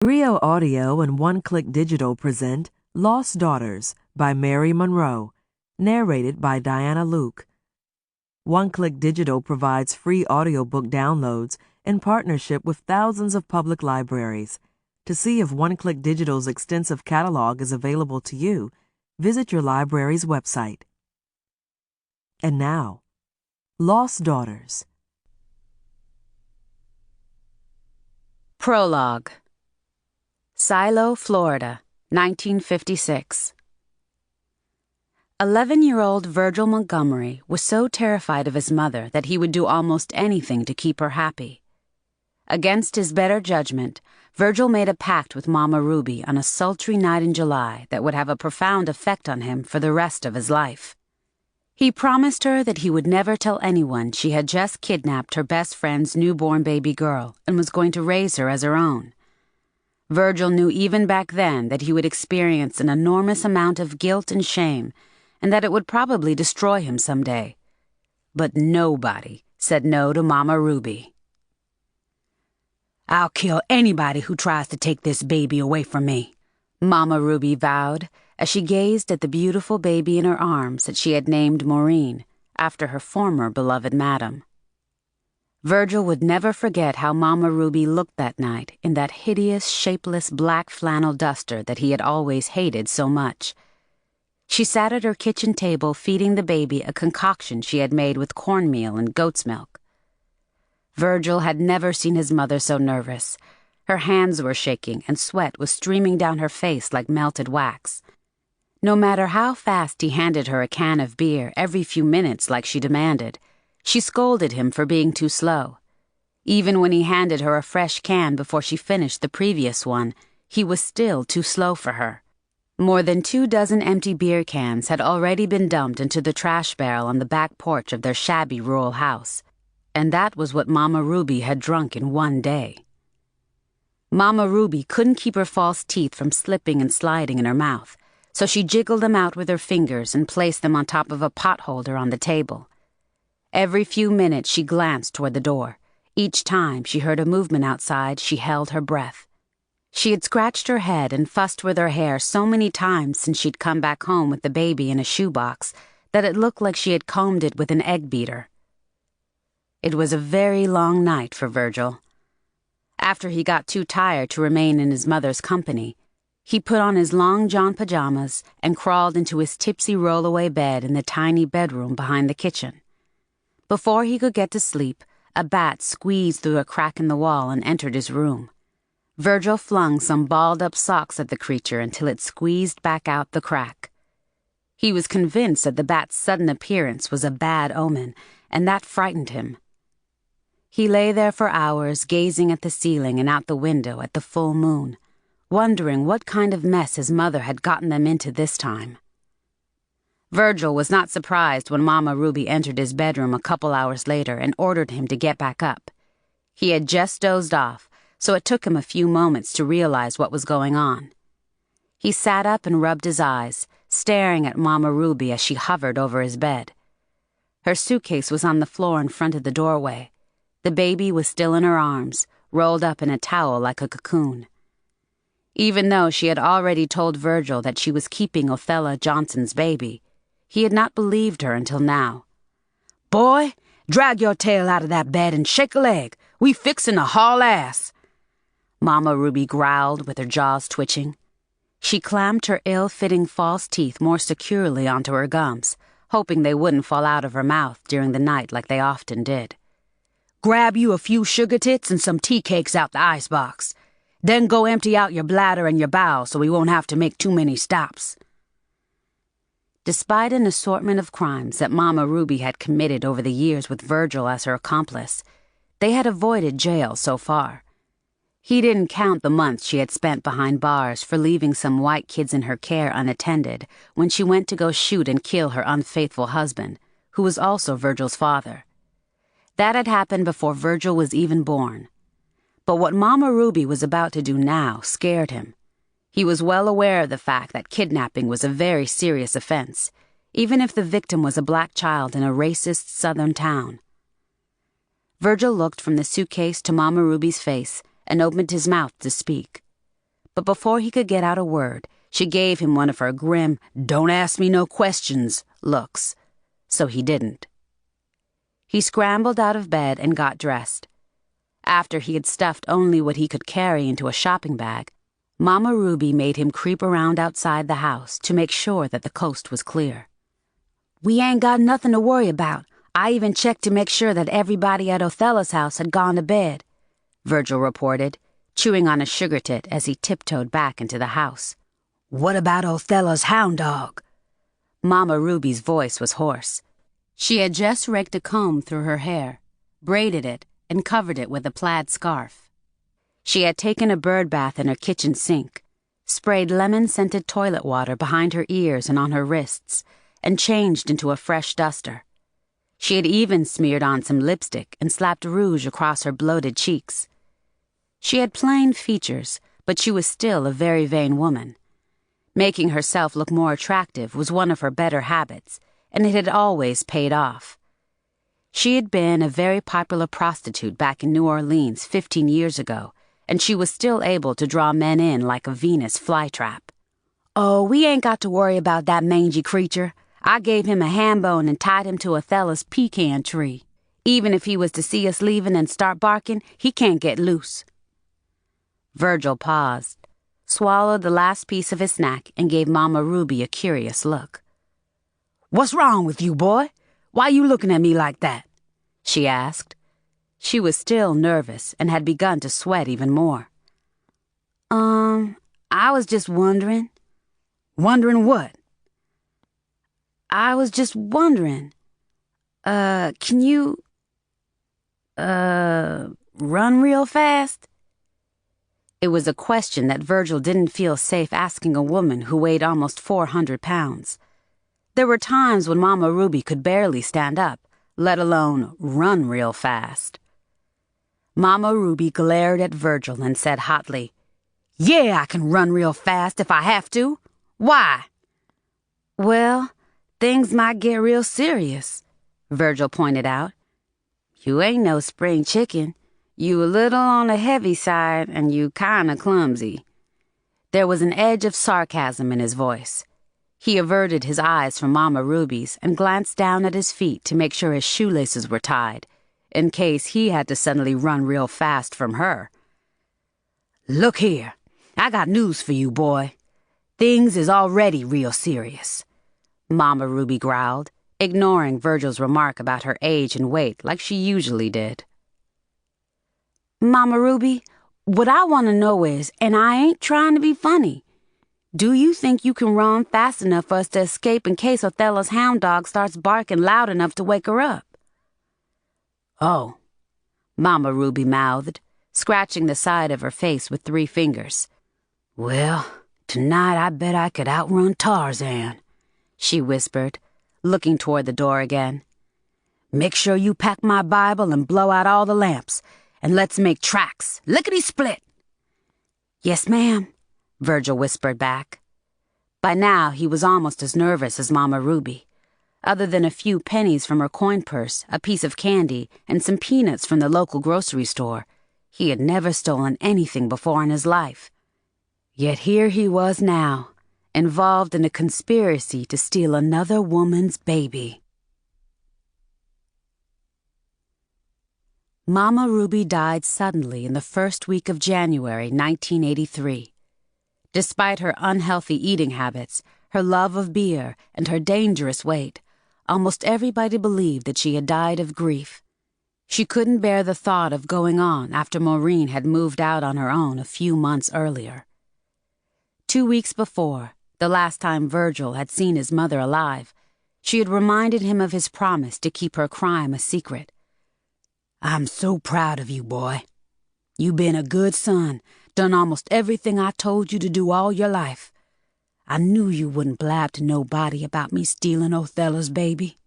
Rio Audio and One Click Digital present Lost Daughters by Maureen Monroe, narrated by Diana Luke. One Click Digital provides free audiobook downloads in partnership with thousands of public libraries. To see if One Click Digital's extensive catalog is available to you, visit your library's website. And now, Lost Daughters. Prologue. Silo, Florida, 1956. 11-year-old Virgil Montgomery was so terrified of his mother that he would do almost anything to keep her happy. Against his better judgment, Virgil made a pact with Mama Ruby on a sultry night in July that would have a profound effect on him for the rest of his life. He promised her that he would never tell anyone she had just kidnapped her best friend's newborn baby girl and was going to raise her as her own. Virgil knew even back then that he would experience an enormous amount of guilt and shame, and that it would probably destroy him someday. But nobody said no to Mama Ruby. "I'll kill anybody who tries to take this baby away from me," Mama Ruby vowed as she gazed at the beautiful baby in her arms that she had named Maureen, after her former beloved madam. Virgil would never forget how Mama Ruby looked that night in that hideous, shapeless black flannel duster that he had always hated so much. She sat at her kitchen table feeding the baby a concoction she had made with cornmeal and goat's milk. Virgil had never seen his mother so nervous. Her hands were shaking and sweat was streaming down her face like melted wax. No matter how fast he handed her a can of beer every few minutes like she demanded, she scolded him for being too slow. Even when he handed her a fresh can before she finished the previous one, he was still too slow for her. More than 24 empty beer cans had already been dumped into the trash barrel on the back porch of their shabby rural house, and that was what Mama Ruby had drunk in one day. Mama Ruby couldn't keep her false teeth from slipping and sliding in her mouth, so she jiggled them out with her fingers and placed them on top of a pot holder on the table. Every few minutes she glanced toward the door. Each time she heard a movement outside, she held her breath. She had scratched her head and fussed with her hair so many times since she'd come back home with the baby in a shoebox that it looked like she had combed it with an egg beater. It was a very long night for Virgil. After he got too tired to remain in his mother's company, he put on his long john pajamas and crawled into his tipsy roll-away bed in the tiny bedroom behind the kitchen. Before he could get to sleep, a bat squeezed through a crack in the wall and entered his room. Virgil flung some balled-up socks at the creature until it squeezed back out the crack. He was convinced that the bat's sudden appearance was a bad omen, and that frightened him. He lay there for hours, gazing at the ceiling and out the window at the full moon, wondering what kind of mess his mother had gotten them into this time. Virgil was not surprised when Mama Ruby entered his bedroom a couple hours later and ordered him to get back up. He had just dozed off, so it took him a few moments to realize what was going on. He sat up and rubbed his eyes, staring at Mama Ruby as she hovered over his bed. Her suitcase was on the floor in front of the doorway. The baby was still in her arms, rolled up in a towel like a cocoon. Even though she had already told Virgil that she was keeping Othello Johnson's baby, he had not believed her until now. "Boy, drag your tail out of that bed and shake a leg. We fixin' to haul ass," Mama Ruby growled with her jaws twitching. She clamped her ill-fitting false teeth more securely onto her gums, hoping they wouldn't fall out of her mouth during the night like they often did. "Grab you a few sugar tits and some tea cakes out the icebox. Then go empty out your bladder and your bowels so we won't have to make too many stops." Despite an assortment of crimes that Mama Ruby had committed over the years with Virgil as her accomplice, they had avoided jail so far. He didn't count the months she had spent behind bars for leaving some white kids in her care unattended when she went to go shoot and kill her unfaithful husband, who was also Virgil's father. That had happened before Virgil was even born. But what Mama Ruby was about to do now scared him. He was well aware of the fact that kidnapping was a very serious offense, even if the victim was a black child in a racist southern town. Virgil looked from the suitcase to Mama Ruby's face and opened his mouth to speak. but before he could get out a word, she gave him one of her grim, "don't ask me no questions" looks, so he didn't. He scrambled out of bed and got dressed. After he had stuffed only what he could carry into a shopping bag, Mama Ruby made him creep around outside the house to make sure that the coast was clear. "We ain't got nothing to worry about. I even checked to make sure that everybody at Othello's house had gone to bed," Virgil reported, chewing on a sugar tit as he tiptoed back into the house. "What about Othello's hound dog?" Mama Ruby's voice was hoarse. She had just raked a comb through her hair, braided it, and covered it with a plaid scarf. She had taken a bird bath in her kitchen sink, sprayed lemon-scented toilet water behind her ears and on her wrists, and changed into a fresh duster. She had even smeared on some lipstick and slapped rouge across her bloated cheeks. She had plain features, but she was still a very vain woman. Making herself look more attractive was one of her better habits, and it had always paid off. She had been a very popular prostitute back in New Orleans 15 years ago, and she was still able to draw men in like a Venus flytrap. "Oh, we ain't got to worry about that mangy creature. I gave him a ham bone and tied him to Othello's pecan tree. Even if he was to see us leaving and start barking, he can't get loose." Virgil paused, swallowed the last piece of his snack, and gave Mama Ruby a curious look. "What's wrong with you, boy? Why you looking at me like that?" she asked. She was still nervous and had begun to sweat even more. I was just wondering." "Wondering what?" "I was just wondering. Can you, run real fast?" It was a question that Virgil didn't feel safe asking a woman who weighed almost 400 pounds. There were times when Mama Ruby could barely stand up, let alone run real fast. Mama Ruby glared at Virgil and said hotly, "Yeah, I can run real fast if I have to. Why?" "Well, things might get real serious," Virgil pointed out. "You ain't no spring chicken. You a little on the heavy side, and you kinda clumsy." There was an edge of sarcasm in his voice. He averted his eyes from Mama Ruby's and glanced down at his feet to make sure his shoelaces were tied, in case he had to suddenly run real fast from her. "Look here, I got news for you, boy. Things is already real serious," Mama Ruby growled, ignoring Virgil's remark about her age and weight like she usually did. "Mama Ruby, what I want to know is, and I ain't trying to be funny, do you think you can run fast enough for us to escape in case Othello's hound dog starts barking loud enough to wake her up?" "Oh," Mama Ruby mouthed, scratching the side of her face with 3 fingers. "Well, tonight I bet I could outrun Tarzan," she whispered, looking toward the door again. "Make sure you pack my Bible and blow out all the lamps, and let's make tracks, lickety-split." "Yes, ma'am," Virgil whispered back. By now he was almost as nervous as Mama Ruby. Other than a few pennies from her coin purse, a piece of candy, and some peanuts from the local grocery store, he had never stolen anything before in his life. Yet here he was now, involved in a conspiracy to steal another woman's baby. Mama Ruby died suddenly in the first week of January 1983. Despite her unhealthy eating habits, her love of beer, and her dangerous weight, almost everybody believed that she had died of grief. She couldn't bear the thought of going on after Maureen had moved out on her own a few months earlier. 2 weeks before, the last time Virgil had seen his mother alive, she had reminded him of his promise to keep her crime a secret. "I'm so proud of you, boy. You been a good son, done almost everything I told you to do all your life. I knew you wouldn't blab to nobody about me stealing Othello's baby,"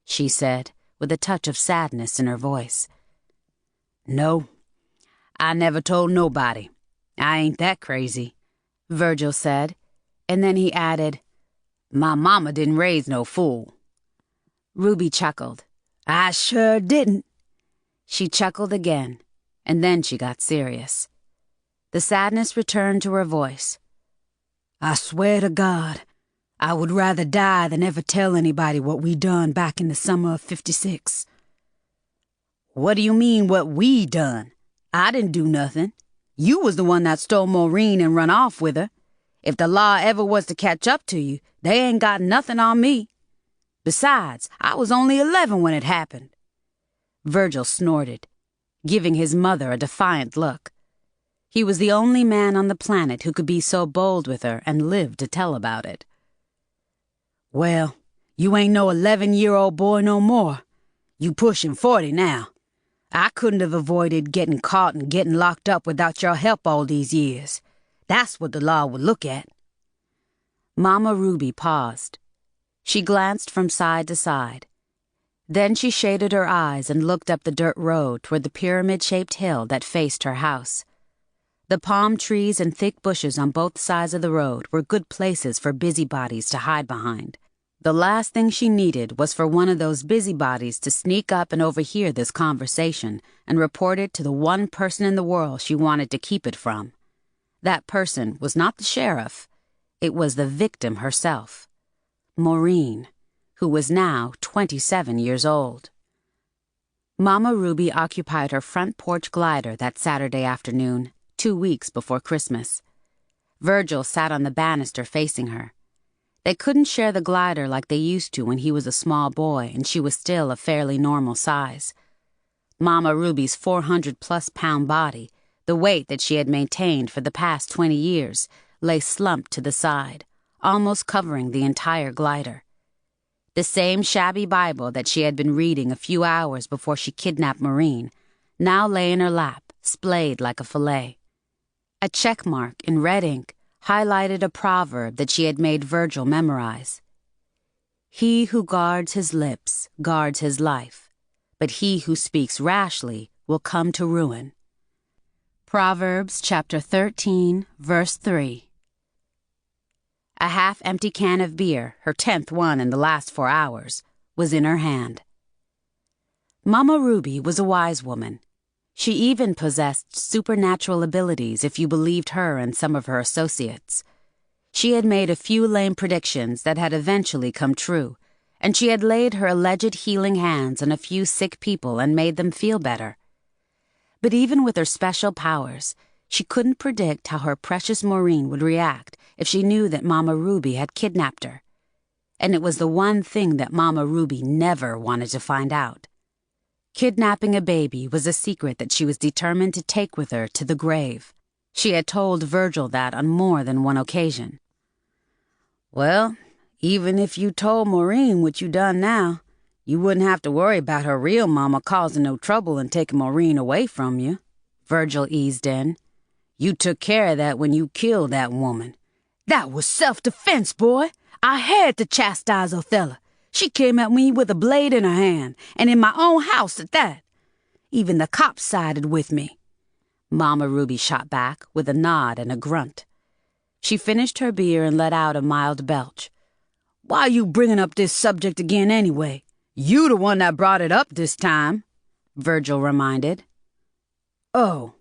she said, with a touch of sadness in her voice. "No, I never told nobody. I ain't that crazy," Virgil said, and then he added, "My mama didn't raise no fool." Ruby chuckled. "I sure didn't." She chuckled again, and then she got serious. The sadness returned to her voice. "I swear to God, I would rather die than ever tell anybody what we done back in the summer of '56. "What do you mean, what we done? I didn't do nothing. You was the one that stole Maureen and run off with her. If the law ever was to catch up to you, they ain't got nothing on me. Besides, I was only 11 when it happened." Virgil snorted, giving his mother a defiant look. He was the only man on the planet who could be so bold with her and live to tell about it. "Well, you ain't no 11-year-old boy no more. You pushing 40 now. I couldn't have avoided getting caught and getting locked up without your help all these years. That's what the law would look at." Mama Ruby paused. She glanced from side to side. Then she shaded her eyes and looked up the dirt road toward the pyramid-shaped hill that faced her house. The palm trees and thick bushes on both sides of the road were good places for busybodies to hide behind. The last thing she needed was for one of those busybodies to sneak up and overhear this conversation and report it to the one person in the world she wanted to keep it from. That person was not the sheriff. It was the victim herself, Maureen, who was now 27 years old. Mama Ruby occupied her front porch glider that Saturday afternoon, 2 weeks before Christmas. Virgil sat on the banister facing her. They couldn't share the glider like they used to when he was a small boy and she was still a fairly normal size. Mama Ruby's 400-plus-pound body, the weight that she had maintained for the past 20 years, lay slumped to the side, almost covering the entire glider. The same shabby Bible that she had been reading a few hours before she kidnapped Maureen now lay in her lap, splayed like a fillet. A check mark in red ink highlighted a proverb that she had made Virgil memorize. "He who guards his lips guards his life, but he who speaks rashly will come to ruin." Proverbs chapter 13, verse 3. A half-empty can of beer, her 10th one in the last 4 hours, was in her hand. Mama Ruby was a wise woman. She even possessed supernatural abilities if you believed her and some of her associates. She had made a few lame predictions that had eventually come true, and she had laid her alleged healing hands on a few sick people and made them feel better. But even with her special powers, she couldn't predict how her precious Maureen would react if she knew that Mama Ruby had kidnapped her. And it was the one thing that Mama Ruby never wanted to find out. Kidnapping a baby was a secret that she was determined to take with her to the grave. She had told Virgil that on more than one occasion. "Well, even if you told Maureen what you done now, you wouldn't have to worry about her real mama causing no trouble and taking Maureen away from you," Virgil eased in. "You took care of that when you killed that woman." "That was self-defense, boy. I had to chastise Othello. She came at me with a blade in her hand, and in my own house at that. Even the cops sided with me." Mama Ruby shot back with a nod and a grunt. She finished her beer and let out a mild belch. "Why you bringing up this subject again anyway? You the one that brought it up this time," Virgil reminded. "Oh,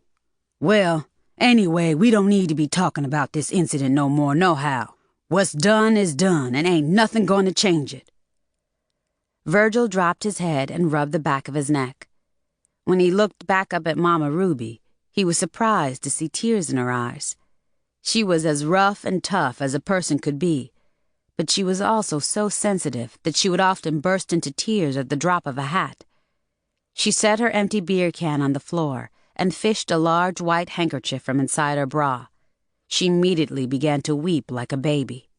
well, anyway, we don't need to be talking about this incident no more nohow. What's done is done, and ain't nothing going to change it." Virgil dropped his head and rubbed the back of his neck. When he looked back up at Mama Ruby, he was surprised to see tears in her eyes. She was as rough and tough as a person could be, but she was also so sensitive that she would often burst into tears at the drop of a hat. She set her empty beer can on the floor and fished a large white handkerchief from inside her bra. She immediately began to weep like a baby.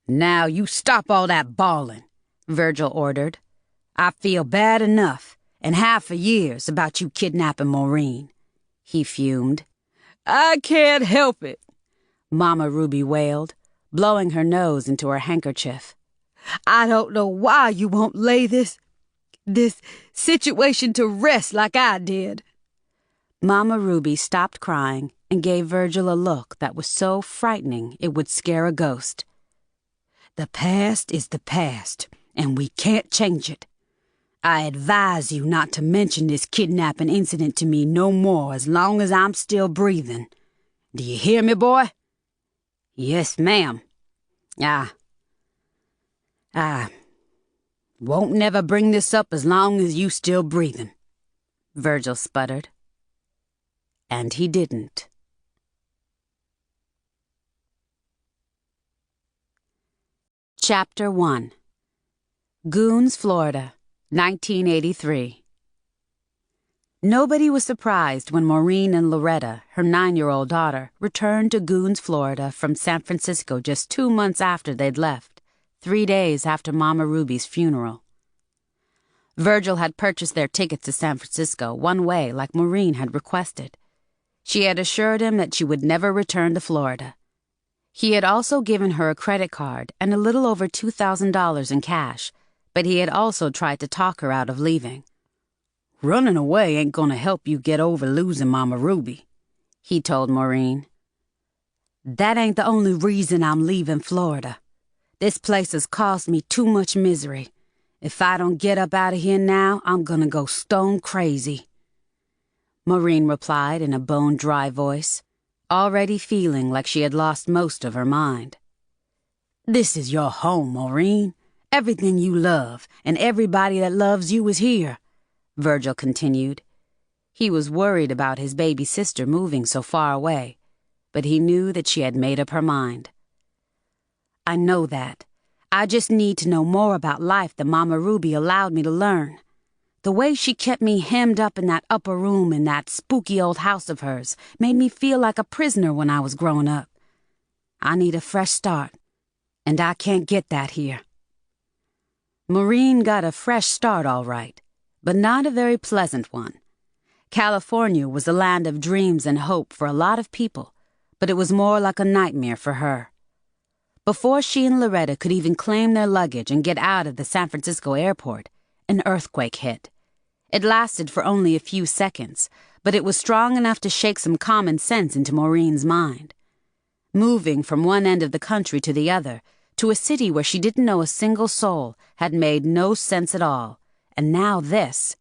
"Now you stop all that bawling," Virgil ordered. "I feel bad enough, and have for years, about you kidnapping Maureen," he fumed. "I can't help it," Mama Ruby wailed, blowing her nose into her handkerchief. "I don't know why you won't lay this situation to rest like I did." Mama Ruby stopped crying and gave Virgil a look that was so frightening it would scare a ghost. "The past is the past, and we can't change it. I advise you not to mention this kidnapping incident to me no more as long as I'm still breathing. Do you hear me, boy? Yes, ma'am. I won't never bring this up as long as you still breathing, Virgil sputtered. And he didn't. Chapter 1. Goons, Florida, 1983. Nobody was surprised when Maureen and Loretta, her 9-year-old daughter, returned to Goons, Florida from San Francisco just 2 months after they'd left, 3 days after Mama Ruby's funeral. Virgil had purchased their tickets to San Francisco one way like Maureen had requested. She had assured him that she would never return to Florida. He had also given her a credit card and a little over $2,000 in cash, but he had also tried to talk her out of leaving. "Running away ain't gonna help you get over losing Mama Ruby," he told Maureen. "That ain't the only reason I'm leaving Florida. This place has caused me too much misery. If I don't get up out of here now, I'm gonna go stone crazy," Maureen replied in a bone-dry voice, already feeling like she had lost most of her mind. "This is your home, Maureen. Everything you love and everybody that loves you is here," Virgil continued. He was worried about his baby sister moving so far away, but he knew that she had made up her mind. "I know that. I just need to know more about life than Mama Ruby allowed me to learn. The way she kept me hemmed up in that upper room in that spooky old house of hers made me feel like a prisoner when I was growing up. I need a fresh start, and I can't get that here." Maureen got a fresh start all right, but not a very pleasant one. California was a land of dreams and hope for a lot of people, but it was more like a nightmare for her. Before she and Loretta could even claim their luggage and get out of the San Francisco airport, an earthquake hit. It lasted for only a few seconds, but it was strong enough to shake some common sense into Maureen's mind. Moving from one end of the country to the other, to a city where she didn't know a single soul, had made no sense at all. And now this.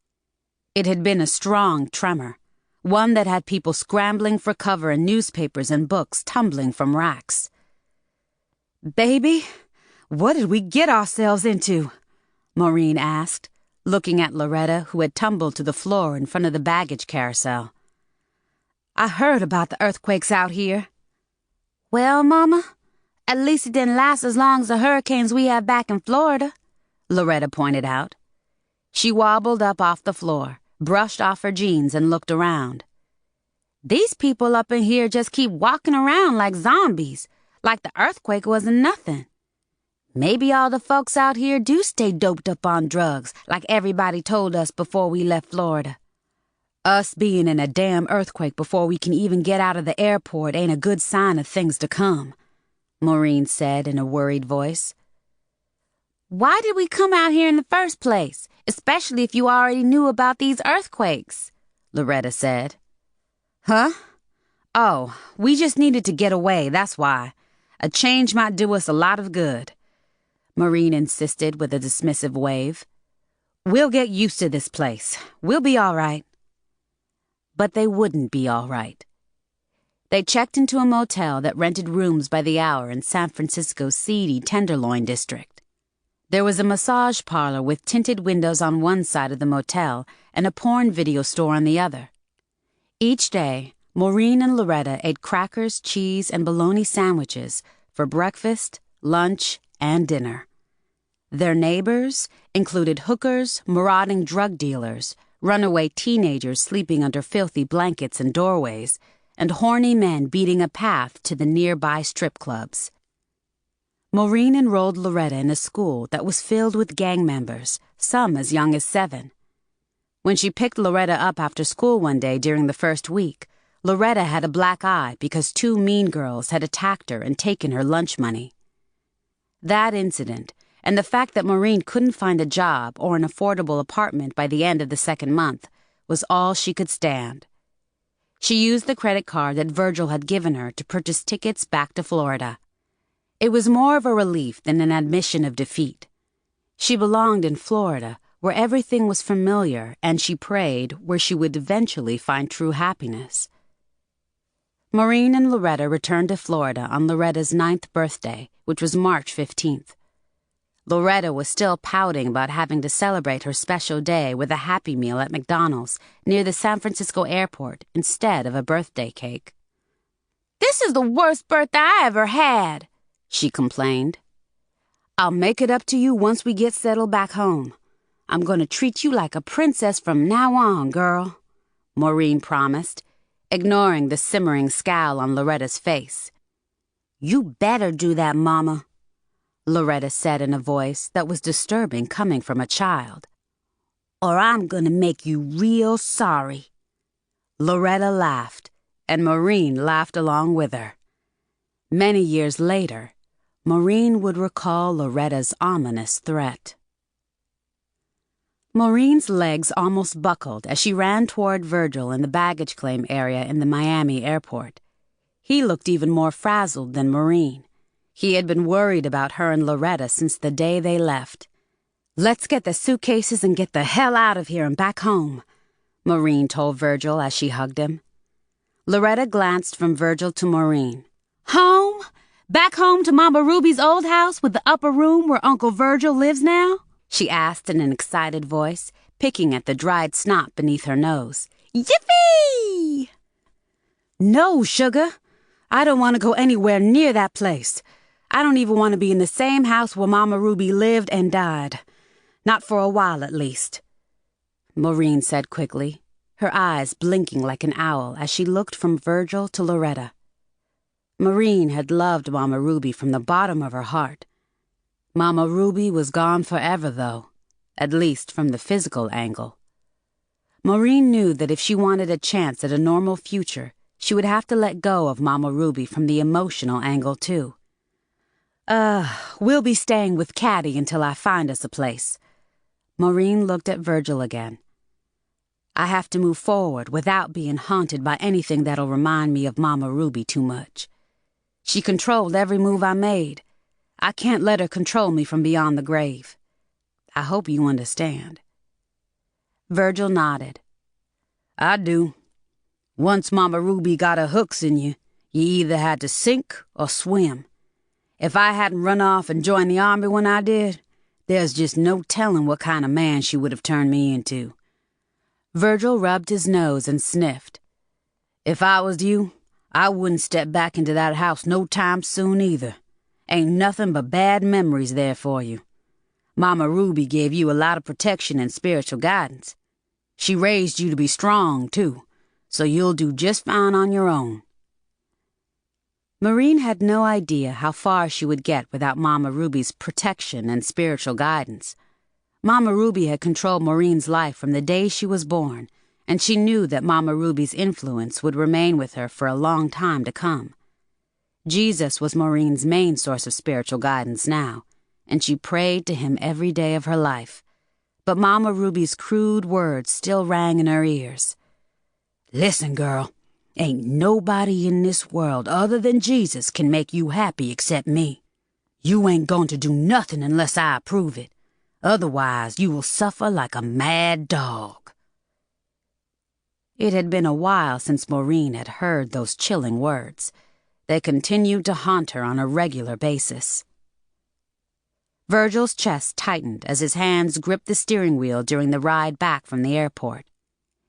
It had been a strong tremor, one that had people scrambling for cover and newspapers and books tumbling from racks. "Baby, what did we get ourselves into?" Maureen asked, looking at Loretta, who had tumbled to the floor in front of the baggage carousel. "I heard about the earthquakes out here." "Well, Mama, at least it didn't last as long as the hurricanes we have back in Florida," Loretta pointed out. She wobbled up off the floor, brushed off her jeans, and looked around. "These people up in here just keep walking around like zombies, like the earthquake wasn't nothing. Maybe all the folks out here do stay doped up on drugs, like everybody told us before we left Florida. Us being in a damn earthquake before we can even get out of the airport ain't a good sign of things to come," Maureen said in a worried voice. "Why did we come out here in the first place, especially if you already knew about these earthquakes?" Loretta said. "Huh? Oh, we just needed to get away, that's why. A change might do us a lot of good," Maureen insisted with a dismissive wave. "We'll get used to this place. We'll be all right." But they wouldn't be all right. They checked into a motel that rented rooms by the hour in San Francisco's seedy Tenderloin district. There was a massage parlor with tinted windows on one side of the motel and a porn video store on the other. Each day, Maureen and Loretta ate crackers, cheese, and bologna sandwiches for breakfast, lunch, and dinner. Their neighbors included hookers, marauding drug dealers, runaway teenagers sleeping under filthy blankets in doorways, and horny men beating a path to the nearby strip clubs. Maureen enrolled Loretta in a school that was filled with gang members, some as young as 7. When she picked Loretta up after school one day during the first week, Loretta had a black eye because 2 mean girls had attacked her and taken her lunch money. That incident, and the fact that Maureen couldn't find a job or an affordable apartment by the end of the second month, was all she could stand. She used the credit card that Virgil had given her to purchase tickets back to Florida. It was more of a relief than an admission of defeat. She belonged in Florida, where everything was familiar, and she prayed where she would eventually find true happiness. Maureen and Loretta returned to Florida on Loretta's 9th birthday, which was March 15th. Loretta was still pouting about having to celebrate her special day with a Happy Meal at McDonald's near the San Francisco airport instead of a birthday cake. "This is the worst birthday I ever had," she complained. "I'll make it up to you once we get settled back home. I'm going to treat you like a princess from now on, girl," Maureen promised, ignoring the simmering scowl on Loretta's face. "You better do that, Mama," Loretta said in a voice that was disturbing coming from a child. "Or I'm gonna make you real sorry." Loretta laughed, and Maureen laughed along with her. Many years later, Maureen would recall Loretta's ominous threat. Maureen's legs almost buckled as she ran toward Virgil in the baggage claim area in the Miami airport. He looked even more frazzled than Maureen. He had been worried about her and Loretta since the day they left. "Let's get the suitcases and get the hell out of here and back home," Maureen told Virgil as she hugged him. Loretta glanced from Virgil to Maureen. "Home? Back home to Mama Ruby's old house with the upper room where Uncle Virgil lives now?" she asked in an excited voice, picking at the dried snot beneath her nose. "Yippee!" "No, sugar. I don't want to go anywhere near that place. I don't even want to be in the same house where Mama Ruby lived and died. Not for a while, at least," Maureen said quickly, her eyes blinking like an owl as she looked from Virgil to Loretta. Maureen had loved Mama Ruby from the bottom of her heart. Mama Ruby was gone forever, though, at least from the physical angle. Maureen knew that if she wanted a chance at a normal future, she would have to let go of Mama Ruby from the emotional angle, too. We'll be staying with Caddy until I find us a place." Maureen looked at Virgil again. "I have to move forward without being haunted by anything that'll remind me of Mama Ruby too much. She controlled every move I made. I can't let her control me from beyond the grave. I hope you understand." Virgil nodded. "I do. Once Mama Ruby got her hooks in you, you either had to sink or swim. If I hadn't run off and joined the army when I did, there's just no telling what kind of man she would have turned me into." Virgil rubbed his nose and sniffed. "If I was you, I wouldn't step back into that house no time soon either. Ain't nothing but bad memories there for you. Mama Ruby gave you a lot of protection and spiritual guidance. She raised you to be strong, too, so you'll do just fine on your own." Maureen had no idea how far she would get without Mama Ruby's protection and spiritual guidance. Mama Ruby had controlled Maureen's life from the day she was born, and she knew that Mama Ruby's influence would remain with her for a long time to come. Jesus was Maureen's main source of spiritual guidance now, and she prayed to him every day of her life. But Mama Ruby's crude words still rang in her ears. "Listen, girl, ain't nobody in this world other than Jesus can make you happy except me. You ain't going to do nothing unless I approve it. Otherwise, you will suffer like a mad dog." It had been a while since Maureen had heard those chilling words. They continued to haunt her on a regular basis. Virgil's chest tightened as his hands gripped the steering wheel during the ride back from the airport.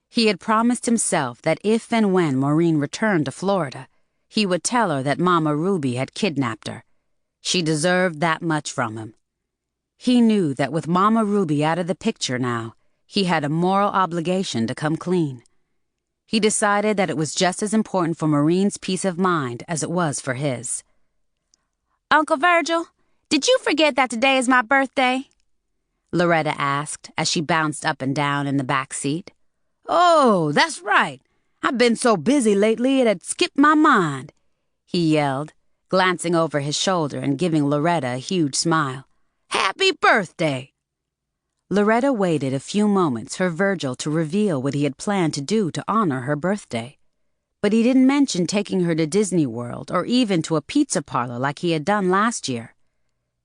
He had promised himself that if and when Maureen returned to Florida, he would tell her that Mama Ruby had kidnapped her. She deserved that much from him. He knew that with Mama Ruby out of the picture now, he had a moral obligation to come clean. He decided that it was just as important for Maureen's peace of mind as it was for his. "Uncle Virgil, did you forget that today is my birthday?" Loretta asked as she bounced up and down in the back seat. "Oh, that's right. I've been so busy lately it had skipped my mind," he yelled, glancing over his shoulder and giving Loretta a huge smile. "Happy birthday!" Loretta waited a few moments for Virgil to reveal what he had planned to do to honor her birthday. But he didn't mention taking her to Disney World or even to a pizza parlor like he had done last year.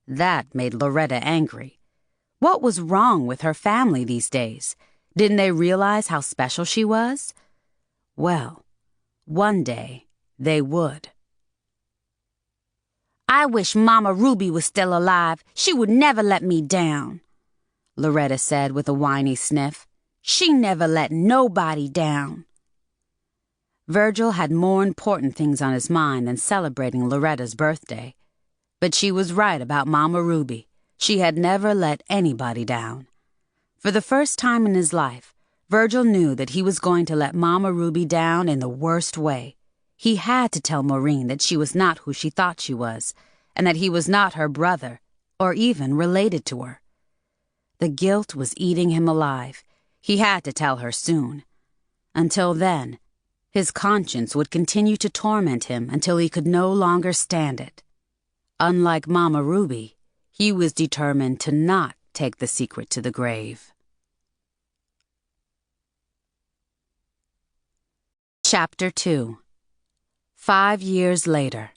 That made Loretta angry. What was wrong with her family these days? Didn't they realize how special she was? Well, one day they would. "I wish Mama Ruby was still alive. She would never let me down," Loretta said with a whiny sniff. "She never let nobody down." Virgil had more important things on his mind than celebrating Loretta's birthday. But she was right about Mama Ruby. She had never let anybody down. For the first time in his life, Virgil knew that he was going to let Mama Ruby down in the worst way. He had to tell Maureen that she was not who she thought she was, and that he was not her brother, or even related to her. The guilt was eating him alive. He had to tell her soon. Until then, his conscience would continue to torment him until he could no longer stand it. Unlike Mama Ruby, he was determined to not take the secret to the grave. Chapter 2. 5 years later.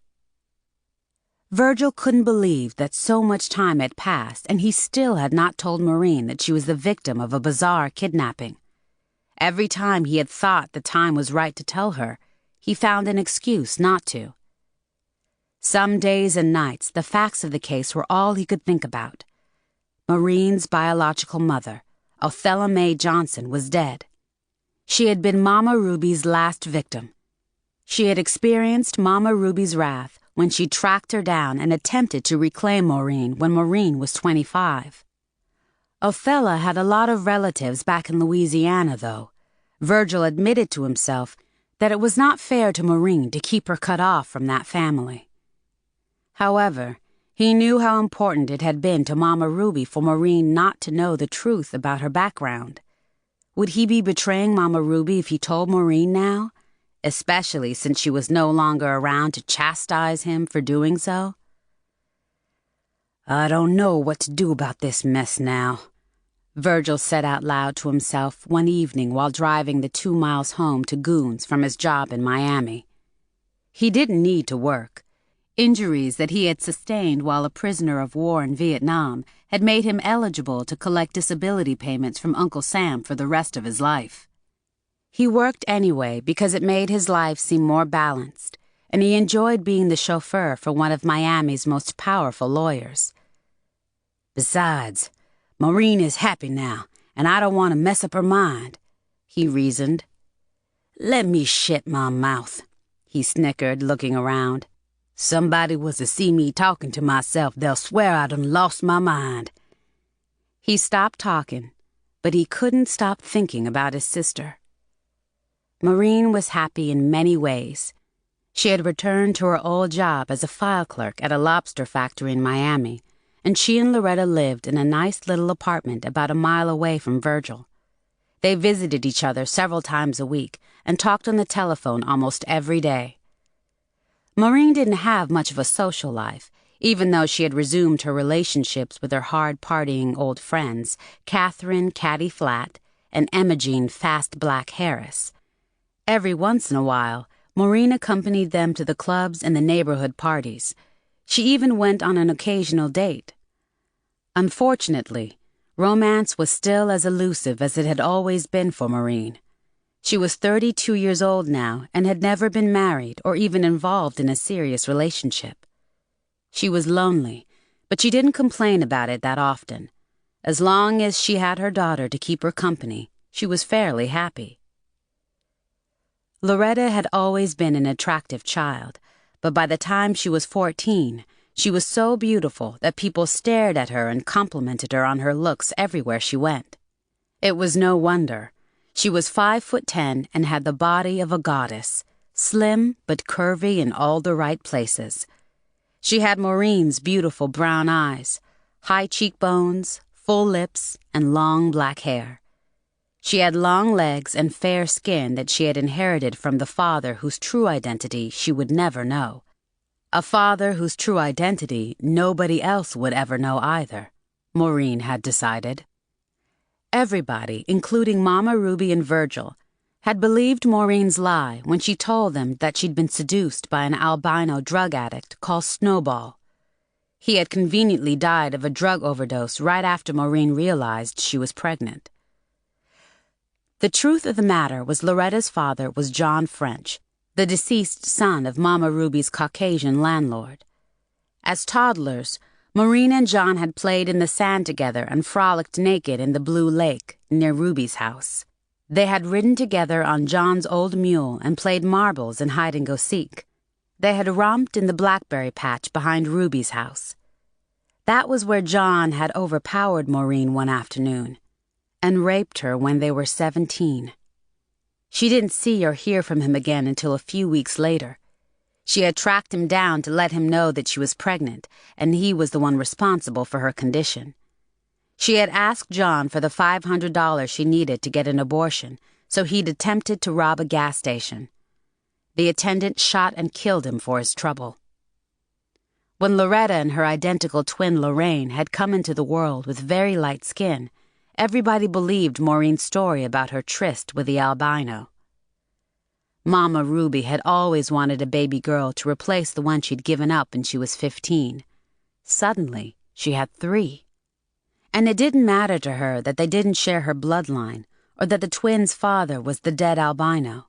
Virgil couldn't believe that so much time had passed and he still had not told Maureen that she was the victim of a bizarre kidnapping. Every time he had thought the time was right to tell her, he found an excuse not to. Some days and nights, the facts of the case were all he could think about. Maureen's biological mother, Othello Mae Johnson, was dead. She had been Mama Ruby's last victim. She had experienced Mama Ruby's wrath when she tracked her down and attempted to reclaim Maureen when Maureen was 25. Othello had a lot of relatives back in Louisiana, though. Virgil admitted to himself that it was not fair to Maureen to keep her cut off from that family. However, he knew how important it had been to Mama Ruby for Maureen not to know the truth about her background. Would he be betraying Mama Ruby if he told Maureen now? Especially since she was no longer around to chastise him for doing so? "I don't know what to do about this mess now," Virgil said out loud to himself one evening while driving the 2 miles home to Goons from his job in Miami. He didn't need to work. Injuries that he had sustained while a prisoner of war in Vietnam had made him eligible to collect disability payments from Uncle Sam for the rest of his life. He worked anyway because it made his life seem more balanced, and he enjoyed being the chauffeur for one of Miami's most powerful lawyers. "Besides, Maureen is happy now, and I don't want to mess up her mind," he reasoned. "Let me shut my mouth," he snickered, looking around. "Somebody was to see me talking to myself, they'll swear I done lost my mind." He stopped talking, but he couldn't stop thinking about his sister. Maureen was happy in many ways. She had returned to her old job as a file clerk at a lobster factory in Miami, and she and Loretta lived in a nice little apartment about a mile away from Virgil. They visited each other several times a week and talked on the telephone almost every day. Maureen didn't have much of a social life, even though she had resumed her relationships with her hard-partying old friends, Catherine Caddy Flat and Emma Jean Fast Black Harris. Every once in a while, Maureen accompanied them to the clubs and the neighborhood parties. She even went on an occasional date. Unfortunately, romance was still as elusive as it had always been for Maureen. She was 32 years old now and had never been married or even involved in a serious relationship. She was lonely, but she didn't complain about it that often. As long as she had her daughter to keep her company, she was fairly happy. Loretta had always been an attractive child, but by the time she was 14, she was so beautiful that people stared at her and complimented her on her looks everywhere she went. It was no wonder. She was 5'10" and had the body of a goddess, slim but curvy in all the right places. She had Maureen's beautiful brown eyes, high cheekbones, full lips, and long black hair. She had long legs and fair skin that she had inherited from the father whose true identity she would never know. A father whose true identity nobody else would ever know either, Maureen had decided. Everybody, including Mama Ruby and Virgil, had believed Maureen's lie when she told them that she'd been seduced by an albino drug addict called Snowball. He had conveniently died of a drug overdose right after Maureen realized she was pregnant. The truth of the matter was Loretta's father was John French, the deceased son of Mama Ruby's Caucasian landlord. As toddlers, Maureen and John had played in the sand together and frolicked naked in the blue lake near Ruby's house. They had ridden together on John's old mule and played marbles and hide-and-go-seek. They had romped in the blackberry patch behind Ruby's house. That was where John had overpowered Maureen one afternoon and raped her when they were 17. She didn't see or hear from him again until a few weeks later. She had tracked him down to let him know that she was pregnant, and he was the one responsible for her condition. She had asked John for the $500 she needed to get an abortion, so he'd attempted to rob a gas station. The attendant shot and killed him for his trouble. When Loretta and her identical twin Lorraine had come into the world with very light skin, everybody believed Maureen's story about her tryst with the albino. Mama Ruby had always wanted a baby girl to replace the one she'd given up when she was 15. Suddenly, she had 3. And it didn't matter to her that they didn't share her bloodline or that the twins' father was the dead albino.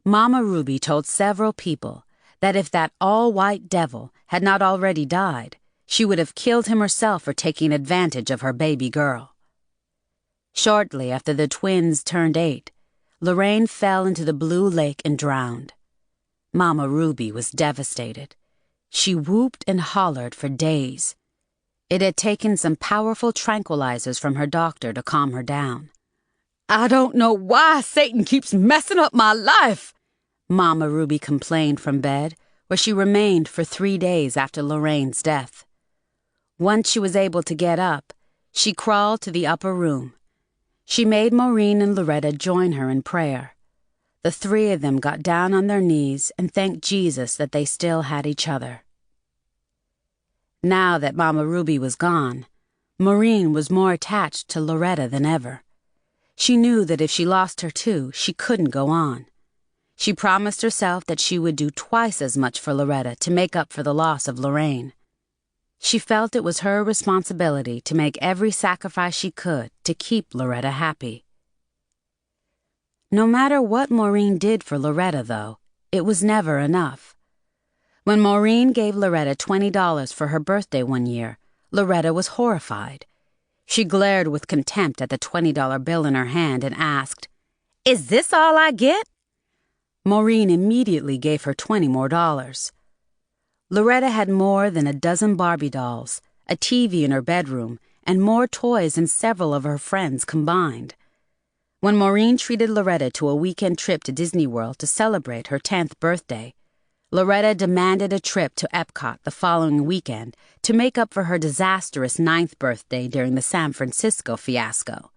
Mama Ruby told several people that if that all-white devil had not already died, she would have killed him herself for taking advantage of her baby girl. Shortly after the twins turned 8, Lorraine fell into the blue lake and drowned. Mama Ruby was devastated. She whooped and hollered for days. It had taken some powerful tranquilizers from her doctor to calm her down. "I don't know why Satan keeps messing up my life," Mama Ruby complained from bed, where she remained for 3 days after Lorraine's death. Once she was able to get up, she crawled to the upper room. She made Maureen and Loretta join her in prayer. The 3 of them got down on their knees and thanked Jesus that they still had each other. Now that Mama Ruby was gone, Maureen was more attached to Loretta than ever. She knew that if she lost her too, she couldn't go on. She promised herself that she would do twice as much for Loretta to make up for the loss of Lorraine. She felt it was her responsibility to make every sacrifice she could to keep Loretta happy. No matter what Maureen did for Loretta, though, it was never enough. When Maureen gave Loretta $20 for her birthday one year, Loretta was horrified. She glared with contempt at the $20 bill in her hand and asked, "Is this all I get?" Maureen immediately gave her $20 more. Loretta had more than a dozen Barbie dolls, a TV in her bedroom, and more toys than several of her friends combined. When Maureen treated Loretta to a weekend trip to Disney World to celebrate her 10th birthday, Loretta demanded a trip to Epcot the following weekend to make up for her disastrous 9th birthday during the San Francisco fiasco.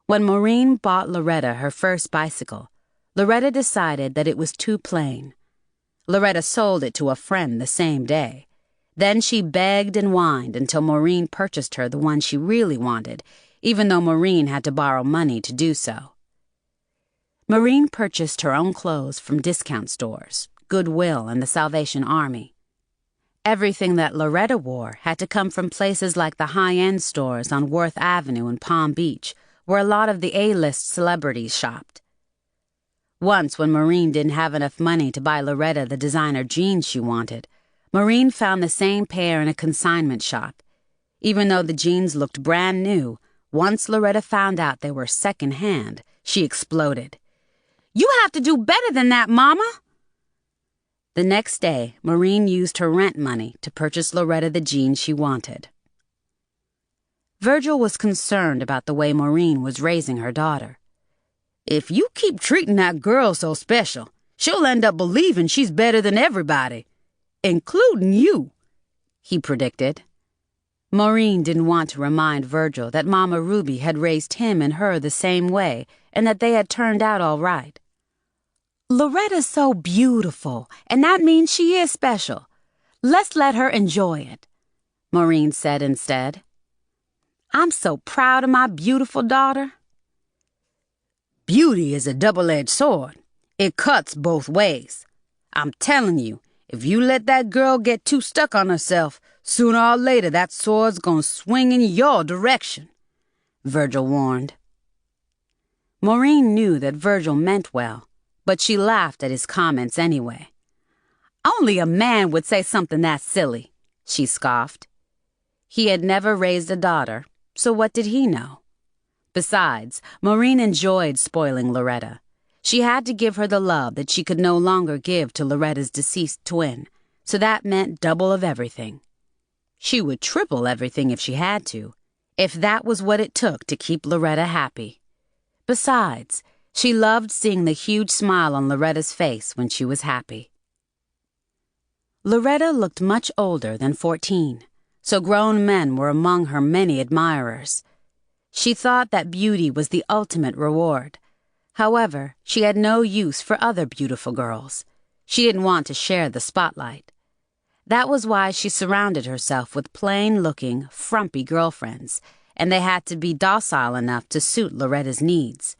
When Maureen bought Loretta her first bicycle, Loretta decided that it was too plain. Loretta sold it to a friend the same day. Then she begged and whined until Maureen purchased her the one she really wanted, even though Maureen had to borrow money to do so. Maureen purchased her own clothes from discount stores, Goodwill, and the Salvation Army. Everything that Loretta wore had to come from places like the high-end stores on Worth Avenue in Palm Beach, where a lot of the A-list celebrities shopped. Once, when Maureen didn't have enough money to buy Loretta the designer jeans she wanted, Maureen found the same pair in a consignment shop. Even though the jeans looked brand new, once Loretta found out they were second-hand, she exploded. "You have to do better than that, Mama!" The next day, Maureen used her rent money to purchase Loretta the jeans she wanted. Virgil was concerned about the way Maureen was raising her daughter. "If you keep treating that girl so special, she'll end up believing she's better than everybody, including you," he predicted. Maureen didn't want to remind Virgil that Mama Ruby had raised him and her the same way and that they had turned out all right. "Loretta's so beautiful, and that means she is special. Let's let her enjoy it," Maureen said instead. "I'm so proud of my beautiful daughter." "Beauty is a double-edged sword. It cuts both ways. I'm telling you, if you let that girl get too stuck on herself, sooner or later that sword's gonna swing in your direction," Virgil warned. Maureen knew that Virgil meant well, but she laughed at his comments anyway. "Only a man would say something that silly," she scoffed. He had never raised a daughter, so what did he know? Besides, Maureen enjoyed spoiling Loretta. She had to give her the love that she could no longer give to Loretta's deceased twin, so that meant double of everything. She would triple everything if she had to, if that was what it took to keep Loretta happy. Besides, she loved seeing the huge smile on Loretta's face when she was happy. Loretta looked much older than 14, so grown men were among her many admirers. She thought that beauty was the ultimate reward. However, she had no use for other beautiful girls. She didn't want to share the spotlight. That was why she surrounded herself with plain-looking, frumpy girlfriends, and they had to be docile enough to suit Loretta's needs.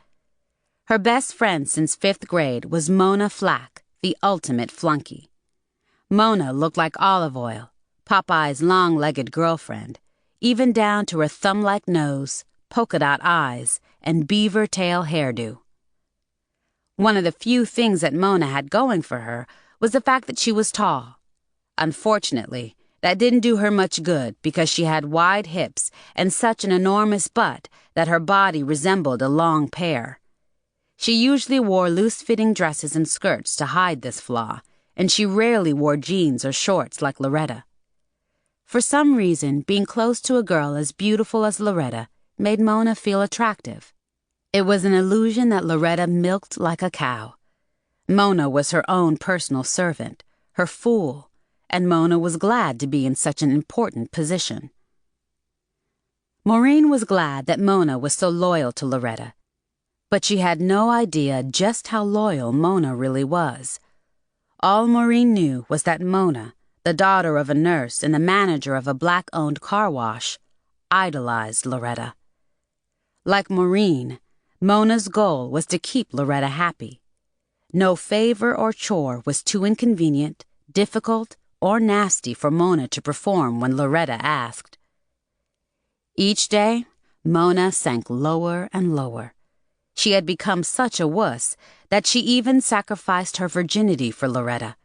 Her best friend since 5th grade was Mona Flack, the ultimate flunky. Mona looked like olive oil, Popeye's long-legged girlfriend, even down to her thumb-like nose, polka-dot eyes, and beaver tail hairdo. One of the few things that Mona had going for her was the fact that she was tall. Unfortunately, that didn't do her much good because she had wide hips and such an enormous butt that her body resembled a long pear. She usually wore loose-fitting dresses and skirts to hide this flaw, and she rarely wore jeans or shorts like Loretta. For some reason, being close to a girl as beautiful as Loretta made Mona feel attractive. It was an illusion that Loretta milked like a cow. Mona was her own personal servant, her fool, and Mona was glad to be in such an important position. Maureen was glad that Mona was so loyal to Loretta, but she had no idea just how loyal Mona really was. All Maureen knew was that Mona, the daughter of a nurse and the manager of a black-owned car wash, idolized Loretta. Like Maureen, Mona's goal was to keep Loretta happy. No favor or chore was too inconvenient, difficult, or nasty for Mona to perform when Loretta asked. Each day, Mona sank lower and lower. She had become such a wuss that she even sacrificed her virginity for Loretta.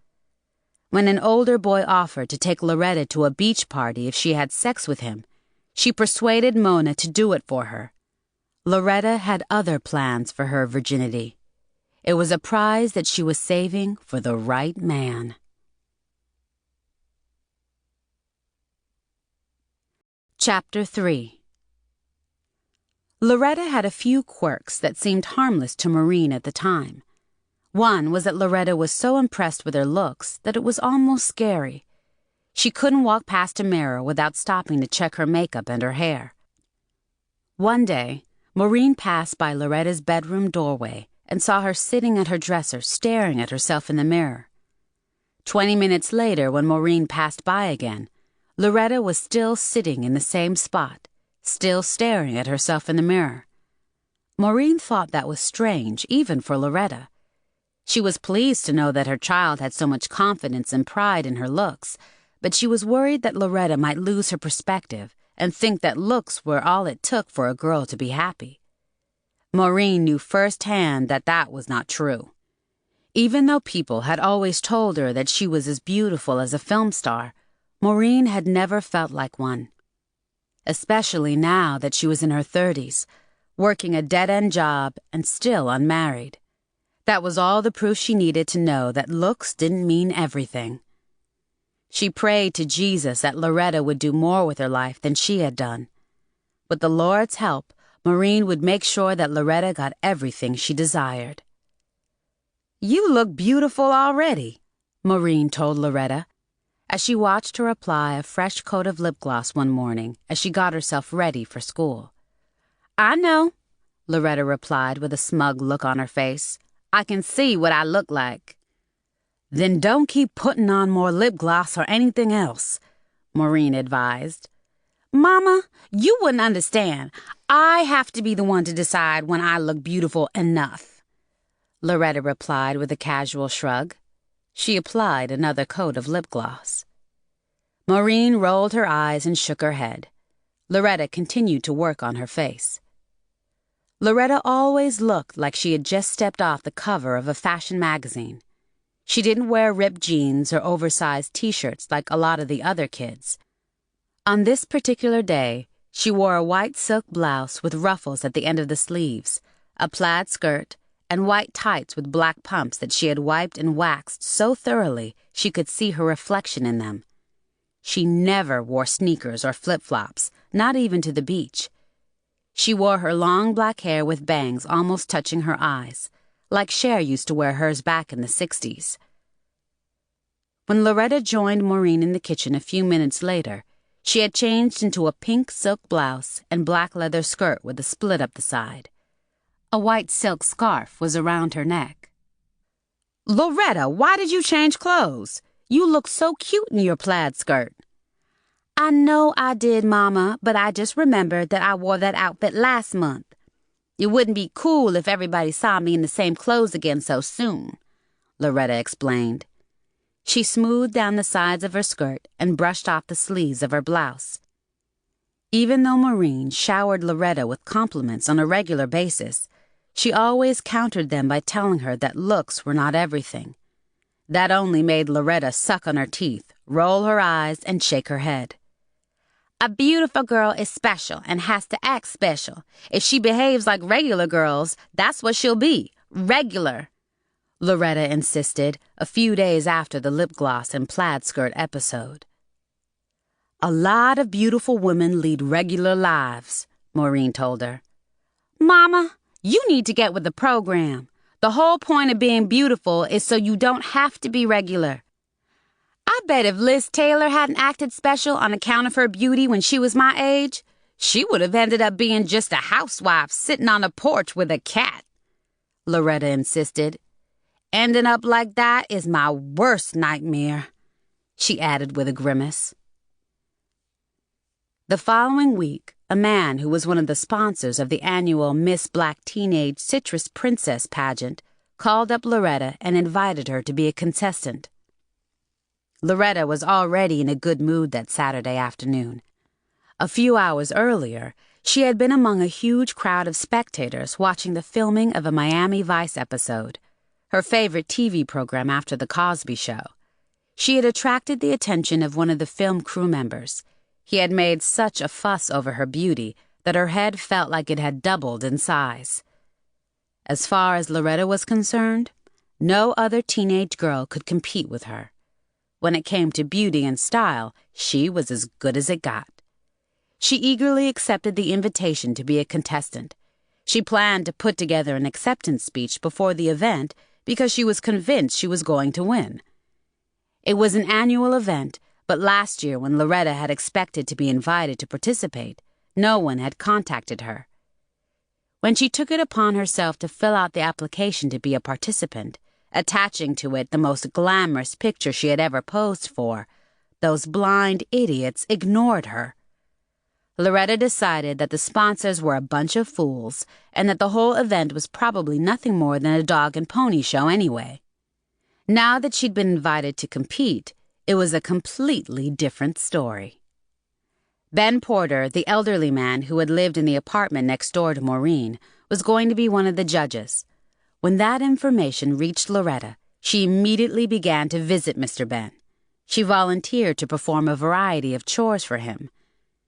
When an older boy offered to take Loretta to a beach party if she had sex with him, she persuaded Mona to do it for her. Loretta had other plans for her virginity. It was a prize that she was saving for the right man. Chapter 3. Loretta had a few quirks that seemed harmless to Maureen at the time. One was that Loretta was so impressed with her looks that it was almost scary. She couldn't walk past a mirror without stopping to check her makeup and her hair. One day, Maureen passed by Loretta's bedroom doorway and saw her sitting at her dresser staring at herself in the mirror. 20 minutes later, when Maureen passed by again, Loretta was still sitting in the same spot, still staring at herself in the mirror. Maureen thought that was strange, even for Loretta. She was pleased to know that her child had so much confidence and pride in her looks, but she was worried that Loretta might lose her perspective and think that looks were all it took for a girl to be happy. Maureen knew firsthand that that was not true. Even though people had always told her that she was as beautiful as a film star, Maureen had never felt like one. Especially now that she was in her 30s, working a dead-end job and still unmarried. That was all the proof she needed to know that looks didn't mean everything. She prayed to Jesus that Loretta would do more with her life than she had done. With the Lord's help, Maureen would make sure that Loretta got everything she desired. "You look beautiful already," Maureen told Loretta, as she watched her apply a fresh coat of lip gloss one morning as she got herself ready for school. "I know," Loretta replied with a smug look on her face. "I can see what I look like." "Then don't keep putting on more lip gloss or anything else," Maureen advised. "Mama, you wouldn't understand. I have to be the one to decide when I look beautiful enough," Loretta replied with a casual shrug. She applied another coat of lip gloss. Maureen rolled her eyes and shook her head. Loretta continued to work on her face. Loretta always looked like she had just stepped off the cover of a fashion magazine. She didn't wear ripped jeans or oversized t-shirts like a lot of the other kids. On this particular day, she wore a white silk blouse with ruffles at the end of the sleeves, a plaid skirt, and white tights with black pumps that she had wiped and waxed so thoroughly she could see her reflection in them. She never wore sneakers or flip-flops, not even to the beach. She wore her long black hair with bangs almost touching her eyes, like Cher used to wear hers back in the 60s. When Loretta joined Maureen in the kitchen a few minutes later, she had changed into a pink silk blouse and black leather skirt with a split up the side. A white silk scarf was around her neck. "Loretta, why did you change clothes? You look so cute in your plaid skirt." "I know I did, Mama, but I just remembered that I wore that outfit last month. It wouldn't be cool if everybody saw me in the same clothes again so soon," Loretta explained. She smoothed down the sides of her skirt and brushed off the sleeves of her blouse. Even though Maureen showered Loretta with compliments on a regular basis, she always countered them by telling her that looks were not everything. That only made Loretta suck on her teeth, roll her eyes, and shake her head. "A beautiful girl is special and has to act special. If she behaves like regular girls, that's what she'll be, regular," Loretta insisted a few days after the lip gloss and plaid skirt episode. "A lot of beautiful women lead regular lives," Maureen told her. "Mama, you need to get with the program. The whole point of being beautiful is so you don't have to be regular. I bet if Liz Taylor hadn't acted special on account of her beauty when she was my age, she would have ended up being just a housewife sitting on a porch with a cat," Loretta insisted. "Ending up like that is my worst nightmare," she added with a grimace. The following week, a man who was one of the sponsors of the annual Miss Black Teenage Citrus Princess pageant called up Loretta and invited her to be a contestant. Loretta was already in a good mood that Saturday afternoon. A few hours earlier, she had been among a huge crowd of spectators watching the filming of a Miami Vice episode, her favorite TV program after The Cosby Show. She had attracted the attention of one of the film crew members. He had made such a fuss over her beauty that her head felt like it had doubled in size. As far as Loretta was concerned, no other teenage girl could compete with her. When it came to beauty and style, she was as good as it got. She eagerly accepted the invitation to be a contestant. She planned to put together an acceptance speech before the event because she was convinced she was going to win. It was an annual event, but last year when Loretta had expected to be invited to participate, no one had contacted her. When she took it upon herself to fill out the application to be a participant, attaching to it the most glamorous picture she had ever posed for, those blind idiots ignored her. Loretta decided that the sponsors were a bunch of fools and that the whole event was probably nothing more than a dog and pony show anyway. Now that she'd been invited to compete, it was a completely different story. Ben Porter, the elderly man who had lived in the apartment next door to Maureen, was going to be one of the judges. When that information reached Loretta, she immediately began to visit Mr. Ben. She volunteered to perform a variety of chores for him.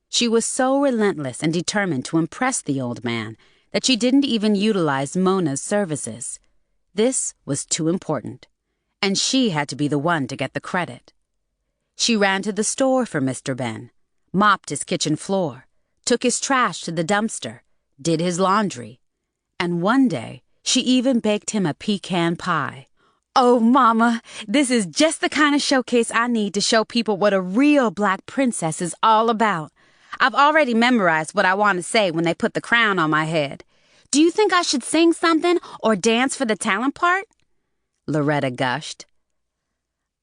She was so relentless and determined to impress the old man that she didn't even utilize Mona's services. This was too important, and she had to be the one to get the credit. She ran to the store for Mr. Ben, mopped his kitchen floor, took his trash to the dumpster, did his laundry, and one day she even baked him a pecan pie. "Oh, Mama, this is just the kind of showcase I need to show people what a real black princess is all about. I've already memorized what I want to say when they put the crown on my head. Do you think I should sing something or dance for the talent part?" Loretta gushed.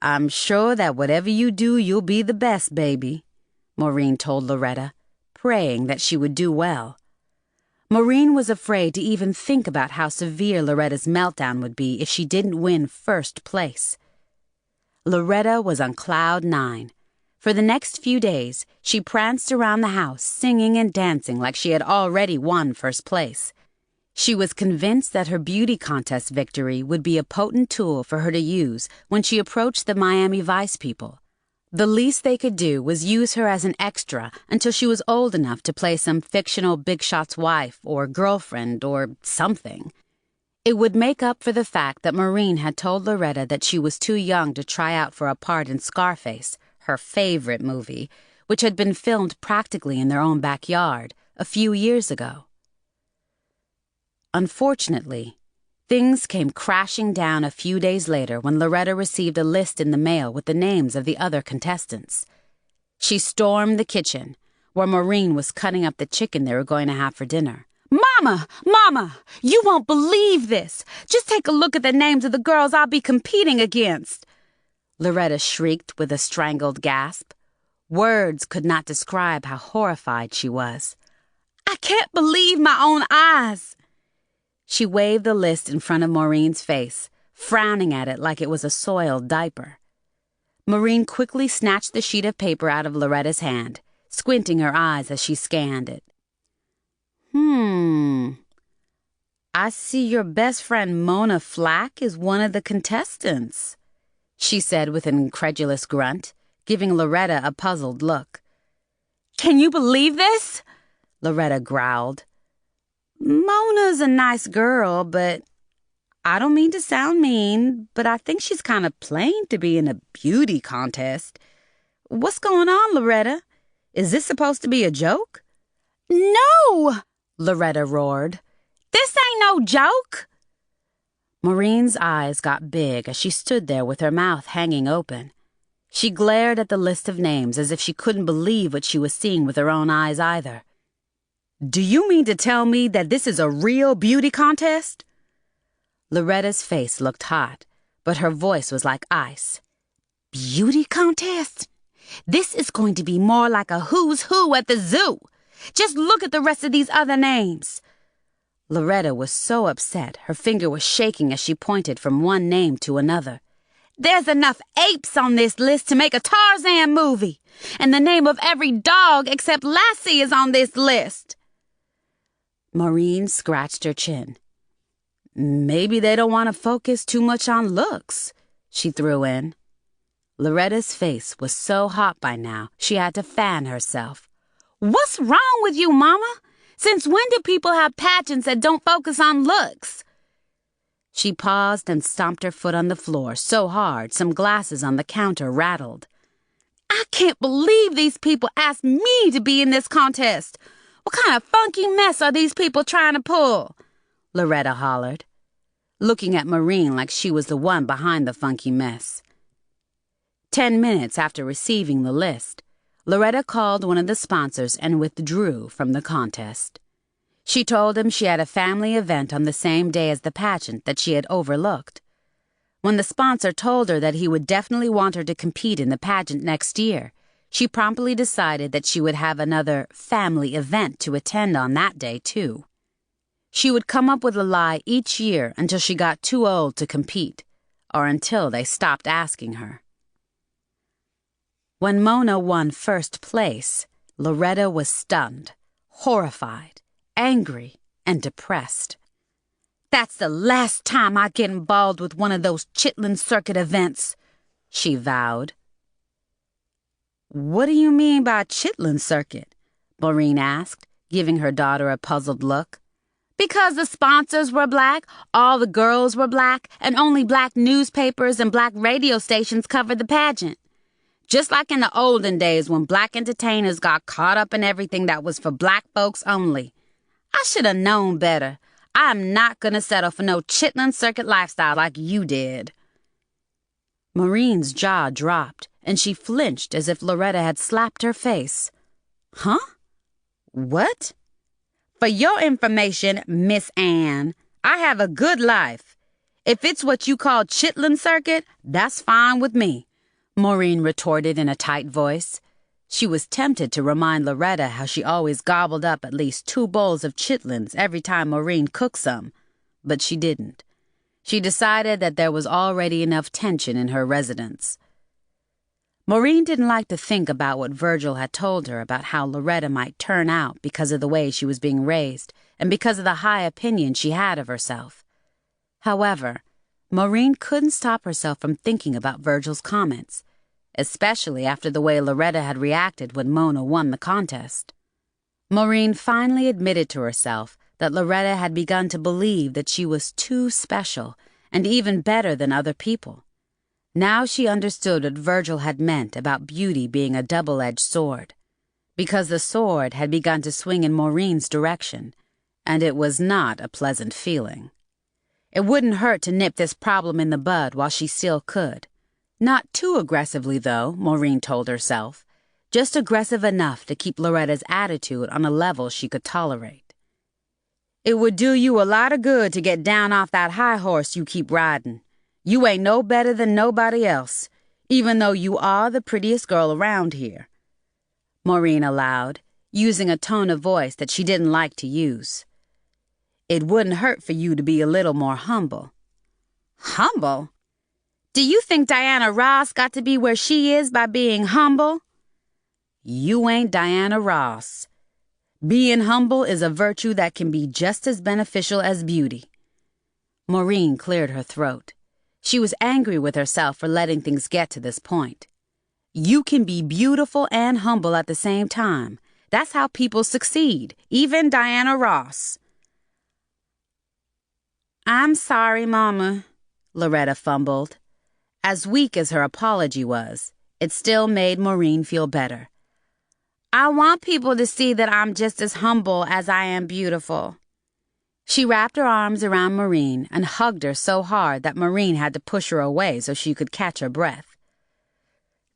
"I'm sure that whatever you do, you'll be the best, baby," Maureen told Loretta, praying that she would do well. Maureen was afraid to even think about how severe Loretta's meltdown would be if she didn't win first place. Loretta was on cloud 9. For the next few days, she pranced around the house singing and dancing like she had already won first place. She was convinced that her beauty contest victory would be a potent tool for her to use when she approached the Miami Vice people. The least they could do was use her as an extra until she was old enough to play some fictional big shot's wife or girlfriend or something. It would make up for the fact that Maureen had told Loretta that she was too young to try out for a part in Scarface, her favorite movie, which had been filmed practically in their own backyard a few years ago. Unfortunately, things came crashing down a few days later when Loretta received a list in the mail with the names of the other contestants. She stormed the kitchen, where Maureen was cutting up the chicken they were going to have for dinner. "Mama! Mama! You won't believe this! Just take a look at the names of the girls I'll be competing against!" Loretta shrieked with a strangled gasp. Words could not describe how horrified she was. "I can't believe my own eyes!" She waved the list in front of Maureen's face, frowning at it like it was a soiled diaper. Maureen quickly snatched the sheet of paper out of Loretta's hand, squinting her eyes as she scanned it. I see your best friend Mona Flack is one of the contestants," she said with an incredulous grunt, giving Loretta a puzzled look. "Can you believe this?" Loretta growled. "Mona's a nice girl, but I don't mean to sound mean, but I think she's kind of plain to be in a beauty contest. What's going on, Loretta? Is this supposed to be a joke?" "No!" Loretta roared. "This ain't no joke!" Maureen's eyes got big as she stood there with her mouth hanging open. She glared at the list of names as if she couldn't believe what she was seeing with her own eyes either. "Do you mean to tell me that this is a real beauty contest?" Loretta's face looked hot, but her voice was like ice. "Beauty contest? This is going to be more like a who's who at the zoo. Just look at the rest of these other names." Loretta was so upset her finger was shaking as she pointed from one name to another. "There's enough apes on this list to make a Tarzan movie, and the name of every dog except Lassie is on this list." Maureen scratched her chin. "Maybe they don't want to focus too much on looks," she threw in. Loretta's face was so hot by now she had to fan herself. "What's wrong with you, Mama? Since when do people have pageants that don't focus on looks?" She paused and stomped her foot on the floor so hard some glasses on the counter rattled. "I can't believe these people asked me to be in this contest. What kind of funky mess are these people trying to pull?" Loretta hollered, looking at Maureen like she was the one behind the funky mess. 10 minutes after receiving the list, Loretta called one of the sponsors and withdrew from the contest. She told him she had a family event on the same day as the pageant that she had overlooked. When the sponsor told her that he would definitely want her to compete in the pageant next year, she promptly decided that she would have another family event to attend on that day, too. She would come up with a lie each year until she got too old to compete, or until they stopped asking her. When Mona won first place, Loretta was stunned, horrified, angry, and depressed. "That's the last time I get involved with one of those Chitlin Circuit events," she vowed. "What do you mean by Chitlin Circuit?" Maureen asked, giving her daughter a puzzled look. "Because the sponsors were black, all the girls were black, and only black newspapers and black radio stations covered the pageant. Just like in the olden days when black entertainers got caught up in everything that was for black folks only. I should have known better. I'm not going to settle for no Chitlin Circuit lifestyle like you did." Maureen's jaw dropped, and she flinched as if Loretta had slapped her face. "Huh? What?" "For your information, Miss Anne, I have a good life. If it's what you call Chitlin Circuit, that's fine with me," Maureen retorted in a tight voice. She was tempted to remind Loretta how she always gobbled up at least 2 bowls of chitlins every time Maureen cooked some, but she didn't. She decided that there was already enough tension in her residence. Maureen didn't like to think about what Virgil had told her about how Loretta might turn out because of the way she was being raised, and because of the high opinion she had of herself. However, Maureen couldn't stop herself from thinking about Virgil's comments, especially after the way Loretta had reacted when Mona won the contest. Maureen finally admitted to herself that Loretta had begun to believe that she was too special and even better than other people. Now she understood what Virgil had meant about beauty being a double-edged sword, because the sword had begun to swing in Maureen's direction, and it was not a pleasant feeling. It wouldn't hurt to nip this problem in the bud while she still could. Not too aggressively, though, Maureen told herself. Just aggressive enough to keep Loretta's attitude on a level she could tolerate. It would do you a lot of good to get down off that high horse you keep riding. You ain't no better than nobody else, even though you are the prettiest girl around here. Maureen allowed, using a tone of voice that she didn't like to use. It wouldn't hurt for you to be a little more humble. Humble? Do you think Diana Ross got to be where she is by being humble? You ain't Diana Ross. Being humble is a virtue that can be just as beneficial as beauty. Maureen cleared her throat. She was angry with herself for letting things get to this point. You can be beautiful and humble at the same time. That's how people succeed, even Diana Ross. I'm sorry, Mama, Loretta fumbled. As weak as her apology was, it still made Maureen feel better. I want people to see that I'm just as humble as I am beautiful. She wrapped her arms around Maureen and hugged her so hard that Maureen had to push her away so she could catch her breath.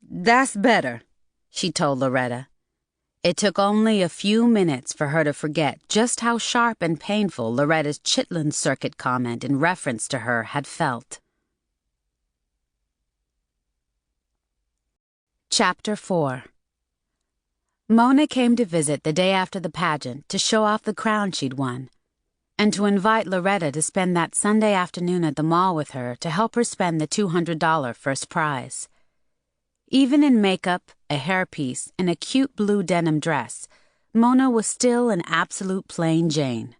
That's better, she told Loretta. It took only a few minutes for her to forget just how sharp and painful Loretta's Chitlin Circuit comment in reference to her had felt. Chapter 4. Mona came to visit the day after the pageant to show off the crown she'd won, and to invite Loretta to spend that Sunday afternoon at the mall with her to help her spend the $200 first prize. Even in makeup, a hairpiece, and a cute blue denim dress, Mona was still an absolute plain Jane.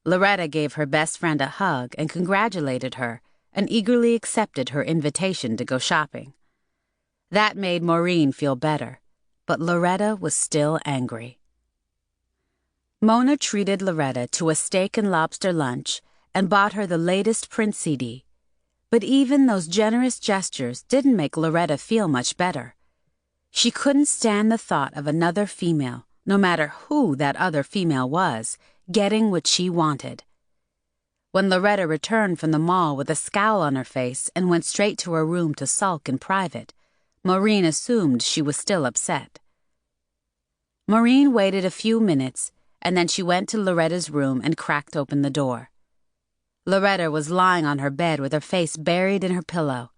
Loretta gave her best friend a hug and congratulated her, and eagerly accepted her invitation to go shopping. That made Maureen feel better, but Loretta was still angry. Mona treated Loretta to a steak and lobster lunch and bought her the latest Prince CD. But even those generous gestures didn't make Loretta feel much better. She couldn't stand the thought of another female, no matter who that other female was, getting what she wanted. When Loretta returned from the mall with a scowl on her face and went straight to her room to sulk in private, Maureen assumed she was still upset. Maureen waited a few minutes, and then she went to Loretta's room and cracked open the door. Loretta was lying on her bed with her face buried in her pillow.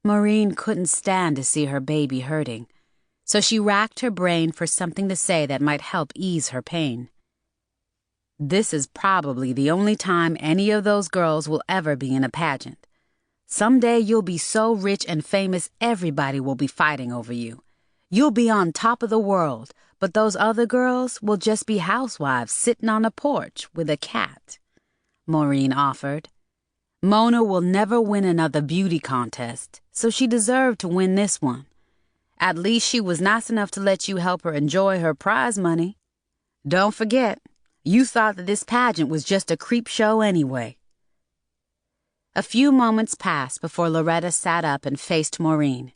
Maureen couldn't stand to see her baby hurting, so she racked her brain for something to say that might help ease her pain. This is probably the only time any of those girls will ever be in a pageant. Someday you'll be so rich and famous everybody will be fighting over you. You'll be on top of the world, but those other girls will just be housewives sitting on a porch with a cat. Maureen offered. Mona will never win another beauty contest, so she deserved to win this one. At least she was nice enough to let you help her enjoy her prize money. Don't forget, you thought that this pageant was just a creep show anyway. A few moments passed before Loretta sat up and faced Maureen.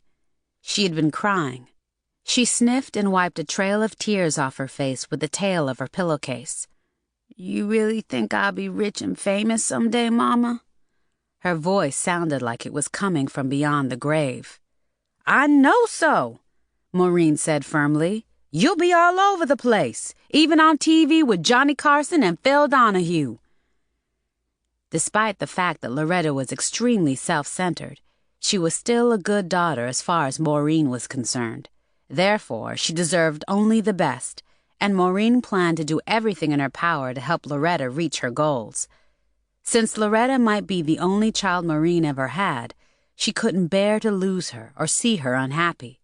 She had been crying. She sniffed and wiped a trail of tears off her face with the tail of her pillowcase. You really think I'll be rich and famous someday, Mama? Her voice sounded like it was coming from beyond the grave. I know so, Maureen said firmly. You'll be all over the place, even on TV with Johnny Carson and Phil Donahue. Despite the fact that Loretta was extremely self-centered, she was still a good daughter as far as Maureen was concerned. Therefore, she deserved only the best, and Maureen planned to do everything in her power to help Loretta reach her goals. Since Loretta might be the only child Maureen ever had, she couldn't bear to lose her or see her unhappy.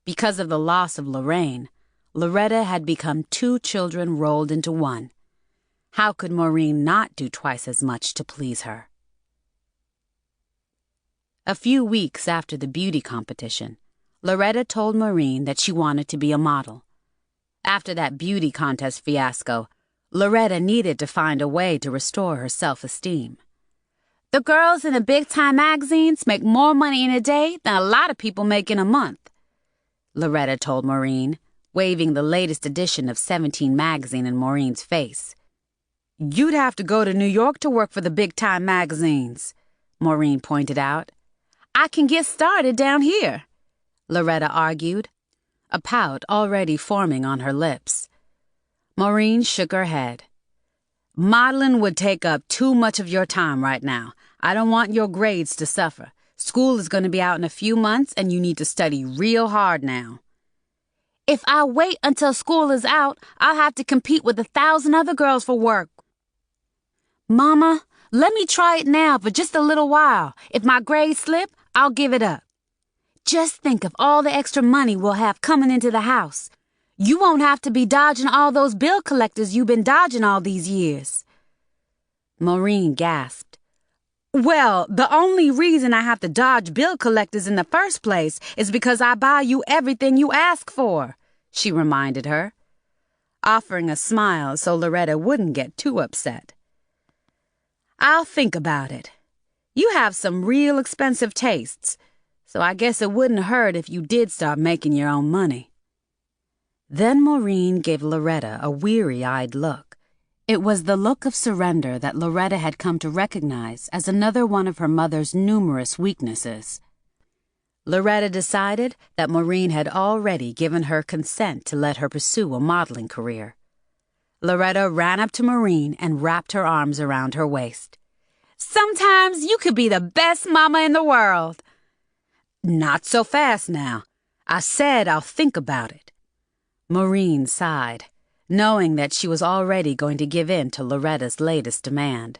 Because of the loss of Lorraine, Loretta had become two children rolled into one. How could Maureen not do twice as much to please her? A few weeks after the beauty competition, Loretta told Maureen that she wanted to be a model. After that beauty contest fiasco, Loretta needed to find a way to restore her self-esteem. "The girls in the big-time magazines make more money in a day than a lot of people make in a month," Loretta told Maureen, waving the latest edition of 17 magazine in Maureen's face. "You'd have to go to New York to work for the big-time magazines," Maureen pointed out. "I can get started down here," Loretta argued, a pout already forming on her lips. Maureen shook her head. "Modeling would take up too much of your time right now. I don't want your grades to suffer. School is going to be out in a few months, and you need to study real hard now." "If I wait until school is out, I'll have to compete with 1,000 other girls for work." "Mama, let me try it now for just a little while. If my grades slip, I'll give it up. Just think of all the extra money we'll have coming into the house. You won't have to be dodging all those bill collectors you've been dodging all these years." Maureen gasped. "Well, the only reason I have to dodge bill collectors in the first place is because I buy you everything you ask for," she reminded her, offering a smile so Loretta wouldn't get too upset. "I'll think about it. You have some real expensive tastes, so I guess it wouldn't hurt if you did start making your own money." Then Maureen gave Loretta a weary-eyed look. It was the look of surrender that Loretta had come to recognize as another one of her mother's numerous weaknesses. Loretta decided that Maureen had already given her consent to let her pursue a modeling career. Loretta ran up to Maureen and wrapped her arms around her waist. "Sometimes you could be the best mama in the world." "Not so fast now. I said I'll think about it." Maureen sighed, knowing that she was already going to give in to Loretta's latest demand.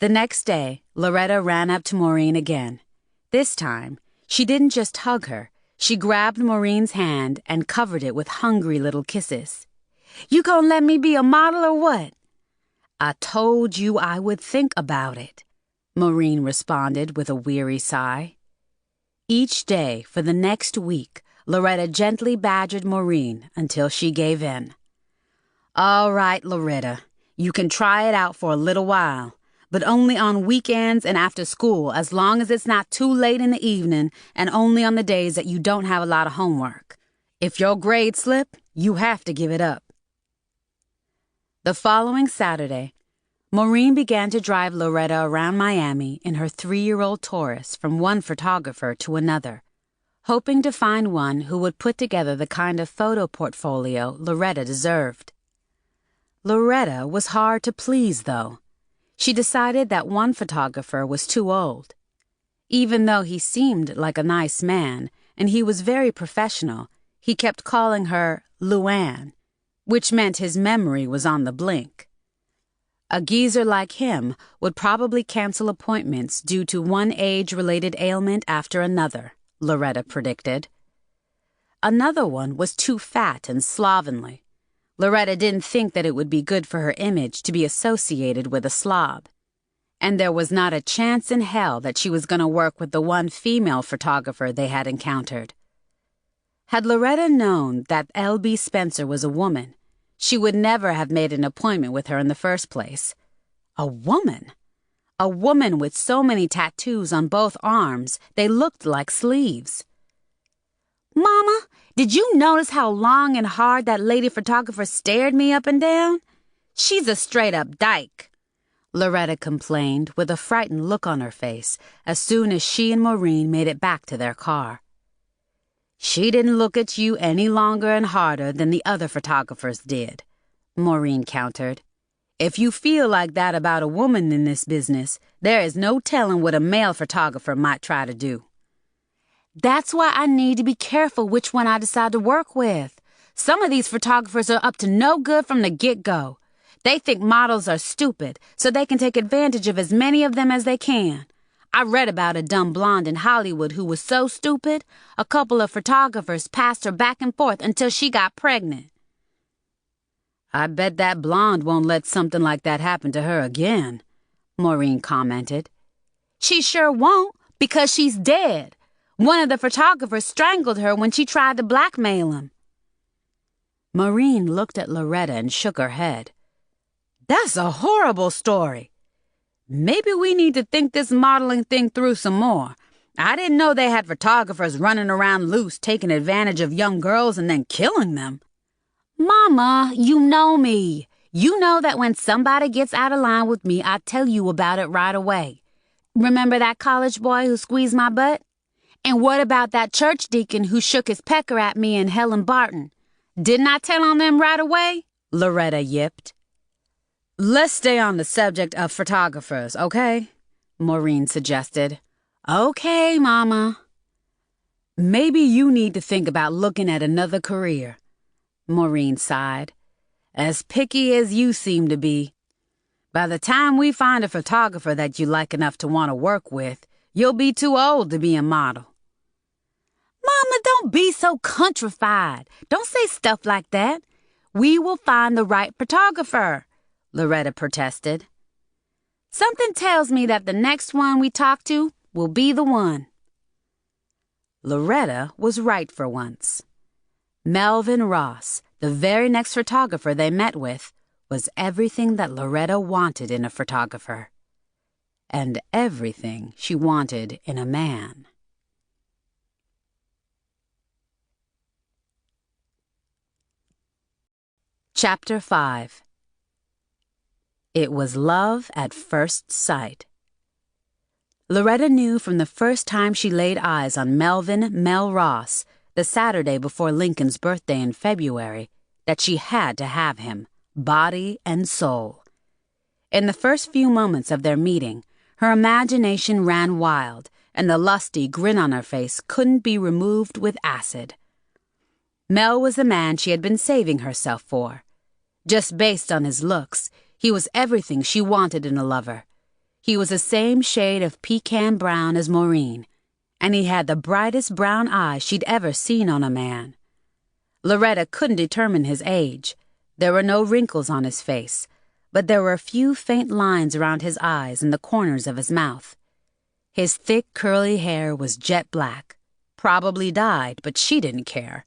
The next day, Loretta ran up to Maureen again. This time, she didn't just hug her. She grabbed Maureen's hand and covered it with hungry little kisses. "You gonna let me be a model or what?" "I told you I would think about it," Maureen responded with a weary sigh. Each day for the next week, Loretta gently badgered Maureen until she gave in. "All right, Loretta, you can try it out for a little while, but only on weekends and after school, as long as it's not too late in the evening, and only on the days that you don't have a lot of homework. If your grades slip, you have to give it up." The following Saturday, Maureen began to drive Loretta around Miami in her 3-year-old Taurus from one photographer to another, hoping to find one who would put together the kind of photo portfolio Loretta deserved. Loretta was hard to please, though. She decided that one photographer was too old. Even though he seemed like a nice man and he was very professional, he kept calling her Luann, which meant his memory was on the blink. A geezer like him would probably cancel appointments due to one age-related ailment after another, Loretta predicted. Another one was too fat and slovenly. Loretta didn't think that it would be good for her image to be associated with a slob. And there was not a chance in hell that she was going to work with the one female photographer they had encountered. Had Loretta known that L.B. Spencer was a woman, she would never have made an appointment with her in the first place. A woman? A woman with so many tattoos on both arms, they looked like sleeves. "Mama, did you notice how long and hard that lady photographer stared me up and down? She's a straight-up dyke," Loretta complained with a frightened look on her face as soon as she and Maureen made it back to their car. "She didn't look at you any longer and harder than the other photographers did," Maureen countered. "If you feel like that about a woman in this business, there is no telling what a male photographer might try to do." "That's why I need to be careful which one I decide to work with. Some of these photographers are up to no good from the get-go. They think models are stupid, so they can take advantage of as many of them as they can. I read about a dumb blonde in Hollywood who was so stupid, a couple of photographers passed her back and forth until she got pregnant." I bet that blonde won't let something like that happen to her again, Maureen commented. She sure won't, because she's dead. One of the photographers strangled her when she tried to blackmail him. Maureen looked at Loretta and shook her head. That's a horrible story. Maybe we need to think this modeling thing through some more. I didn't know they had photographers running around loose, taking advantage of young girls and then killing them. Mama, you know me. You know that when somebody gets out of line with me, I tell you about it right away. Remember that college boy who squeezed my butt? And what about that church deacon who shook his pecker at me and Helen Barton? Didn't I tell on them right away? Loretta yipped. Let's stay on the subject of photographers, okay? Maureen suggested. Okay, Mama. Maybe you need to think about looking at another career, Maureen sighed. As picky as you seem to be. By the time we find a photographer that you like enough to want to work with, you'll be too old to be a model. Mama, don't be so countrified. Don't say stuff like that. We will find the right photographer, Loretta protested. Something tells me that the next one we talk to will be the one. Loretta was right for once. Melvin Ross, the very next photographer they met with, was everything that Loretta wanted in a photographer. And everything she wanted in a man. Chapter 5. It was love at first sight. Loretta knew from the first time she laid eyes on Melvin Mel Ross, the Saturday before Lincoln's birthday in February, that she had to have him, body and soul. In the first few moments of their meeting, her imagination ran wild, and the lusty grin on her face couldn't be removed with acid. Mel was the man she had been saving herself for. Just based on his looks, he was everything she wanted in a lover. He was the same shade of pecan brown as Maureen, and he had the brightest brown eyes she'd ever seen on a man. Loretta couldn't determine his age. There were no wrinkles on his face, but there were a few faint lines around his eyes and the corners of his mouth. His thick, curly hair was jet black, probably dyed, but she didn't care.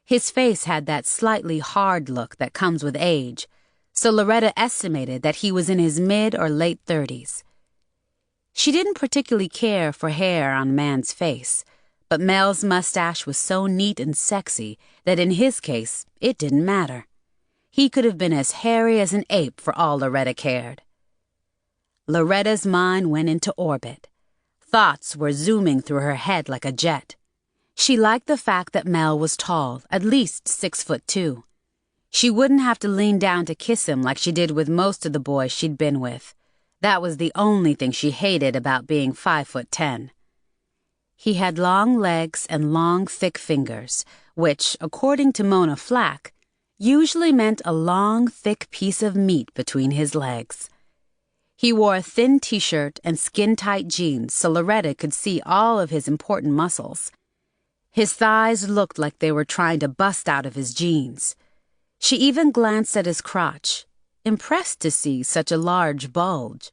His face had that slightly hard look that comes with age, so Loretta estimated that he was in his mid or late 30s. She didn't particularly care for hair on a man's face, but Mel's mustache was so neat and sexy that in his case, it didn't matter. He could have been as hairy as an ape for all Loretta cared. Loretta's mind went into orbit. Thoughts were zooming through her head like a jet. She liked the fact that Mel was tall, at least 6'2". She wouldn't have to lean down to kiss him like she did with most of the boys she'd been with. That was the only thing she hated about being 5'10". He had long legs and long, thick fingers, which, according to Mona Flack, usually meant a long, thick piece of meat between his legs. He wore a thin t-shirt and skin-tight jeans so Loretta could see all of his important muscles. His thighs looked like they were trying to bust out of his jeans. She even glanced at his crotch, impressed to see such a large bulge.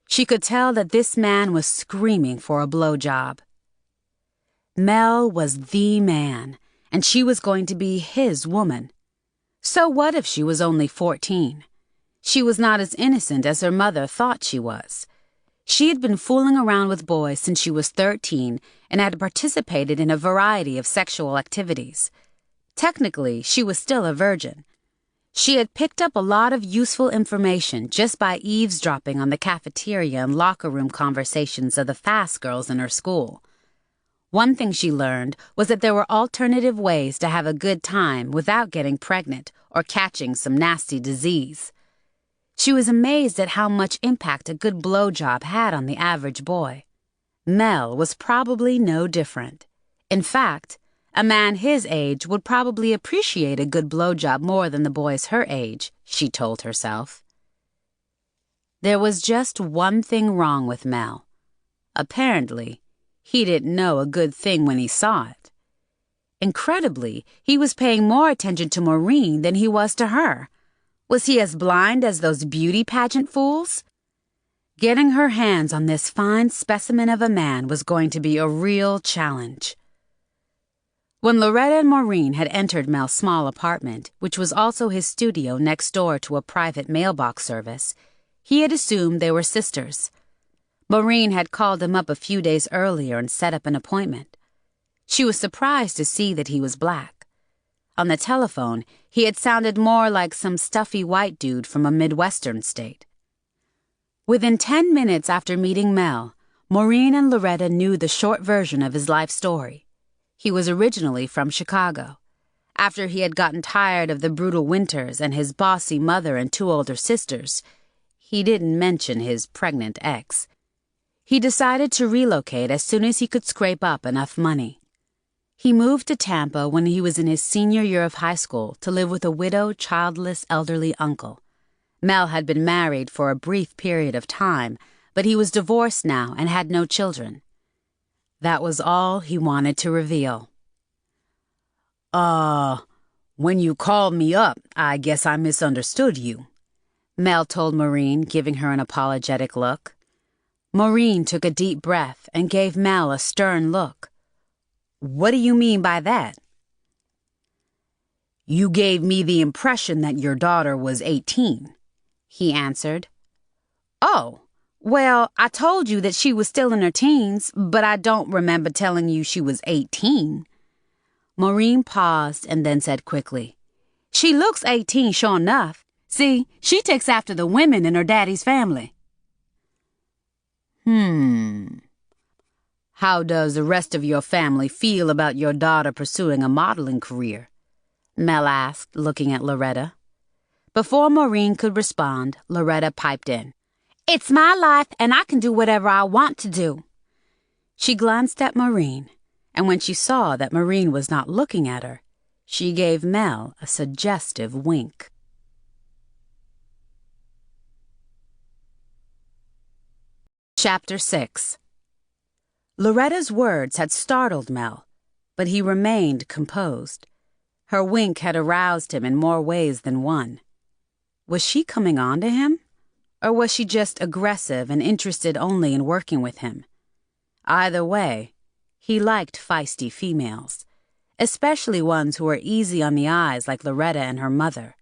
She could tell that this man was screaming for a blowjob. Mel was the man, and she was going to be his woman. So what if she was only 14? She was not as innocent as her mother thought she was. She had been fooling around with boys since she was 13 and had participated in a variety of sexual activities. Technically, she was still a virgin. She had picked up a lot of useful information just by eavesdropping on the cafeteria and locker room conversations of the fast girls in her school. One thing she learned was that there were alternative ways to have a good time without getting pregnant or catching some nasty disease. She was amazed at how much impact a good blowjob had on the average boy. Mel was probably no different. In fact, a man his age would probably appreciate a good blowjob more than the boys her age, she told herself. There was just one thing wrong with Mel. Apparently, he didn't know a good thing when he saw it. Incredibly, he was paying more attention to Maureen than he was to her. Was he as blind as those beauty pageant fools? Getting her hands on this fine specimen of a man was going to be a real challenge. When Loretta and Maureen had entered Mel's small apartment, which was also his studio next door to a private mailbox service, he had assumed they were sisters. Maureen had called him up a few days earlier and set up an appointment. She was surprised to see that he was black. On the telephone, he had sounded more like some stuffy white dude from a Midwestern state. Within 10 minutes after meeting Mel, Maureen and Loretta knew the short version of his life story. He was originally from Chicago. After he had gotten tired of the brutal winters and his bossy mother and 2 older sisters, he didn't mention his pregnant ex. He decided to relocate as soon as he could scrape up enough money. He moved to Tampa when he was in his senior year of high school to live with a widowed, childless, elderly uncle. Mel had been married for a brief period of time, but he was divorced now and had no children. That was all he wanted to reveal. When you called me up, I guess I misunderstood you," Mel told Maureen, giving her an apologetic look. Maureen took a deep breath and gave Mel a stern look. "What do you mean by that?" "You gave me the impression that your daughter was 18, he answered. "Oh, well, I told you that she was still in her teens, but I don't remember telling you she was 18. Maureen paused and then said quickly, "She looks 18, sure enough. See, she takes after the women in her daddy's family." How does the rest of your family feel about your daughter pursuing a modeling career?" Mel asked, looking at Loretta. Before Maureen could respond, Loretta piped in. "It's my life, and I can do whatever I want to do." She glanced at Maureen, and when she saw that Maureen was not looking at her, she gave Mel a suggestive wink. Chapter 6. Loretta's words had startled Mel, but he remained composed. Her wink had aroused him in more ways than one. Was she coming on to him? Or was she just aggressive and interested only in working with him? Either way, he liked feisty females, especially ones who were easy on the eyes like Loretta and her mother.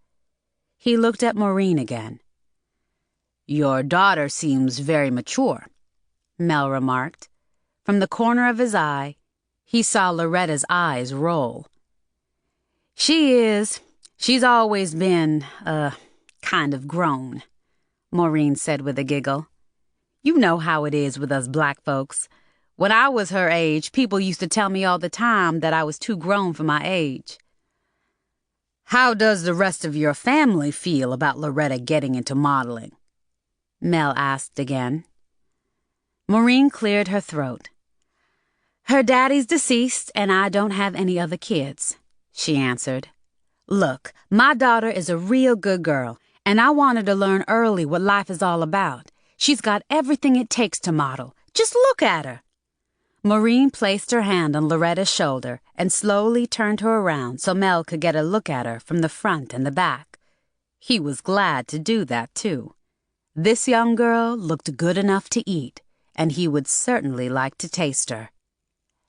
He looked at Maureen again. "Your daughter seems very mature," Mel remarked. From the corner of his eye, he saw Loretta's eyes roll. "She is. She's always been, kind of grown," Maureen said with a giggle. "You know how it is with us black folks. When I was her age, people used to tell me all the time that I was too grown for my age." "How does the rest of your family feel about Loretta getting into modeling?" Mel asked again. Maureen cleared her throat. "Her daddy's deceased, and I don't have any other kids," she answered. "Look, my daughter is a real good girl, and I wanted to learn early what life is all about. She's got everything it takes to model. Just look at her." Maureen placed her hand on Loretta's shoulder and slowly turned her around so Mel could get a look at her from the front and the back. He was glad to do that, too. This young girl looked good enough to eat, and he would certainly like to taste her.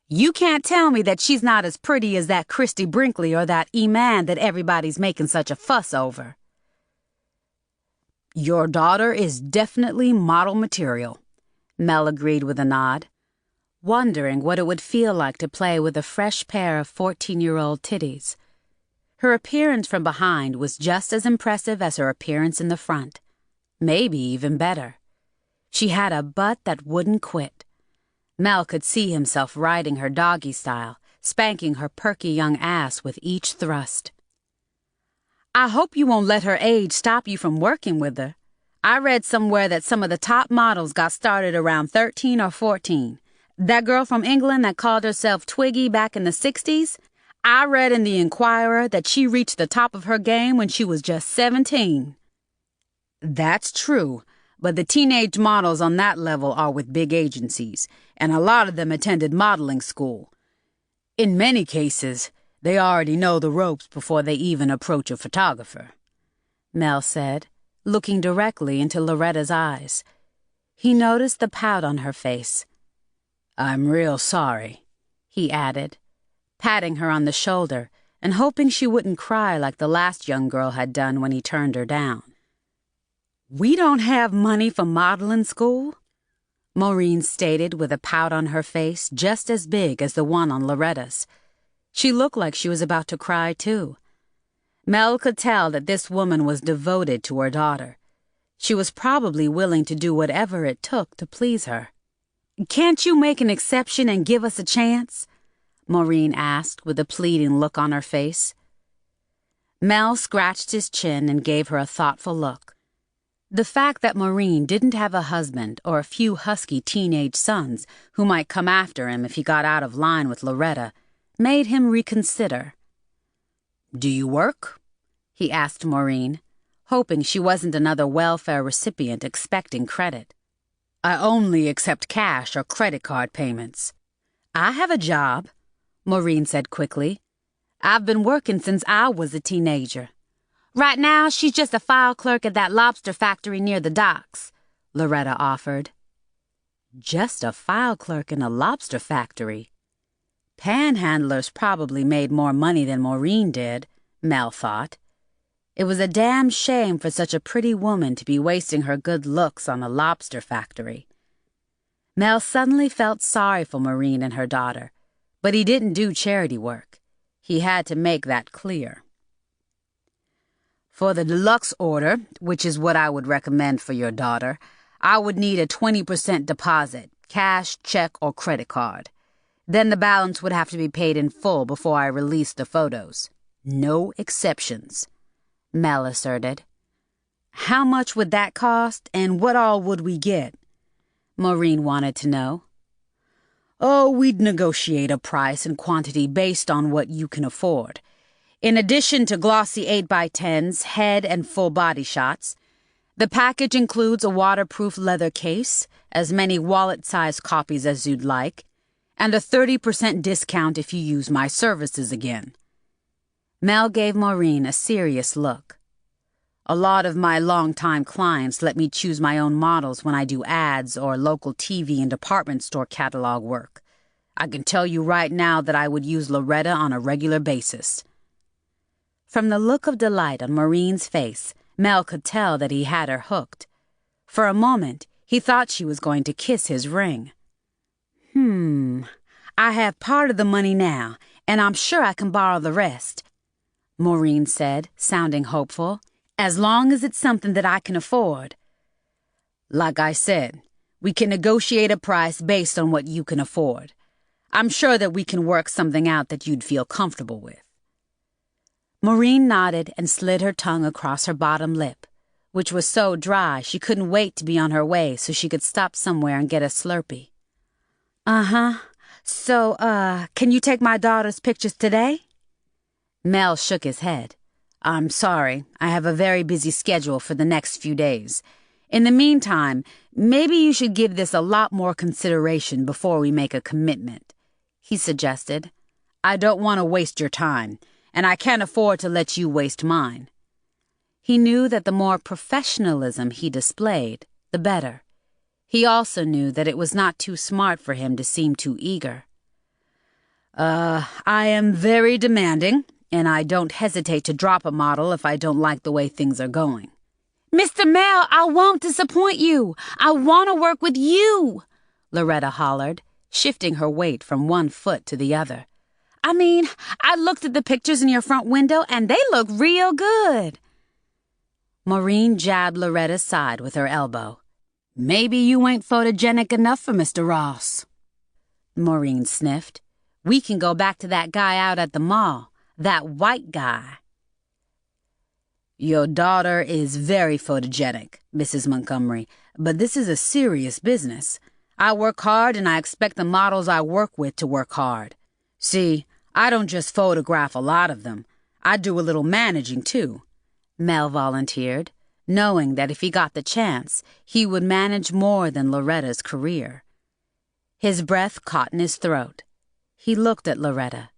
"You can't tell me that she's not as pretty as that Christy Brinkley or that Iman that everybody's making such a fuss over." "Your daughter is definitely model material," Mel agreed with a nod, wondering what it would feel like to play with a fresh pair of 14-year-old titties. Her appearance from behind was just as impressive as her appearance in the front, maybe even better. She had a butt that wouldn't quit. Mel could see himself riding her doggy style, spanking her perky young ass with each thrust. "I hope you won't let her age stop you from working with her. I read somewhere that some of the top models got started around 13 or 14. That girl from England that called herself Twiggy back in the 60s, I read in the Inquirer that she reached the top of her game when she was just 17. "That's true, but the teenage models on that level are with big agencies, and a lot of them attended modeling school. In many cases, They already know the ropes before they even approach a photographer," Mel said, looking directly into Loretta's eyes. He noticed the pout on her face. "I'm real sorry," he added, patting her on the shoulder and hoping she wouldn't cry like the last young girl had done when he turned her down. "We don't have money for modeling school," Maureen stated with a pout on her face just as big as the one on Loretta's. She looked like she was about to cry, too. Mel could tell that this woman was devoted to her daughter. She was probably willing to do whatever it took to please her. "Can't you make an exception and give us a chance?" Maureen asked with a pleading look on her face. Mel scratched his chin and gave her a thoughtful look. The fact that Maureen didn't have a husband or a few husky teenage sons who might come after him if he got out of line with Loretta made him reconsider. "Do you work?" he asked Maureen, hoping she wasn't another welfare recipient expecting credit. "I only accept cash or credit card payments." "I have a job," Maureen said quickly. "I've been working since I was a teenager." "Right now, she's just a file clerk at that lobster factory near the docks," Loretta offered. Just a file clerk in a lobster factory. Panhandlers probably made more money than Maureen did, Mel thought. It was a damn shame for such a pretty woman to be wasting her good looks on a lobster factory. Mel suddenly felt sorry for Maureen and her daughter, but he didn't do charity work. He had to make that clear. "For the deluxe order, which is what I would recommend for your daughter, I would need a 20% deposit, cash, check, or credit card. Then the balance would have to be paid in full before I release the photos. No exceptions," Mel asserted. "How much would that cost, and what all would we get?" Maureen wanted to know. "Oh, we'd negotiate a price and quantity based on what you can afford. In addition to glossy 8x10s, head and full body shots, the package includes a waterproof leather case, as many wallet-sized copies as you'd like, and a 30% discount if you use my services again." Mel gave Maureen a serious look. "A lot of my longtime clients let me choose my own models when I do ads or local TV and department store catalog work. I can tell you right now that I would use Loretta on a regular basis." From the look of delight on Maureen's face, Mel could tell that he had her hooked. For a moment, he thought she was going to kiss his ring. "I have part of the money now, and I'm sure I can borrow the rest," Maureen said, sounding hopeful, "as long as it's something that I can afford." "Like I said, we can negotiate a price based on what you can afford. I'm sure that we can work something out that you'd feel comfortable with." Maureen nodded and slid her tongue across her bottom lip, which was so dry she couldn't wait to be on her way so she could stop somewhere and get a Slurpee. So, can you take my daughter's pictures today?" Mel shook his head. "I'm sorry, I have a very busy schedule for the next few days. In the meantime, maybe you should give this a lot more consideration before we make a commitment," he suggested. "I don't want to waste your time, and I can't afford to let you waste mine." He knew that the more professionalism he displayed, the better. He also knew that it was not too smart for him to seem too eager. I am very demanding, and I don't hesitate to drop a model if I don't like the way things are going." "Mr. Mel, I won't disappoint you. I want to work with you," Loretta hollered, shifting her weight from one foot to the other. "I mean, I looked at the pictures in your front window, and they look real good." Maureen jabbed Loretta's side with her elbow. "Maybe you ain't photogenic enough for Mr. Ross." Maureen sniffed. "We can go back to that guy out at the mall, that white guy." "Your daughter is very photogenic, Mrs. Montgomery, but this is a serious business. I work hard and I expect the models I work with to work hard. See, I don't just photograph a lot of them. I do a little managing, too," Mel volunteered, knowing that if he got the chance, he would manage more than Loretta's career. His breath caught in his throat. He looked at Loretta.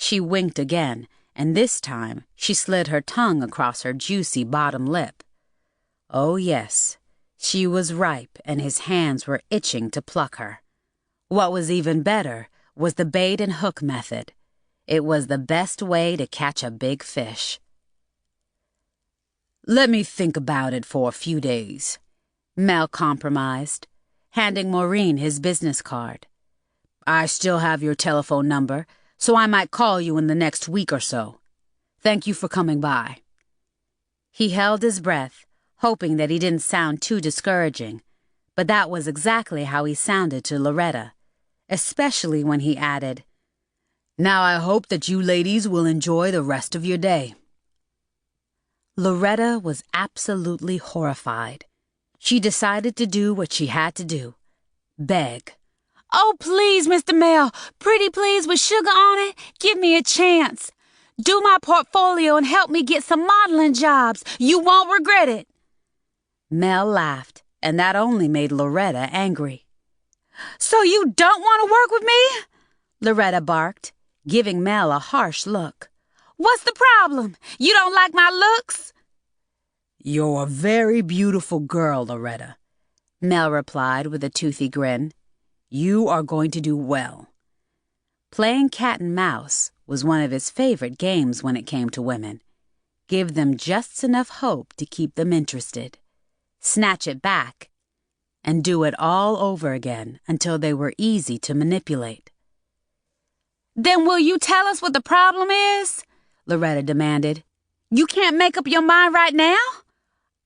She winked again, and this time she slid her tongue across her juicy bottom lip. Oh yes, she was ripe and his hands were itching to pluck her. What was even better was the bait and hook method. It was the best way to catch a big fish. "Let me think about it for a few days," Mel compromised, handing Maureen his business card. "I still have your telephone number, so I might call you in the next week or so. Thank you for coming by." He held his breath, hoping that he didn't sound too discouraging, but that was exactly how he sounded to Loretta, especially when he added, "Now I hope that you ladies will enjoy the rest of your day." Loretta was absolutely horrified. She decided to do what she had to do: beg. "Oh, please, Mr. Mel, pretty please with sugar on it, give me a chance. Do my portfolio and help me get some modeling jobs. You won't regret it." Mel laughed, and that only made Loretta angry. "So you don't want to work with me?" Loretta barked, giving Mel a harsh look. "What's the problem? You don't like my looks?" "You're a very beautiful girl, Loretta," Mel replied with a toothy grin. "You are going to do well." Playing cat and mouse was one of his favorite games when it came to women. Give them just enough hope to keep them interested, snatch it back, and do it all over again until they were easy to manipulate. "Then will you tell us what the problem is?" Loretta demanded. "You can't make up your mind right now?"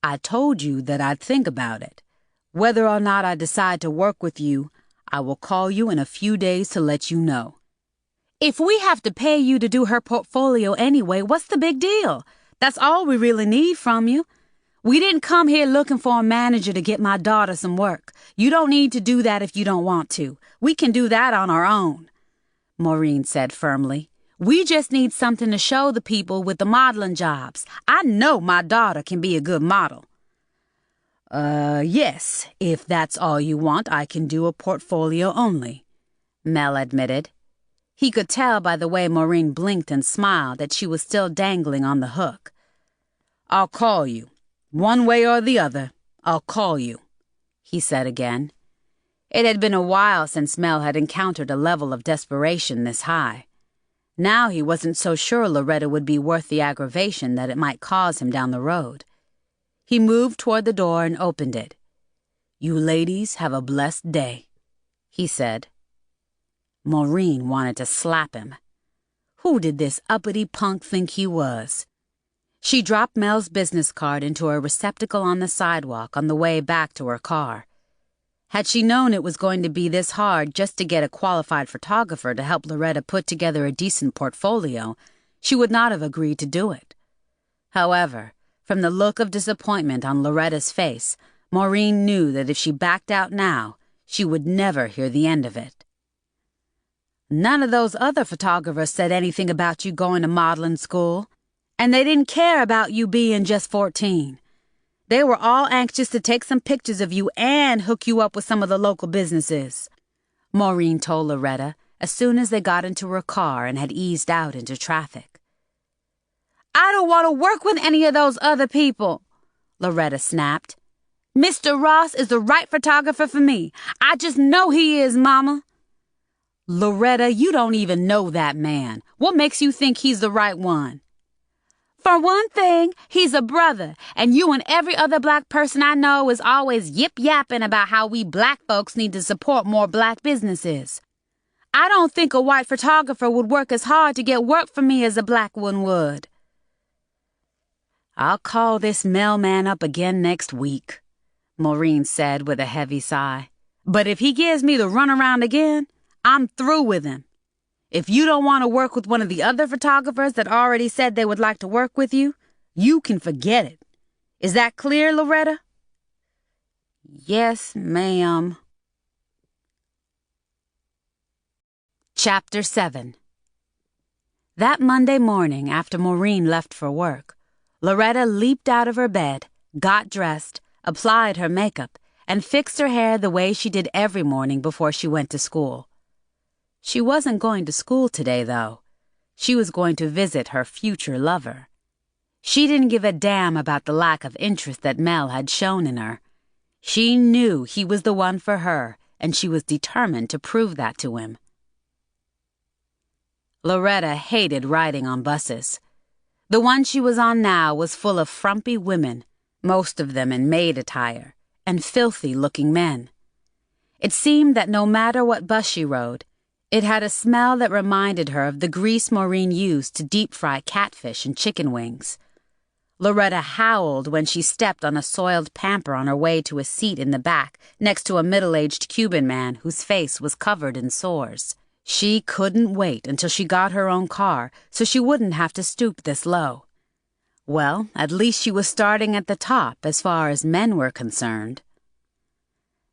"I told you that I'd think about it. Whether or not I decide to work with you, I will call you in a few days to let you know." "If we have to pay you to do her portfolio anyway, what's the big deal? That's all we really need from you. We didn't come here looking for a manager to get my daughter some work. You don't need to do that if you don't want to. We can do that on our own," Maureen said firmly. "We just need something to show the people with the modeling jobs. I know my daughter can be a good model." Yes, if that's all you want, I can do a portfolio only," Mel admitted. He could tell by the way Maureen blinked and smiled that she was still dangling on the hook. "I'll call you. One way or the other, I'll call you," he said again. It had been a while since Mel had encountered a level of desperation this high. Now he wasn't so sure Loretta would be worth the aggravation that it might cause him down the road. He moved toward the door and opened it. "You ladies have a blessed day," he said. Maureen wanted to slap him. Who did this uppity punk think he was? She dropped Mel's business card into a receptacle on the sidewalk on the way back to her car. Had she known it was going to be this hard just to get a qualified photographer to help Loretta put together a decent portfolio, she would not have agreed to do it. However, from the look of disappointment on Loretta's face, Maureen knew that if she backed out now, she would never hear the end of it. "None of those other photographers said anything about you going to modeling school, and they didn't care about you being just 14. They were all anxious to take some pictures of you and hook you up with some of the local businesses," Maureen told Loretta as soon as they got into her car and had eased out into traffic. "I don't want to work with any of those other people," Loretta snapped. "Mr. Ross is the right photographer for me. I just know he is, Mama." "Loretta, you don't even know that man. What makes you think he's the right one?" "For one thing, he's a brother, and you and every other black person I know is always yip-yapping about how we black folks need to support more black businesses. I don't think a white photographer would work as hard to get work for me as a black one would." "I'll call this mailman up again next week," Maureen said with a heavy sigh. "But if he gives me the runaround again, I'm through with him. If you don't want to work with one of the other photographers that already said they would like to work with you, you can forget it. Is that clear, Loretta?" "Yes, ma'am." Chapter 7. That Monday morning after Maureen left for work, Loretta leaped out of her bed, got dressed, applied her makeup, and fixed her hair the way she did every morning before she went to school. She wasn't going to school today, though. She was going to visit her future lover. She didn't give a damn about the lack of interest that Mel had shown in her. She knew he was the one for her, and she was determined to prove that to him. Loretta hated riding on buses. The one she was on now was full of frumpy women, most of them in maid attire, and filthy-looking men. It seemed that no matter what bus she rode, it had a smell that reminded her of the grease Maureen used to deep-fry catfish and chicken wings. Loretta howled when she stepped on a soiled pamper on her way to a seat in the back next to a middle-aged Cuban man whose face was covered in sores. She couldn't wait until she got her own car so she wouldn't have to stoop this low. Well, at least she was starting at the top as far as men were concerned.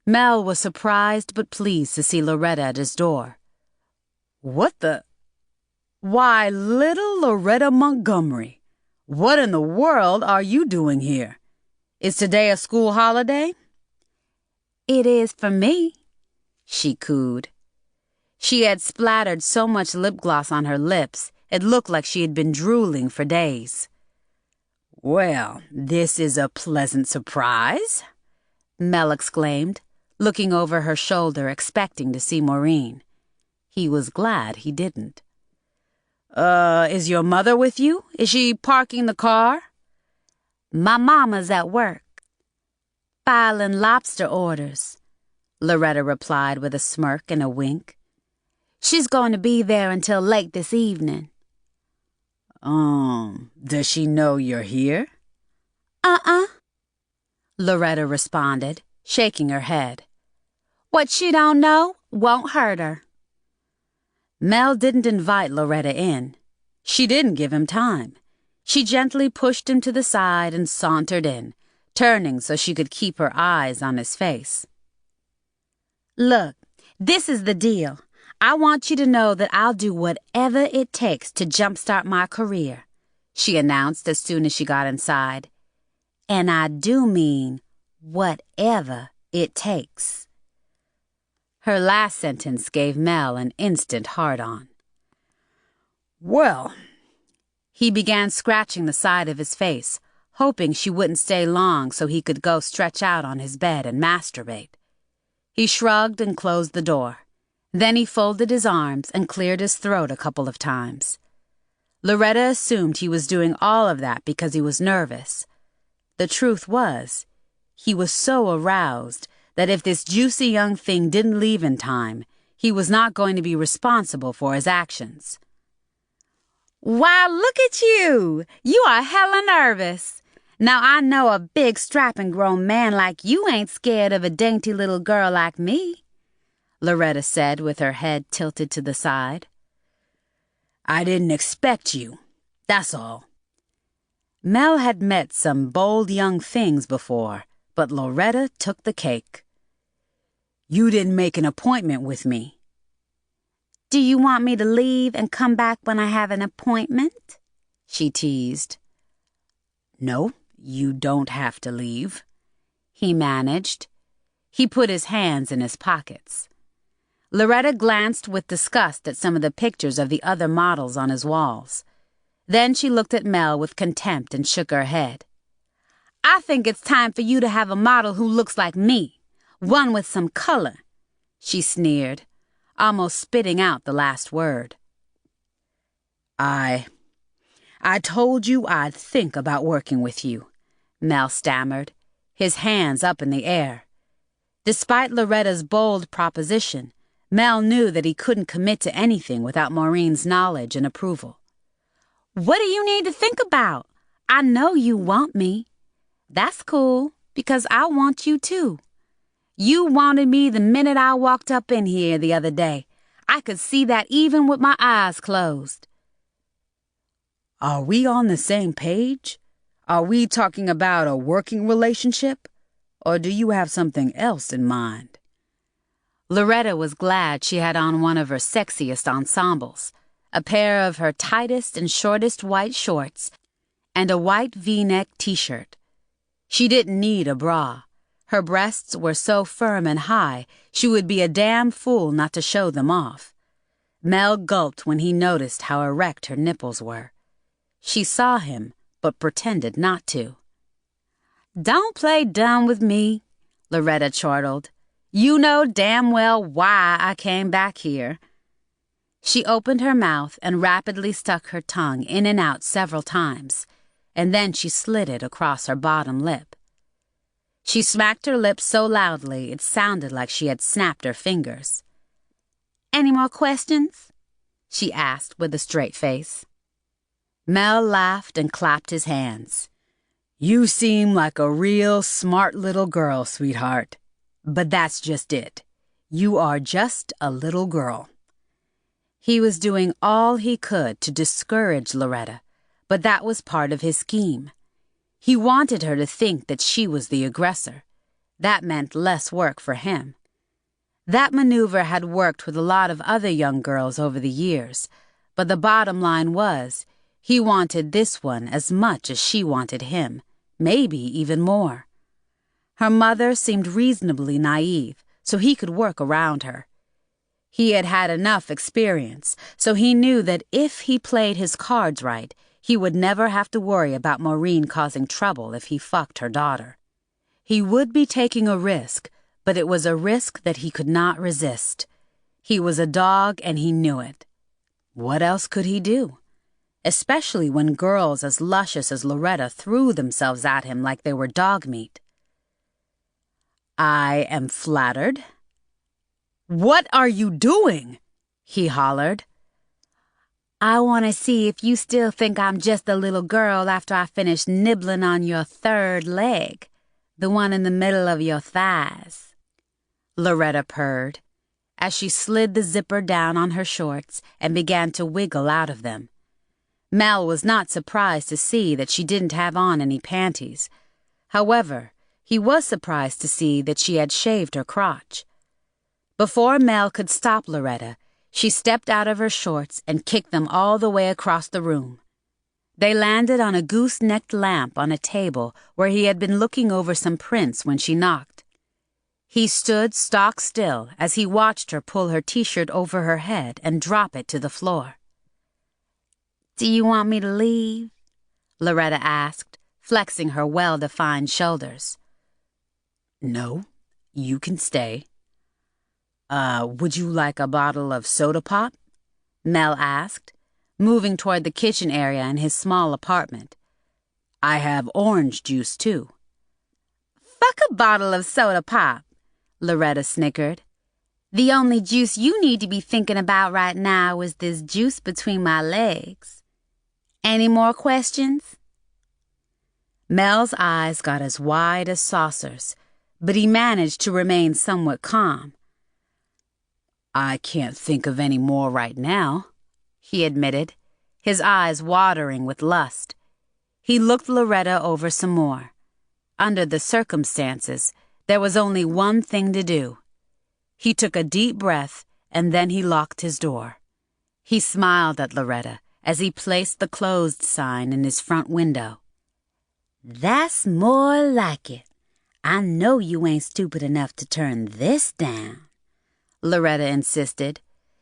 Mel was surprised but pleased to see Loretta at his door. "What the? Why, little Loretta Montgomery, what in the world are you doing here? Is today a school holiday?" "It is for me," she cooed. She had splattered so much lip gloss on her lips, it looked like she had been drooling for days. "Well, this is a pleasant surprise," Mel exclaimed, looking over her shoulder expecting to see Maureen. He was glad he didn't. Is your mother with you? Is she parking the car?" "My mama's at work, filing lobster orders," Loretta replied with a smirk and a wink. "She's going to be there until late this evening." Does she know you're here?" Loretta responded, shaking her head. "What she don't know won't hurt her." Mel didn't invite Loretta in. She didn't give him time. She gently pushed him to the side and sauntered in, turning so she could keep her eyes on his face. "Look, this is the deal. I want you to know that I'll do whatever it takes to jumpstart my career," she announced as soon as she got inside. "And I do mean whatever it takes." Her last sentence gave Mel an instant hard-on. "Well," he began scratching the side of his face, hoping she wouldn't stay long so he could go stretch out on his bed and masturbate. He shrugged and closed the door. Then he folded his arms and cleared his throat a couple of times. Loretta assumed he was doing all of that because he was nervous. The truth was, he was so aroused that if this juicy young thing didn't leave in time, he was not going to be responsible for his actions. "Why, look at you! You are hella nervous. Now I know a big strapping grown man like you ain't scared of a dainty little girl like me," Loretta said with her head tilted to the side. "I didn't expect you, that's all." Mel had met some bold young things before, but Loretta took the cake. "You didn't make an appointment with me." "Do you want me to leave and come back when I have an appointment?" she teased. "No, you don't have to leave," he managed. He put his hands in his pockets. Loretta glanced with disgust at some of the pictures of the other models on his walls. Then she looked at Mel with contempt and shook her head. "I think it's time for you to have a model who looks like me, one with some color," she sneered, almost spitting out the last word. I told you I'd think about working with you," Mel stammered, his hands up in the air. Despite Loretta's bold proposition, Mel knew that he couldn't commit to anything without Maureen's knowledge and approval. "What do you need to think about? I know you want me. That's cool, because I want you too. You wanted me the minute I walked up in here the other day. I could see that even with my eyes closed." "Are we on the same page? Are we talking about a working relationship? Or do you have something else in mind?" Loretta was glad she had on one of her sexiest ensembles, a pair of her tightest and shortest white shorts, and a white V-neck t-shirt. She didn't need a bra. Her breasts were so firm and high, she would be a damn fool not to show them off. Mel gulped when he noticed how erect her nipples were. She saw him, but pretended not to. "Don't play dumb with me," Loretta chortled. "You know damn well why I came back here." She opened her mouth and rapidly stuck her tongue in and out several times, and then she slid it across her bottom lip. She smacked her lips so loudly it sounded like she had snapped her fingers. "Any more questions?" she asked with a straight face. Mel laughed and clapped his hands. "You seem like a real smart little girl, sweetheart. But that's just it. You are just a little girl." He was doing all he could to discourage Loretta, but that was part of his scheme. He wanted her to think that she was the aggressor. That meant less work for him. That maneuver had worked with a lot of other young girls over the years, but the bottom line was, he wanted this one as much as she wanted him, maybe even more. Her mother seemed reasonably naive, so he could work around her. He had had enough experience, so he knew that if he played his cards right, he would never have to worry about Maureen causing trouble if he fucked her daughter. He would be taking a risk, but it was a risk that he could not resist. He was a dog and he knew it. What else could he do? Especially when girls as luscious as Loretta threw themselves at him like they were dog meat. "I am flattered." "What are you doing?" he hollered. "I want to see if you still think I'm just a little girl after I finish nibbling on your third leg, the one in the middle of your thighs," Loretta purred, as she slid the zipper down on her shorts and began to wiggle out of them. Mel was not surprised to see that she didn't have on any panties. However, he was surprised to see that she had shaved her crotch. Before Mel could stop Loretta, she stepped out of her shorts and kicked them all the way across the room. They landed on a goose-necked lamp on a table where he had been looking over some prints when she knocked. He stood stock still as he watched her pull her t-shirt over her head and drop it to the floor. "Do you want me to leave?" Loretta asked, flexing her well-defined shoulders. "No, you can stay." Would you like a bottle of soda pop?" Mel asked, moving toward the kitchen area in his small apartment. "I have orange juice, too." "Fuck a bottle of soda pop," Loretta snickered. "The only juice you need to be thinking about right now is this juice between my legs. Any more questions?" Mel's eyes got as wide as saucers, but he managed to remain somewhat calm. "I can't think of any more right now," he admitted, his eyes watering with lust. He looked Loretta over some more. Under the circumstances, there was only one thing to do. He took a deep breath, and then he locked his door. He smiled at Loretta as he placed the closed sign in his front window. "That's more like it. I know you ain't stupid enough to turn this down," Loretta insisted,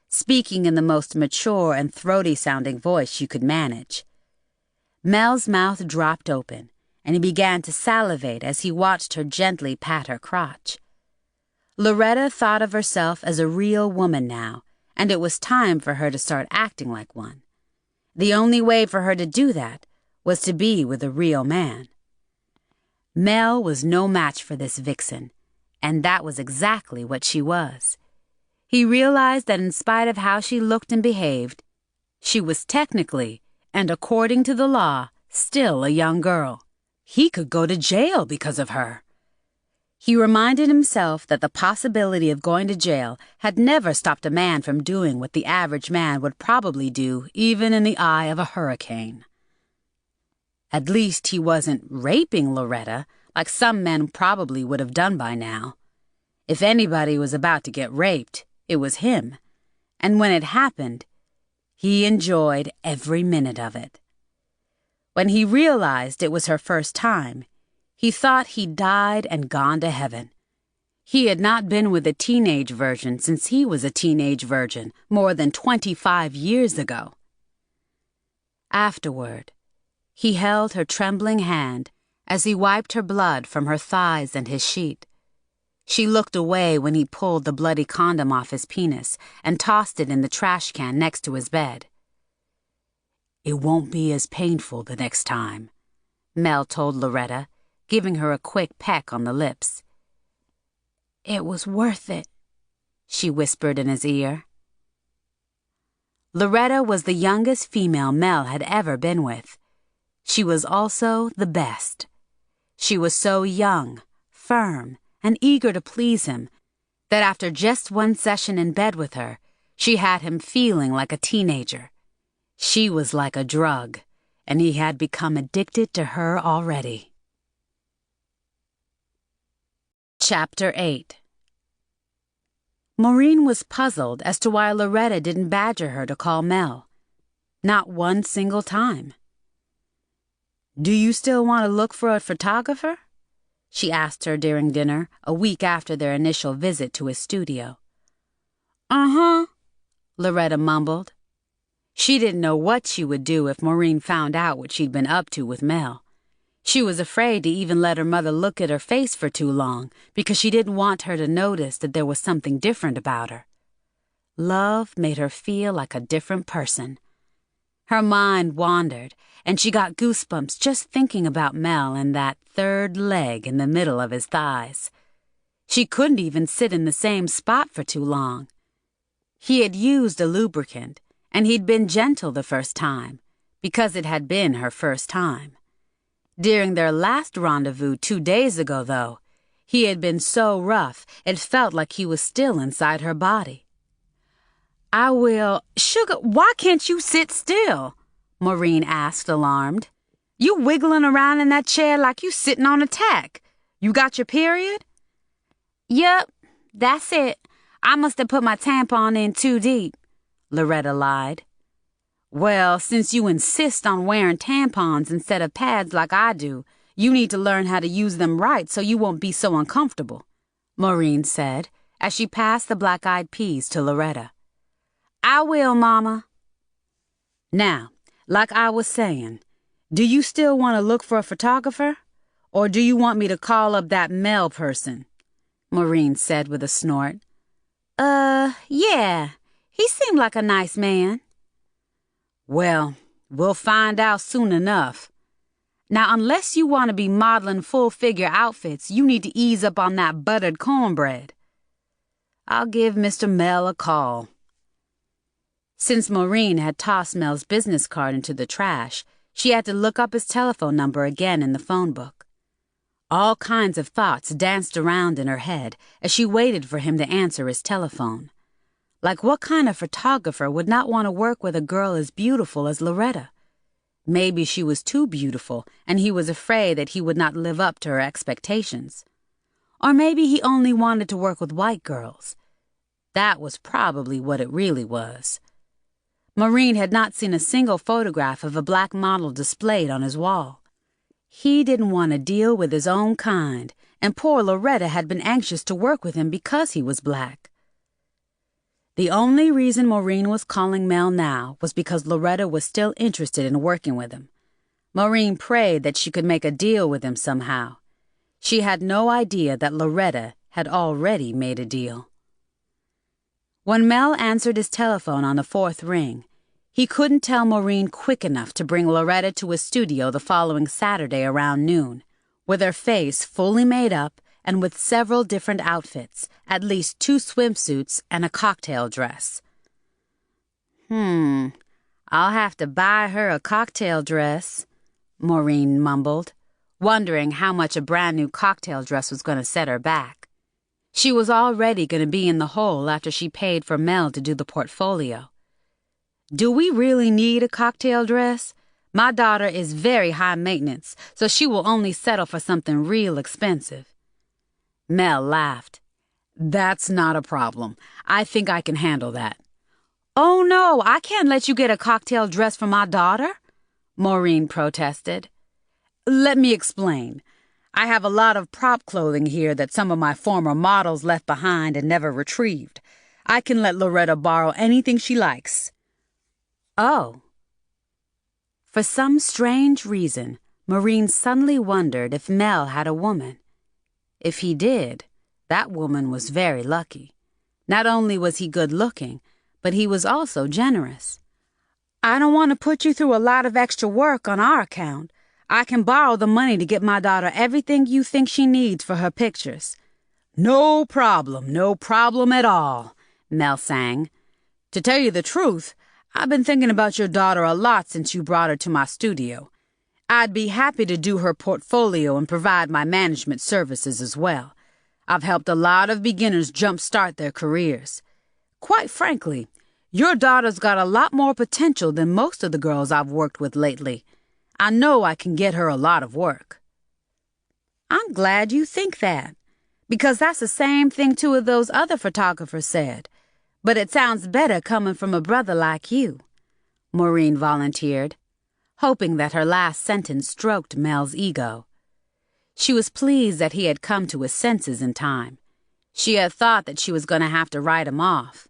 speaking in the most mature and throaty-sounding voice she could manage. Mel's mouth dropped open, and he began to salivate as he watched her gently pat her crotch. Loretta thought of herself as a real woman now, and it was time for her to start acting like one. The only way for her to do that was to be with a real man. Mel was no match for this vixen, and that was exactly what she was. He realized that in spite of how she looked and behaved, she was technically, and according to the law, still a young girl. He could go to jail because of her. He reminded himself that the possibility of going to jail had never stopped a man from doing what the average man would probably do even in the eye of a hurricane. At least he wasn't raping Loretta like some men probably would have done by now. If anybody was about to get raped, it was him, and when it happened, he enjoyed every minute of it. When he realized it was her first time, he thought he'd died and gone to heaven. He had not been with a teenage virgin since he was a teenage virgin more than 25 years ago. Afterward, he held her trembling hand as he wiped her blood from her thighs and his sheet. She looked away when he pulled the bloody condom off his penis and tossed it in the trash can next to his bed. "It won't be as painful the next time," Mel told Loretta, giving her a quick peck on the lips. "It was worth it," she whispered in his ear. Loretta was the youngest female Mel had ever been with. She was also the best. She was so young, firm, and eager to please him that after just one session in bed with her, she had him feeling like a teenager. She was like a drug, and he had become addicted to her already. Chapter 8. Maureen was puzzled as to why Loretta didn't badger her to call Mel. Not one single time. "Do you still want to look for a photographer?" she asked her during dinner, a week after their initial visit to his studio. "Uh-huh," Loretta mumbled. She didn't know what she would do if Maureen found out what she'd been up to with Mel. She was afraid to even let her mother look at her face for too long because she didn't want her to notice that there was something different about her. Love made her feel like a different person. Her mind wandered, and she got goosebumps just thinking about Mel and that third leg in the middle of his thighs. She couldn't even sit in the same spot for too long. He had used a lubricant, and he'd been gentle the first time, because it had been her first time. During their last rendezvous 2 days ago, though, he had been so rough it felt like he was still inside her body. Sugar, why can't you sit still?" Maureen asked, alarmed. "You wiggling around in that chair like you sitting on a tack. You got your period?" "Yup, that's it. I must have put my tampon in too deep," Loretta lied. "Well, since you insist on wearing tampons instead of pads like I do, you need to learn how to use them right so you won't be so uncomfortable," Maureen said as she passed the black-eyed peas to Loretta. "I will, Mama." "Now, like I was saying, do you still want to look for a photographer? Or do you want me to call up that Mel person?" Maureen said with a snort. Yeah. He seemed like a nice man." "Well, we'll find out soon enough. Now, unless you want to be modeling full-figure outfits, you need to ease up on that buttered cornbread. I'll give Mr. Mel a call." Since Maureen had tossed Mel's business card into the trash, she had to look up his telephone number again in the phone book. All kinds of thoughts danced around in her head as she waited for him to answer his telephone. Like, what kind of photographer would not want to work with a girl as beautiful as Loretta? Maybe she was too beautiful, and he was afraid that he would not live up to her expectations. Or maybe he only wanted to work with white girls. That was probably what it really was. Maureen had not seen a single photograph of a black model displayed on his wall. He didn't want to deal with his own kind, and poor Loretta had been anxious to work with him because he was black. The only reason Maureen was calling Mel now was because Loretta was still interested in working with him. Maureen prayed that she could make a deal with him somehow. She had no idea that Loretta had already made a deal. When Mel answered his telephone on the 4th ring, he couldn't tell Maureen quick enough to bring Loretta to his studio the following Saturday around noon, with her face fully made up and with several different outfits, at least 2 swimsuits and a cocktail dress. I'll have to buy her a cocktail dress," Maureen mumbled, wondering how much a brand new cocktail dress was going to set her back. She was already going to be in the hole after she paid for Mel to do the portfolio. "Do we really need a cocktail dress? My daughter is very high maintenance, so she will only settle for something real expensive." Mel laughed. "That's not a problem. I think I can handle that." "Oh, no, I can't let you get a cocktail dress for my daughter," Maureen protested. "Let me explain. I have a lot of prop clothing here that some of my former models left behind and never retrieved. I can let Loretta borrow anything she likes." Oh. For some strange reason, Maureen suddenly wondered if Mel had a woman. If he did, that woman was very lucky. Not only was he good-looking, but he was also generous. "I don't want to put you through a lot of extra work on our account. I can borrow the money to get my daughter everything you think she needs for her pictures." "No problem at all," Mel sang. "To tell you the truth, I've been thinking about your daughter a lot since you brought her to my studio. I'd be happy to do her portfolio and provide my management services as well. I've helped a lot of beginners jumpstart their careers. Quite frankly, your daughter's got a lot more potential than most of the girls I've worked with lately. I know I can get her a lot of work." "I'm glad you think that, because that's the same thing two of those other photographers said. But it sounds better coming from a brother like you," Maureen volunteered, hoping that her last sentence stroked Mel's ego. She was pleased that he had come to his senses in time. She had thought that she was going to have to write him off.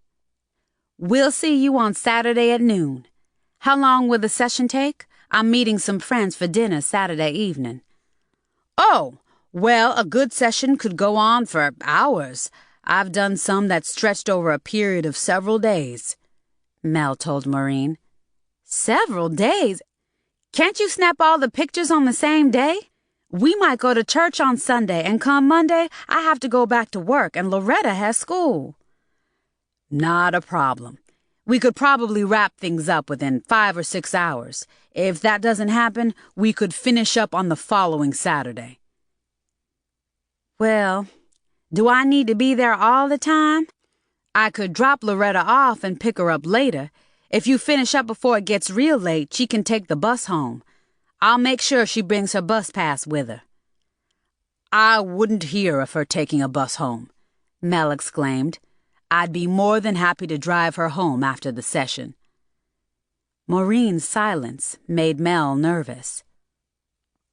"We'll see you on Saturday at noon. How long will the session take? I'm meeting some friends for dinner Saturday evening." "Oh, well, a good session could go on for hours. I've done some that stretched over a period of several days," Mel told Maureen. "Several days? Can't you snap all the pictures on the same day? We might go to church on Sunday, and come Monday, I have to go back to work, and Loretta has school." "Not a problem. We could probably wrap things up within 5 or 6 hours. If that doesn't happen, we could finish up on the following Saturday." "Well, do I need to be there all the time? I could drop Loretta off and pick her up later. If you finish up before it gets real late, she can take the bus home. I'll make sure she brings her bus pass with her." "I wouldn't hear of her taking a bus home," Mel exclaimed. "I'd be more than happy to drive her home after the session." Maureen's silence made Mel nervous.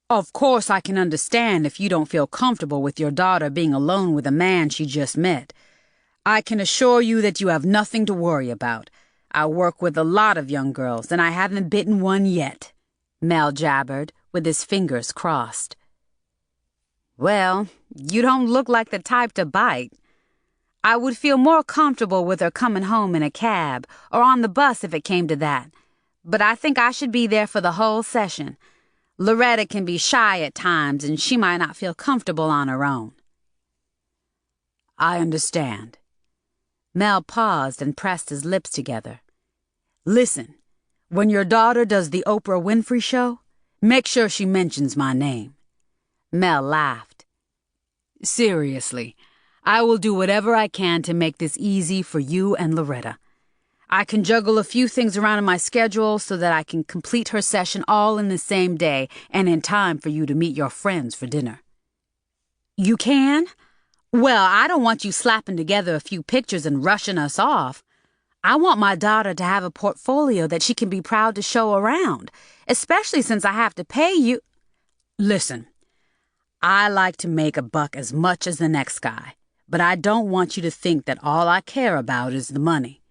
"Of course I can understand if you don't feel comfortable with your daughter being alone with a man she just met. I can assure you that you have nothing to worry about. I work with a lot of young girls, and I haven't bitten one yet," Mel jabbered, with his fingers crossed. "Well, you don't look like the type to bite. I would feel more comfortable with her coming home in a cab or on the bus if it came to that. But I think I should be there for the whole session. Loretta can be shy at times, and she might not feel comfortable on her own." "I understand." Mel paused and pressed his lips together. "Listen, when your daughter does the Oprah Winfrey show, make sure she mentions my name." Mel laughed. "Seriously, I will do whatever I can to make this easy for you and Loretta. I can juggle a few things around in my schedule so that I can complete her session all in the same day and in time for you to meet your friends for dinner." "You can? Well, I don't want you slapping together a few pictures and rushing us off. I want my daughter to have a portfolio that she can be proud to show around, especially since I have to pay you." "Listen, I like to make a buck as much as the next guy, but I don't want you to think that all I care about is the money.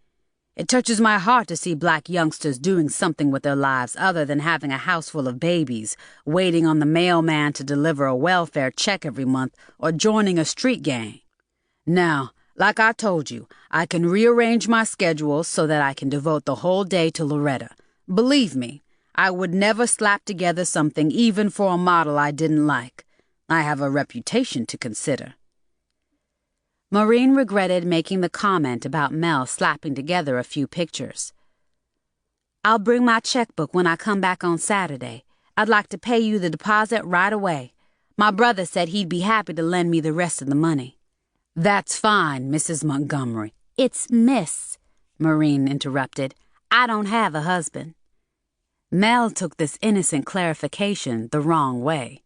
It touches my heart to see black youngsters doing something with their lives other than having a house full of babies, waiting on the mailman to deliver a welfare check every month, or joining a street gang. Now, like I told you, I can rearrange my schedule so that I can devote the whole day to Loretta. Believe me, I would never slap together something even for a model I didn't like. I have a reputation to consider." Maureen regretted making the comment about Mel slapping together a few pictures. "I'll bring my checkbook when I come back on Saturday. I'd like to pay you the deposit right away. My brother said he'd be happy to lend me the rest of the money." "That's fine, Mrs. Montgomery." "It's Miss," Maureen interrupted. "I don't have a husband." Mel took this innocent clarification the wrong way.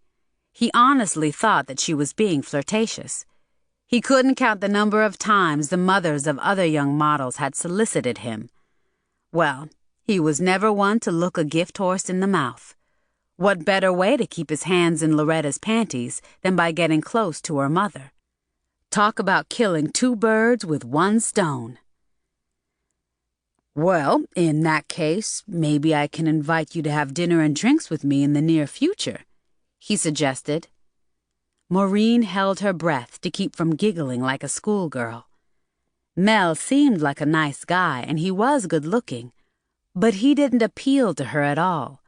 He honestly thought that she was being flirtatious. He couldn't count the number of times the mothers of other young models had solicited him. Well, he was never one to look a gift horse in the mouth. What better way to keep his hands in Loretta's panties than by getting close to her mother? Talk about killing two birds with one stone. Well, in that case, maybe I can invite you to have dinner and drinks with me in the near future, he suggested. Maureen held her breath to keep from giggling like a schoolgirl. Mel seemed like a nice guy, and he was good-looking, but he didn't appeal to her at all.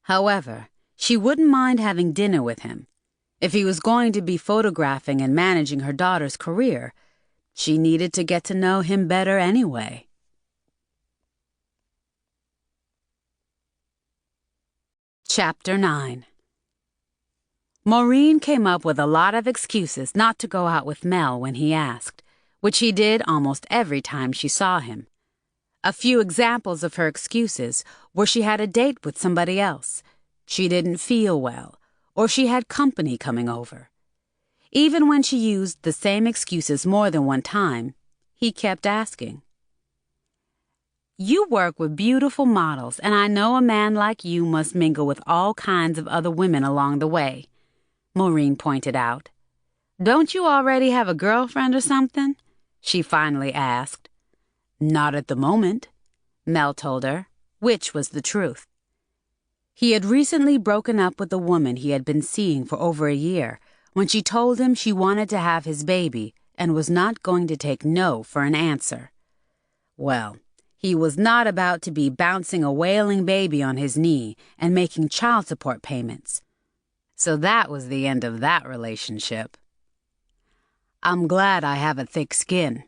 However, she wouldn't mind having dinner with him. If he was going to be photographing and managing her daughter's career, she needed to get to know him better anyway. Chapter 9. Maureen came up with a lot of excuses not to go out with Mel when he asked, which he did almost every time she saw him. A few examples of her excuses were she had a date with somebody else, she didn't feel well, or she had company coming over. Even when she used the same excuses more than one time, he kept asking. You work with beautiful models, and I know a man like you must mingle with all kinds of other women along the way, Maureen pointed out. Don't you already have a girlfriend or something? She finally asked. Not at the moment, Mel told her, which was the truth. He had recently broken up with the woman he had been seeing for over a year when she told him she wanted to have his baby and was not going to take no for an answer. Well, he was not about to be bouncing a wailing baby on his knee and making child support payments. So that was the end of that relationship. I'm glad I have a thick skin,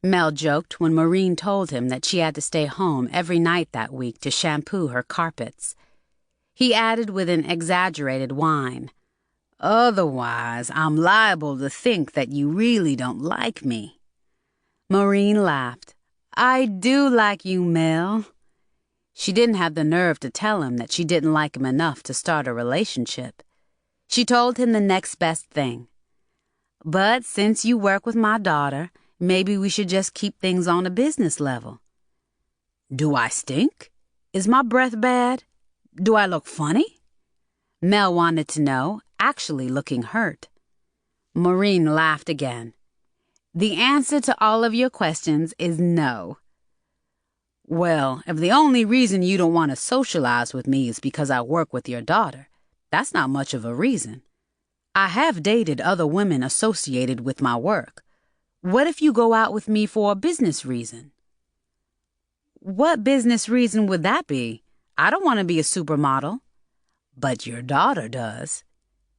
Mel joked when Maureen told him that she had to stay home every night that week to shampoo her carpets. He added with an exaggerated whine, Otherwise, I'm liable to think that you really don't like me. Maureen laughed. I do like you, Mel. She didn't have the nerve to tell him that she didn't like him enough to start a relationship. She told him the next best thing. But since you work with my daughter, maybe we should just keep things on a business level. Do I stink? Is my breath bad? Do I look funny? Mel wanted to know, actually looking hurt. Maureen laughed again. The answer to all of your questions is no. Well, if the only reason you don't want to socialize with me is because I work with your daughter, that's not much of a reason. I have dated other women associated with my work. What if you go out with me for a business reason? What business reason would that be? I don't want to be a supermodel. But your daughter does.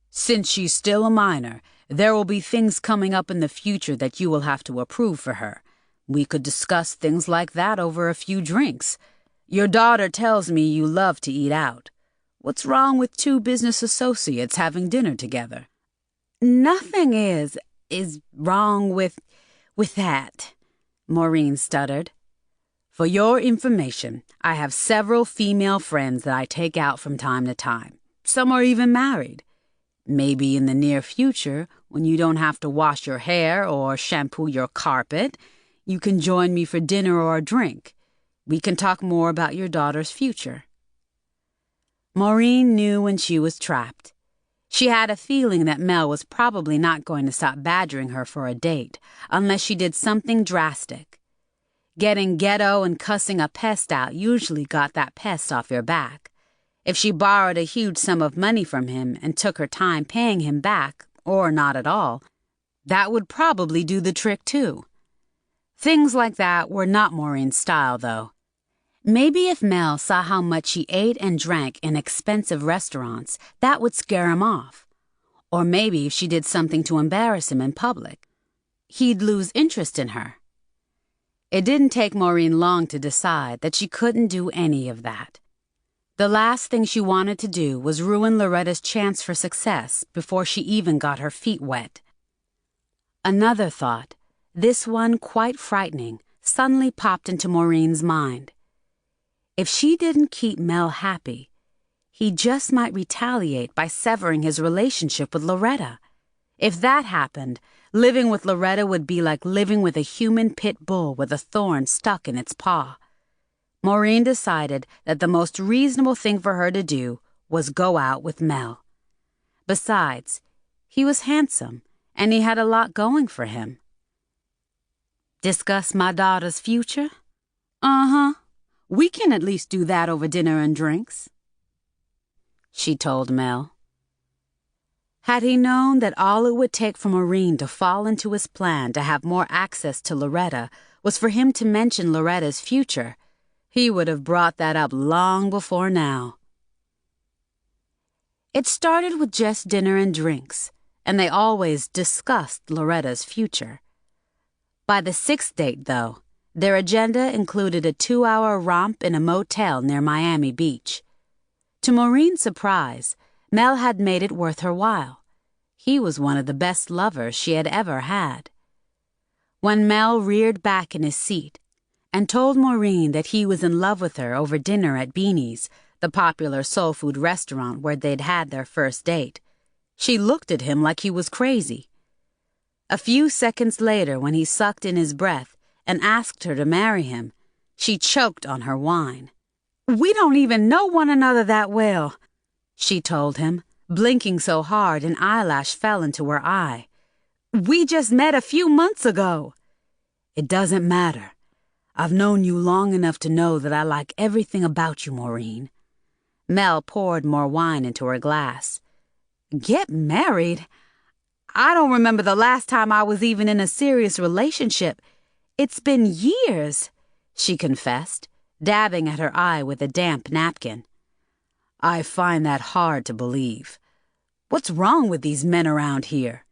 Since she's still a minor, there will be things coming up in the future that you will have to approve for her. We could discuss things like that over a few drinks. Your daughter tells me you love to eat out. What's wrong with two business associates having dinner together? Nothing is wrong with that, Maureen stuttered. For your information, I have several female friends that I take out from time to time. Some are even married. Maybe in the near future, when you don't have to wash your hair or shampoo your carpet, you can join me for dinner or a drink. We can talk more about your daughter's future. Maureen knew when she was trapped. She had a feeling that Mel was probably not going to stop badgering her for a date unless she did something drastic. Getting ghetto and cussing a pest out usually got that pest off your back. If she borrowed a huge sum of money from him and took her time paying him back, or not at all, that would probably do the trick too. Things like that were not Maureen's style, though. Maybe if Mel saw how much she ate and drank in expensive restaurants, that would scare him off. Or maybe if she did something to embarrass him in public, he'd lose interest in her. It didn't take Maureen long to decide that she couldn't do any of that. The last thing she wanted to do was ruin Loretta's chance for success before she even got her feet wet. Another thought, this one quite frightening, suddenly popped into Maureen's mind. If she didn't keep Mel happy, he just might retaliate by severing his relationship with Loretta. If that happened, living with Loretta would be like living with a human pit bull with a thorn stuck in its paw. Maureen decided that the most reasonable thing for her to do was go out with Mel. Besides, he was handsome, and he had a lot going for him. Discuss my daughter's future? Uh-huh. We can at least do that over dinner and drinks, she told Mel. Had he known that all it would take for Maureen to fall into his plan to have more access to Loretta was for him to mention Loretta's future, he would have brought that up long before now. It started with just dinner and drinks, and they always discussed Loretta's future. By the 6th date, though, their agenda included a 2-hour romp in a motel near Miami Beach. To Maureen's surprise, Mel had made it worth her while. He was one of the best lovers she had ever had. When Mel reared back in his seat and told Maureen that he was in love with her over dinner at Beanie's, the popular soul food restaurant where they'd had their first date, she looked at him like he was crazy. A few seconds later, when he sucked in his breath and asked her to marry him, she choked on her wine. "We don't even know one another that well," she told him, blinking so hard an eyelash fell into her eye. "We just met a few months ago." "It doesn't matter. I've known you long enough to know that I like everything about you, Maureen." Mel poured more wine into her glass. "Get married? I don't remember the last time I was even in a serious relationship. It's been years," she confessed, dabbing at her eye with a damp napkin. "I find that hard to believe. What's wrong with these men around here?"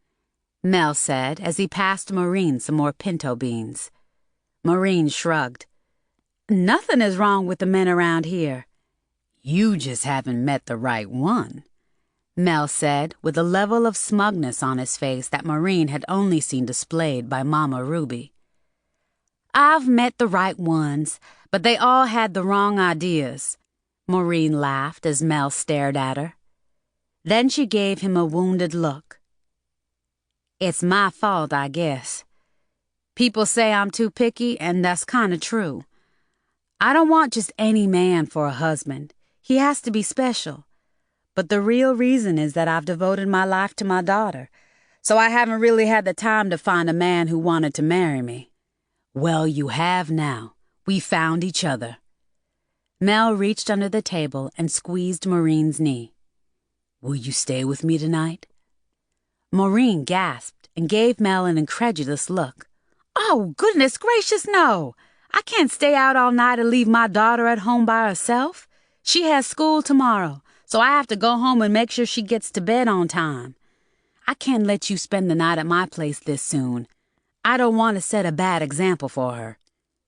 Mel said as he passed Maureen some more pinto beans. Maureen shrugged. "Nothing is wrong with the men around here." "You just haven't met the right one," Mel said with a level of smugness on his face that Maureen had only seen displayed by Mama Ruby. "I've met the right ones, but they all had the wrong ideas," Maureen laughed as Mel stared at her. Then she gave him a wounded look. "It's my fault, I guess. People say I'm too picky, and that's kind of true. I don't want just any man for a husband. He has to be special. But the real reason is that I've devoted my life to my daughter, so I haven't really had the time to find a man who wanted to marry me." "Well, you have now. We found each other." Mel reached under the table and squeezed Maureen's knee. "Will you stay with me tonight?" Maureen gasped and gave Mel an incredulous look. "Oh, goodness gracious, no! I can't stay out all night and leave my daughter at home by herself. She has school tomorrow, so I have to go home and make sure she gets to bed on time. I can't let you spend the night at my place this soon. I don't want to set a bad example for her.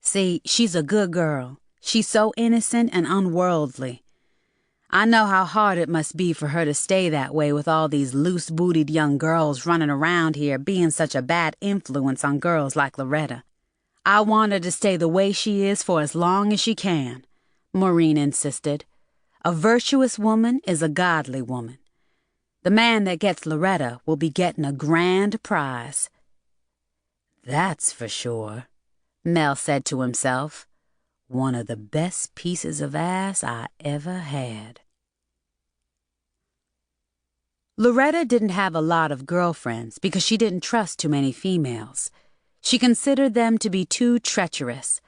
See, she's a good girl. She's so innocent and unworldly. I know how hard it must be for her to stay that way with all these loose-bootied young girls running around here being such a bad influence on girls like Loretta. I want her to stay the way she is for as long as she can," Maureen insisted. "A virtuous woman is a godly woman. The man that gets Loretta will be getting a grand prize." "That's for sure," Mel said to himself. "One of the best pieces of ass I ever had." Loretta didn't have a lot of girlfriends because she didn't trust too many females. She considered them to be too treacherous.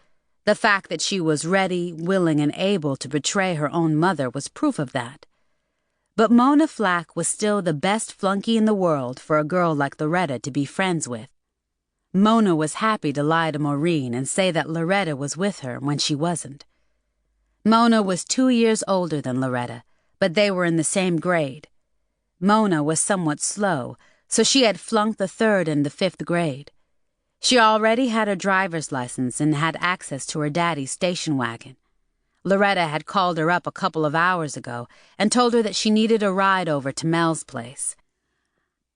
The fact that she was ready, willing, and able to betray her own mother was proof of that. But Mona Flack was still the best flunky in the world for a girl like Loretta to be friends with. Mona was happy to lie to Maureen and say that Loretta was with her when she wasn't. Mona was 2 years older than Loretta, but they were in the same grade. Mona was somewhat slow, so she had flunked the 3rd and the 5th grade. She already had her driver's license and had access to her daddy's station wagon. Loretta had called her up a couple of hours ago and told her that she needed a ride over to Mel's place.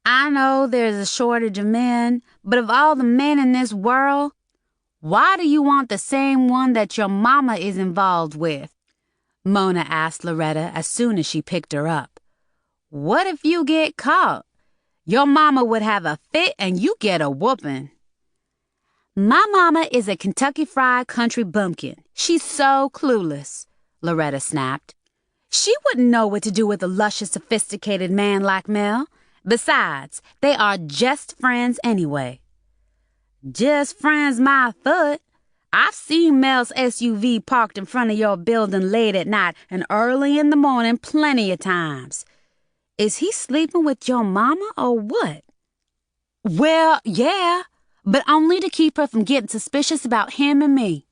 "I know there's a shortage of men, but of all the men in this world, why do you want the same one that your mama is involved with?" Mona asked Loretta as soon as she picked her up. "What if you get caught? Your mama would have a fit and you get a whooping." "My mama is a Kentucky Fried Country bumpkin. She's so clueless," Loretta snapped. She wouldn't know what to do with a luscious, sophisticated man like Mel. Besides, they are just friends anyway. Just friends, my foot. I've seen Mel's SUV parked in front of your building late at night and early in the morning plenty of times. Is he sleeping with your mama or what? Well, yeah, but only to keep her from getting suspicious about him and me.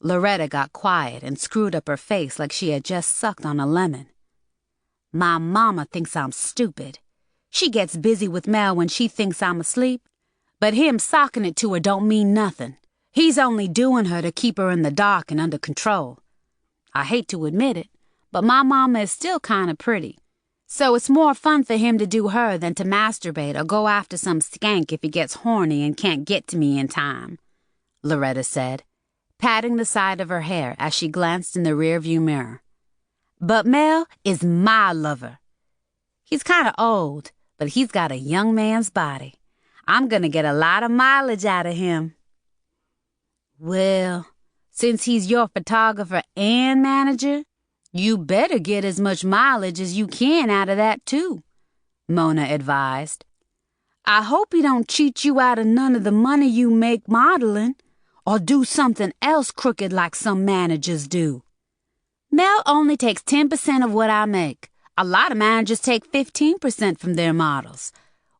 Loretta got quiet and screwed up her face like she had just sucked on a lemon. My mama thinks I'm stupid. She gets busy with Mel when she thinks I'm asleep, but him socking it to her don't mean nothing. He's only doing her to keep her in the dark and under control. I hate to admit it, but my mama is still kind of pretty. So it's more fun for him to do her than to masturbate or go after some skank if he gets horny and can't get to me in time, Loretta said, patting the side of her hair as she glanced in the rearview mirror. But Mel is my lover. He's kind of old, but he's got a young man's body. I'm gonna get a lot of mileage out of him. Well, since he's your photographer and manager, you better get as much mileage as you can out of that, too, Mona advised. I hope he don't cheat you out of none of the money you make modeling, or do something else crooked like some managers do. Mel only takes 10% of what I make. A lot of managers take 15% from their models.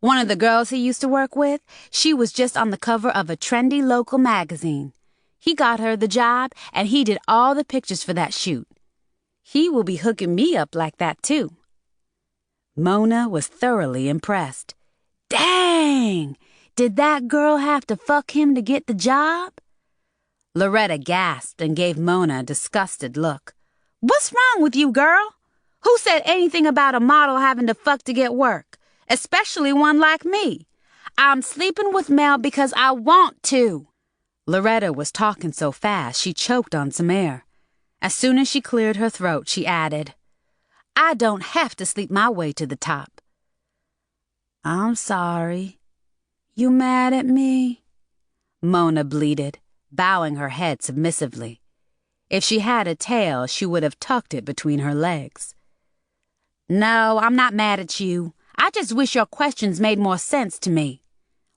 One of the girls he used to work with, she was just on the cover of a trendy local magazine. He got her the job, and he did all the pictures for that shoot. He will be hooking me up like that, too. Mona was thoroughly impressed. Dang! Did that girl have to fuck him to get the job? Loretta gasped and gave Mona a disgusted look. What's wrong with you, girl? Who said anything about a model having to fuck to get work? Especially one like me. I'm sleeping with Mel because I want to. Loretta was talking so fast she choked on some air. As soon as she cleared her throat, she added, I don't have to sleep my way to the top. I'm sorry. You mad at me? Mona bleated, bowing her head submissively. If she had a tail, she would have tucked it between her legs. No, I'm not mad at you. I just wish your questions made more sense to me,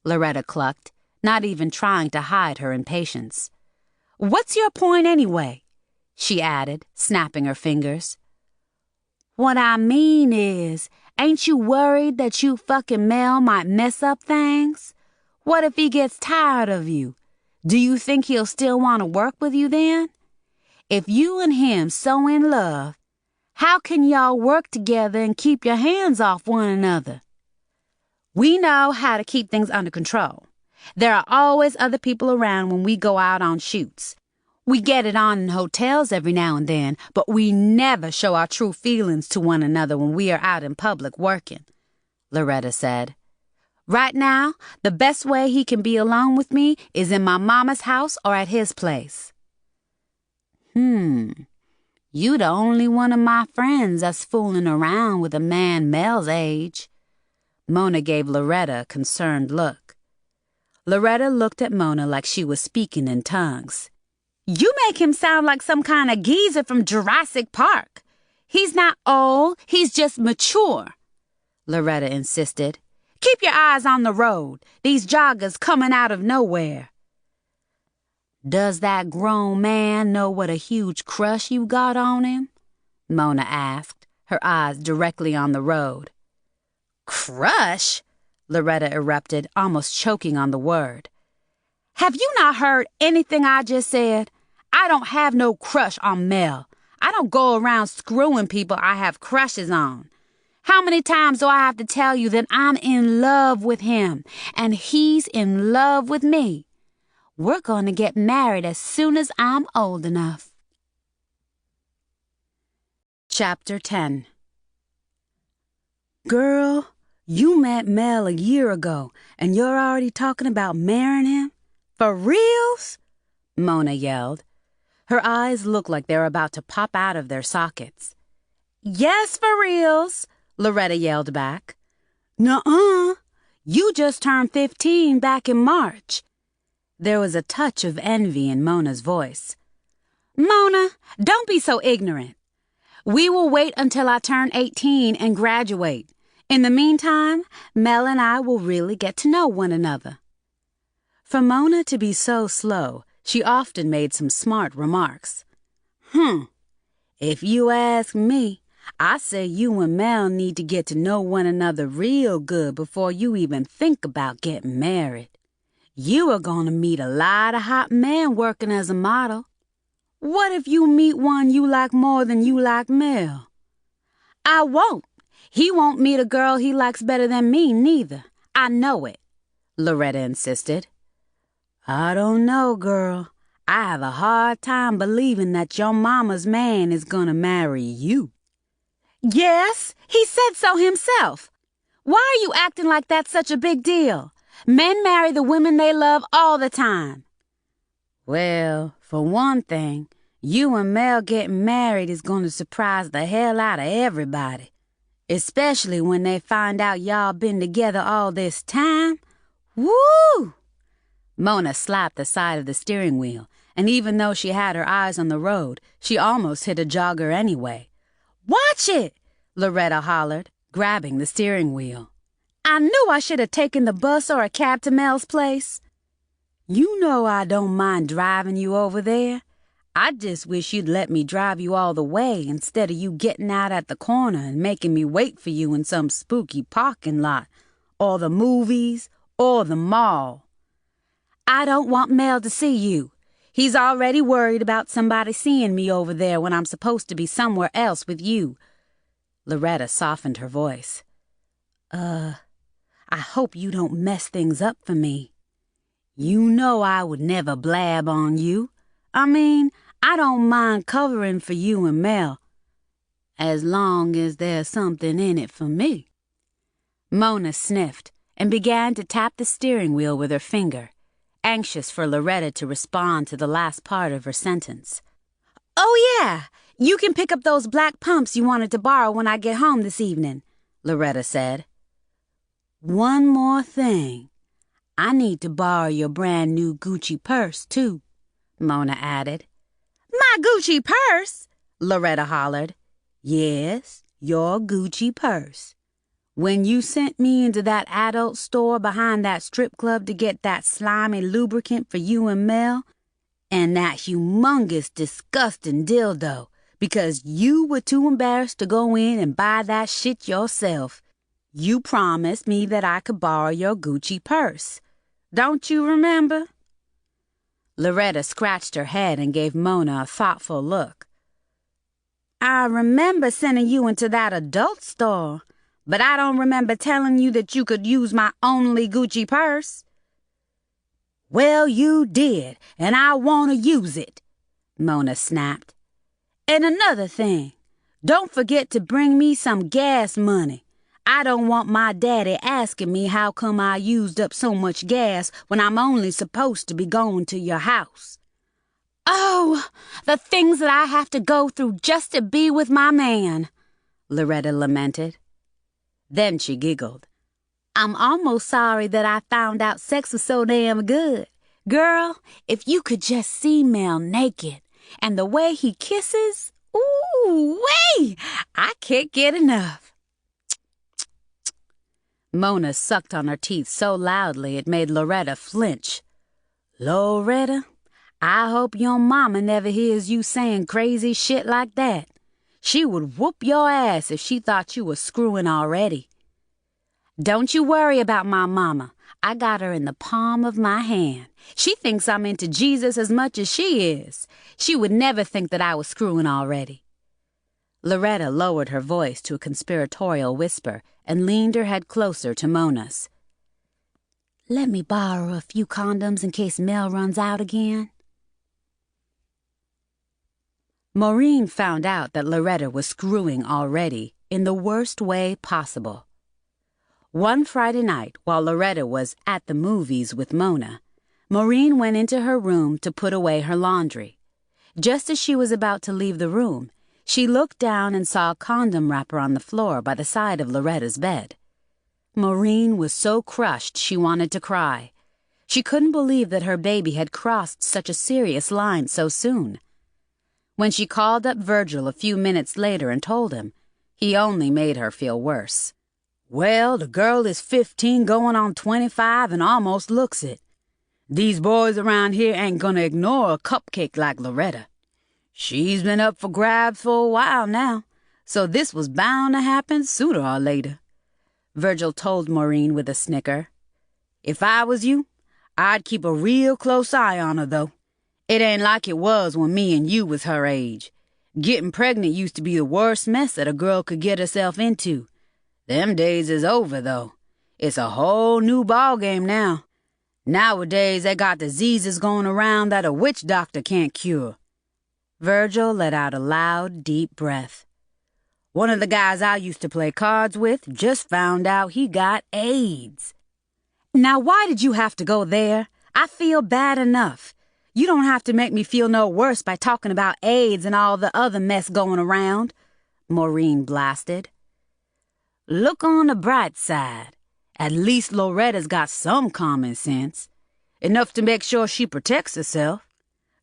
Loretta clucked, not even trying to hide her impatience. What's your point anyway? She added, snapping her fingers. What I mean is, ain't you worried that you fucking Mel might mess up things? What if he gets tired of you? Do you think he'll still want to work with you then? If you and him so in love, how can y'all work together and keep your hands off one another? We know how to keep things under control. There are always other people around when we go out on shoots. We get it on in hotels every now and then, but we never show our true feelings to one another when we are out in public working, Loretta said. Right now, the best way he can be alone with me is in my mama's house or at his place. You the only one of my friends that's fooling around with a man Mel's age. Mona gave Loretta a concerned look. Loretta looked at Mona like she was speaking in tongues. You make him sound like some kind of geezer from Jurassic Park. He's not old, he's just mature, Loretta insisted. Keep your eyes on the road. These joggers coming out of nowhere. Does that grown man know what a huge crush you got on him? Mona asked, her eyes directly on the road. Crush? Loretta erupted, almost choking on the word. Have you not heard anything I just said? I don't have no crush on Mel. I don't go around screwing people I have crushes on. How many times do I have to tell you that I'm in love with him, and he's in love with me? We're going to get married as soon as I'm old enough. Chapter 10. Girl, you met Mel a year ago, and you're already talking about marrying him? For reals? Mona yelled. Her eyes looked like they were about to pop out of their sockets. Yes, for reals, Loretta yelled back. Nuh-uh. You just turned 15 back in March. There was a touch of envy in Mona's voice. Mona, don't be so ignorant. We will wait until I turn 18 and graduate. In the meantime, Mel and I will really get to know one another." For Mona to be so slow, she often made some smart remarks. If you ask me, I say you and Mel need to get to know one another real good before you even think about getting married. You are going to meet a lot of hot men working as a model. What if you meet one you like more than you like Mel?" "I won't. He won't meet a girl he likes better than me, neither. I know it," Loretta insisted. "I don't know, girl. I have a hard time believing that your mama's man is gonna marry you." "Yes, he said so himself. Why are you acting like that's such a big deal? Men marry the women they love all the time." "Well, for one thing, you and Mel getting married is going to surprise the hell out of everybody. Especially when they find out y'all been together all this time. Woo!" Mona slapped the side of the steering wheel, and even though she had her eyes on the road, she almost hit a jogger anyway. "Watch it!" Loretta hollered, grabbing the steering wheel. "I knew I should have taken the bus or a cab to Mel's place." "You know I don't mind driving you over there. I just wish you'd let me drive you all the way instead of you getting out at the corner and making me wait for you in some spooky parking lot, or the movies, or the mall." "I don't want Mel to see you. He's already worried about somebody seeing me over there when I'm supposed to be somewhere else with you." Loretta softened her voice. I hope you don't mess things up for me. You know I would never blab on you. I mean, I don't mind covering for you and Mel, as long as there's something in it for me." Mona sniffed and began to tap the steering wheel with her finger, anxious for Loretta to respond to the last part of her sentence. "Oh, yeah, you can pick up those black pumps you wanted to borrow when I get home this evening," Loretta said. "One more thing. I need to borrow your brand new Gucci purse, too," Mona added. "My Gucci purse?" Loretta hollered. "Yes, your Gucci purse. When you sent me into that adult store behind that strip club to get that slimy lubricant for you and Mel, and that humongous, disgusting dildo, because you were too embarrassed to go in and buy that shit yourself, you promised me that I could borrow your Gucci purse. Don't you remember?" Loretta scratched her head and gave Mona a thoughtful look. "I remember sending you into that adult store, but I don't remember telling you that you could use my only Gucci purse." "Well, you did, and I want to use it," Mona snapped. "And another thing, don't forget to bring me some gas money. I don't want my daddy asking me how come I used up so much gas when I'm only supposed to be going to your house." "Oh, the things that I have to go through just to be with my man," Loretta lamented. Then she giggled. "I'm almost sorry that I found out sex was so damn good. Girl, if you could just see Mel naked and the way he kisses, ooh-wee, I can't get enough." Mona sucked on her teeth so loudly it made Loretta flinch. "Loretta, I hope your mama never hears you saying crazy shit like that. She would whoop your ass if she thought you were screwing already." "Don't you worry about my mama. I got her in the palm of my hand. She thinks I'm into Jesus as much as she is. She would never think that I was screwing already." Loretta lowered her voice to a conspiratorial whisper and leaned her head closer to Mona's. "Let me borrow a few condoms in case Mel runs out again." Maureen found out that Loretta was screwing already in the worst way possible. One Friday night, while Loretta was at the movies with Mona, Maureen went into her room to put away her laundry. Just as she was about to leave the room, she looked down and saw a condom wrapper on the floor by the side of Loretta's bed. Maureen was so crushed she wanted to cry. She couldn't believe that her baby had crossed such a serious line so soon. When she called up Virgil a few minutes later and told him, he only made her feel worse. "Well, the girl is 15 going on 25 and almost looks it. These boys around here ain't gonna ignore a cupcake like Loretta. She's been up for grabs for a while now, so this was bound to happen sooner or later," Virgil told Maureen with a snicker. "If I was you, I'd keep a real close eye on her, though. It ain't like it was when me and you was her age. Getting pregnant used to be the worst mess that a girl could get herself into. Them days is over, though. It's a whole new ballgame now. Nowadays, they got diseases going around that a witch doctor can't cure." Virgil let out a loud, deep breath. "One of the guys I used to play cards with just found out he got AIDS." "Now, why did you have to go there? I feel bad enough. You don't have to make me feel no worse by talking about AIDS and all the other mess going around," Maureen blasted. "Look on the bright side. At least Loretta's got some common sense. Enough to make sure she protects herself.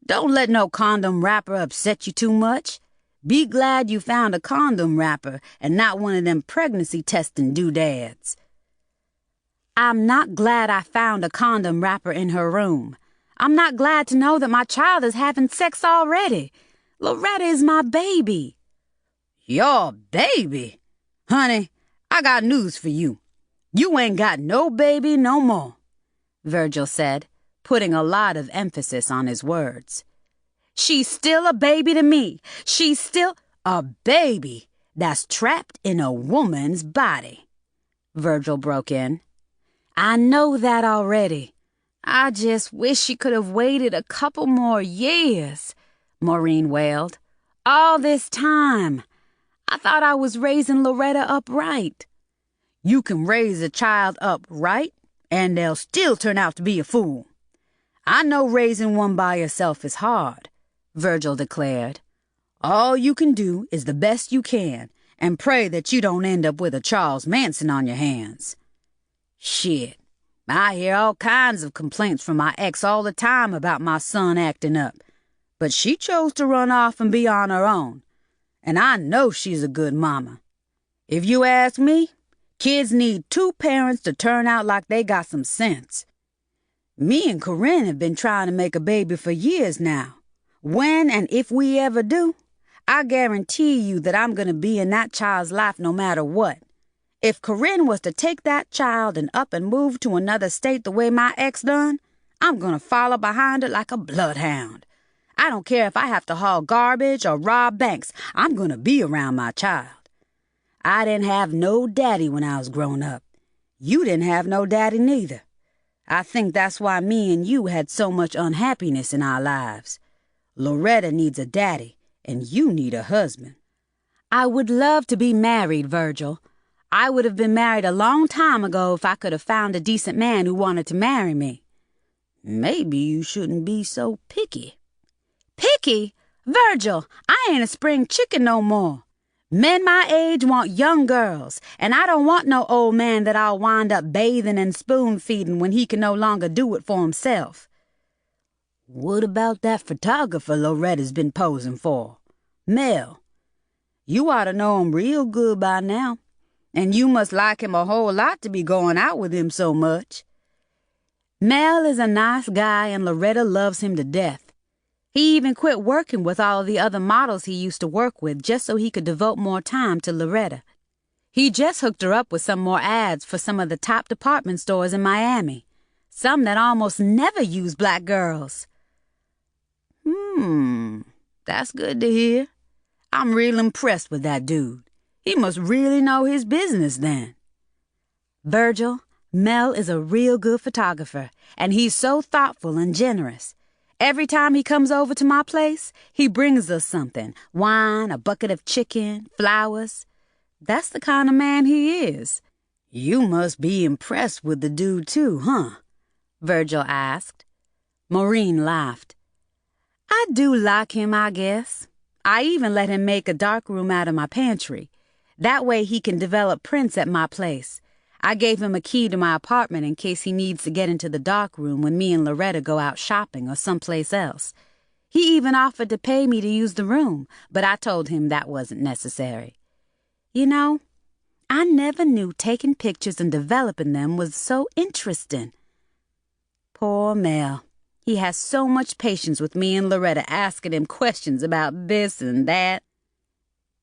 Don't let no condom wrapper upset you too much. Be glad you found a condom wrapper and not one of them pregnancy testing doodads." "I'm not glad I found a condom wrapper in her room. I'm not glad to know that my child is having sex already. Loretta is my baby." "Your baby? Honey, I got news for you. You ain't got no baby no more," Virgil said, putting a lot of emphasis on his words. "She's still a baby to me. She's still a baby that's trapped in a woman's body," Virgil broke in. "I know that already. I just wish she could have waited a couple more years," Maureen wailed. "All this time. I thought I was raising Loretta up right." "You can raise a child up right, and they'll still turn out to be a fool. I know raising one by yourself is hard," Virgil declared. "All you can do is the best you can and pray that you don't end up with a Charles Manson on your hands. Shit, I hear all kinds of complaints from my ex all the time about my son acting up, but she chose to run off and be on her own, and I know she's a good mama. If you ask me, kids need two parents to turn out like they got some sense. Me and Corinne have been trying to make a baby for years now. When and if we ever do, I guarantee you that I'm going to be in that child's life no matter what. If Corinne was to take that child and up and move to another state the way my ex done, I'm going to follow behind her like a bloodhound. I don't care if I have to haul garbage or rob banks. I'm going to be around my child. I didn't have no daddy when I was growing up. You didn't have no daddy neither. I think that's why me and you had so much unhappiness in our lives. Loretta needs a daddy, and you need a husband." "I would love to be married, Virgil. I would have been married a long time ago if I could have found a decent man who wanted to marry me." "Maybe you shouldn't be so picky." "Picky? Virgil, I ain't a spring chicken no more. Men my age want young girls, and I don't want no old man that I'll wind up bathing and spoon-feeding when he can no longer do it for himself." "What about that photographer Loretta's been posing for? Mel. You ought to know him real good by now, and you must like him a whole lot to be going out with him so much." "Mel is a nice guy, and Loretta loves him to death. He even quit working with all the other models he used to work with just so he could devote more time to Loretta. He just hooked her up with some more ads for some of the top department stores in Miami, some that almost never use black girls." That's good to hear. I'm real impressed with that dude. He must really know his business then." "Virgil, Mel is a real good photographer, and he's so thoughtful and generous. Every time he comes over to my place, he brings us something, wine, a bucket of chicken, flowers. That's the kind of man he is." "You must be impressed with the dude too, huh?" Virgil asked. Maureen laughed. "I do like him, I guess. I even let him make a dark room out of my pantry. That way he can develop prints at my place. I gave him a key to my apartment in case he needs to get into the dark room when me and Loretta go out shopping or someplace else. He even offered to pay me to use the room, but I told him that wasn't necessary. You know, I never knew taking pictures and developing them was so interesting. Poor Mel. He has so much patience with me and Loretta asking him questions about this and that.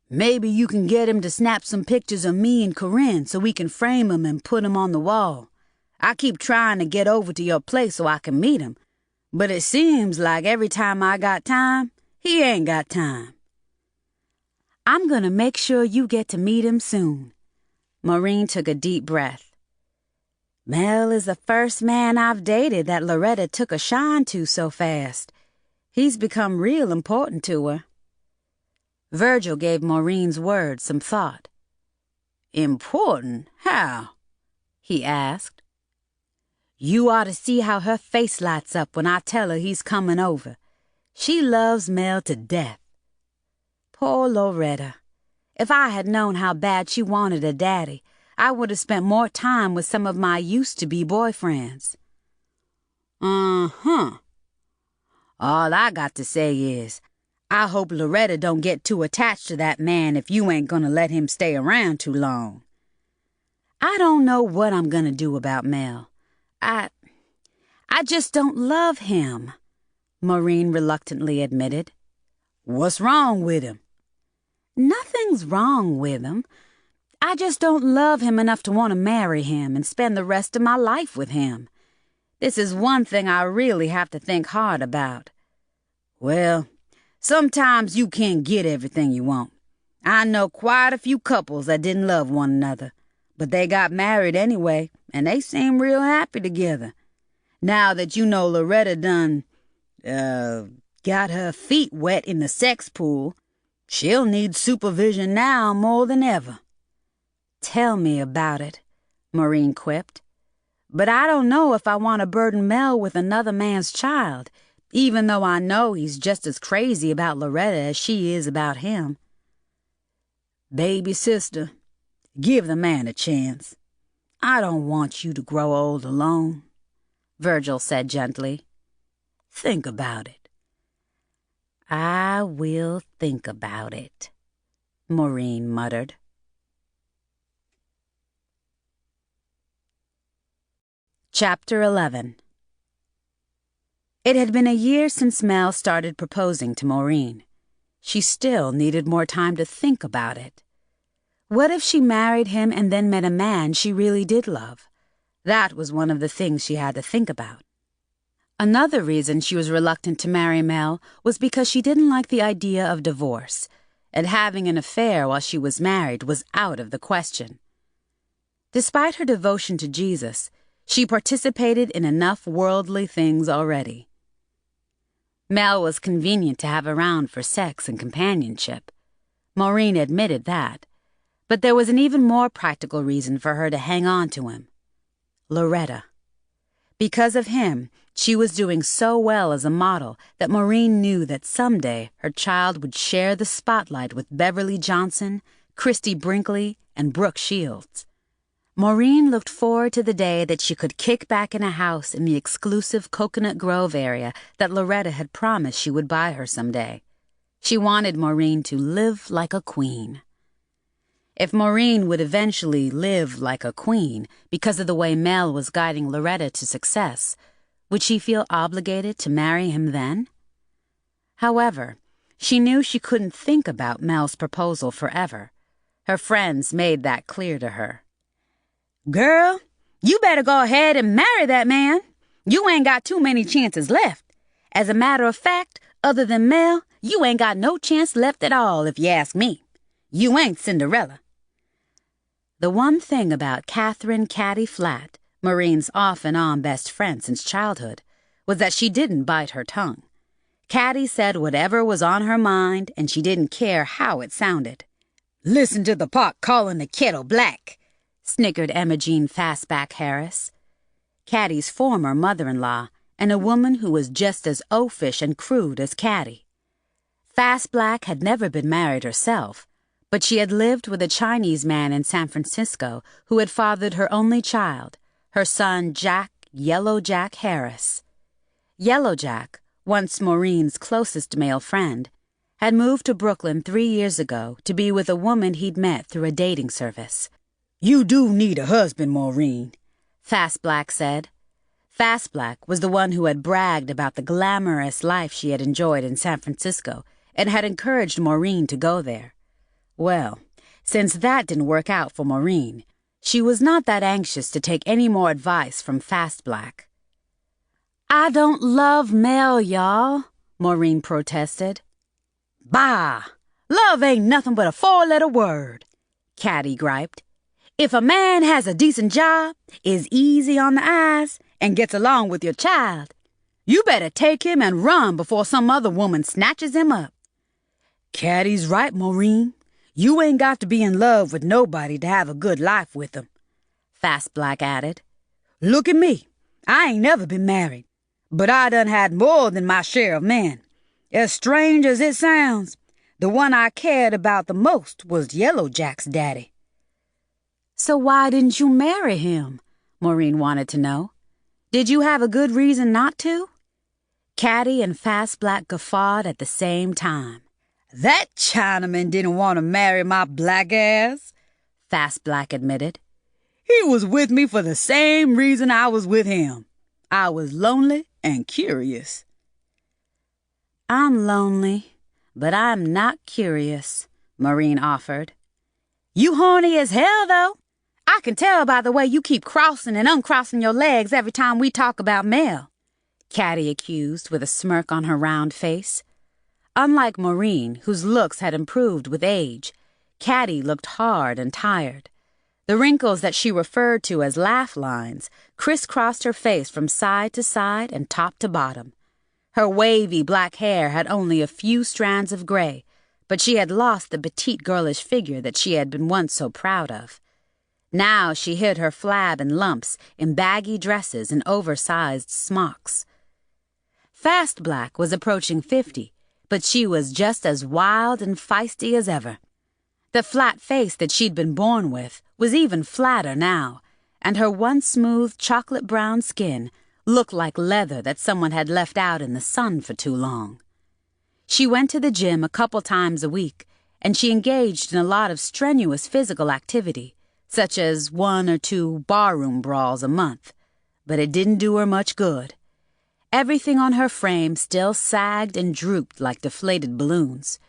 Maybe you can get him to snap some pictures of me and Corinne so we can frame them and put them on the wall. I keep trying to get over to your place so I can meet him, but it seems like every time I got time, he ain't got time. I'm gonna make sure you get to meet him soon. Maureen took a deep breath. Mel is the first man I've dated that Loretta took a shine to so fast. He's become real important to her. Virgil gave Maureen's words some thought. Important? How? He asked. You ought to see how her face lights up when I tell her he's coming over. She loves Mel to death. Poor Loretta. If I had known how bad she wanted a daddy, I would have spent more time with some of my used-to-be boyfriends. Uh-huh. All I got to say is, I hope Loretta don't get too attached to that man if you ain't gonna let him stay around too long. I don't know what I'm gonna do about Mel. I just don't love him, Maureen reluctantly admitted. What's wrong with him? Nothing's wrong with him. I just don't love him enough to want to marry him and spend the rest of my life with him. This is one thing I really have to think hard about. Well, sometimes you can't get everything you want. I know quite a few couples that didn't love one another, but they got married anyway, and they seem real happy together. Now that you know Loretta done, got her feet wet in the sex pool, she'll need supervision now more than ever. Tell me about it, Maureen quipped. But I don't know if I want to burden Mel with another man's child, even though I know he's just as crazy about Loretta as she is about him. Baby sister, give the man a chance. I don't want you to grow old alone, Virgil said gently. Think about it. I will think about it, Maureen muttered. Chapter 11. It had been a year since Mel started proposing to Maureen. She still needed more time to think about it. What if she married him and then met a man she really did love? That was one of the things she had to think about. Another reason she was reluctant to marry Mel was because she didn't like the idea of divorce, and having an affair while she was married was out of the question. Despite her devotion to Jesus, she participated in enough worldly things already. Mel was convenient to have around for sex and companionship. Maureen admitted that. But there was an even more practical reason for her to hang on to him. Loretta. Because of him, she was doing so well as a model that Maureen knew that someday her child would share the spotlight with Beverly Johnson, Christy Brinkley, and Brooke Shields. Maureen looked forward to the day that she could kick back in a house in the exclusive Coconut Grove area that Loretta had promised she would buy her someday. She wanted Maureen to live like a queen. If Maureen would eventually live like a queen because of the way Mel was guiding Loretta to success, would she feel obligated to marry him then? However, she knew she couldn't think about Mel's proposal forever. Her friends made that clear to her. Girl, you better go ahead and marry that man. You ain't got too many chances left. As a matter of fact, other than Mel, you ain't got no chance left at all, if you ask me. You ain't Cinderella. The one thing about Catherine Caddy Flatt, Maureen's off-and-on best friend since childhood, was that she didn't bite her tongue. Caddy said whatever was on her mind, and she didn't care how it sounded. Listen to the pot calling the kettle black, snickered Emma Jean Fastback Harris, Caddy's former mother-in-law, and a woman who was just as oafish and crude as Caddy. Fastback had never been married herself, but she had lived with a Chinese man in San Francisco who had fathered her only child, her son Jack Yellow Jack Harris. Yellow Jack once Maureen's closest male friend, had moved to Brooklyn 3 years ago to be with a woman he'd met through a dating service. "You do need a husband, Maureen," Fast Black said. Fast Black was the one who had bragged about the glamorous life she had enjoyed in San Francisco and had encouraged Maureen to go there. Well, since that didn't work out for Maureen, she was not that anxious to take any more advice from Fast Black. "I don't love Mel, y'all," Maureen protested. "Bah! Love ain't nothing but a 4-letter word," Caddy griped. "If a man has a decent job, is easy on the eyes, and gets along with your child, you better take him and run before some other woman snatches him up." "Caddy's right, Maureen. You ain't got to be in love with nobody to have a good life with them," Fast Black added. "Look at me. I ain't never been married, but I done had more than my share of men. As strange as it sounds, the one I cared about the most was Yellow Jack's daddy." "So why didn't you marry him?" Maureen wanted to know. "Did you have a good reason not to?" Caddy and Fast Black guffawed at the same time. "That Chinaman didn't want to marry my black ass," Fast Black admitted. "He was with me for the same reason I was with him. I was lonely and curious." "I'm lonely, but I'm not curious," Maureen offered. "You horny as hell, though. I can tell by the way you keep crossing and uncrossing your legs every time we talk about Mel," Caddy accused with a smirk on her round face. Unlike Maureen, whose looks had improved with age, Caddy looked hard and tired. The wrinkles that she referred to as laugh lines crisscrossed her face from side to side and top to bottom. Her wavy black hair had only a few strands of gray, but she had lost the petite girlish figure that she had been once so proud of. Now she hid her flab in lumps in baggy dresses and oversized smocks. Fast Black was approaching 50, but she was just as wild and feisty as ever. The flat face that she'd been born with was even flatter now, and her once smooth chocolate-brown skin looked like leather that someone had left out in the sun for too long. She went to the gym a couple times a week, and she engaged in a lot of strenuous physical activity, such as 1 or 2 barroom brawls a month, but it didn't do her much good. Everything on her frame still sagged and drooped like deflated balloons.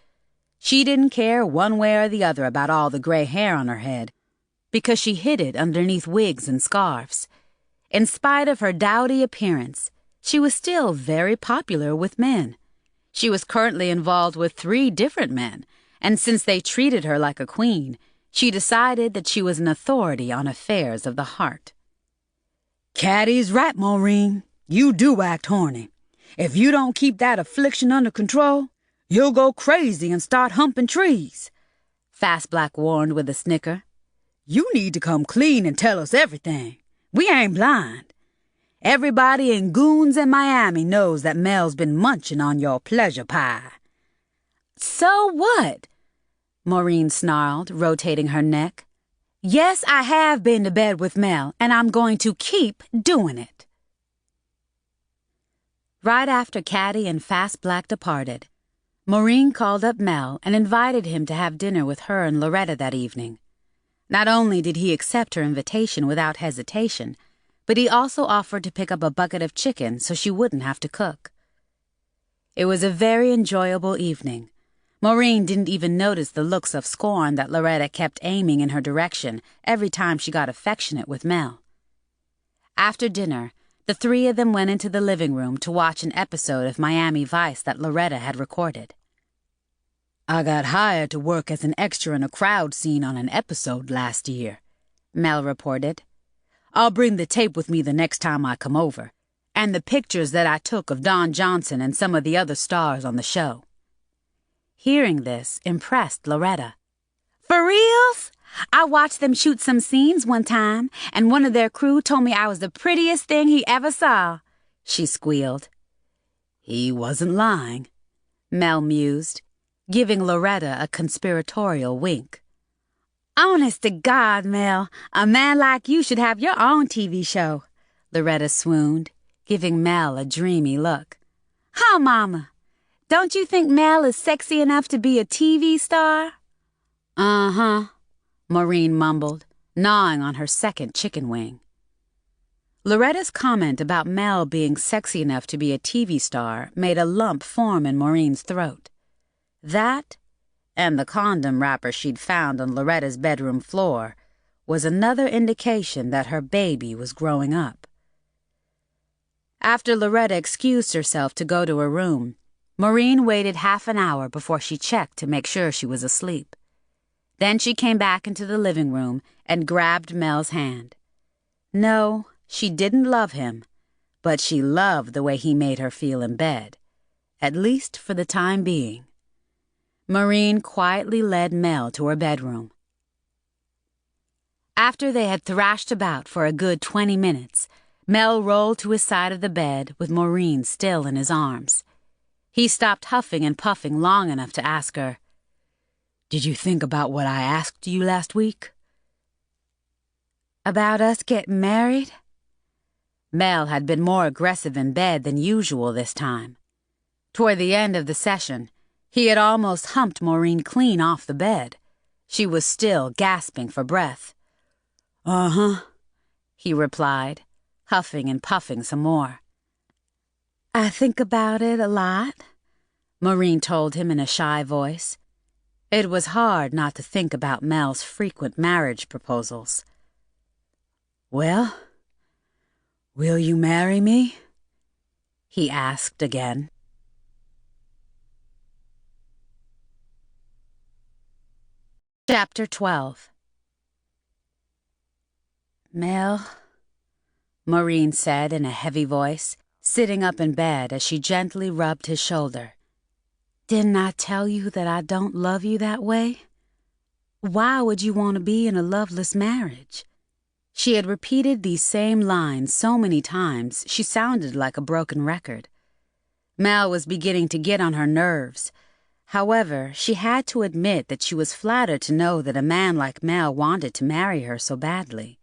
She didn't care one way or the other about all the gray hair on her head, because she hid it underneath wigs and scarves. In spite of her dowdy appearance, she was still very popular with men. She was currently involved with 3 different men, and since they treated her like a queen, she decided that she was an authority on affairs of the heart. "Caddy's right, Maureen. You do act horny. If you don't keep that affliction under control, you'll go crazy and start humping trees," Fast Black warned with a snicker. "You need to come clean and tell us everything. We ain't blind. Everybody in Goons and Miami knows that Mel's been munching on your pleasure pie." "So what?" Maureen snarled, rotating her neck. "Yes, I have been to bed with Mel, and I'm going to keep doing it." Right after Caddy and Fast Black departed, Maureen called up Mel and invited him to have dinner with her and Loretta that evening. Not only did he accept her invitation without hesitation, but he also offered to pick up a bucket of chicken so she wouldn't have to cook. It was a very enjoyable evening. Maureen didn't even notice the looks of scorn that Loretta kept aiming in her direction every time she got affectionate with Mel. After dinner, the 3 of them went into the living room to watch an episode of Miami Vice that Loretta had recorded. "I got hired to work as an extra in a crowd scene on an episode last year," Mel reported. "I'll bring the tape with me the next time I come over, and the pictures that I took of Don Johnson and some of the other stars on the show." Hearing this impressed Loretta. "For reals? I watched them shoot some scenes one time, and one of their crew told me I was the prettiest thing he ever saw," she squealed. "He wasn't lying," Mel mused, giving Loretta a conspiratorial wink. "Honest to God, Mel, a man like you should have your own TV show," Loretta swooned, giving Mel a dreamy look. Huh, Mama? Don't you think Mel is sexy enough to be a TV star? Uh-huh, Maureen mumbled, gnawing on her second chicken wing. Loretta's comment about Mel being sexy enough to be a TV star made a lump form in Maureen's throat. That, and the condom wrapper she'd found on Loretta's bedroom floor, was another indication that her baby was growing up. After Loretta excused herself to go to her room, Maureen waited half an hour before she checked to make sure she was asleep. Then she came back into the living room and grabbed Mel's hand. No, she didn't love him, but she loved the way he made her feel in bed, at least for the time being. Maureen quietly led Mel to her bedroom. After they had thrashed about for a good 20 minutes, Mel rolled to his side of the bed with Maureen still in his arms. He stopped huffing and puffing long enough to ask her, "Did you think about what I asked you last week?" About us getting married? Mel had been more aggressive in bed than usual this time. Toward the end of the session, he had almost humped Maureen clean off the bed. She was still gasping for breath. Uh-huh, he replied, huffing and puffing some more. I think about it a lot, Maureen told him in a shy voice. It was hard not to think about Mel's frequent marriage proposals. "Well, will you marry me?" he asked again. Chapter 12. Mel, Maureen said in a heavy voice, sitting up in bed as she gently rubbed his shoulder. didn't I tell you that I don't love you that way? Why would you want to be in a loveless marriage? She had repeated these same lines so many times she sounded like a broken record. Mel was beginning to get on her nerves. However, she had to admit that she was flattered to know that a man like Mel wanted to marry her so badly.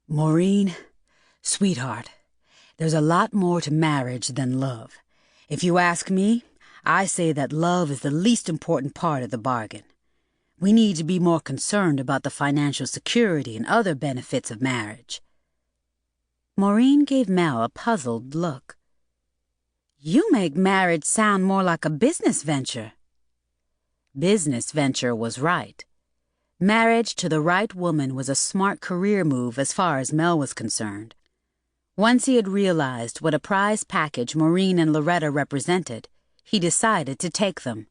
"Maureen, sweetheart, there's a lot more to marriage than love. If you ask me, I say that love is the least important part of the bargain. We need to be more concerned about the financial security and other benefits of marriage." Maureen gave Mel a puzzled look. You make marriage sound more like a business venture. Business venture was right. Marriage to the right woman was a smart career move as far as Mel was concerned. Once he had realized what a prize package Maureen and Loretta represented, he decided to take them.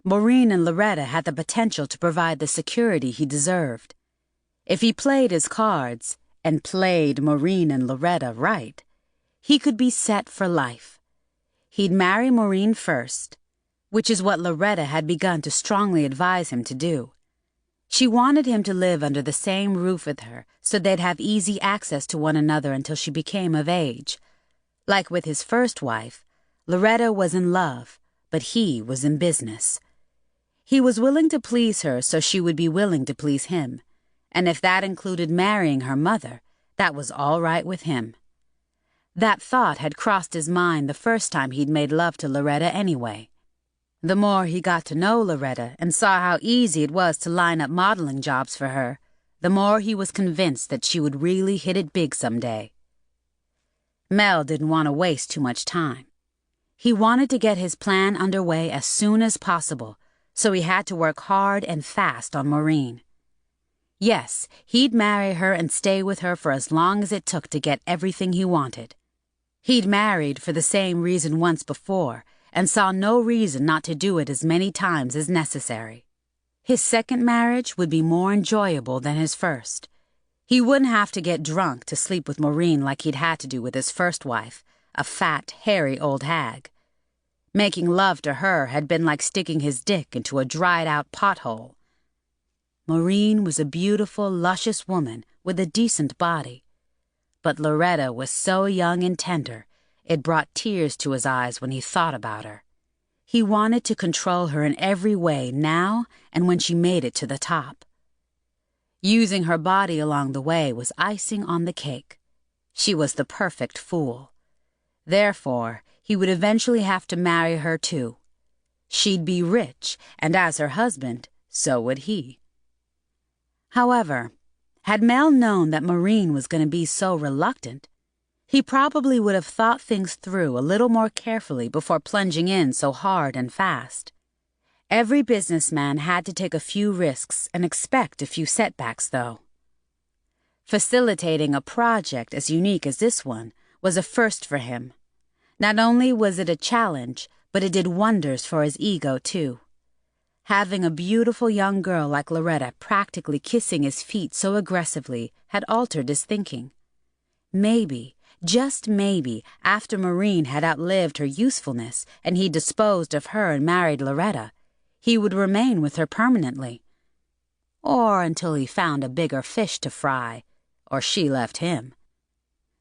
Maureen and Loretta had the potential to provide the security he deserved. If he played his cards, and played Maureen and Loretta right, he could be set for life. He'd marry Maureen first, which is what Loretta had begun to strongly advise him to do. She wanted him to live under the same roof with her so they'd have easy access to one another until she became of age. Like with his first wife, Loretta was in love, but he was in business. He was willing to please her so she would be willing to please him, and if that included marrying her mother, that was all right with him. That thought had crossed his mind the first time he'd made love to Loretta anyway. The more he got to know Loretta and saw how easy it was to line up modeling jobs for her, the more he was convinced that she would really hit it big someday. Mel didn't want to waste too much time. He wanted to get his plan underway as soon as possible, so he had to work hard and fast on Maureen. Yes, he'd marry her and stay with her for as long as it took to get everything he wanted. He'd married for the same reason once before, and saw no reason not to do it as many times as necessary. His second marriage would be more enjoyable than his first. He wouldn't have to get drunk to sleep with Maureen like he'd had to do with his first wife, a fat, hairy old hag. Making love to her had been like sticking his dick into a dried-out pothole. Maureen was a beautiful, luscious woman with a decent body. But Loretta was so young and tender, it brought tears to his eyes when he thought about her. He wanted to control her in every way now and when she made it to the top. Using her body along the way was icing on the cake. She was the perfect fool. Therefore, he would eventually have to marry her too. She'd be rich, and as her husband, so would he. However, had Mel known that Maureen was going to be so reluctant, he probably would have thought things through a little more carefully before plunging in so hard and fast. Every businessman had to take a few risks and expect a few setbacks, though. Facilitating a project as unique as this one was a first for him. Not only was it a challenge, but it did wonders for his ego, too. Having a beautiful young girl like Loretta practically kissing his feet so aggressively had altered his thinking. Maybe, just maybe, after Maureen had outlived her usefulness and he disposed of her and married Loretta, he would remain with her permanently. Or until he found a bigger fish to fry, or she left him.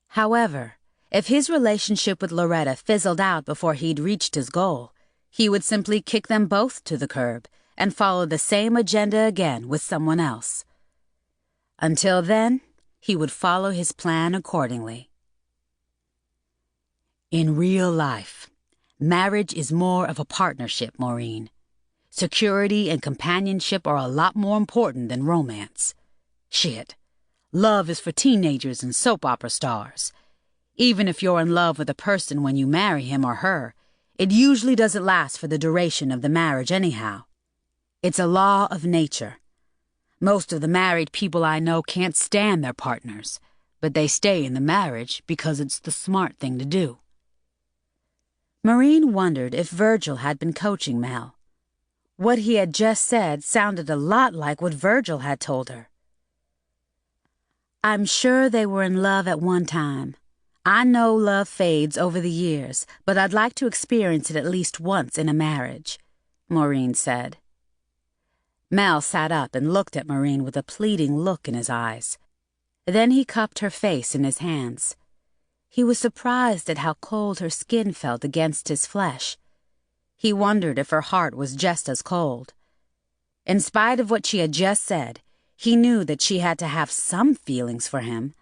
However, if his relationship with Loretta fizzled out before he'd reached his goal, he would simply kick them both to the curb and follow the same agenda again with someone else. Until then, he would follow his plan accordingly. In real life, marriage is more of a partnership, Maureen. Security and companionship are a lot more important than romance. Shit. Love is for teenagers and soap opera stars. Even if you're in love with a person when you marry him or her, it usually doesn't last for the duration of the marriage anyhow. It's a law of nature. Most of the married people I know can't stand their partners, but they stay in the marriage because it's the smart thing to do. Maureen wondered if Virgil had been coaching Mel. What he had just said sounded a lot like what Virgil had told her. I'm sure they were in love at one time. I know love fades over the years, but I'd like to experience it at least once in a marriage, Maureen said. Mel sat up and looked at Maureen with a pleading look in his eyes. Then he cupped her face in his hands. He was surprised at how cold her skin felt against his flesh. He wondered if her heart was just as cold. In spite of what she had just said, he knew that she had to have some feelings for him.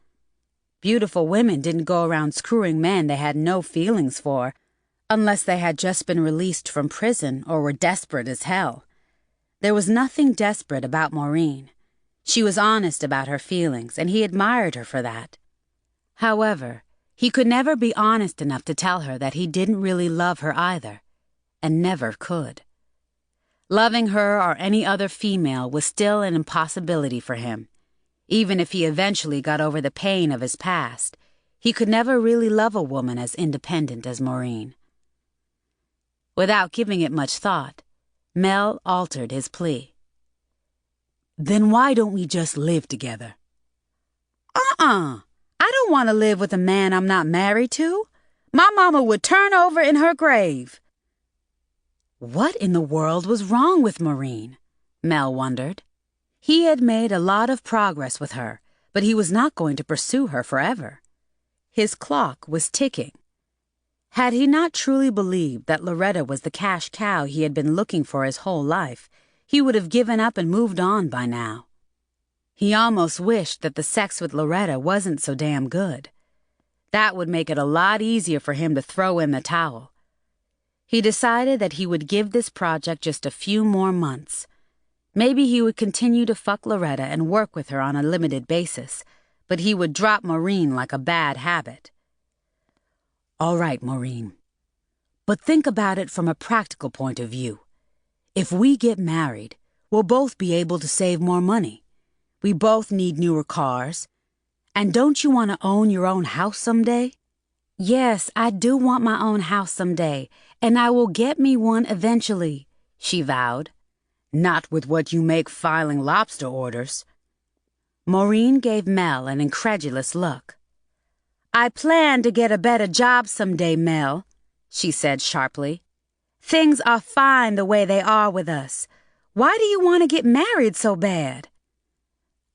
Beautiful women didn't go around screwing men they had no feelings for, unless they had just been released from prison or were desperate as hell. There was nothing desperate about Maureen. She was honest about her feelings, and he admired her for that. However, he could never be honest enough to tell her that he didn't really love her either, and never could. Loving her or any other female was still an impossibility for him. Even if he eventually got over the pain of his past, he could never really love a woman as independent as Maureen. Without giving it much thought, Mel altered his plea. Then why don't we just live together? I don't want to live with a man I'm not married to. My mama would turn over in her grave. What in the world was wrong with Maureen? Mel wondered. He had made a lot of progress with her, but he was not going to pursue her forever. His clock was ticking. Had he not truly believed that Loretta was the cash cow he had been looking for his whole life, he would have given up and moved on by now. He almost wished that the sex with Loretta wasn't so damn good. That would make it a lot easier for him to throw in the towel. He decided that he would give this project just a few more months. Maybe he would continue to fuck Loretta and work with her on a limited basis, but he would drop Maureen like a bad habit. All right, Maureen. But think about it from a practical point of view. If we get married, we'll both be able to save more money. We both need newer cars. And don't you want to own your own house someday? Yes, I do want my own house someday, and I will get me one eventually, she vowed. Not with what you make filing lobster orders. Maureen gave Mel an incredulous look. I plan to get a better job someday, Mel, she said sharply. Things are fine the way they are with us. Why do you want to get married so bad?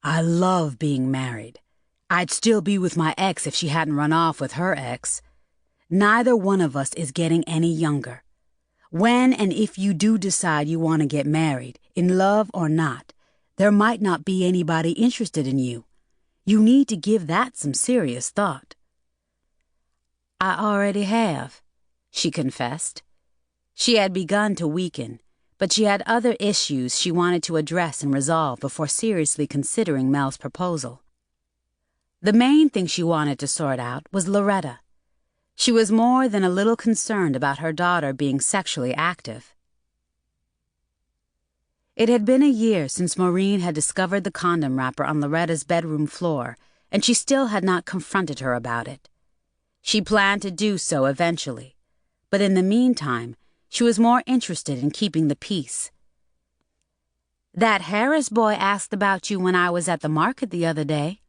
I love being married. I'd still be with my ex if she hadn't run off with her ex. Neither one of us is getting any younger. When and if you do decide you want to get married, in love or not, there might not be anybody interested in you. You need to give that some serious thought. I already have, she confessed. She had begun to weaken, but she had other issues she wanted to address and resolve before seriously considering Mel's proposal. The main thing she wanted to sort out was Loretta. She was more than a little concerned about her daughter being sexually active. It had been a year since Maureen had discovered the condom wrapper on Loretta's bedroom floor, and she still had not confronted her about it. She planned to do so eventually, but in the meantime, she was more interested in keeping the peace. "That Harris boy asked about you when I was at the market the other day,"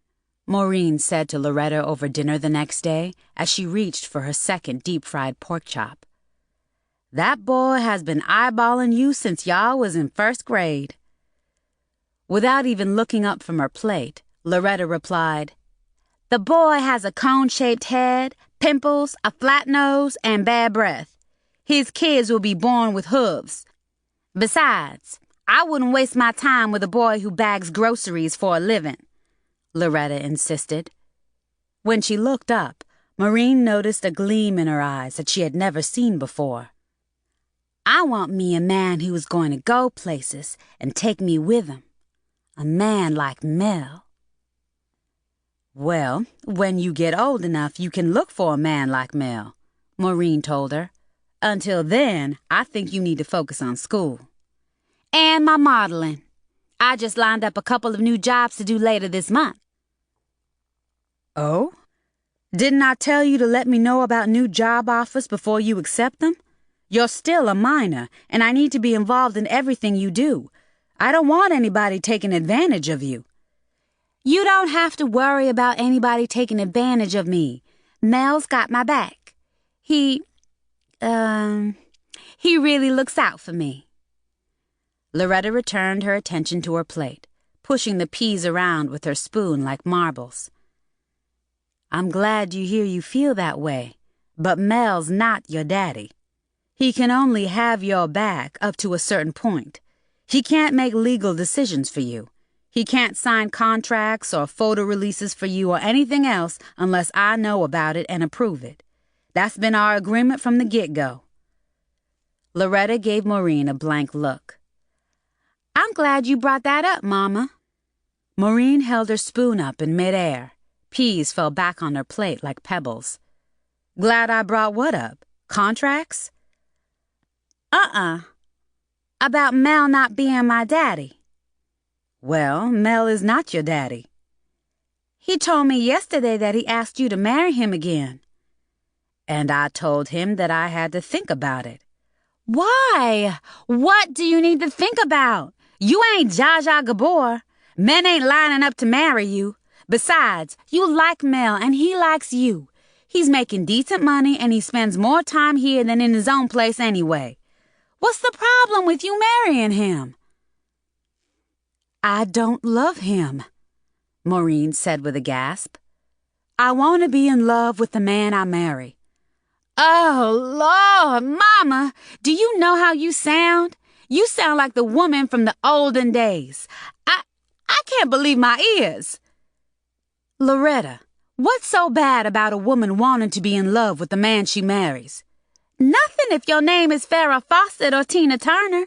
Maureen said to Loretta over dinner the next day as she reached for her second deep-fried pork chop. "That boy has been eyeballing you since y'all was in first grade." Without even looking up from her plate, Loretta replied, "The boy has a cone-shaped head, pimples, a flat nose, and bad breath. His kids will be born with hooves. Besides, I wouldn't waste my time with a boy who bags groceries for a living," Loretta insisted. When she looked up, Maureen noticed a gleam in her eyes that she had never seen before. "I want me a man who is going to go places and take me with him. A man like Mel." "Well, when you get old enough, you can look for a man like Mel," Maureen told her. "Until then, I think you need to focus on school." "And my modeling. I just lined up a couple of new jobs to do later this month." "Oh? Didn't I tell you to let me know about new job offers before you accept them? You're still a minor, and I need to be involved in everything you do. I don't want anybody taking advantage of you." "You don't have to worry about anybody taking advantage of me. Mel's got my back. He really looks out for me." Loretta returned her attention to her plate, pushing the peas around with her spoon like marbles. "I'm glad you hear you feel that way, but Mel's not your daddy. He can only have your back up to a certain point. He can't make legal decisions for you. He can't sign contracts or photo releases for you or anything else unless I know about it and approve it. That's been our agreement from the get-go." Loretta gave Maureen a blank look. "I'm glad you brought that up, Mama." Maureen held her spoon up in midair. Peas fell back on her plate like pebbles. "Glad I brought what up? Contracts?" About Mel not being my daddy." "Well, Mel is not your daddy." "He told me yesterday that he asked you to marry him again." "And I told him that I had to think about it." "Why? What do you need to think about? You ain't Zsa Zsa Gabor. Men ain't lining up to marry you. Besides, you like Mel and he likes you. He's making decent money and he spends more time here than in his own place anyway. What's the problem with you marrying him?" "I don't love him," Maureen said with a gasp. "I want to be in love with the man I marry." "Oh, Lord, Mama, do you know how you sound? You sound like the woman from the olden days. I can't believe my ears." "Loretta, what's so bad about a woman wanting to be in love with the man she marries?" "Nothing if your name is Farrah Fawcett or Tina Turner.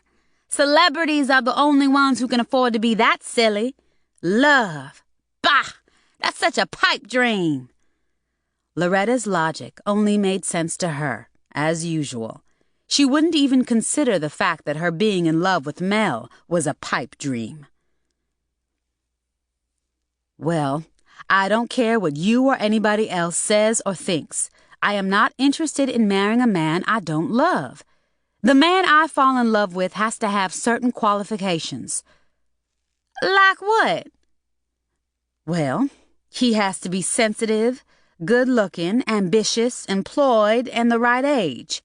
Celebrities are the only ones who can afford to be that silly. Love. Bah! That's such a pipe dream." Loretta's logic only made sense to her, as usual. She wouldn't even consider the fact that her being in love with Mel was a pipe dream. "Well, I don't care what you or anybody else says or thinks. I am not interested in marrying a man I don't love. The man I fall in love with has to have certain qualifications." "Like what?" "Well, he has to be sensitive, good-looking, ambitious, employed, and the right age."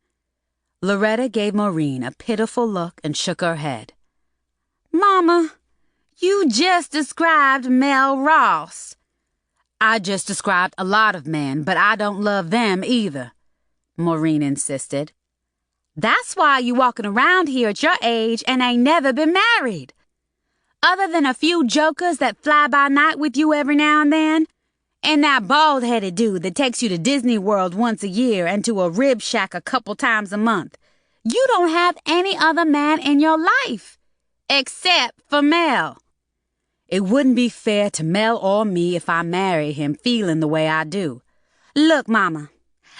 Loretta gave Maureen a pitiful look and shook her head. "Mama, you just described Mel Ross." "I just described a lot of men, but I don't love them either," Maureen insisted. "That's why you walking around here at your age and ain't never been married. Other than a few jokers that fly by night with you every now and then, And that bald-headed dude that takes you to Disney World once a year and to a rib shack a couple times a month. You don't have any other man in your life, except for Mel. It wouldn't be fair to Mel or me if I marry him feeling the way I do. Look, Mama,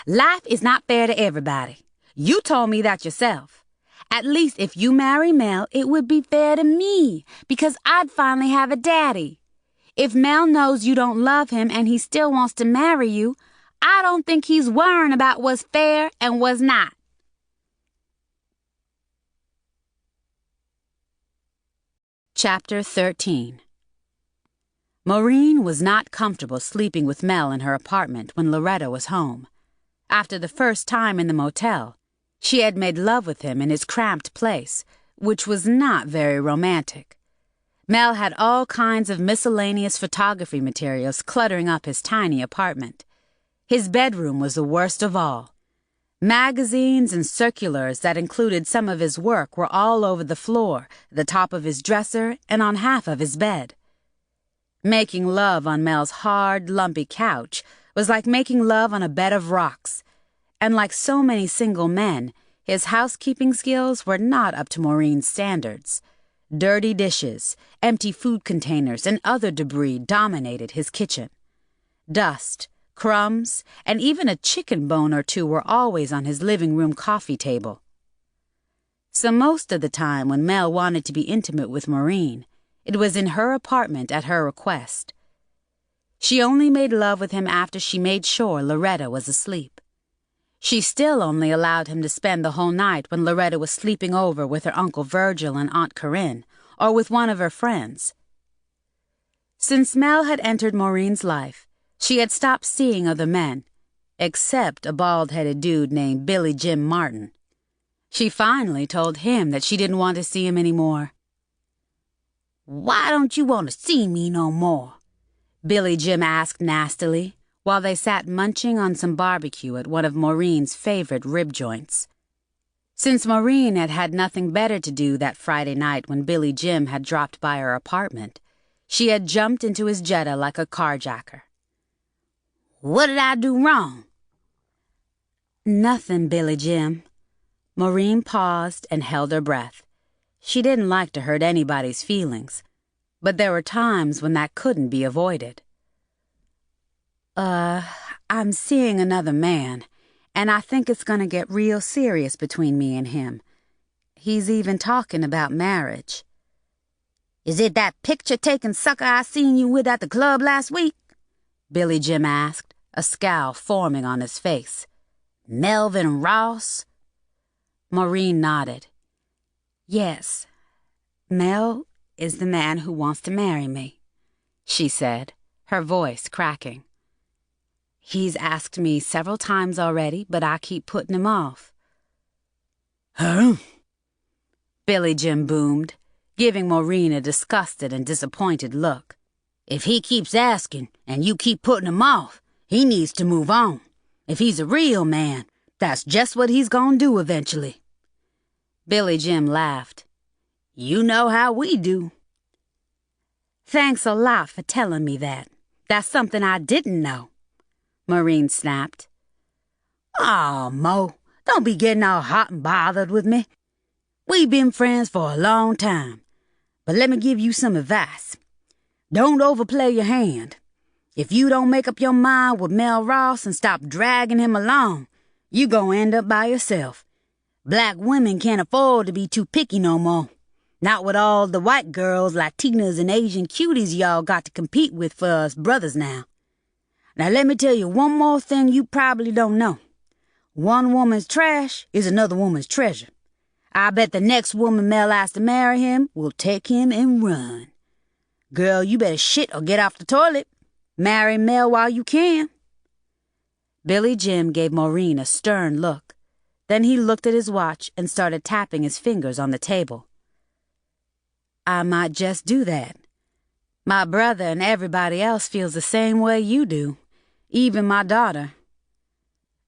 life is not fair to everybody. You told me that yourself. At least if you marry Mel, it would be fair to me, because I'd finally have a daddy. If Mel knows you don't love him and he still wants to marry you, I don't think he's worrying about what's fair and what's not. Chapter 13. Maureen was not comfortable sleeping with Mel in her apartment when Loretta was home. After the first time in the motel, she had made love with him in his cramped place, which was not very romantic. Mel had all kinds of miscellaneous photography materials cluttering up his tiny apartment. His bedroom was the worst of all. Magazines and circulars that included some of his work were all over the floor, the top of his dresser, and on half of his bed. Making love on Mel's hard, lumpy couch was like making love on a bed of rocks. And like so many single men, his housekeeping skills were not up to Maureen's standards. Dirty dishes, empty food containers, and other debris dominated his kitchen. Dust, crumbs, and even a chicken bone or two were always on his living room coffee table. So most of the time when Mel wanted to be intimate with Maureen, it was in her apartment at her request. She only made love with him after she made sure Loretta was asleep. She still only allowed him to spend the whole night when Loretta was sleeping over with her Uncle Virgil and Aunt Corinne, or with one of her friends. Since Mel had entered Maureen's life, she had stopped seeing other men, except a bald-headed dude named Billy Jim Martin. She finally told him that she didn't want to see him anymore. "Why don't you want to see me no more?" Billy Jim asked nastily, while they sat munching on some barbecue at one of Maureen's favorite rib joints. Since Maureen had had nothing better to do that Friday night when Billy Jim had dropped by her apartment, she had jumped into his Jetta like a carjacker. "What did I do wrong?" "Nothing, Billy Jim." Maureen paused and held her breath. She didn't like to hurt anybody's feelings, but there were times when that couldn't be avoided. I'm seeing another man, and I think it's gonna get real serious between me and him. He's even talking about marriage." "Is it that picture-taking sucker I seen you with at the club last week?" Billy Jim asked, a scowl forming on his face. "Melvin Ross?" Maureen nodded. "Yes, Mel is the man who wants to marry me," she said, her voice cracking. "He's asked me several times already, but I keep putting him off." "Huh?" Billy Jim boomed, giving Maureen a disgusted and disappointed look. "If he keeps asking and you keep putting him off, he needs to move on. If he's a real man, that's just what he's gonna do eventually." Billy Jim laughed. "You know how we do." "Thanks a lot for telling me that. That's something I didn't know," Maureen snapped. "Aw, Mo, don't be getting all hot and bothered with me. We've been friends for a long time, but let me give you some advice. Don't overplay your hand. If you don't make up your mind with Mel Ross and stop dragging him along, you gonna end up by yourself. Black women can't afford to be too picky no more. Not with all the white girls, Latinas, and Asian cuties y'all got to compete with for us brothers now. Now let me tell you one more thing you probably don't know. One woman's trash is another woman's treasure. I bet the next woman Mel asks to marry him will take him and run. Girl, you better shit or get off the toilet. Marry Mel while you can." Billy Jim gave Maureen a stern look. Then he looked at his watch and started tapping his fingers on the table. "I might just do that. My brother and everybody else feels the same way you do, even my daughter."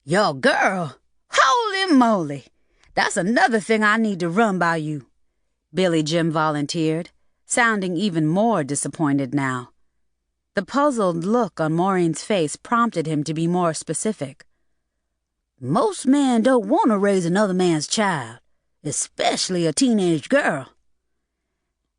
"Your girl? Holy moly! That's another thing I need to run by you," Billy Jim volunteered, sounding even more disappointed now. The puzzled look on Maureen's face prompted him to be more specific. Most men don't want to raise another man's child, especially a teenage girl.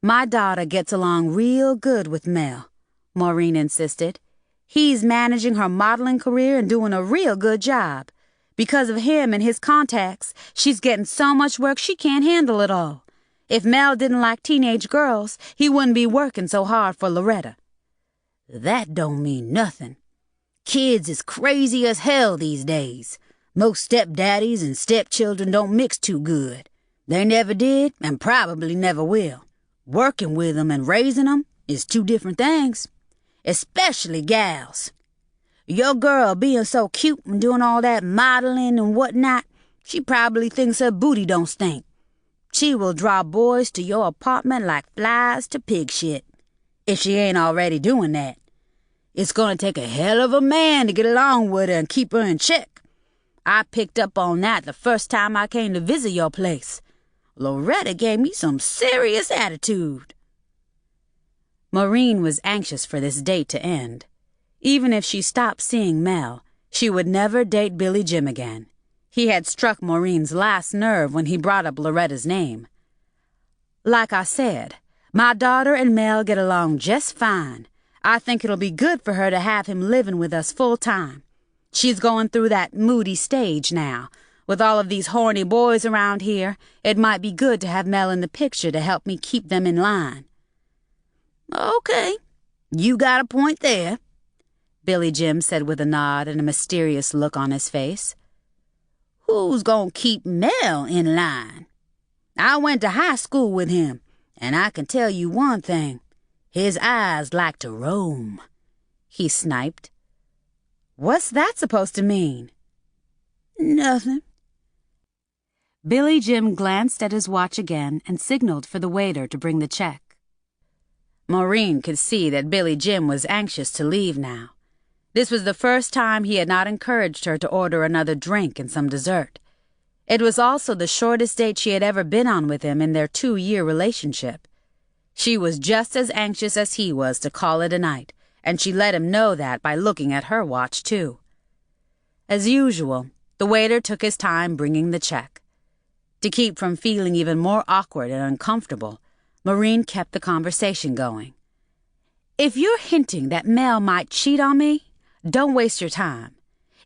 My daughter gets along real good with Mel, Maureen insisted. He's managing her modeling career and doing a real good job. Because of him and his contacts, she's getting so much work she can't handle it all. If Mel didn't like teenage girls, he wouldn't be working so hard for Loretta. That don't mean nothing. Kids is crazy as hell these days. Most stepdaddies and stepchildren don't mix too good. They never did and probably never will. Working with them and raising them is two different things. Especially gals. Your girl being so cute and doing all that modeling and whatnot, she probably thinks her booty don't stink. She will draw boys to your apartment like flies to pig shit, if she ain't already doing that. It's gonna take a hell of a man to get along with her and keep her in check. I picked up on that the first time I came to visit your place. Loretta gave me some serious attitude. Maureen was anxious for this date to end. Even if she stopped seeing Mel, she would never date Billy Jim again. He had struck Maureen's last nerve when he brought up Loretta's name. Like I said, my daughter and Mel get along just fine. I think it'll be good for her to have him living with us full time. She's going through that moody stage now. With all of these horny boys around here, it might be good to have Mel in the picture to help me keep them in line. Okay, you got a point there, Billy Jim said with a nod and a mysterious look on his face. Who's gonna keep Mel in line? I went to high school with him, and I can tell you one thing. His eyes like to roam, he sniped. What's that supposed to mean? Nothing. Billy Jim glanced at his watch again and signaled for the waiter to bring the check. Maureen could see that Billy Jim was anxious to leave now. This was the first time he had not encouraged her to order another drink and some dessert. It was also the shortest date she had ever been on with him in their 2-year relationship. She was just as anxious as he was to call it a night, and she let him know that by looking at her watch, too. As usual, the waiter took his time bringing the check. To keep from feeling even more awkward and uncomfortable, Maureen kept the conversation going. If you're hinting that Mel might cheat on me, don't waste your time.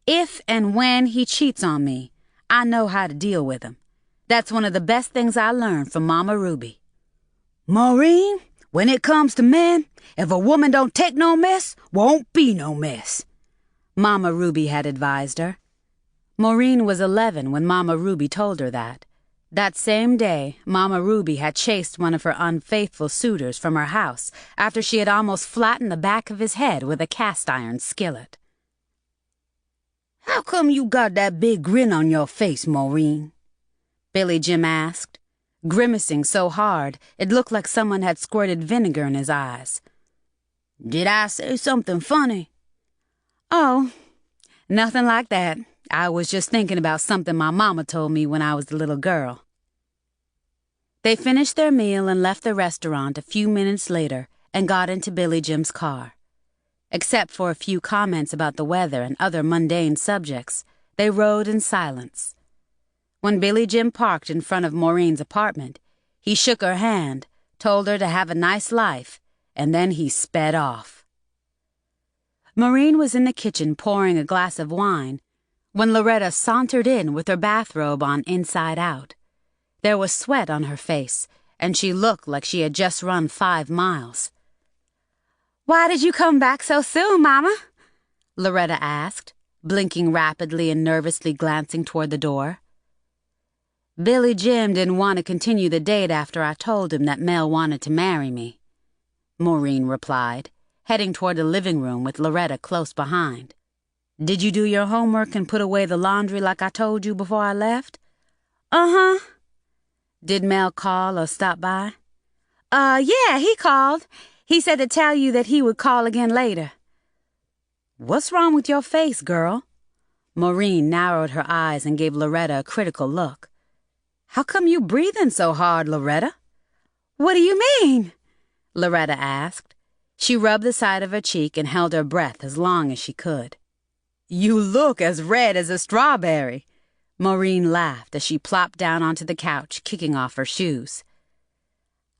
If and when he cheats on me, I know how to deal with him. That's one of the best things I learned from Mama Ruby. Maureen, when it comes to men, if a woman don't take no mess, won't be no mess, Mama Ruby had advised her. Maureen was 11 when Mama Ruby told her that. That same day, Mama Ruby had chased one of her unfaithful suitors from her house after she had almost flattened the back of his head with a cast-iron skillet. How come you got that big grin on your face, Maureen? Billy Jim asked, grimacing so hard it looked like someone had squirted vinegar in his eyes. Did I say something funny? Oh, nothing like that. I was just thinking about something my mama told me when I was a little girl. They finished their meal and left the restaurant a few minutes later and got into Billy Jim's car. Except for a few comments about the weather and other mundane subjects, they rode in silence. When Billy Jim parked in front of Maureen's apartment, he shook her hand, told her to have a nice life, and then he sped off. Maureen was in the kitchen pouring a glass of wine when Loretta sauntered in with her bathrobe on inside out. There was sweat on her face, and she looked like she had just run 5 miles. "Why did you come back so soon, Mama?" Loretta asked, blinking rapidly and nervously glancing toward the door. "Billy Jim didn't want to continue the date after I told him that Mel wanted to marry me," Maureen replied, heading toward the living room with Loretta close behind. "Did you do your homework and put away the laundry like I told you before I left?" "Uh-huh." "Did Mel call or stop by?" Yeah, he called. He said to tell you that he would call again later." "What's wrong with your face, girl?" Maureen narrowed her eyes and gave Loretta a critical look. "How come you breathing so hard, Loretta?" "What do you mean?" Loretta asked. She rubbed the side of her cheek and held her breath as long as she could. "You look as red as a strawberry." Maureen laughed as she plopped down onto the couch, kicking off her shoes.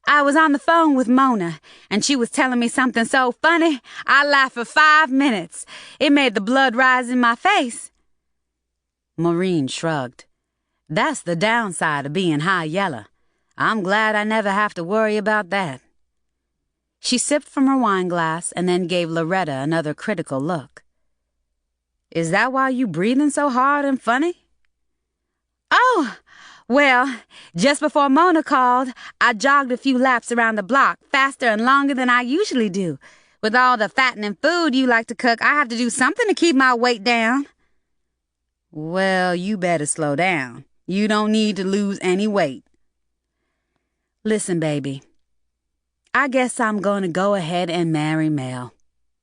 "I was on the phone with Mona, and she was telling me something so funny, I laughed for 5 minutes. It made the blood rise in my face." Maureen shrugged. "That's the downside of being high yellow. I'm glad I never have to worry about that." She sipped from her wine glass and then gave Loretta another critical look. "Is that why you breathing so hard and funny?" "Oh, well, just before Mona called, I jogged a few laps around the block, faster and longer than I usually do. With all the fattening food you like to cook, I have to do something to keep my weight down." "Well, you better slow down. You don't need to lose any weight." "Listen, baby, I guess I'm going to go ahead and marry Mel.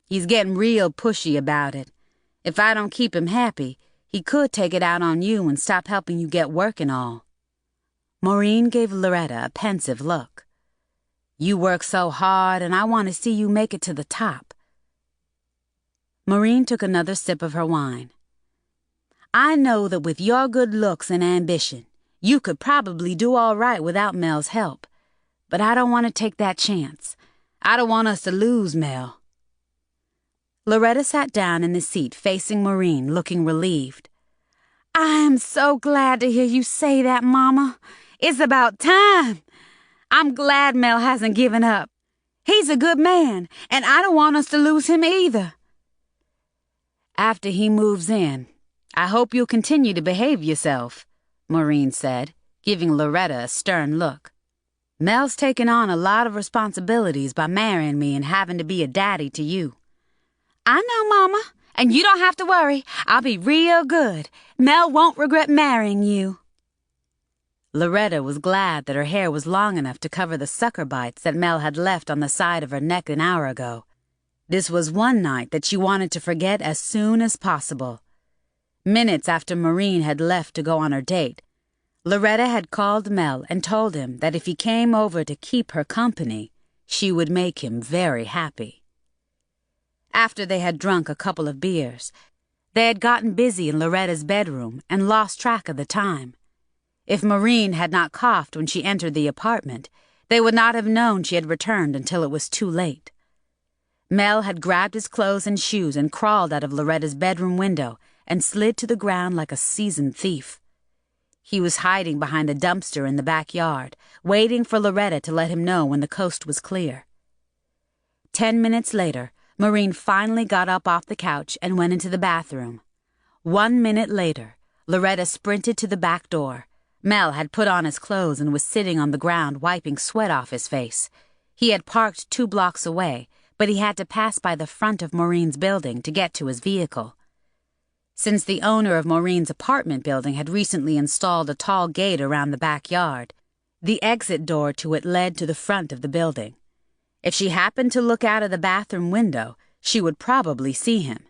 He's getting real pushy about it. If I don't keep him happy, he could take it out on you and stop helping you get work and all." Maureen gave Loretta a pensive look. "You work so hard, and I want to see you make it to the top." Maureen took another sip of her wine. "I know that with your good looks and ambition, you could probably do all right without Mel's help. But I don't want to take that chance. I don't want us to lose Mel." Loretta sat down in the seat facing Maureen, looking relieved. "I am so glad to hear you say that, Mama. It's about time. I'm glad Mel hasn't given up. He's a good man, and I don't want us to lose him either." "After he moves in, I hope you'll continue to behave yourself," Maureen said, giving Loretta a stern look. "Mel's taken on a lot of responsibilities by marrying me and having to be a daddy to you." "I know, Mama, and you don't have to worry. I'll be real good. Mel won't regret marrying you." Loretta was glad that her hair was long enough to cover the sucker bites that Mel had left on the side of her neck an hour ago. This was one night that she wanted to forget as soon as possible. Minutes after Maureen had left to go on her date, Loretta had called Mel and told him that if he came over to keep her company, she would make him very happy. After they had drunk a couple of beers, they had gotten busy in Loretta's bedroom and lost track of the time. If Maureen had not coughed when she entered the apartment, they would not have known she had returned until it was too late. Mel had grabbed his clothes and shoes and crawled out of Loretta's bedroom window and slid to the ground like a seasoned thief. He was hiding behind a dumpster in the backyard, waiting for Loretta to let him know when the coast was clear. 10 minutes later, Maureen finally got up off the couch and went into the bathroom. 1 minute later, Loretta sprinted to the back door. Mel had put on his clothes and was sitting on the ground wiping sweat off his face. He had parked 2 blocks away, but he had to pass by the front of Maureen's building to get to his vehicle. Since the owner of Maureen's apartment building had recently installed a tall gate around the backyard, the exit door to it led to the front of the building. If she happened to look out of the bathroom window, she would probably see him.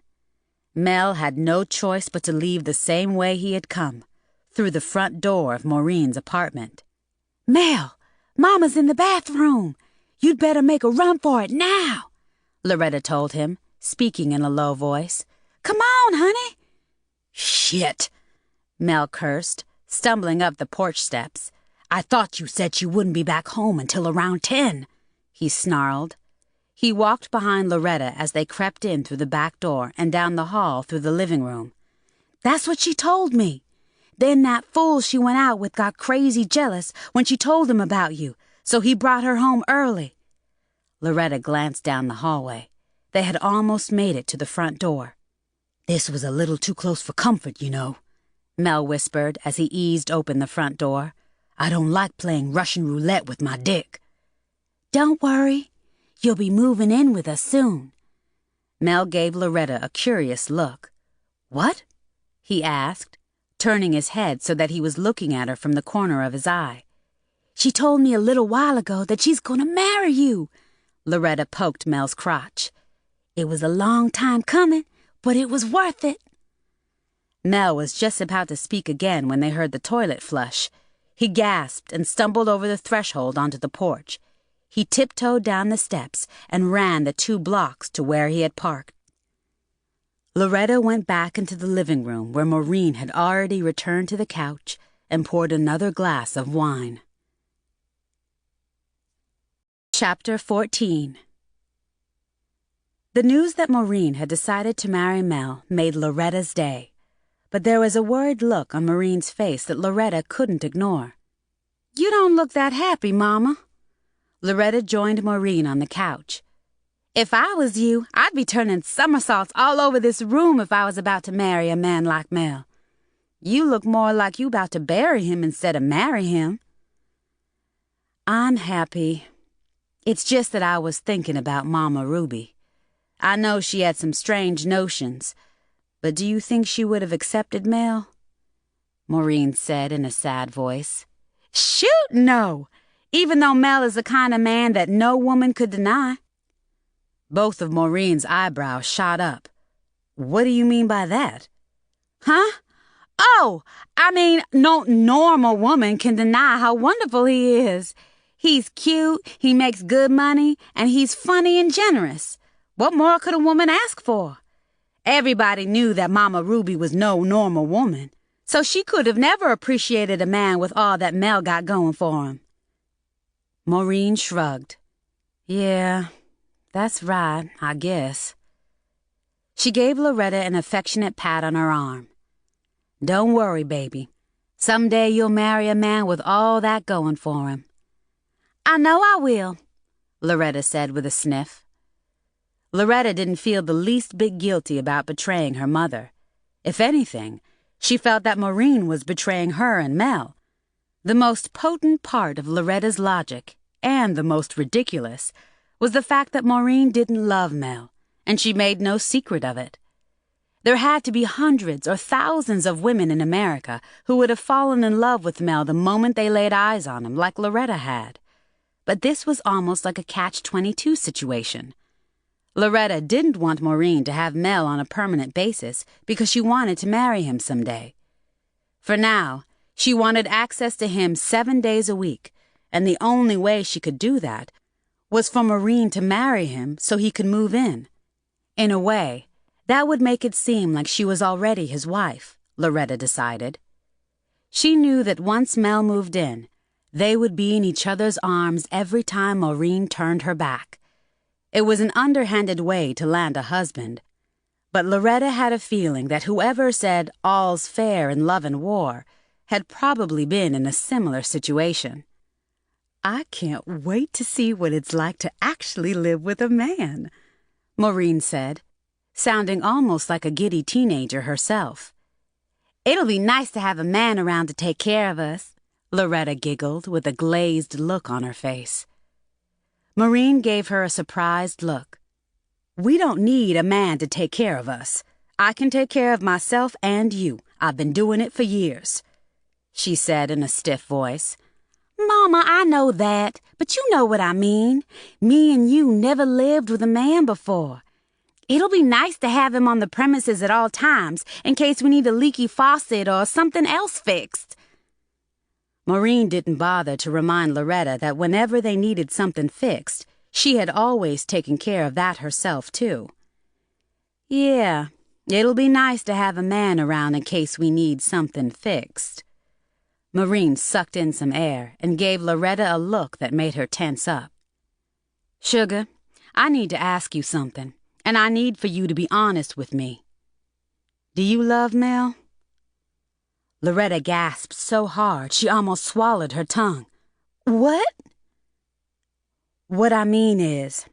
Mel had no choice but to leave the same way he had come, through the front door of Maureen's apartment. "Mel, Mama's in the bathroom. You'd better make a run for it now," Loretta told him, speaking in a low voice. "Come on, honey." "Shit," Mel cursed, stumbling up the porch steps. "I thought you said she wouldn't be back home until around 10, he snarled. He walked behind Loretta as they crept in through the back door and down the hall through the living room. "That's what she told me. Then that fool she went out with got crazy jealous when she told him about you, so he brought her home early." Loretta glanced down the hallway. They had almost made it to the front door. "This was a little too close for comfort, you know," Mel whispered as he eased open the front door. "I don't like playing Russian roulette with my dick." "Don't worry. You'll be moving in with us soon." Mel gave Loretta a curious look. "What?" he asked, turning his head so that he was looking at her from the corner of his eye. "She told me a little while ago that she's going to marry you." Loretta poked Mel's crotch. "It was a long time coming, but it was worth it." Mel was just about to speak again when they heard the toilet flush. He gasped and stumbled over the threshold onto the porch. He tiptoed down the steps and ran the 2 blocks to where he had parked. Loretta went back into the living room where Maureen had already returned to the couch and poured another glass of wine. Chapter 14. The news that Maureen had decided to marry Mel made Loretta's day, but there was a worried look on Maureen's face that Loretta couldn't ignore. You don't look that happy, Mama. Loretta joined Maureen on the couch. If I was you, I'd be turning somersaults all over this room if I was about to marry a man like Mel. You look more like you about to bury him instead of marry him. I'm happy. It's just that I was thinking about Mama Ruby. I know she had some strange notions, but do you think she would have accepted Mel? Maureen said in a sad voice. Shoot, no! Even though Mel is the kind of man that no woman could deny. Both of Maureen's eyebrows shot up. What do you mean by that? Huh? Oh, I mean, no normal woman can deny how wonderful he is. He's cute, he makes good money, and he's funny and generous. What more could a woman ask for? Everybody knew that Mama Ruby was no normal woman, so she could have never appreciated a man with all that Mel got going for him. Maureen shrugged. Yeah, that's right, I guess. She gave Loretta an affectionate pat on her arm. Don't worry, baby. Someday you'll marry a man with all that going for him. I know I will, Loretta said with a sniff. Loretta didn't feel the least bit guilty about betraying her mother. If anything, she felt that Maureen was betraying her and Mel. The most potent part of Loretta's logic, and the most ridiculous, was the fact that Maureen didn't love Mel, and she made no secret of it. There had to be hundreds or thousands of women in America who would have fallen in love with Mel the moment they laid eyes on him, like Loretta had. But this was almost like a catch-22 situation. Loretta didn't want Maureen to have Mel on a permanent basis because she wanted to marry him someday. For now, she wanted access to him 7 days a week, and the only way she could do that was for Maureen to marry him so he could move in. In a way, that would make it seem like she was already his wife, Loretta decided. She knew that once Mel moved in, they would be in each other's arms every time Maureen turned her back. It was an underhanded way to land a husband, but Loretta had a feeling that whoever said all's fair in love and war had probably been in a similar situation. I can't wait to see what it's like to actually live with a man, Maureen said, sounding almost like a giddy teenager herself. It'll be nice to have a man around to take care of us, Loretta giggled with a glazed look on her face. Maureen gave her a surprised look. We don't need a man to take care of us. I can take care of myself and you. I've been doing it for years, she said in a stiff voice. Mama, I know that, but you know what I mean. Me and you never lived with a man before. It'll be nice to have him on the premises at all times in case we need a leaky faucet or something else fixed. Maureen didn't bother to remind Loretta that whenever they needed something fixed, she had always taken care of that herself, too. Yeah, it'll be nice to have a man around in case we need something fixed. Maureen sucked in some air and gave Loretta a look that made her tense up. Sugar, I need to ask you something, and I need for you to be honest with me. Do you love Mel? Loretta gasped so hard she almost swallowed her tongue. What? What I mean is,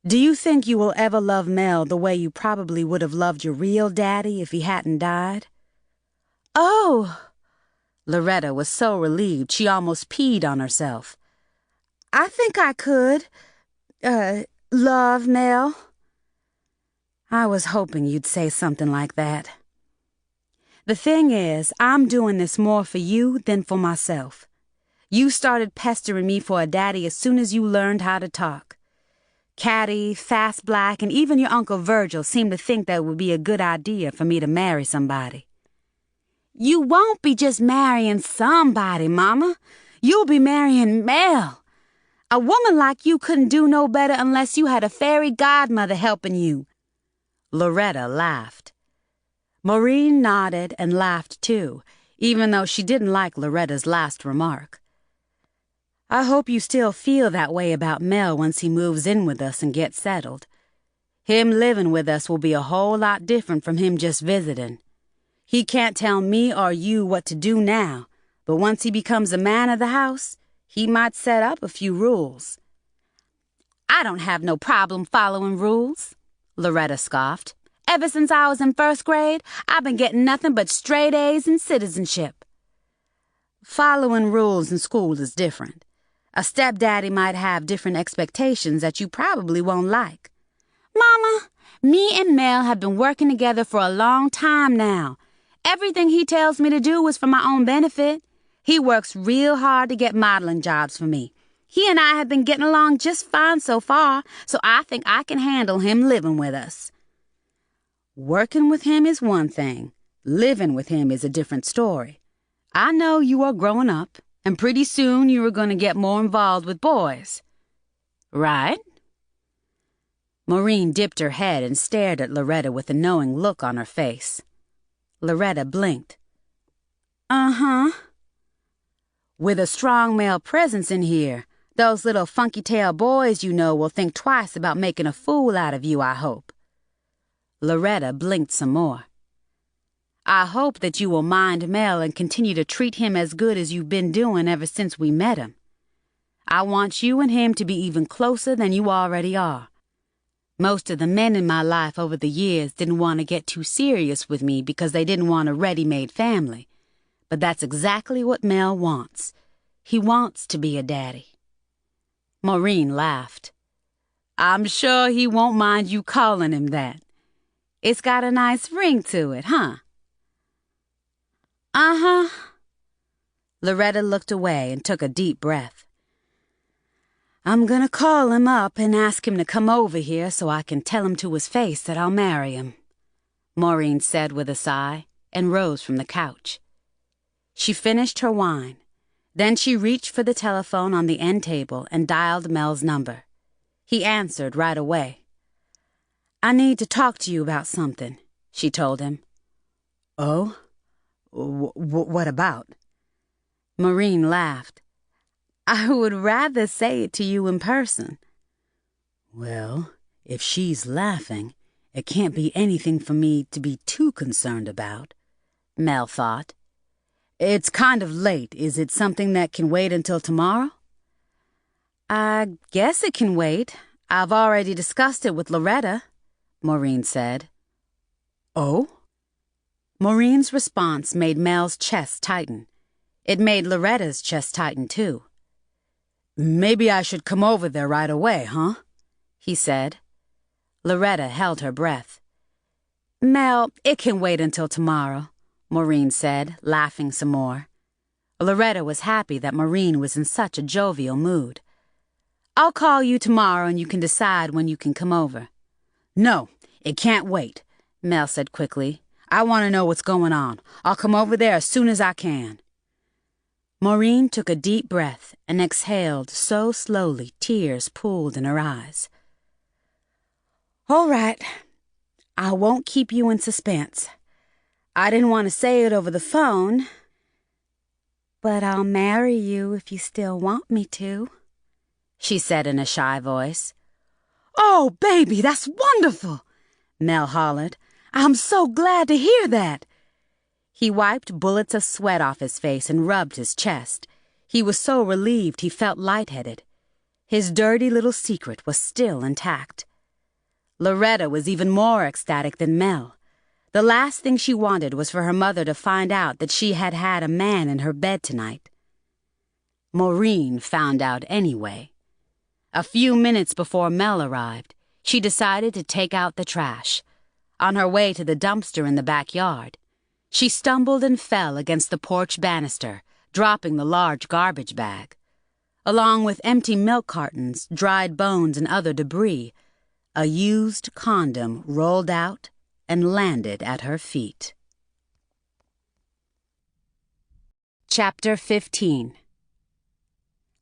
do you think you will ever love Mel the way you probably would have loved your real daddy if he hadn't died? Oh! Loretta was so relieved she almost peed on herself. I think I could, love Mel. I was hoping you'd say something like that. The thing is, I'm doing this more for you than for myself. You started pestering me for a daddy as soon as you learned how to talk. Caddy, Fast Black, and even your Uncle Virgil seemed to think that it would be a good idea for me to marry somebody. You won't be just marrying somebody, Mama. You'll be marrying Mel. A woman like you couldn't do no better unless you had a fairy godmother helping you." Loretta laughed. Maureen nodded and laughed too, even though she didn't like Loretta's last remark. "I hope you still feel that way about Mel once he moves in with us and gets settled. Him living with us will be a whole lot different from him just visiting. He can't tell me or you what to do now, but once he becomes a man of the house, he might set up a few rules." "I don't have no problem following rules," Loretta scoffed. "Ever since I was in first grade, I've been getting nothing but straight A's in citizenship." "Following rules in school is different. A stepdaddy might have different expectations that you probably won't like." "Mama, me and Mel have been working together for a long time now. Everything he tells me to do is for my own benefit. He works real hard to get modeling jobs for me. He and I have been getting along just fine so far, so I think I can handle him living with us." "Working with him is one thing. Living with him is a different story. I know you are growing up, and pretty soon you are going to get more involved with boys. Right?" Maureen dipped her head and stared at Loretta with a knowing look on her face. Loretta blinked. "Uh-huh." "With a strong male presence in here, those little funky-tail boys you know will think twice about making a fool out of you, I hope." Loretta blinked some more. "I hope that you will mind Mel and continue to treat him as good as you've been doing ever since we met him. I want you and him to be even closer than you already are. Most of the men in my life over the years didn't want to get too serious with me because they didn't want a ready-made family. But that's exactly what Mel wants. He wants to be a daddy." Maureen laughed. "I'm sure he won't mind you calling him that. It's got a nice ring to it, huh?" "Uh-huh." Loretta looked away and took a deep breath. "I'm gonna call him up and ask him to come over here so I can tell him to his face that I'll marry him," Maureen said with a sigh and rose from the couch. She finished her wine. Then she reached for the telephone on the end table and dialed Mel's number. He answered right away. "I need to talk to you about something," she told him. "Oh? What about?" Maureen laughed. "I would rather say it to you in person." "Well, if she's laughing, it can't be anything for me to be too concerned about," Mel thought. "It's kind of late. Is it something that can wait until tomorrow?" "I guess it can wait. I've already discussed it with Loretta," Maureen said. "Oh?" Maureen's response made Mel's chest tighten. It made Loretta's chest tighten too. "Maybe I should come over there right away, huh?" he said. Loretta held her breath. "Mel, it can wait until tomorrow," Maureen said, laughing some more. Loretta was happy that Maureen was in such a jovial mood. "I'll call you tomorrow and you can decide when you can come over." "No, it can't wait," Mel said quickly. "I want to know what's going on. I'll come over there as soon as I can." Maureen took a deep breath and exhaled so slowly tears pooled in her eyes. "All right. I won't keep you in suspense. I didn't want to say it over the phone, but I'll marry you if you still want me to," she said in a shy voice. "Oh, baby, that's wonderful," Mel hollered. "I'm so glad to hear that." He wiped bullets of sweat off his face and rubbed his chest. He was so relieved he felt lightheaded. His dirty little secret was still intact. Loretta was even more ecstatic than Mel. The last thing she wanted was for her mother to find out that she had had a man in her bed tonight. Maureen found out anyway. A few minutes before Mel arrived, she decided to take out the trash. On her way to the dumpster in the backyard, she stumbled and fell against the porch banister, dropping the large garbage bag. Along with empty milk cartons, dried bones, and other debris, a used condom rolled out and landed at her feet. Chapter 15.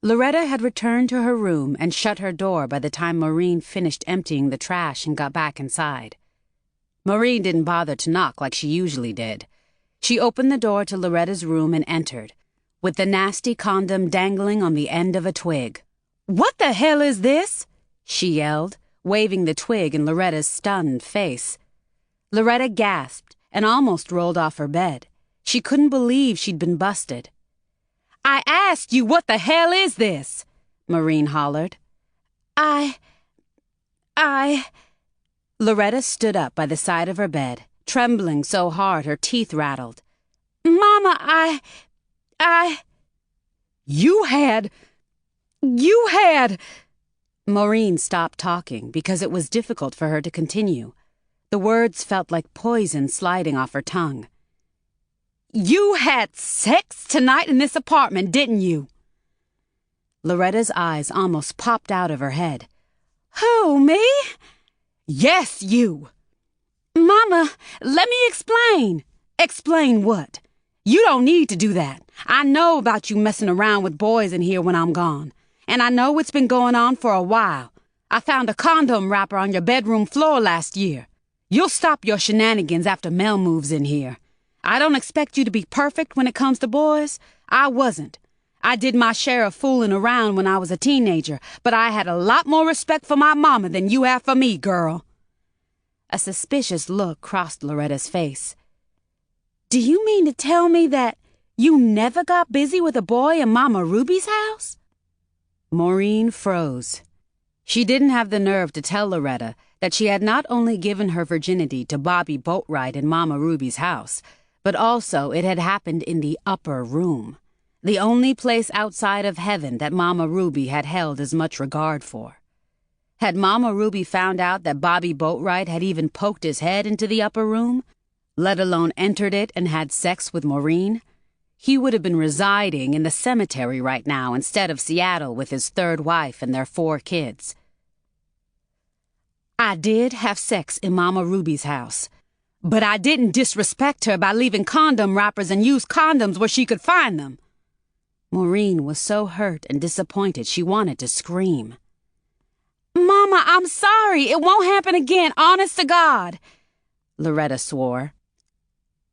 Loretta had returned to her room and shut her door by the time Maureen finished emptying the trash and got back inside. Maureen didn't bother to knock like she usually did. She opened the door to Loretta's room and entered, with the nasty condom dangling on the end of a twig. "What the hell is this?" she yelled, waving the twig in Loretta's stunned face. Loretta gasped and almost rolled off her bed. She couldn't believe she'd been busted. "I asked you, what the hell is this?" Maureen hollered. I... Loretta stood up by the side of her bed, trembling so hard her teeth rattled. "Mama, I... You had... Maureen stopped talking because it was difficult for her to continue. The words felt like poison sliding off her tongue. "You had sex tonight in this apartment, didn't you?" Loretta's eyes almost popped out of her head. "Who, me?" "Yes, you." "Mama, let me explain." "Explain what? You don't need to do that. I know about you messing around with boys in here when I'm gone. And I know it's been going on for a while. I found a condom wrapper on your bedroom floor last year. You'll stop your shenanigans after Mel moves in here. I don't expect you to be perfect when it comes to boys. I wasn't. I did my share of fooling around when I was a teenager, but I had a lot more respect for my mama than you have for me, girl." A suspicious look crossed Loretta's face. "Do you mean to tell me that you never got busy with a boy in Mama Ruby's house?" Maureen froze. She didn't have the nerve to tell Loretta that she had not only given her virginity to Bobby Boatwright in Mama Ruby's house, but also it had happened in the upper room, the only place outside of heaven that Mama Ruby had held as much regard for. Had Mama Ruby found out that Bobby Boatwright had even poked his head into the upper room, let alone entered it and had sex with Maureen, he would have been residing in the cemetery right now instead of Seattle with his third wife and their 4 kids. "I did have sex in Mama Ruby's house, but I didn't disrespect her by leaving condom wrappers and used condoms where she could find them." Maureen was so hurt and disappointed she wanted to scream. "Mama, I'm sorry. It won't happen again, honest to God," Loretta swore.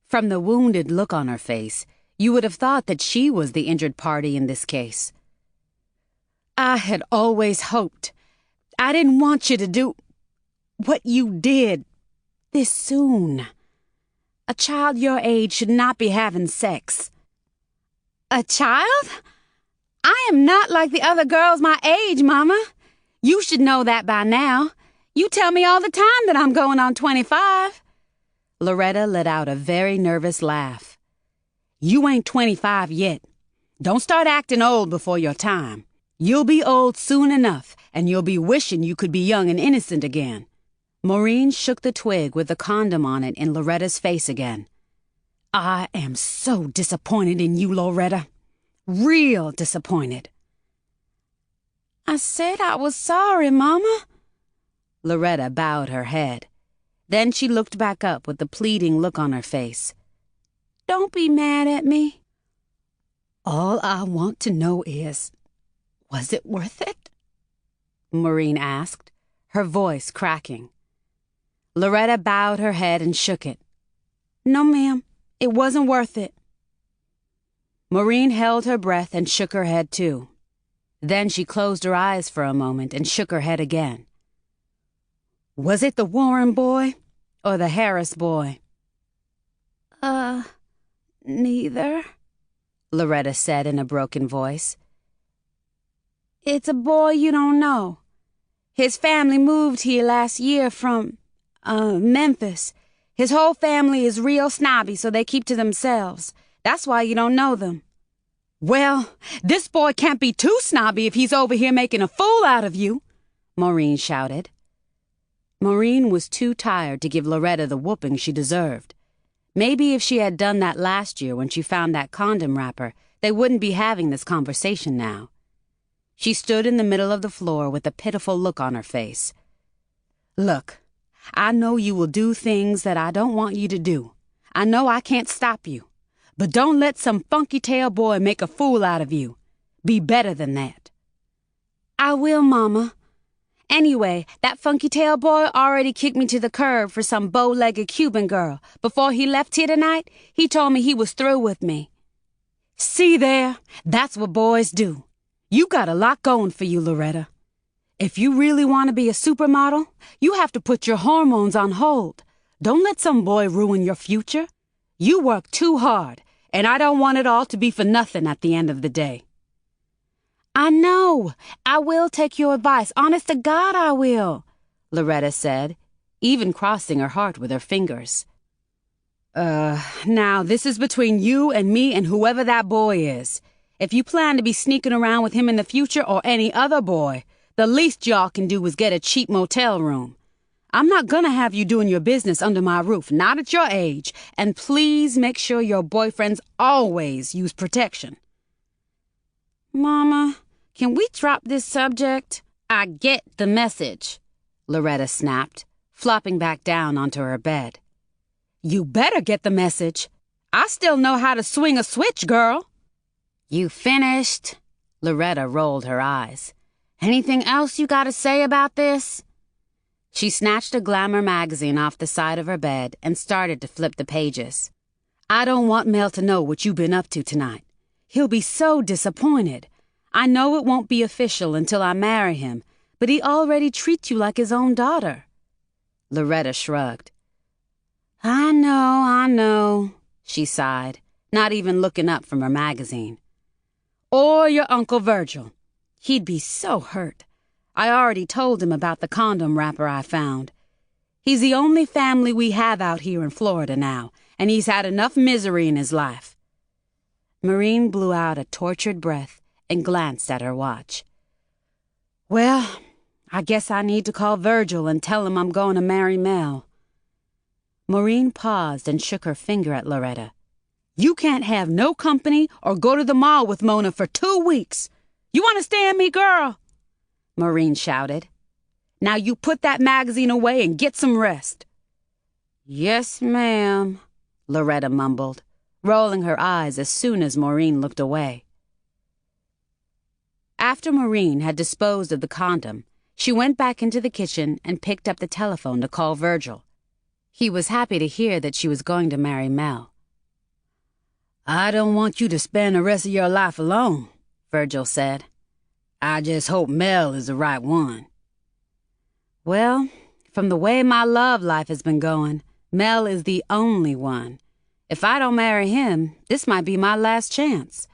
From the wounded look on her face, you would have thought that she was the injured party in this case. "I had always hoped. I didn't want you to do what you did this soon. A child your age should not be having sex." "A child? I am not like the other girls my age, Mama. You should know that by now. You tell me all the time that I'm going on 25. Loretta let out a very nervous laugh. "You ain't 25 yet. Don't start acting old before your time. You'll be old soon enough, and you'll be wishing you could be young and innocent again." Maureen shook the twig with the condom on it in Loretta's face again. "I am so disappointed in you, Loretta. Real disappointed." "I said I was sorry, Mama." Loretta bowed her head. Then she looked back up with the pleading look on her face. "Don't be mad at me." "All I want to know is, was it worth it?" Maureen asked, her voice cracking. Loretta bowed her head and shook it. "No, ma'am, it wasn't worth it." Maureen held her breath and shook her head too. Then she closed her eyes for a moment and shook her head again. "Was it the Warren boy or the Harris boy?" Neither," Loretta said in a broken voice. "It's a boy you don't know. His family moved here last year from, Memphis. His whole family is real snobby, so they keep to themselves. That's why you don't know them." "Well, this boy can't be too snobby if he's over here making a fool out of you," Maureen shouted. Maureen was too tired to give Loretta the whooping she deserved. Maybe if she had done that last year when she found that condom wrapper, they wouldn't be having this conversation now. She stood in the middle of the floor with a pitiful look on her face. "Look, I know you will do things that I don't want you to do. I know I can't stop you. But don't let some funky-tail boy make a fool out of you. Be better than that." I will, Mama. Anyway, that funky-tail boy already kicked me to the curb for some bow-legged Cuban girl. Before he left here tonight, he told me he was through with me. See there? That's what boys do. You got a lot going for you, Loretta. If you really want to be a supermodel, you have to put your hormones on hold. Don't let some boy ruin your future. You work too hard, and I don't want it all to be for nothing at the end of the day. I know. I will take your advice. Honest to God, I will, Loretta said, even crossing her heart with her fingers. Now this is between you and me and whoever that boy is. If you plan to be sneaking around with him in the future or any other boy, the least y'all can do is get a cheap motel room. I'm not gonna have you doing your business under my roof, not at your age, and please make sure your boyfriends always use protection. Mama, can we drop this subject? I get the message, Loretta snapped, flopping back down onto her bed. You better get the message. I still know how to swing a switch, girl. You finished? Loretta rolled her eyes. Anything else you gotta say about this? She snatched a Glamour magazine off the side of her bed and started to flip the pages. I don't want Mel to know what you've been up to tonight. He'll be so disappointed. I know it won't be official until I marry him, but he already treats you like his own daughter. Loretta shrugged. I know, she sighed, not even looking up from her magazine. Or your Uncle Virgil. He'd be so hurt. I already told him about the condom wrapper I found. He's the only family we have out here in Florida now, and he's had enough misery in his life. Maureen blew out a tortured breath and glanced at her watch. Well, I guess I need to call Virgil and tell him I'm going to marry Mel. Maureen paused and shook her finger at Loretta. You can't have no company or go to the mall with Mona for 2 weeks. You understand me, girl? Maureen shouted. Now you put that magazine away and get some rest. Yes, ma'am, Loretta mumbled, rolling her eyes as soon as Maureen looked away. After Maureen had disposed of the condom, she went back into the kitchen and picked up the telephone to call Virgil. He was happy to hear that she was going to marry Mel. I don't want you to spend the rest of your life alone, Virgil said. I just hope Mel is the right one. Well, from the way my love life has been going, Mel is the only one. If I don't marry him, this might be my last chance.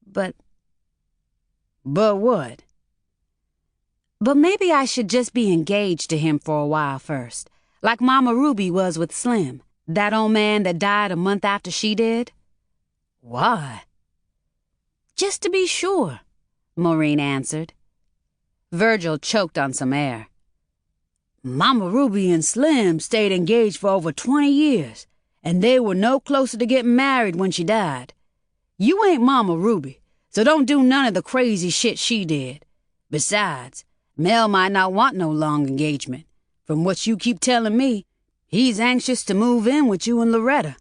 But what? But maybe I should just be engaged to him for a while first, like Mama Ruby was with Slim, that old man that died a month after she did. Why? Just to be sure, Maureen answered. Virgil choked on some air. Mama Ruby and Slim stayed engaged for over 20 years, and they were no closer to getting married when she died. You ain't Mama Ruby, so don't do none of the crazy shit she did. Besides, Mel might not want no long engagement. From what you keep telling me, he's anxious to move in with you and Loretta.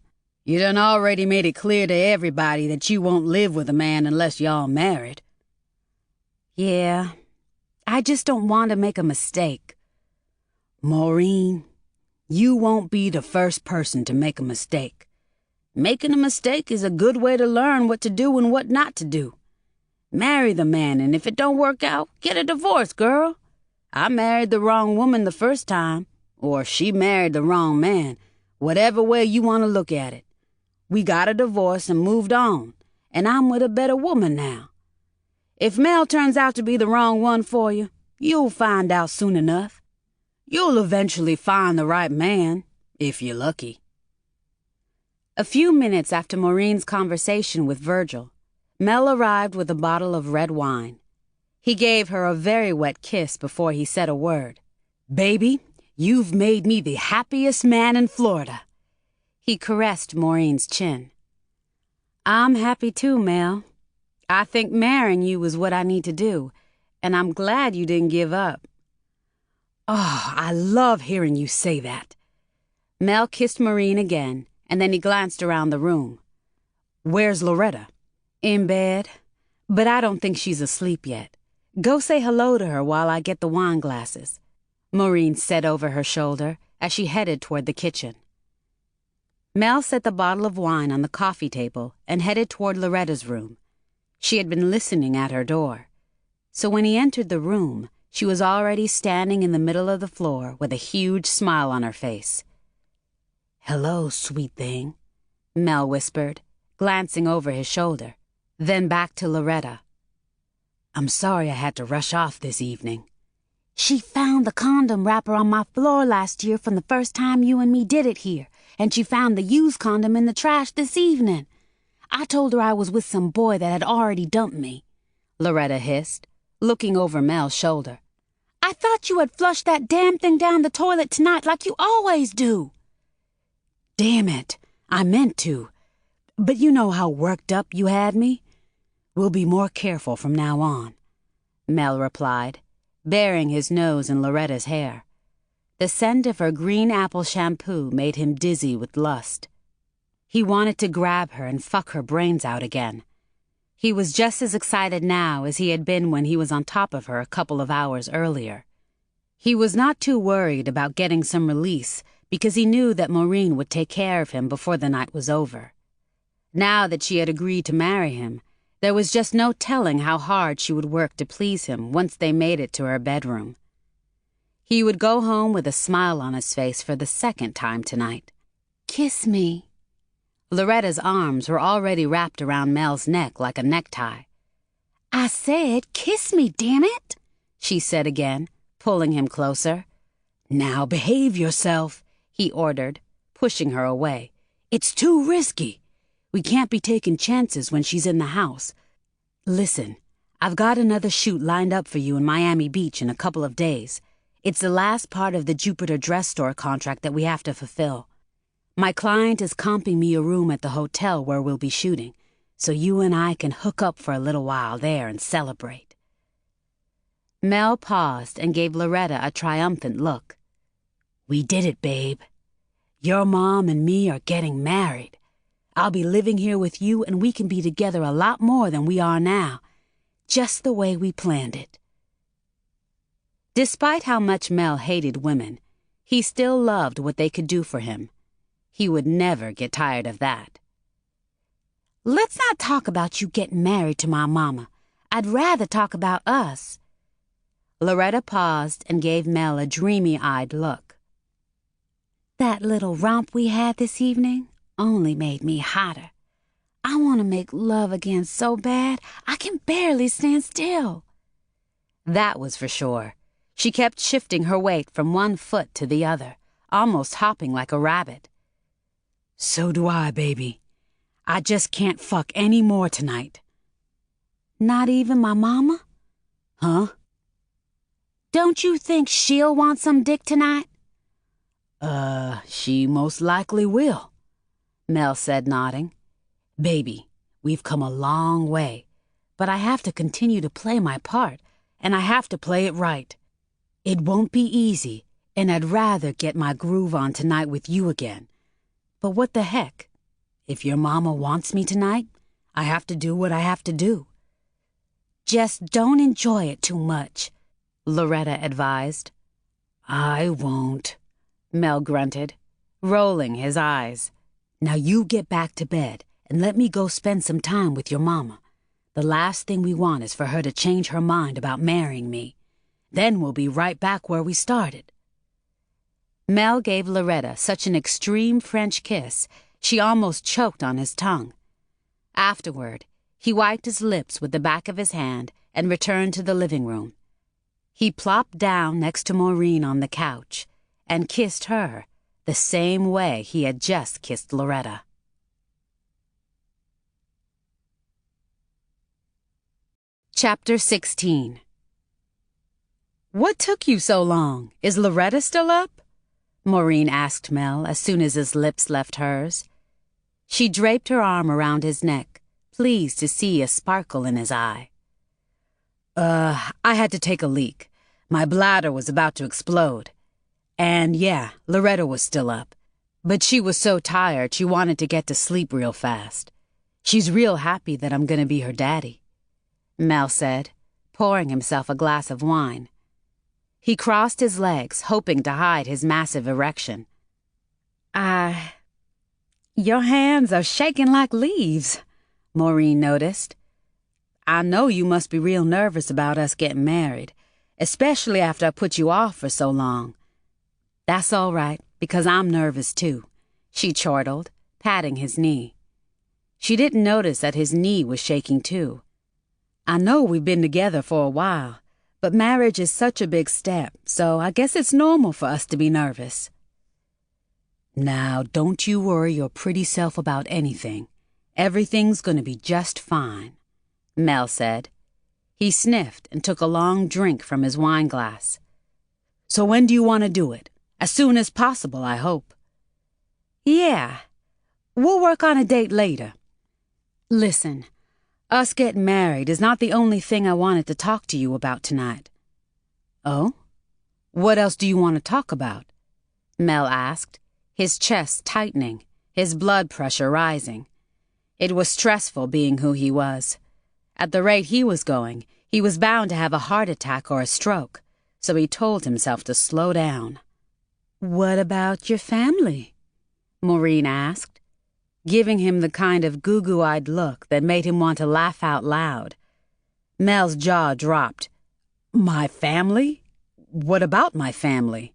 You done already made it clear to everybody that you won't live with a man unless y'all married. Yeah, I just don't want to make a mistake. Maureen, you won't be the first person to make a mistake. Making a mistake is a good way to learn what to do and what not to do. Marry the man, and if it don't work out, get a divorce, girl. I married the wrong woman the first time, or she married the wrong man, whatever way you want to look at it. We got a divorce and moved on, and I'm with a better woman now. If Mel turns out to be the wrong one for you, you'll find out soon enough. You'll eventually find the right man, if you're lucky. A few minutes after Maureen's conversation with Virgil, Mel arrived with a bottle of red wine. He gave her a very wet kiss before he said a word. Baby, you've made me the happiest man in Florida. He caressed Maureen's chin. I'm happy too, Mel. I think marrying you was what I need to do, and I'm glad you didn't give up. Oh, I love hearing you say that. Mel kissed Maureen again, and then he glanced around the room. Where's Loretta? In bed, but I don't think she's asleep yet. Go say hello to her while I get the wine glasses, Maureen said over her shoulder as she headed toward the kitchen. Mel set the bottle of wine on the coffee table and headed toward Loretta's room. She had been listening at her door. So when he entered the room, she was already standing in the middle of the floor with a huge smile on her face. "Hello, sweet thing," Mel whispered, glancing over his shoulder, then back to Loretta. "I'm sorry I had to rush off this evening." She found the condom wrapper on my floor last year from the first time you and me did it here, and she found the used condom in the trash this evening. I told her I was with some boy that had already dumped me," Loretta hissed, looking over Mel's shoulder. "I thought you had flushed that damn thing down the toilet tonight like you always do." "Damn it, I meant to. But you know how worked up you had me. We'll be more careful from now on," Mel replied, burying his nose in Loretta's hair. The scent of her green apple shampoo made him dizzy with lust. He wanted to grab her and fuck her brains out again. He was just as excited now as he had been when he was on top of her a couple of hours earlier. He was not too worried about getting some release because he knew that Maureen would take care of him before the night was over. Now that she had agreed to marry him, there was just no telling how hard she would work to please him once they made it to her bedroom. He would go home with a smile on his face for the second time tonight. "Kiss me." Loretta's arms were already wrapped around Mel's neck like a necktie. "I said, kiss me, damn it," she said again, pulling him closer. "Now behave yourself," he ordered, pushing her away. "It's too risky. We can't be taking chances when she's in the house. Listen, I've got another shoot lined up for you in Miami Beach in a couple of days. It's the last part of the Jupiter dress store contract that we have to fulfill. My client is comping me a room at the hotel where we'll be shooting, so you and I can hook up for a little while there and celebrate." Mel paused and gave Loretta a triumphant look. "We did it, babe. Your mom and me are getting married. I'll be living here with you and we can be together a lot more than we are now, just the way we planned it." Despite how much Mel hated women, he still loved what they could do for him. He would never get tired of that. "Let's not talk about you getting married to my mama. I'd rather talk about us." Loretta paused and gave Mel a dreamy-eyed look. "That little romp we had this evening only made me hotter. I want to make love again so bad I can barely stand still." That was for sure. She kept shifting her weight from one foot to the other, almost hopping like a rabbit. "So do I, baby. I just can't fuck any more tonight." "Not even my mama?" "Huh?" "Don't you think she'll want some dick tonight?" She most likely will," Mel said, nodding. "Baby, we've come a long way, but I have to continue to play my part, and I have to play it right. It won't be easy, and I'd rather get my groove on tonight with you again. But what the heck? If your mama wants me tonight, I have to do what I have to do." "Just don't enjoy it too much," Loretta advised. "I won't," Mel grunted, rolling his eyes. "Now you get back to bed and let me go spend some time with your mama. The last thing we want is for her to change her mind about marrying me. Then we'll be right back where we started." Mel gave Loretta such an extreme French kiss, she almost choked on his tongue. Afterward, he wiped his lips with the back of his hand and returned to the living room. He plopped down next to Maureen on the couch and kissed her the same way he had just kissed Loretta. Chapter 16. "What took you so long? Is Loretta still up?" Maureen asked Mel as soon as his lips left hers. She draped her arm around his neck, pleased to see a sparkle in his eye. I had to take a leak. My bladder was about to explode. And yeah, Loretta was still up. But she was so tired she wanted to get to sleep real fast. She's real happy that I'm gonna be her daddy," Mel said, pouring himself a glass of wine. He crossed his legs, hoping to hide his massive erection. Your hands are shaking like leaves, Maureen noticed. I know you must be real nervous about us getting married, especially after I put you off for so long. That's all right, because I'm nervous too, she chortled, patting his knee. She didn't notice that his knee was shaking too. I know we've been together for a while, but marriage is such a big step, so I guess it's normal for us to be nervous. Now, don't you worry your pretty self about anything. Everything's going to be just fine, Mel said. He sniffed and took a long drink from his wine glass. So when do you want to do it? As soon as possible, I hope. Yeah, we'll work on a date later. Listen, us getting married is not the only thing I wanted to talk to you about tonight. Oh? What else do you want to talk about? Mel asked, his chest tightening, his blood pressure rising. It was stressful being who he was. At the rate he was going, he was bound to have a heart attack or a stroke, so he told himself to slow down. What about your family? Maureen asked, giving him the kind of goo-goo-eyed look that made him want to laugh out loud. Mel's jaw dropped. My family? What about my family?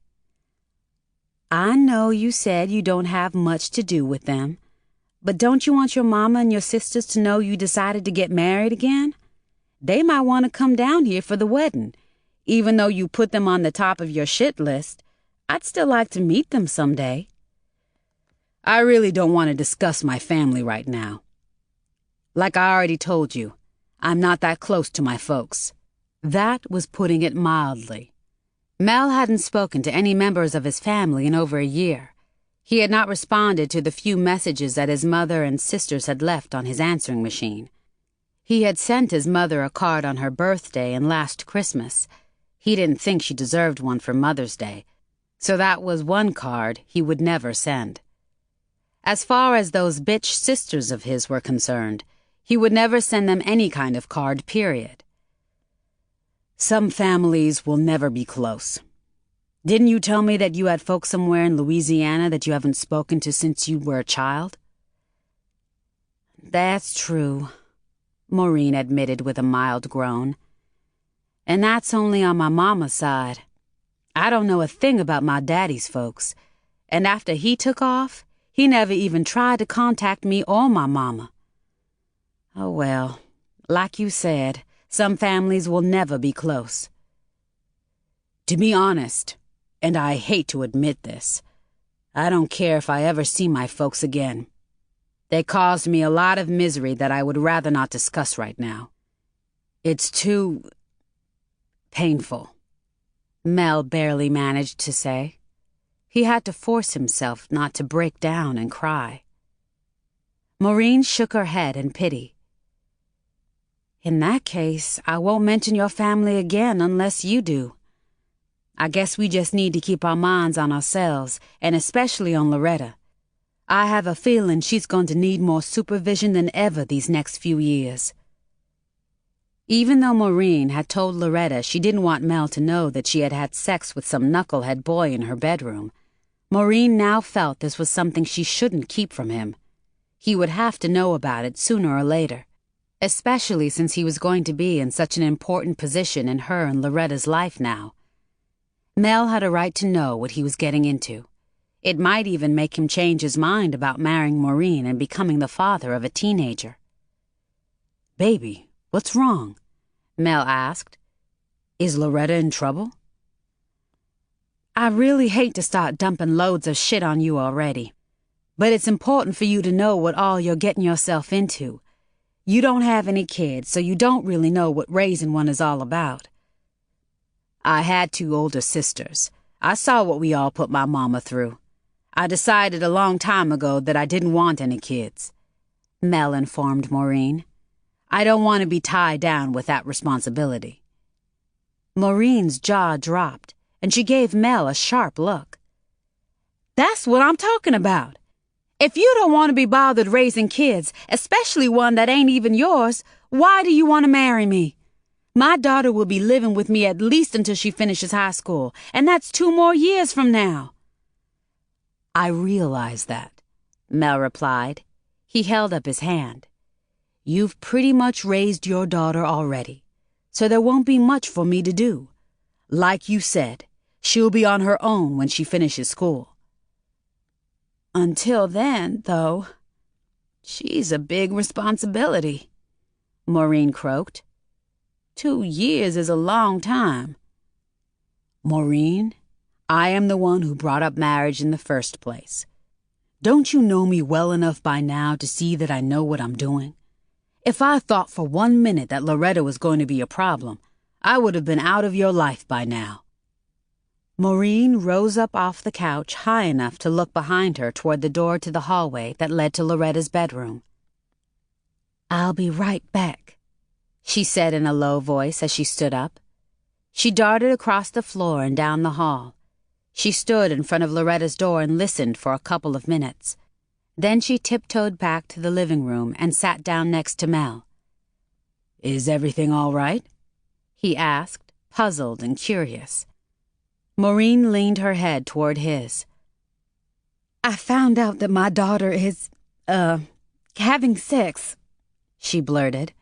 I know you said you don't have much to do with them, but don't you want your mama and your sisters to know you decided to get married again? They might want to come down here for the wedding. Even though you put them on the top of your shit list, I'd still like to meet them someday. I really don't want to discuss my family right now. Like I already told you, I'm not that close to my folks. That was putting it mildly. Mel hadn't spoken to any members of his family in over a year. He had not responded to the few messages that his mother and sisters had left on his answering machine. He had sent his mother a card on her birthday and last Christmas. He didn't think she deserved one for Mother's Day, so that was one card he would never send. As far as those bitch sisters of his were concerned, he would never send them any kind of card, period. Some families will never be close. Didn't you tell me that you had folks somewhere in Louisiana that you haven't spoken to since you were a child? That's true, Maureen admitted with a mild groan. And that's only on my mama's side. I don't know a thing about my daddy's folks, and after he took off, he never even tried to contact me or my mama. Oh well, like you said, some families will never be close. To be honest, and I hate to admit this, I don't care if I ever see my folks again. They caused me a lot of misery that I would rather not discuss right now. It's too painful, Mel barely managed to say. He had to force himself not to break down and cry. Maureen shook her head in pity. In that case, I won't mention your family again unless you do. I guess we just need to keep our minds on ourselves, and especially on Loretta. I have a feeling she's going to need more supervision than ever these next few years. Even though Maureen had told Loretta she didn't want Mel to know that she had had sex with some knucklehead boy in her bedroom, Maureen now felt this was something she shouldn't keep from him. He would have to know about it sooner or later, especially since he was going to be in such an important position in her and Loretta's life now. Mel had a right to know what he was getting into. It might even make him change his mind about marrying Maureen and becoming the father of a teenager. Baby, what's wrong? Mel asked. Is Loretta in trouble? I really hate to start dumping loads of shit on you already, but it's important for you to know what all you're getting yourself into. You don't have any kids, so you don't really know what raising one is all about. I had 2 older sisters. I saw what we all put my mama through. I decided a long time ago that I didn't want any kids, Mel informed Maureen. I don't want to be tied down with that responsibility. Maureen's jaw dropped, and she gave Mel a sharp look. That's what I'm talking about. If you don't want to be bothered raising kids, especially one that ain't even yours, why do you want to marry me? My daughter will be living with me at least until she finishes high school, and that's 2 more years from now." "I realize that," Mel replied. He held up his hand. "You've pretty much raised your daughter already, so there won't be much for me to do. Like you said, she'll be on her own when she finishes school." "Until then, though, she's a big responsibility," Maureen croaked. 2 years is a long time. "Maureen, I am the one who brought up marriage in the first place. Don't you know me well enough by now to see that I know what I'm doing? If I thought for 1 minute that Loretta was going to be a problem, I would have been out of your life by now." Maureen rose up off the couch high enough to look behind her toward the door to the hallway that led to Loretta's bedroom. "I'll be right back," she said in a low voice as she stood up. She darted across the floor and down the hall. She stood in front of Loretta's door and listened for a couple of minutes. Then she tiptoed back to the living room and sat down next to Mel. "Is everything all right?" he asked, puzzled and curious. Maureen leaned her head toward his. "I found out that my daughter is, having sex," she blurted.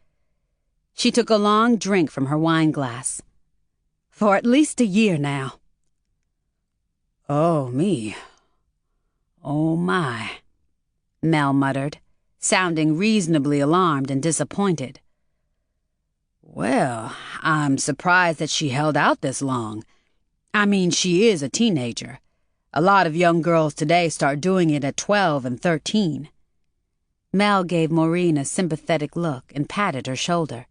She took a long drink from her wine glass. "For at least a year now." "Oh, me. Oh, my," Mel muttered, sounding reasonably alarmed and disappointed. "Well, I'm surprised that she held out this long. I mean, she is a teenager. A lot of young girls today start doing it at 12 and 13. Mel gave Maureen a sympathetic look and patted her shoulder.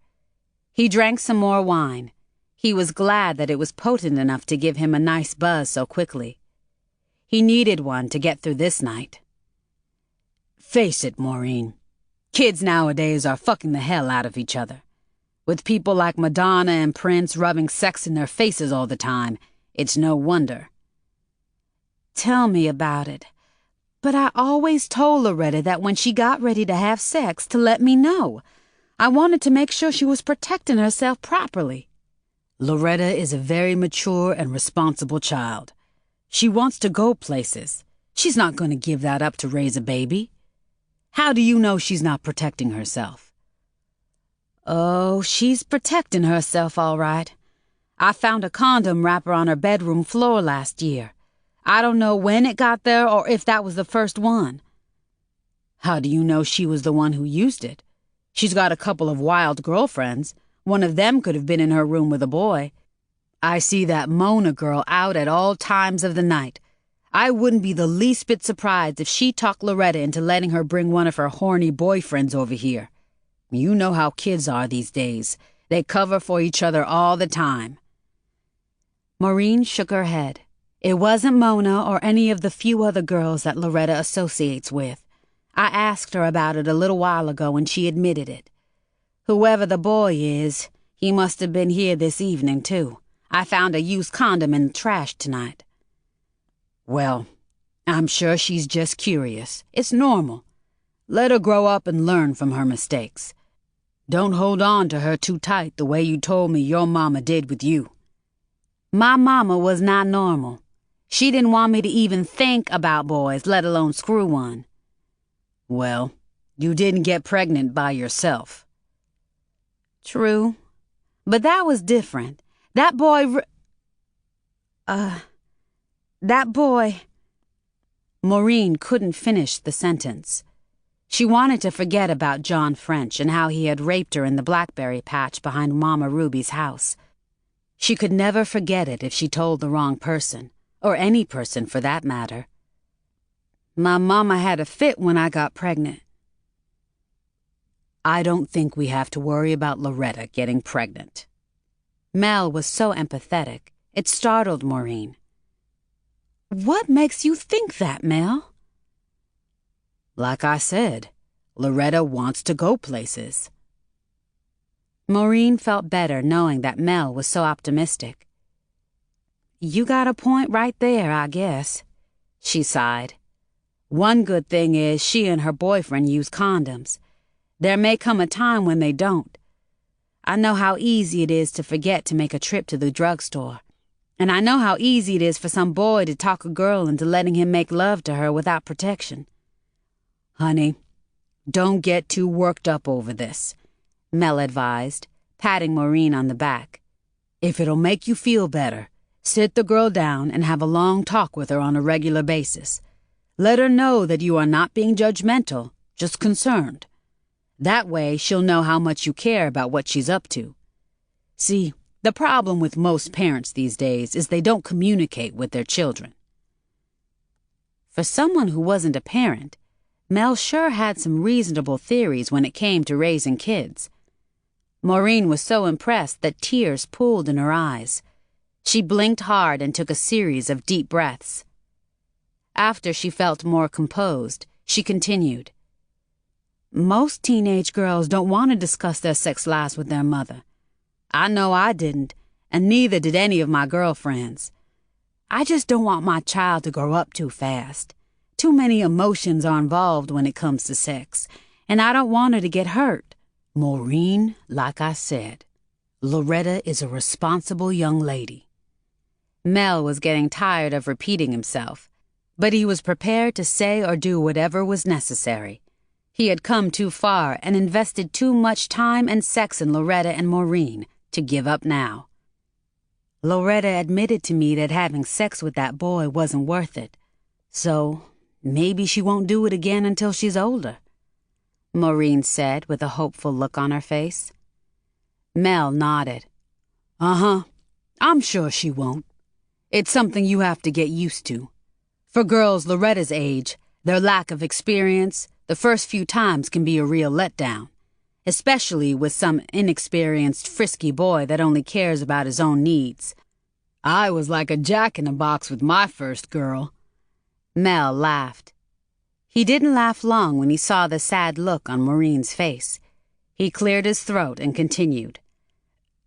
He drank some more wine. He was glad that it was potent enough to give him a nice buzz so quickly. He needed one to get through this night. "Face it, Maureen. Kids nowadays are fucking the hell out of each other. With people like Madonna and Prince rubbing sex in their faces all the time, it's no wonder." "Tell me about it. But I always told Loretta that when she got ready to have sex to let me know. I wanted to make sure she was protecting herself properly." "Loretta is a very mature and responsible child. She wants to go places. She's not going to give that up to raise a baby. How do you know she's not protecting herself?" "Oh, she's protecting herself all right. I found a condom wrapper on her bedroom floor last year. I don't know when it got there or if that was the first one." "How do you know she was the one who used it? She's got a couple of wild girlfriends. One of them could have been in her room with a boy. I see that Mona girl out at all times of the night. I wouldn't be the least bit surprised if she talked Loretta into letting her bring one of her horny boyfriends over here. You know how kids are these days. They cover for each other all the time." Maureen shook her head. "It wasn't Mona or any of the few other girls that Loretta associates with. I asked her about it a little while ago and she admitted it. Whoever the boy is, he must have been here this evening, too. I found a used condom in the trash tonight." "Well, I'm sure she's just curious. It's normal. Let her grow up and learn from her mistakes. Don't hold on to her too tight the way you told me your mama did with you." "My mama was not normal. She didn't want me to even think about boys, let alone screw one." "Well, you didn't get pregnant by yourself." "True. But that was different. That boy Maureen couldn't finish the sentence. She wanted to forget about John French and how he had raped her in the blackberry patch behind Mama Ruby's house. She could never forget it if she told the wrong person, or any person for that matter. "My mama had a fit when I got pregnant." "I don't think we have to worry about Loretta getting pregnant." Mel was so empathetic, it startled Maureen. "What makes you think that, Mel?" "Like I said, Loretta wants to go places." Maureen felt better knowing that Mel was so optimistic. "You got a point right there, I guess," she sighed. "One good thing is she and her boyfriend use condoms. There may come a time when they don't. I know how easy it is to forget to make a trip to the drugstore. And I know how easy it is for some boy to talk a girl into letting him make love to her without protection. Honey, don't get too worked up over this, Mel advised, patting Maureen on the back. If it'll make you feel better, sit the girl down and have a long talk with her on a regular basis. Let her know that you are not being judgmental, just concerned. That way she'll know how much you care about what she's up to. See, the problem with most parents these days is they don't communicate with their children. For someone who wasn't a parent, Mel sure had some reasonable theories when it came to raising kids. Maureen was so impressed that tears pooled in her eyes. She blinked hard and took a series of deep breaths. After she felt more composed, she continued. Most teenage girls don't want to discuss their sex lives with their mother. I know I didn't, and neither did any of my girlfriends. I just don't want my child to grow up too fast. Too many emotions are involved when it comes to sex, and I don't want her to get hurt. Maureen, like I said, Loretta is a responsible young lady. Mel was getting tired of repeating himself, but he was prepared to say or do whatever was necessary. He had come too far and invested too much time and sex in Loretta and Maureen to give up now. Loretta admitted to me that having sex with that boy wasn't worth it, so maybe she won't do it again until she's older, Maureen said with a hopeful look on her face. Mel nodded. Uh-huh, I'm sure she won't. It's something you have to get used to. For girls Loretta's age, their lack of experience, the first few times can be a real letdown, especially with some inexperienced, frisky boy that only cares about his own needs. I was like a jack-in-a-box with my first girl. Mel laughed. He didn't laugh long when he saw the sad look on Maureen's face. He cleared his throat and continued.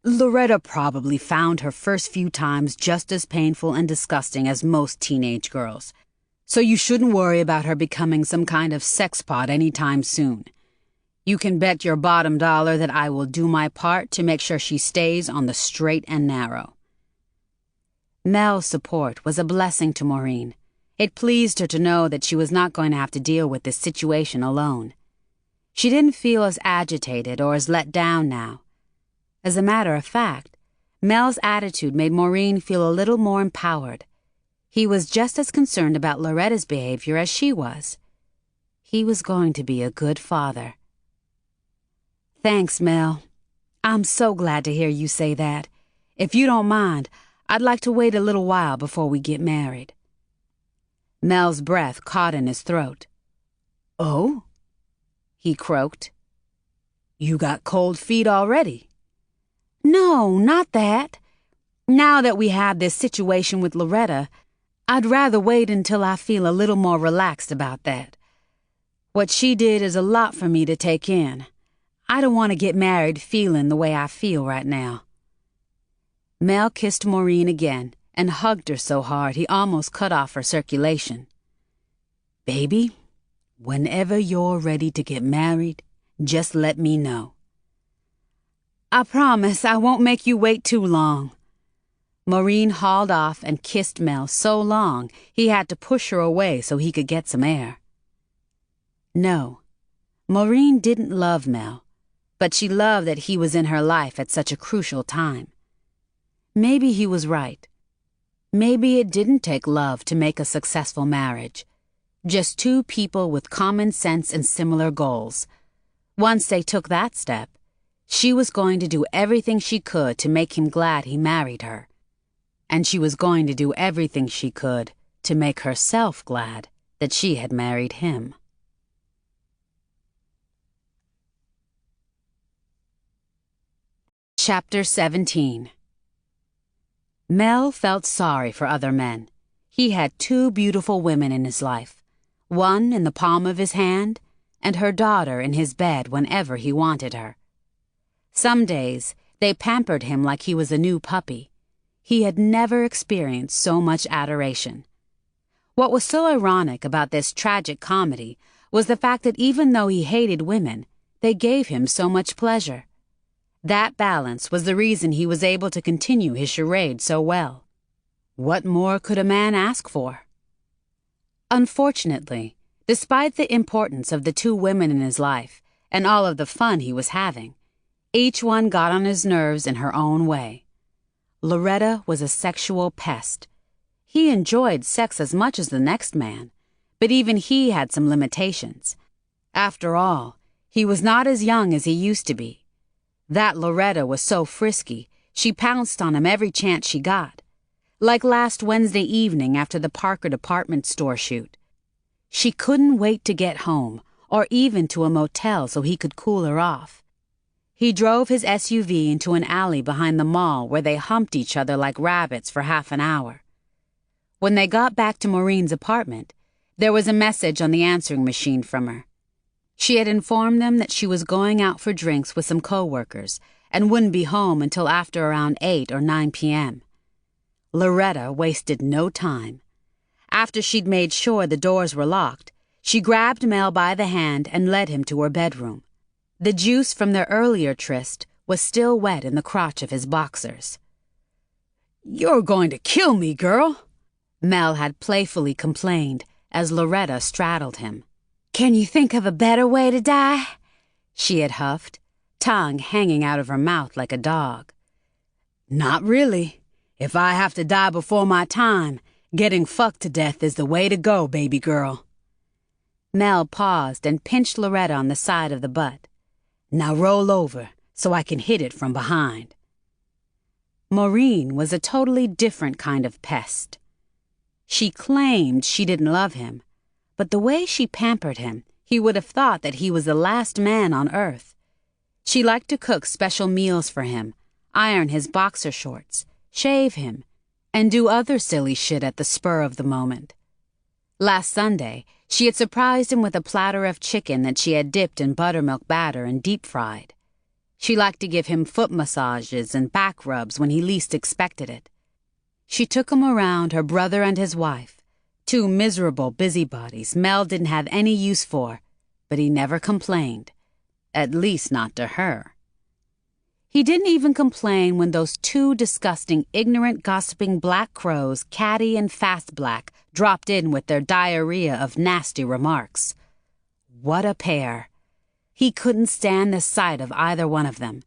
Loretta probably found her first few times just as painful and disgusting as most teenage girls, so you shouldn't worry about her becoming some kind of sex pot anytime soon. You can bet your bottom dollar that I will do my part to make sure she stays on the straight and narrow. Mel's support was a blessing to Maureen. It pleased her to know that she was not going to have to deal with this situation alone. She didn't feel as agitated or as let down now. As a matter of fact, Mel's attitude made Maureen feel a little more empowered. He was just as concerned about Loretta's behavior as she was. He was going to be a good father. Thanks, Mel. I'm so glad to hear you say that. If you don't mind, I'd like to wait a little while before we get married. Mel's breath caught in his throat. Oh? He croaked. You got cold feet already? No, not that. Now that we have this situation with Loretta, I'd rather wait until I feel a little more relaxed about that. What she did is a lot for me to take in. I don't want to get married feeling the way I feel right now. Mel kissed Maureen again and hugged her so hard he almost cut off her circulation. Baby, whenever you're ready to get married, just let me know. I promise I won't make you wait too long. Maureen hauled off and kissed Mel so long he had to push her away so he could get some air. No, Maureen didn't love Mel, but she loved that he was in her life at such a crucial time. Maybe he was right. Maybe it didn't take love to make a successful marriage. Just two people with common sense and similar goals. Once they took that step, she was going to do everything she could to make him glad he married her. And she was going to do everything she could to make herself glad that she had married him. Chapter 17. Mel felt sorry for other men. He had two beautiful women in his life, one in the palm of his hand, and her daughter in his bed whenever he wanted her. Some days, they pampered him like he was a new puppy. He had never experienced so much adoration. What was so ironic about this tragic comedy was the fact that even though he hated women, they gave him so much pleasure. That balance was the reason he was able to continue his charade so well. What more could a man ask for? Unfortunately, despite the importance of the two women in his life and all of the fun he was having, each one got on his nerves in her own way. Loretta was a sexual pest. He enjoyed sex as much as the next man, but even he had some limitations. After all, he was not as young as he used to be. That Loretta was so frisky, she pounced on him every chance she got. Like last Wednesday evening after the Parker department store shoot. She couldn't wait to get home, or even to a motel so he could cool her off. He drove his SUV into an alley behind the mall where they humped each other like rabbits for half an hour. When they got back to Maureen's apartment, there was a message on the answering machine from her. She had informed them that she was going out for drinks with some coworkers and wouldn't be home until after around 8 or 9 p.m. Loretta wasted no time. After she'd made sure the doors were locked, she grabbed Mel by the hand and led him to her bedroom. The juice from their earlier tryst was still wet in the crotch of his boxers. "You're going to kill me, girl," Mel had playfully complained as Loretta straddled him. "Can you think of a better way to die?" she had huffed, tongue hanging out of her mouth like a dog. "Not really. If I have to die before my time, getting fucked to death is the way to go, baby girl." Mel paused and pinched Loretta on the side of the butt. "Now roll over so I can hit it from behind." Maureen was a totally different kind of pest. She claimed she didn't love him, but the way she pampered him, he would have thought that he was the last man on earth. She liked to cook special meals for him, iron his boxer shorts, shave him, and do other silly shit at the spur of the moment. Last Sunday, she had surprised him with a platter of chicken that she had dipped in buttermilk batter and deep-fried. She liked to give him foot massages and back rubs when he least expected it. She took him around her brother and his wife, two miserable busybodies Mel didn't have any use for, but he never complained, at least not to her. He didn't even complain when those two disgusting, ignorant, gossiping black crows, Caddy and Fast Black, dropped in with their diarrhea of nasty remarks. What a pair! He couldn't stand the sight of either one of them.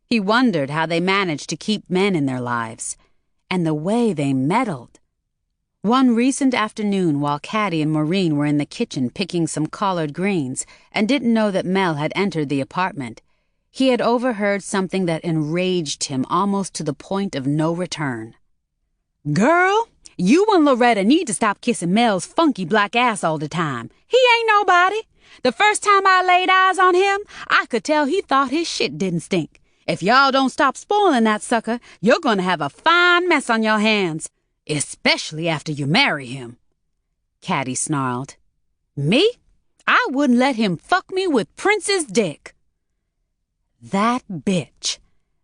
He wondered how they managed to keep men in their lives, and the way they meddled. One recent afternoon while Caddy and Maureen were in the kitchen picking some collard greens and didn't know that Mel had entered the apartment, he had overheard something that enraged him almost to the point of no return. "Girl, you and Loretta need to stop kissing Mel's funky black ass all the time. He ain't nobody. The first time I laid eyes on him, I could tell he thought his shit didn't stink. If y'all don't stop spoiling that sucker, you're gonna have a fine mess on your hands, especially after you marry him," Caddy snarled. "Me? I wouldn't let him fuck me with Prince's dick." That bitch.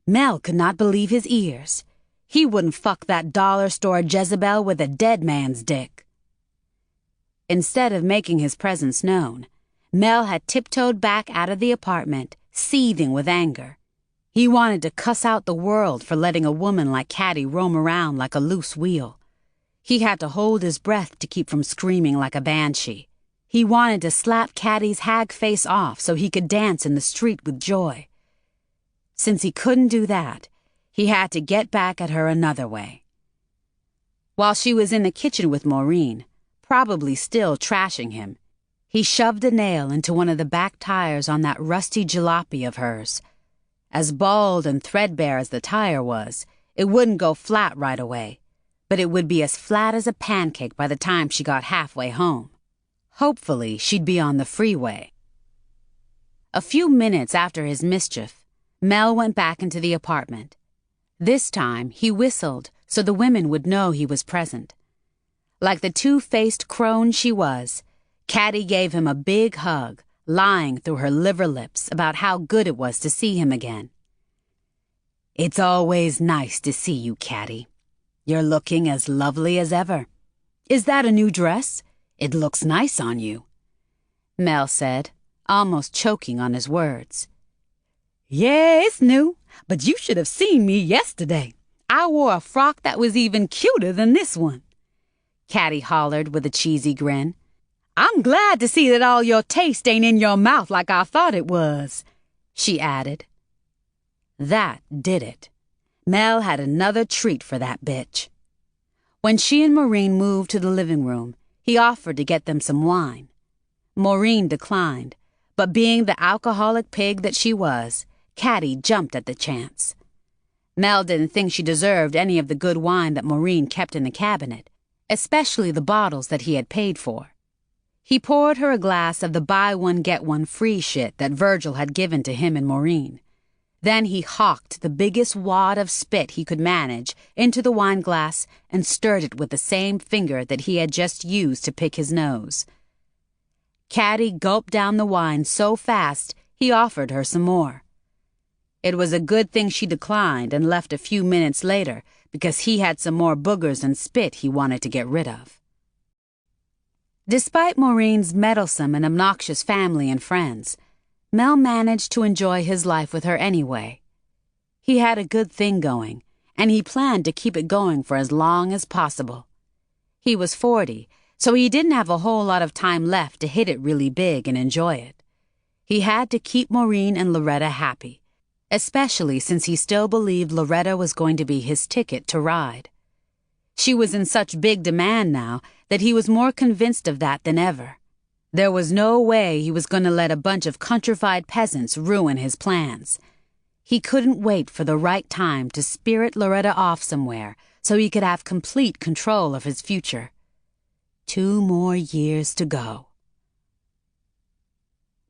Mel could not believe his ears. He wouldn't fuck that dollar store Jezebel with a dead man's dick. Instead of making his presence known, Mel had tiptoed back out of the apartment, seething with anger. He wanted to cuss out the world for letting a woman like Caddy roam around like a loose wheel. He had to hold his breath to keep from screaming like a banshee. He wanted to slap Caddy's hag face off so he could dance in the street with joy. Since he couldn't do that, he had to get back at her another way. While she was in the kitchen with Maureen, probably still trashing him, he shoved a nail into one of the back tires on that rusty jalopy of hers. As bald and threadbare as the tire was, it wouldn't go flat right away, but it would be as flat as a pancake by the time she got halfway home. Hopefully, she'd be on the freeway. A few minutes after his mischief, Mel went back into the apartment. This time, he whistled so the women would know he was present. Like the two-faced crone she was, Caddy gave him a big hug, lying through her liver lips about how good it was to see him again. "It's always nice to see you, Caddy. You're looking as lovely as ever. Is that a new dress? It looks nice on you," Mel said, almost choking on his words. Yeah, it's new, but you should have seen me yesterday. I wore a frock that was even cuter than this one. Caddy hollered with a cheesy grin. I'm glad to see that all your taste ain't in your mouth like I thought it was, she added. That did it. Mel had another treat for that bitch. When she and Maureen moved to the living room, he offered to get them some wine. Maureen declined, but being the alcoholic pig that she was, Caddy jumped at the chance. Mel didn't think she deserved any of the good wine that Maureen kept in the cabinet, especially the bottles that he had paid for. He poured her a glass of the buy-one-get-one-free shit that Virgil had given to him and Maureen. Then he hawked the biggest wad of spit he could manage into the wine glass and stirred it with the same finger that he had just used to pick his nose. Caddy gulped down the wine so fast he offered her some more. It was a good thing she declined and left a few minutes later because he had some more boogers and spit he wanted to get rid of. Despite Maureen's meddlesome and obnoxious family and friends, Mel managed to enjoy his life with her anyway. He had a good thing going, and he planned to keep it going for as long as possible. He was 40, so he didn't have a whole lot of time left to hit it really big and enjoy it. He had to keep Maureen and Loretta happy, especially since he still believed Loretta was going to be his ticket to ride. She was in such big demand now that he was more convinced of that than ever. There was no way he was going to let a bunch of countrified peasants ruin his plans. He couldn't wait for the right time to spirit Loretta off somewhere so he could have complete control of his future. 2 more years to go.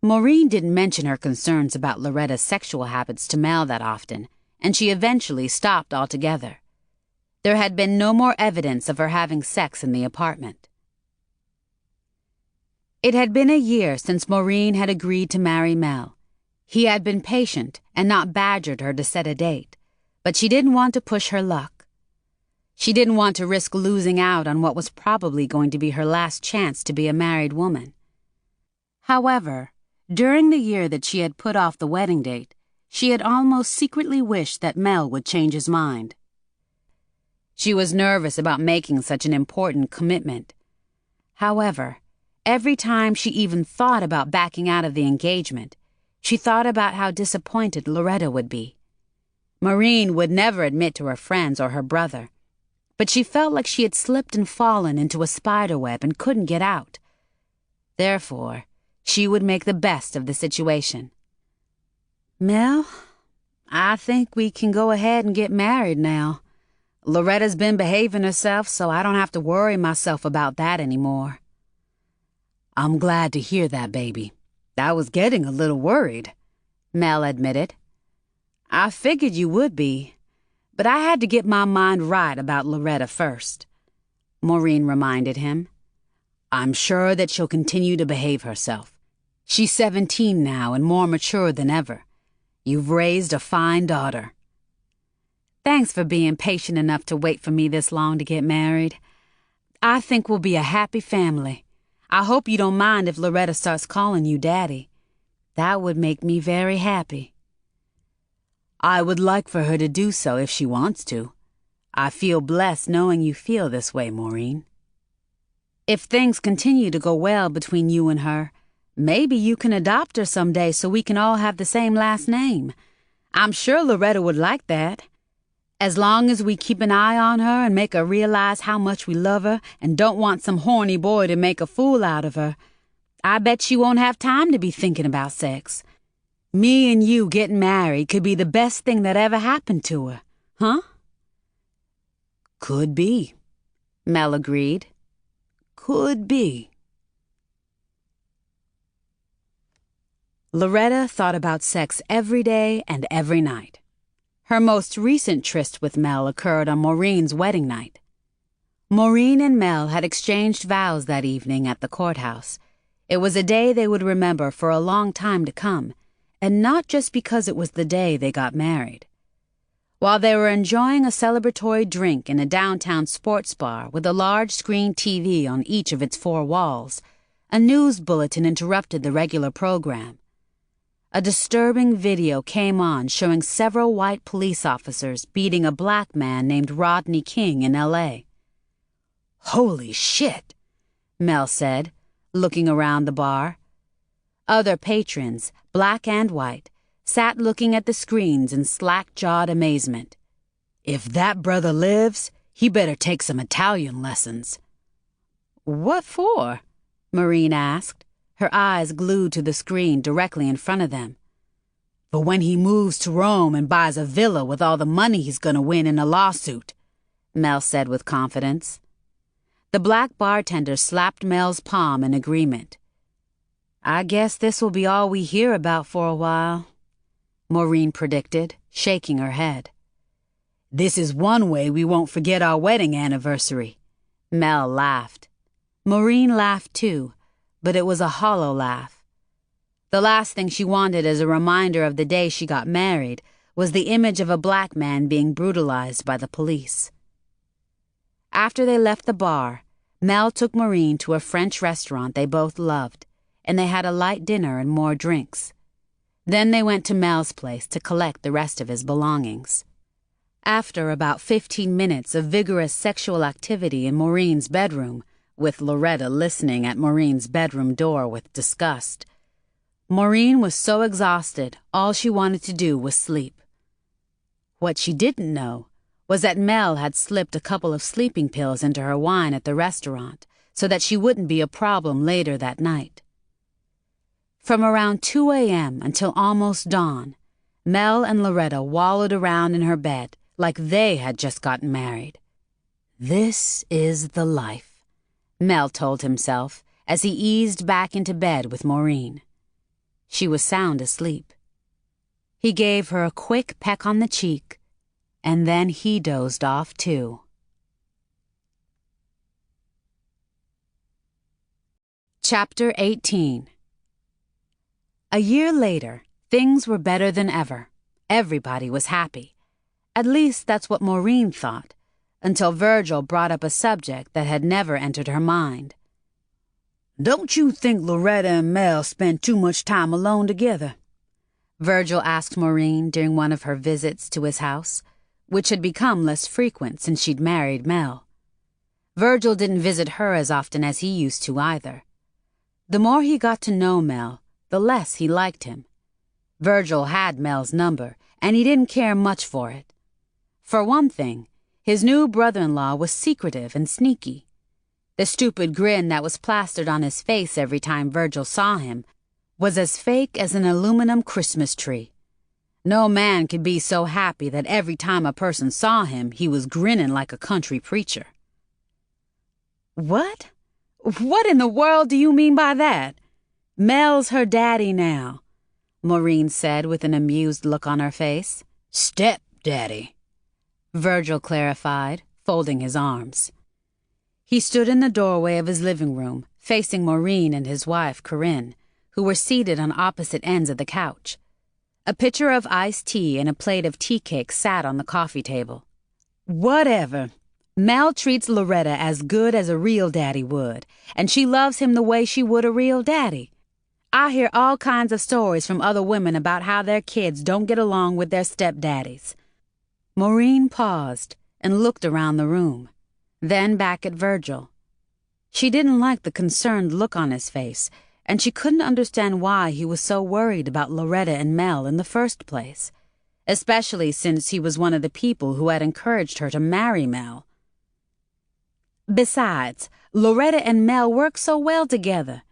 Maureen didn't mention her concerns about Loretta's sexual habits to Mel that often, and she eventually stopped altogether. There had been no more evidence of her having sex in the apartment. It had been a year since Maureen had agreed to marry Mel. He had been patient and not badgered her to set a date, but she didn't want to push her luck. She didn't want to risk losing out on what was probably going to be her last chance to be a married woman. However, during the year that she had put off the wedding date, she had almost secretly wished that Mel would change his mind. She was nervous about making such an important commitment. However, every time she even thought about backing out of the engagement, she thought about how disappointed Loretta would be. Maureen would never admit to her friends or her brother, but she felt like she had slipped and fallen into a spiderweb and couldn't get out. Therefore, she would make the best of the situation. Mel, I think we can go ahead and get married now. Loretta's been behaving herself, so I don't have to worry myself about that anymore. I'm glad to hear that, baby. I was getting a little worried, Mel admitted. I figured you would be, but I had to get my mind right about Loretta first, Maureen reminded him. I'm sure that she'll continue to behave herself. She's 17 now and more mature than ever. You've raised a fine daughter. Thanks for being patient enough to wait for me this long to get married. I think we'll be a happy family. I hope you don't mind if Loretta starts calling you Daddy. That would make me very happy. I would like for her to do so if she wants to. I feel blessed knowing you feel this way, Maureen. If things continue to go well between you and her, maybe you can adopt her someday so we can all have the same last name. I'm sure Loretta would like that. As long as we keep an eye on her and make her realize how much we love her and don't want some horny boy to make a fool out of her, I bet she won't have time to be thinking about sex. Me and you getting married could be the best thing that ever happened to her, huh? Could be, Mel agreed. Could be. Loretta thought about sex every day and every night. Her most recent tryst with Mel occurred on Maureen's wedding night. Maureen and Mel had exchanged vows that evening at the courthouse. It was a day they would remember for a long time to come, and not just because it was the day they got married. While they were enjoying a celebratory drink in a downtown sports bar with a large screen TV on each of its 4 walls, a news bulletin interrupted the regular program. A disturbing video came on showing several white police officers beating a black man named Rodney King in L.A. Holy shit, Mel said, looking around the bar. Other patrons, black and white, sat looking at the screens in slack-jawed amazement. If that brother lives, he better take some Italian lessons. What for? Maureen asked, her eyes glued to the screen directly in front of them. For when he moves to Rome and buys a villa with all the money he's gonna win in a lawsuit, Mel said with confidence. The black bartender slapped Mel's palm in agreement. I guess this will be all we hear about for a while, Maureen predicted, shaking her head. This is one way we won't forget our wedding anniversary. Mel laughed. Maureen laughed too, but it was a hollow laugh. The last thing she wanted as a reminder of the day she got married was the image of a black man being brutalized by the police. After they left the bar, Mel took Maureen to a French restaurant they both loved, and they had a light dinner and more drinks. Then they went to Mel's place to collect the rest of his belongings. After about 15 minutes of vigorous sexual activity in Maureen's bedroom, with Loretta listening at Maureen's bedroom door with disgust, Maureen was so exhausted all she wanted to do was sleep. What she didn't know was that Mel had slipped a couple of sleeping pills into her wine at the restaurant so that she wouldn't be a problem later that night. From around 2 a.m. until almost dawn, Mel and Loretta wallowed around in her bed like they had just gotten married. This is the life, Mel told himself as he eased back into bed with Maureen. She was sound asleep. He gave her a quick peck on the cheek, and then he dozed off too. Chapter 18. A year later, things were better than ever. Everybody was happy. At least that's what Maureen thought, until Virgil brought up a subject that had never entered her mind. Don't you think Loretta and Mel spend too much time alone together? Virgil asked Maureen during one of her visits to his house, which had become less frequent since she'd married Mel. Virgil didn't visit her as often as he used to either. The more he got to know Mel, the less he liked him. Virgil had Mel's number, and he didn't care much for it. For one thing, his new brother-in-law was secretive and sneaky. The stupid grin that was plastered on his face every time Virgil saw him was as fake as an aluminum Christmas tree. No man could be so happy that every time a person saw him, he was grinning like a country preacher. What? What in the world do you mean by that? Mel's her daddy now, Maureen said with an amused look on her face. Step-daddy, Virgil clarified, folding his arms. He stood in the doorway of his living room, facing Maureen and his wife, Corinne, who were seated on opposite ends of the couch. A pitcher of iced tea and a plate of tea cake sat on the coffee table. Whatever. Mel treats Loretta as good as a real daddy would, and she loves him the way she would a real daddy. I hear all kinds of stories from other women about how their kids don't get along with their stepdaddies. Maureen paused and looked around the room, then back at Virgil. She didn't like the concerned look on his face, and she couldn't understand why he was so worried about Loretta and Mel in the first place, especially since he was one of the people who had encouraged her to marry Mel. Besides, Loretta and Mel work so well together.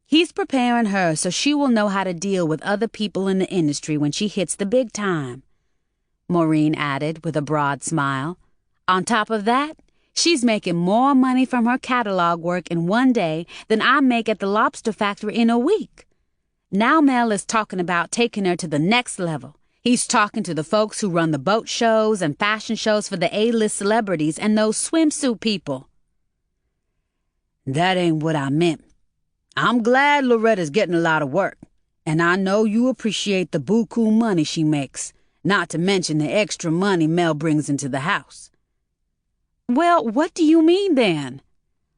He's preparing her so she will know how to deal with other people in the industry when she hits the big time, Maureen added with a broad smile. On top of that, she's making more money from her catalog work in one day than I make at the lobster factory in a week. Now Mel is talking about taking her to the next level. He's talking to the folks who run the boat shows and fashion shows for the A-list celebrities and those swimsuit people. That ain't what I meant. I'm glad Loretta's getting a lot of work, and I know you appreciate the buku money she makes, not to mention the extra money Mel brings into the house. Well, what do you mean then?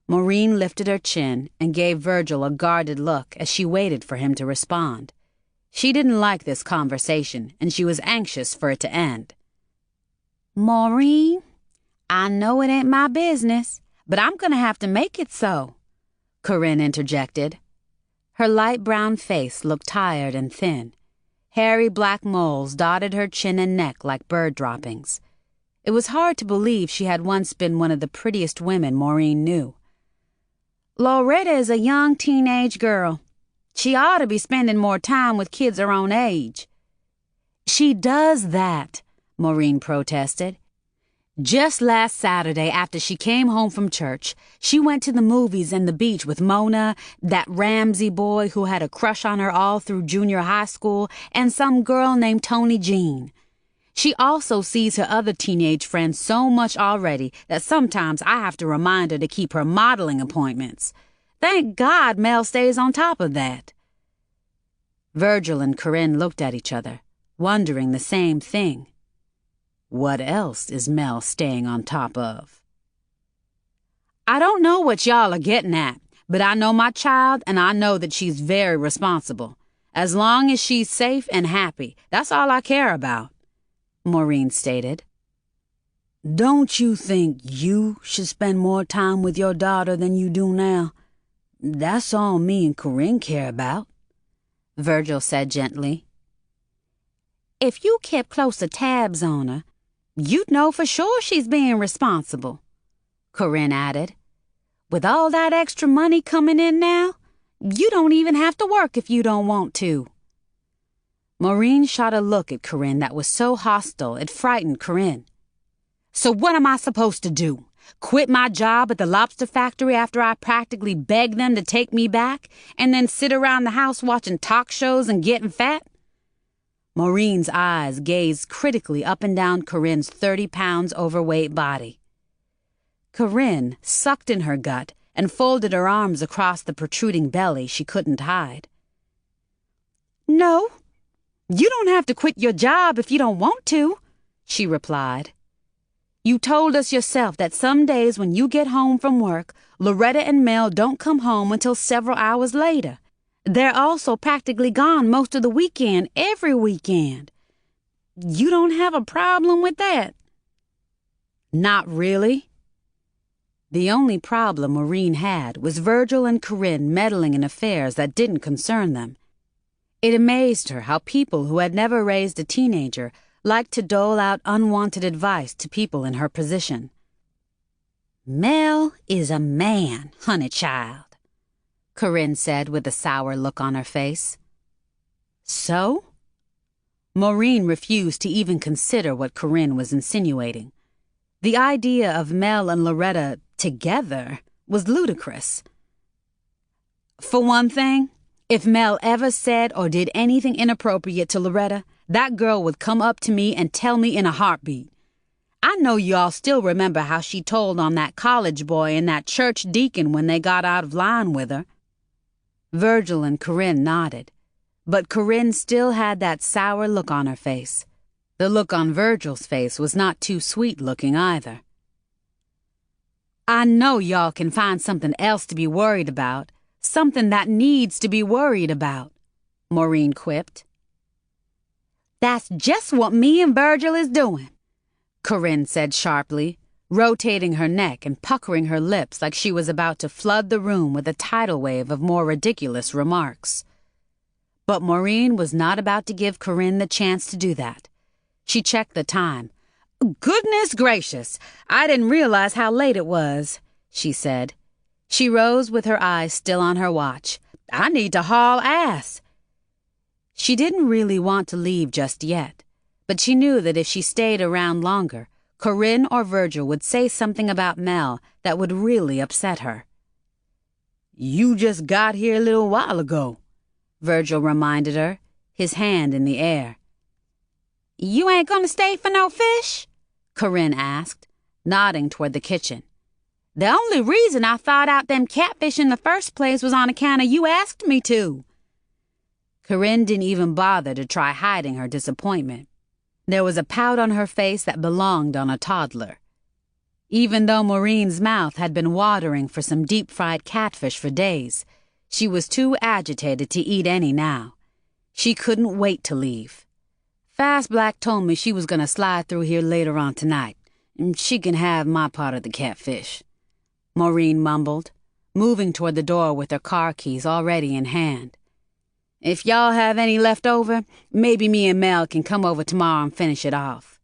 Maureen lifted her chin and gave Virgil a guarded look as she waited for him to respond. She didn't like this conversation, and she was anxious for it to end. Maureen, I know it ain't my business, but I'm gonna have to make it so, Corinne interjected. Her light brown face looked tired and thin. Hairy black moles dotted her chin and neck like bird droppings. It was hard to believe she had once been one of the prettiest women Maureen knew. Loretta is a young teenage girl. She ought to be spending more time with kids her own age. She does that, Maureen protested. Just last Saturday, after she came home from church, she went to the movies and the beach with Mona, that Ramsey boy who had a crush on her all through junior high school, and some girl named Tony Jean. She also sees her other teenage friends so much already that sometimes I have to remind her to keep her modeling appointments. Thank God Mel stays on top of that. Virgil and Corinne looked at each other, wondering the same thing. What else is Mel staying on top of? I don't know what y'all are getting at, but I know my child and I know that she's very responsible. As long as she's safe and happy, that's all I care about, Maureen stated. Don't you think you should spend more time with your daughter than you do now? That's all me and Corinne care about, Virgil said gently. If you kept closer tabs on her, you'd know for sure she's being responsible, Corinne added. With all that extra money coming in now, you don't even have to work if you don't want to. Maureen shot a look at Corinne that was so hostile it frightened Corinne. So what am I supposed to do? Quit my job at the lobster factory after I practically begged them to take me back, and then sit around the house watching talk shows and getting fat? Maureen's eyes gazed critically up and down Corinne's 30 pounds overweight body. Corinne sucked in her gut and folded her arms across the protruding belly she couldn't hide. No, you don't have to quit your job if you don't want to, she replied. You told us yourself that some days when you get home from work, Loretta and Mel don't come home until several hours later. They're also practically gone most of the weekend, every weekend. You don't have a problem with that? Not really. The only problem Maureen had was Virgil and Corinne meddling in affairs that didn't concern them. It amazed her how people who had never raised a teenager liked to dole out unwanted advice to people in her position. Mel is a man, honey child, Corinne said with a sour look on her face. So? Maureen refused to even consider what Corinne was insinuating. The idea of Mel and Loretta together was ludicrous. For one thing, if Mel ever said or did anything inappropriate to Loretta, that girl would come up to me and tell me in a heartbeat. I know y'all still remember how she told on that college boy and that church deacon when they got out of line with her. Virgil and Corinne nodded, but Corinne still had that sour look on her face. The look on Virgil's face was not too sweet-looking either. I know y'all can find something else to be worried about, something that needs to be worried about, Maureen quipped. That's just what me and Virgil is doing, Corinne said sharply, rotating her neck and puckering her lips like she was about to flood the room with a tidal wave of more ridiculous remarks. But Maureen was not about to give Corinne the chance to do that. She checked the time. Goodness gracious, I didn't realize how late it was, she said. She rose with her eyes still on her watch. I need to haul ass. She didn't really want to leave just yet, but she knew that if she stayed around longer, Corinne or Virgil would say something about Mel that would really upset her. You just got here a little while ago, Virgil reminded her, his hand in the air. You ain't gonna stay for no fish? Corinne asked, nodding toward the kitchen. The only reason I thawed out them catfish in the first place was on account of you asked me to. Corinne didn't even bother to try hiding her disappointment. There was a pout on her face that belonged on a toddler. Even though Maureen's mouth had been watering for some deep-fried catfish for days, she was too agitated to eat any now. She couldn't wait to leave. Fast Black told me she was gonna slide through here later on tonight, and she can have my part of the catfish," Maureen mumbled, moving toward the door with her car keys already in hand. "If y'all have any left over, maybe me and Mel can come over tomorrow and finish it off."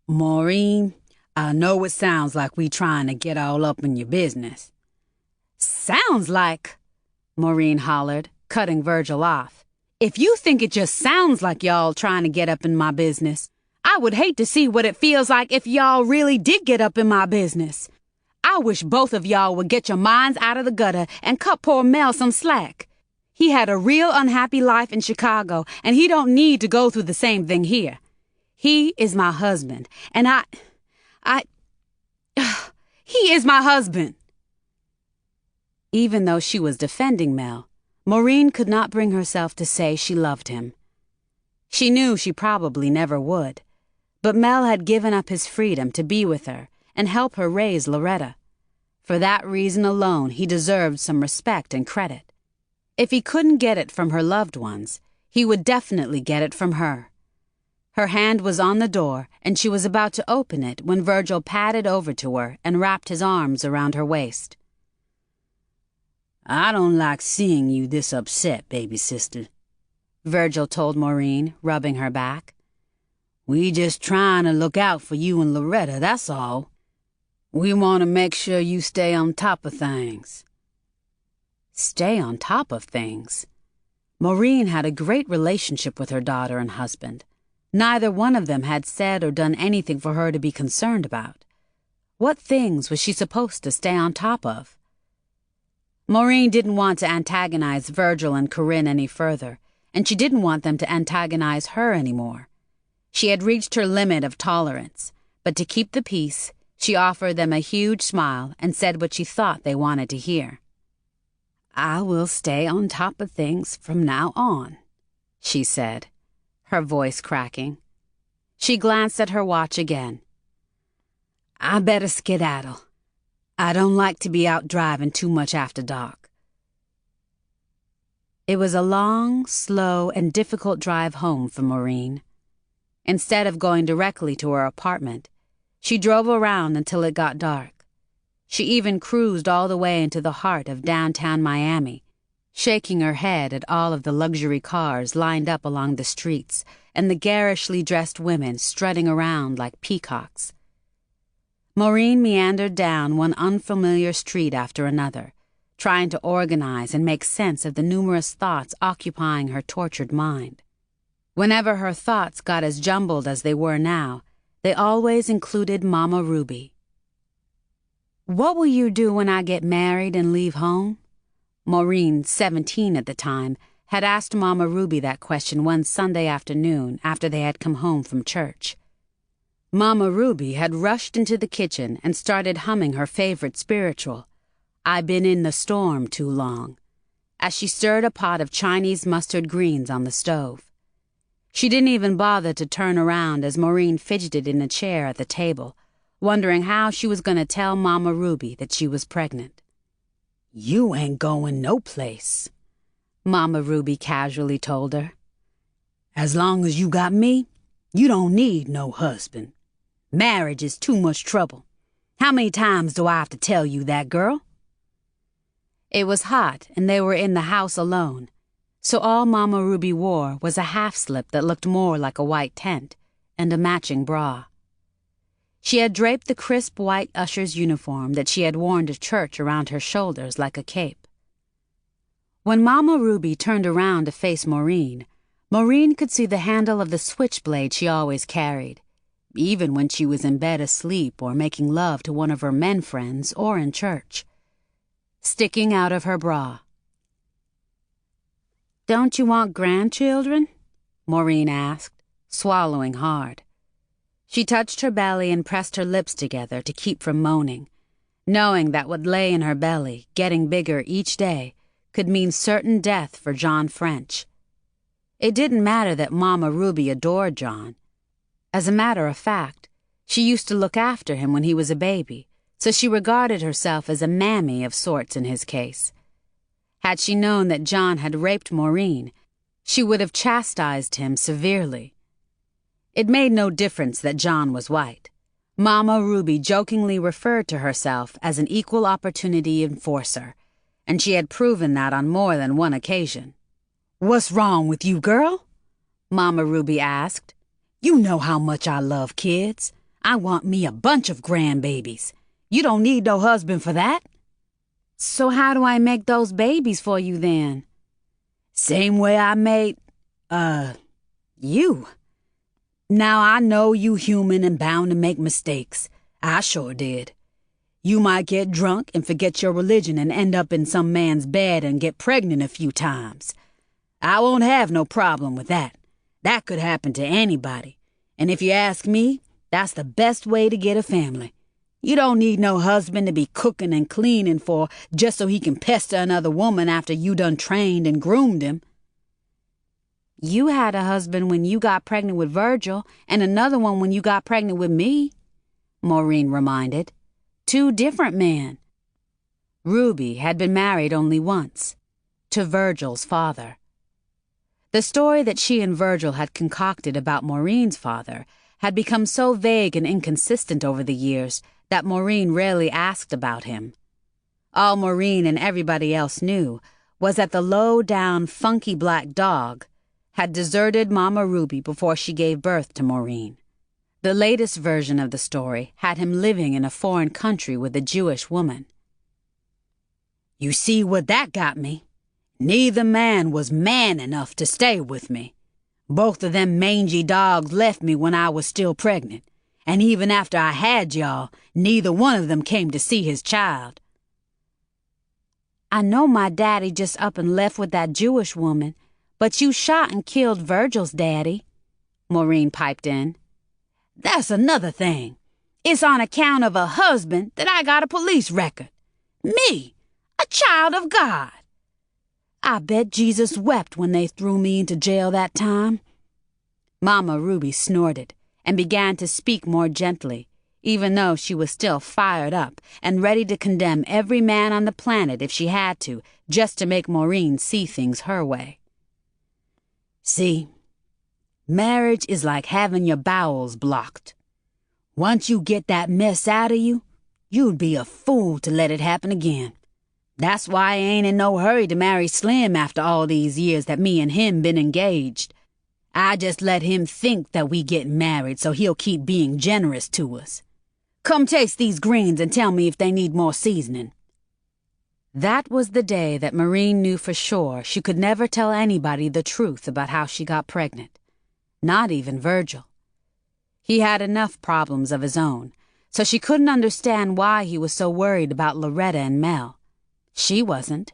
"Maureen, I know it sounds like we trying to get all up in your business." "Sounds like," Maureen hollered, cutting Virgil off. "If you think it just sounds like y'all trying to get up in my business, I would hate to see what it feels like if y'all really did get up in my business. I wish both of y'all would get your minds out of the gutter and cut poor Mel some slack. He had a real unhappy life in Chicago, and he don't need to go through the same thing here. He is my husband, and he is my husband." Even though she was defending Mel, Maureen could not bring herself to say she loved him. She knew she probably never would, but Mel had given up his freedom to be with her and help her raise Loretta. For that reason alone, he deserved some respect and credit. If he couldn't get it from her loved ones, he would definitely get it from her. Her hand was on the door, and she was about to open it when Virgil padded over to her and wrapped his arms around her waist. "I don't like seeing you this upset, baby sister," Virgil told Maureen, rubbing her back. "We just trying to look out for you and Loretta, that's all. We want to make sure you stay on top of things." Stay on top of things? Maureen had a great relationship with her daughter and husband. Neither one of them had said or done anything for her to be concerned about. What things was she supposed to stay on top of? Maureen didn't want to antagonize Virgil and Corinne any further, and she didn't want them to antagonize her anymore. She had reached her limit of tolerance, but to keep the peace, she offered them a huge smile and said what she thought they wanted to hear. "I will stay on top of things from now on," she said, her voice cracking. She glanced at her watch again. "I better skedaddle. I don't like to be out driving too much after dark." It was a long, slow, and difficult drive home for Maureen. Instead of going directly to her apartment, she drove around until it got dark. She even cruised all the way into the heart of downtown Miami, shaking her head at all of the luxury cars lined up along the streets and the garishly dressed women strutting around like peacocks. Maureen meandered down one unfamiliar street after another, trying to organize and make sense of the numerous thoughts occupying her tortured mind. Whenever her thoughts got as jumbled as they were now, they always included Mama Ruby. "What will you do when I get married and leave home?" Maureen, 17 at the time, had asked Mama Ruby that question one Sunday afternoon after they had come home from church. Mama Ruby had rushed into the kitchen and started humming her favorite spiritual, "I Been in the Storm Too Long," as she stirred a pot of Chinese mustard greens on the stove. She didn't even bother to turn around as Maureen fidgeted in a chair at the table, wondering how she was going to tell Mama Ruby that she was pregnant. "You ain't going no place," Mama Ruby casually told her. "As long as you got me, you don't need no husband. Marriage is too much trouble. How many times do I have to tell you that, girl?" It was hot, and they were in the house alone, so all Mama Ruby wore was a half-slip that looked more like a white tent and a matching bra. She had draped the crisp white usher's uniform that she had worn to church around her shoulders like a cape. When Mama Ruby turned around to face Maureen, Maureen could see the handle of the switchblade she always carried, even when she was in bed asleep or making love to one of her men friends or in church, sticking out of her bra. "Don't you want grandchildren?" Maureen asked, swallowing hard. She touched her belly and pressed her lips together to keep from moaning, knowing that what lay in her belly, getting bigger each day, could mean certain death for John French. It didn't matter that Mama Ruby adored John. As a matter of fact, she used to look after him when he was a baby, so she regarded herself as a mammy of sorts in his case. Had she known that John had raped Maureen, She would have chastised him severely. It made no difference that John was white. Mama Ruby jokingly referred to herself as an equal opportunity enforcer, and she had proven that on more than one occasion. "What's wrong with you, girl?" Mama Ruby asked. "You know how much I love kids. I want me a bunch of grandbabies. You don't need no husband for that." "So how do I make those babies for you then?" "Same way I made, you. Now I know you human and bound to make mistakes. I sure did. You might get drunk and forget your religion and end up in some man's bed and get pregnant a few times. I won't have no problem with that. That could happen to anybody. And if you ask me, that's the best way to get a family. You don't need no husband to be cooking and cleaning for just so he can pester another woman after you done trained and groomed him." "You had a husband when you got pregnant with Virgil and another one when you got pregnant with me," Maureen reminded. "Two different men." Ruby had been married only once, to Virgil's father. The story that she and Virgil had concocted about Maureen's father had become so vague and inconsistent over the years that Maureen rarely asked about him. All Maureen and everybody else knew was that the low-down, funky black dog had deserted Mama Ruby before she gave birth to Maureen. The latest version of the story had him living in a foreign country with a Jewish woman. "You see what that got me? Neither man was man enough to stay with me. Both of them mangy dogs left me when I was still pregnant, and even after I had y'all, neither one of them came to see his child." "I know my daddy just up and left with that Jewish woman, but you shot and killed Virgil's daddy," Maureen piped in. "That's another thing. It's on account of a husband that I got a police record. Me, a child of God. I bet Jesus wept when they threw me into jail that time." Mama Ruby snorted and began to speak more gently, even though she was still fired up and ready to condemn every man on the planet if she had to, just to make Maureen see things her way. "See, marriage is like having your bowels blocked. Once you get that mess out of you, you'd be a fool to let it happen again. That's why I ain't in no hurry to marry Slim after all these years that me and him been engaged. I just let him think that we get married so he'll keep being generous to us. Come taste these greens and tell me if they need more seasoning." That was the day that Maureen knew for sure she could never tell anybody the truth about how she got pregnant. Not even Virgil. He had enough problems of his own, so she couldn't understand why he was so worried about Loretta and Mel. She wasn't.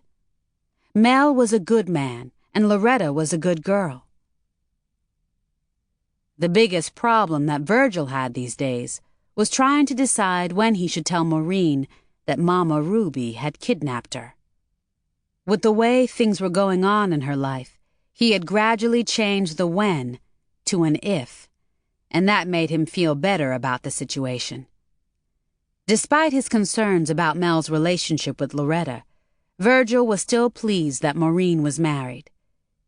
Mel was a good man, and Loretta was a good girl. The biggest problem that Virgil had these days was trying to decide when he should tell Maureen that Mama Ruby had kidnapped her. With the way things were going on in her life, he had gradually changed the when to an if, and that made him feel better about the situation. Despite his concerns about Mel's relationship with Loretta, Virgil was still pleased that Maureen was married.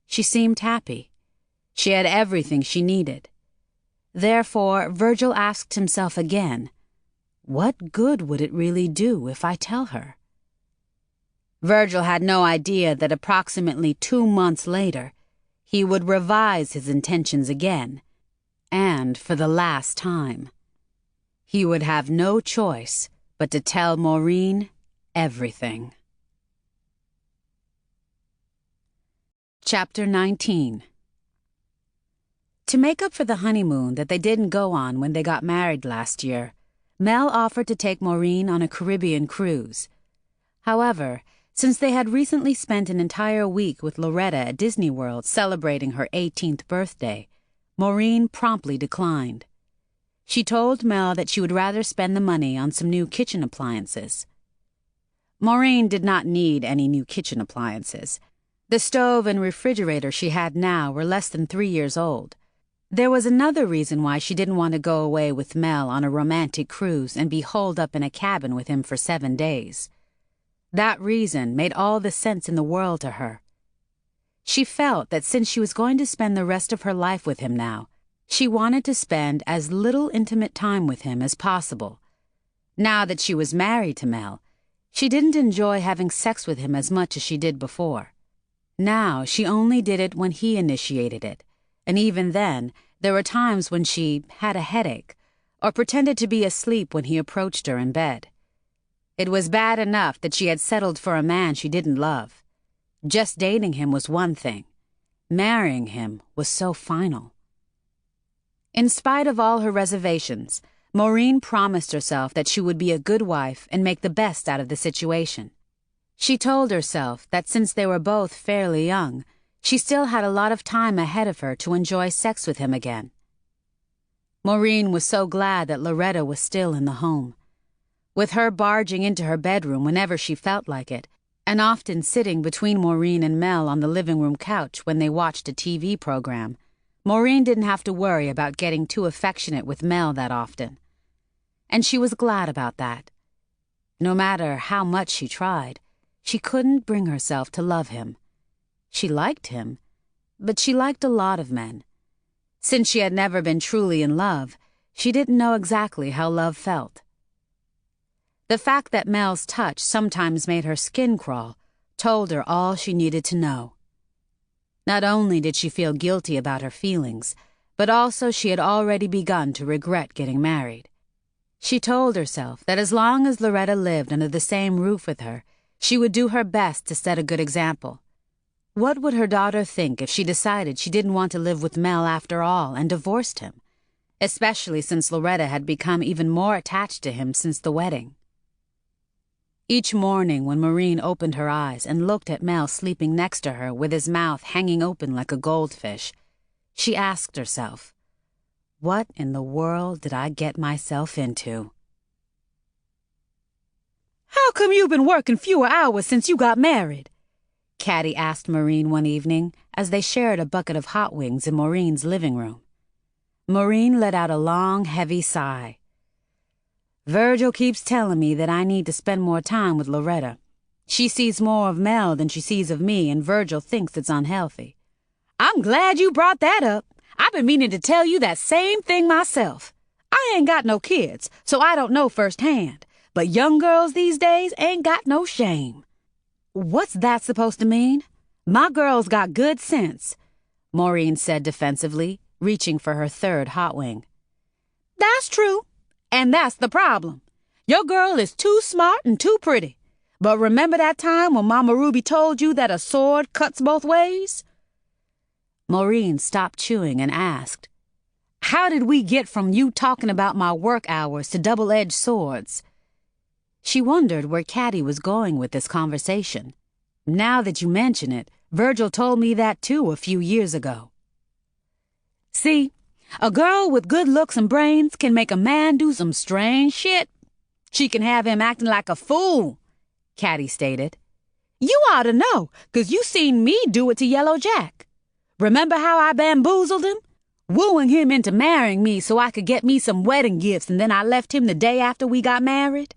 She seemed happy. She had everything she needed. Therefore, Virgil asked himself again, what good would it really do if I tell her? Virgil had no idea that approximately 2 months later, he would revise his intentions again, and for the last time. He would have no choice but to tell Maureen everything. Chapter 19. To make up for the honeymoon that they didn't go on when they got married last year, Mel offered to take Maureen on a Caribbean cruise. However, since they had recently spent an entire week with Loretta at Disney World celebrating her 18th birthday, Maureen promptly declined. She told Mel that she would rather spend the money on some new kitchen appliances. Maureen did not need any new kitchen appliances. The stove and refrigerator she had now were less than 3 years old. There was another reason why she didn't want to go away with Mel on a romantic cruise and be holed up in a cabin with him for 7 days. That reason made all the sense in the world to her. She felt that since she was going to spend the rest of her life with him now, she wanted to spend as little intimate time with him as possible. Now that she was married to Mel, she didn't enjoy having sex with him as much as she did before. Now she only did it when he initiated it, and even then, there were times when she had a headache or pretended to be asleep when he approached her in bed. It was bad enough that she had settled for a man she didn't love. Just dating him was one thing. Marrying him was so final. In spite of all her reservations, Maureen promised herself that she would be a good wife and make the best out of the situation. She told herself that since they were both fairly young, she still had a lot of time ahead of her to enjoy sex with him again. Maureen was so glad that Loretta was still in the home. With her barging into her bedroom whenever she felt like it, and often sitting between Maureen and Mel on the living room couch when they watched a TV program, Maureen didn't have to worry about getting too affectionate with Mel that often. And she was glad about that. No matter how much she tried, she couldn't bring herself to love him. She liked him, but she liked a lot of men. Since she had never been truly in love, she didn't know exactly how love felt. The fact that Mel's touch sometimes made her skin crawl told her all she needed to know. Not only did she feel guilty about her feelings, but also she had already begun to regret getting married. She told herself that as long as Loretta lived under the same roof with her, she would do her best to set a good example. What would her daughter think if she decided she didn't want to live with Mel after all and divorced him, especially since Loretta had become even more attached to him since the wedding? Each morning when Maureen opened her eyes and looked at Mel sleeping next to her with his mouth hanging open like a goldfish, she asked herself, "What in the world did I get myself into?" "How come you've been working fewer hours since you got married?" Caddy asked Maureen one evening as they shared a bucket of hot wings in Maureen's living room. Maureen let out a long, heavy sigh. "Virgil keeps telling me that I need to spend more time with Loretta. She sees more of Mel than she sees of me, and Virgil thinks it's unhealthy." "I'm glad you brought that up. I've been meaning to tell you that same thing myself. I ain't got no kids, so I don't know firsthand. But young girls these days ain't got no shame." "What's that supposed to mean?" "My girl's got good sense," Maureen said defensively, reaching for her third hot wing. "That's true. And that's the problem. Your girl is too smart and too pretty. But remember that time when Mama Ruby told you that a sword cuts both ways?" Maureen stopped chewing and asked, "How did we get from you talking about my work hours to double-edged swords?" She wondered where Caddy was going with this conversation. "Now that you mention it, Virgil told me that too a few years ago." "See, a girl with good looks and brains can make a man do some strange shit. She can have him acting like a fool," Caddy stated. "You ought to know, 'cause you seen me do it to Yellow Jack. Remember how I bamboozled him? Wooing him into marrying me so I could get me some wedding gifts, and then I left him the day after we got married?"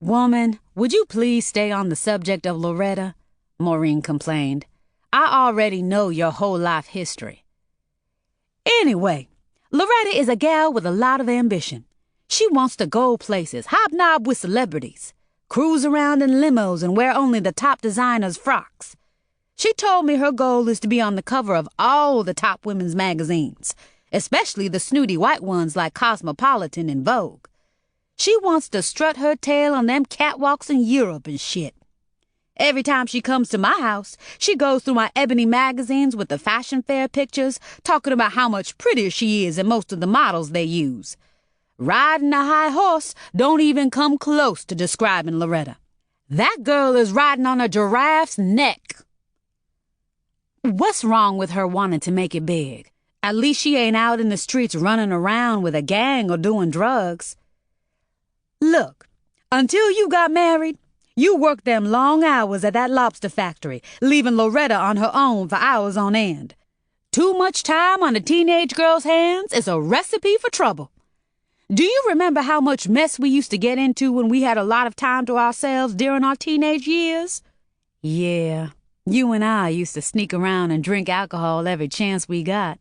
"Woman, would you please stay on the subject of Loretta?" Maureen complained. "I already know your whole life history." "Anyway, Loretta is a gal with a lot of ambition. She wants to go places, hobnob with celebrities, cruise around in limos and wear only the top designers' frocks. She told me her goal is to be on the cover of all the top women's magazines, especially the snooty white ones like Cosmopolitan and Vogue. She wants to strut her tail on them catwalks in Europe and shit. Every time she comes to my house, she goes through my ebony magazines with the fashion fair pictures, talking about how much prettier she is than most of the models they use. Riding a high horse don't even come close to describing Loretta. That girl is riding on a giraffe's neck." "What's wrong with her wanting to make it big? At least she ain't out in the streets running around with a gang or doing drugs. Look, until you got married, you worked them long hours at that lobster factory, leaving Loretta on her own for hours on end. Too much time on a teenage girl's hands is a recipe for trouble. Do you remember how much mess we used to get into when we had a lot of time to ourselves during our teenage years?" "Yeah," You and I used to sneak around and drink alcohol every chance we got.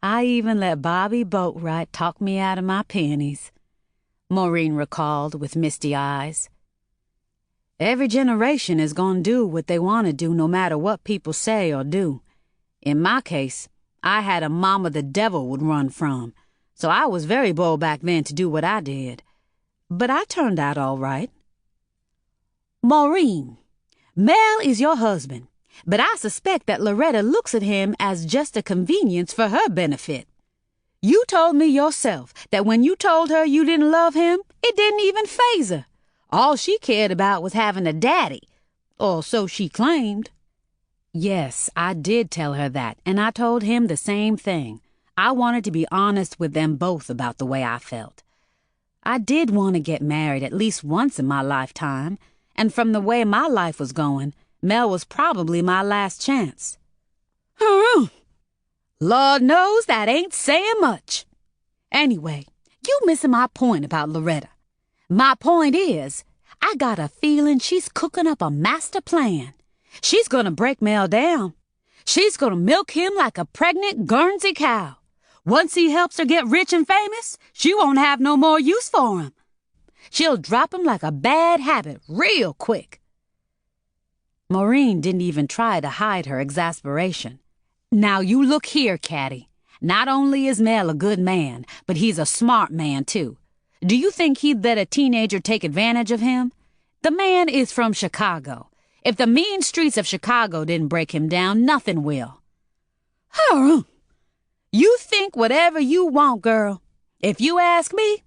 I even let Bobby Boatwright talk me out of my pennies," Maureen recalled with misty eyes. "Every generation is going to do what they want to do no matter what people say or do. In my case, I had a mama the devil would run from, so I was very bold back then to do what I did. But I turned out all right." "Maureen, Mel is your husband, but I suspect that Loretta looks at him as just a convenience for her benefit. You told me yourself that when you told her you didn't love him, it didn't even faze her. All she cared about was having a daddy, or so she claimed." Yes, I did tell her that, and I told him the same thing. I wanted to be honest with them both about the way I felt. I did want to get married at least once in my lifetime, and from the way my life was going, Mel was probably my last chance. Lord knows that ain't saying much. Anyway, you missing my point about Loretta. My point is, I got a feeling she's cooking up a master plan. She's gonna break Mel down. She's gonna milk him like a pregnant Guernsey cow. Once he helps her get rich and famous, she won't have no more use for him. She'll drop him like a bad habit real quick." Maureen didn't even try to hide her exasperation. "Now you look here, Caddy. Not only is Mel a good man, but he's a smart man, too. Do you think he'd let a teenager take advantage of him? The man is from Chicago. If the mean streets of Chicago didn't break him down, nothing will." "You think whatever you want, girl. If you ask me,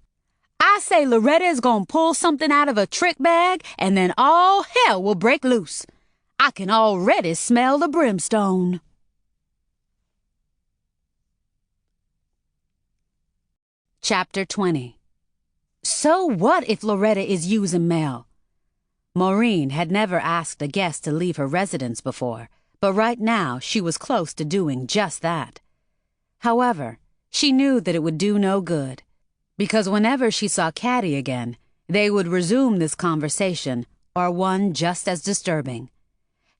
I say Loretta is gonna pull something out of a trick bag, and then all hell will break loose. I can already smell the brimstone." Chapter 20. So what if Loretta is using Mel? Maureen had never asked a guest to leave her residence before, but right now she was close to doing just that. However, she knew that it would do no good, because whenever she saw Caddy again, they would resume this conversation, or one just as disturbing.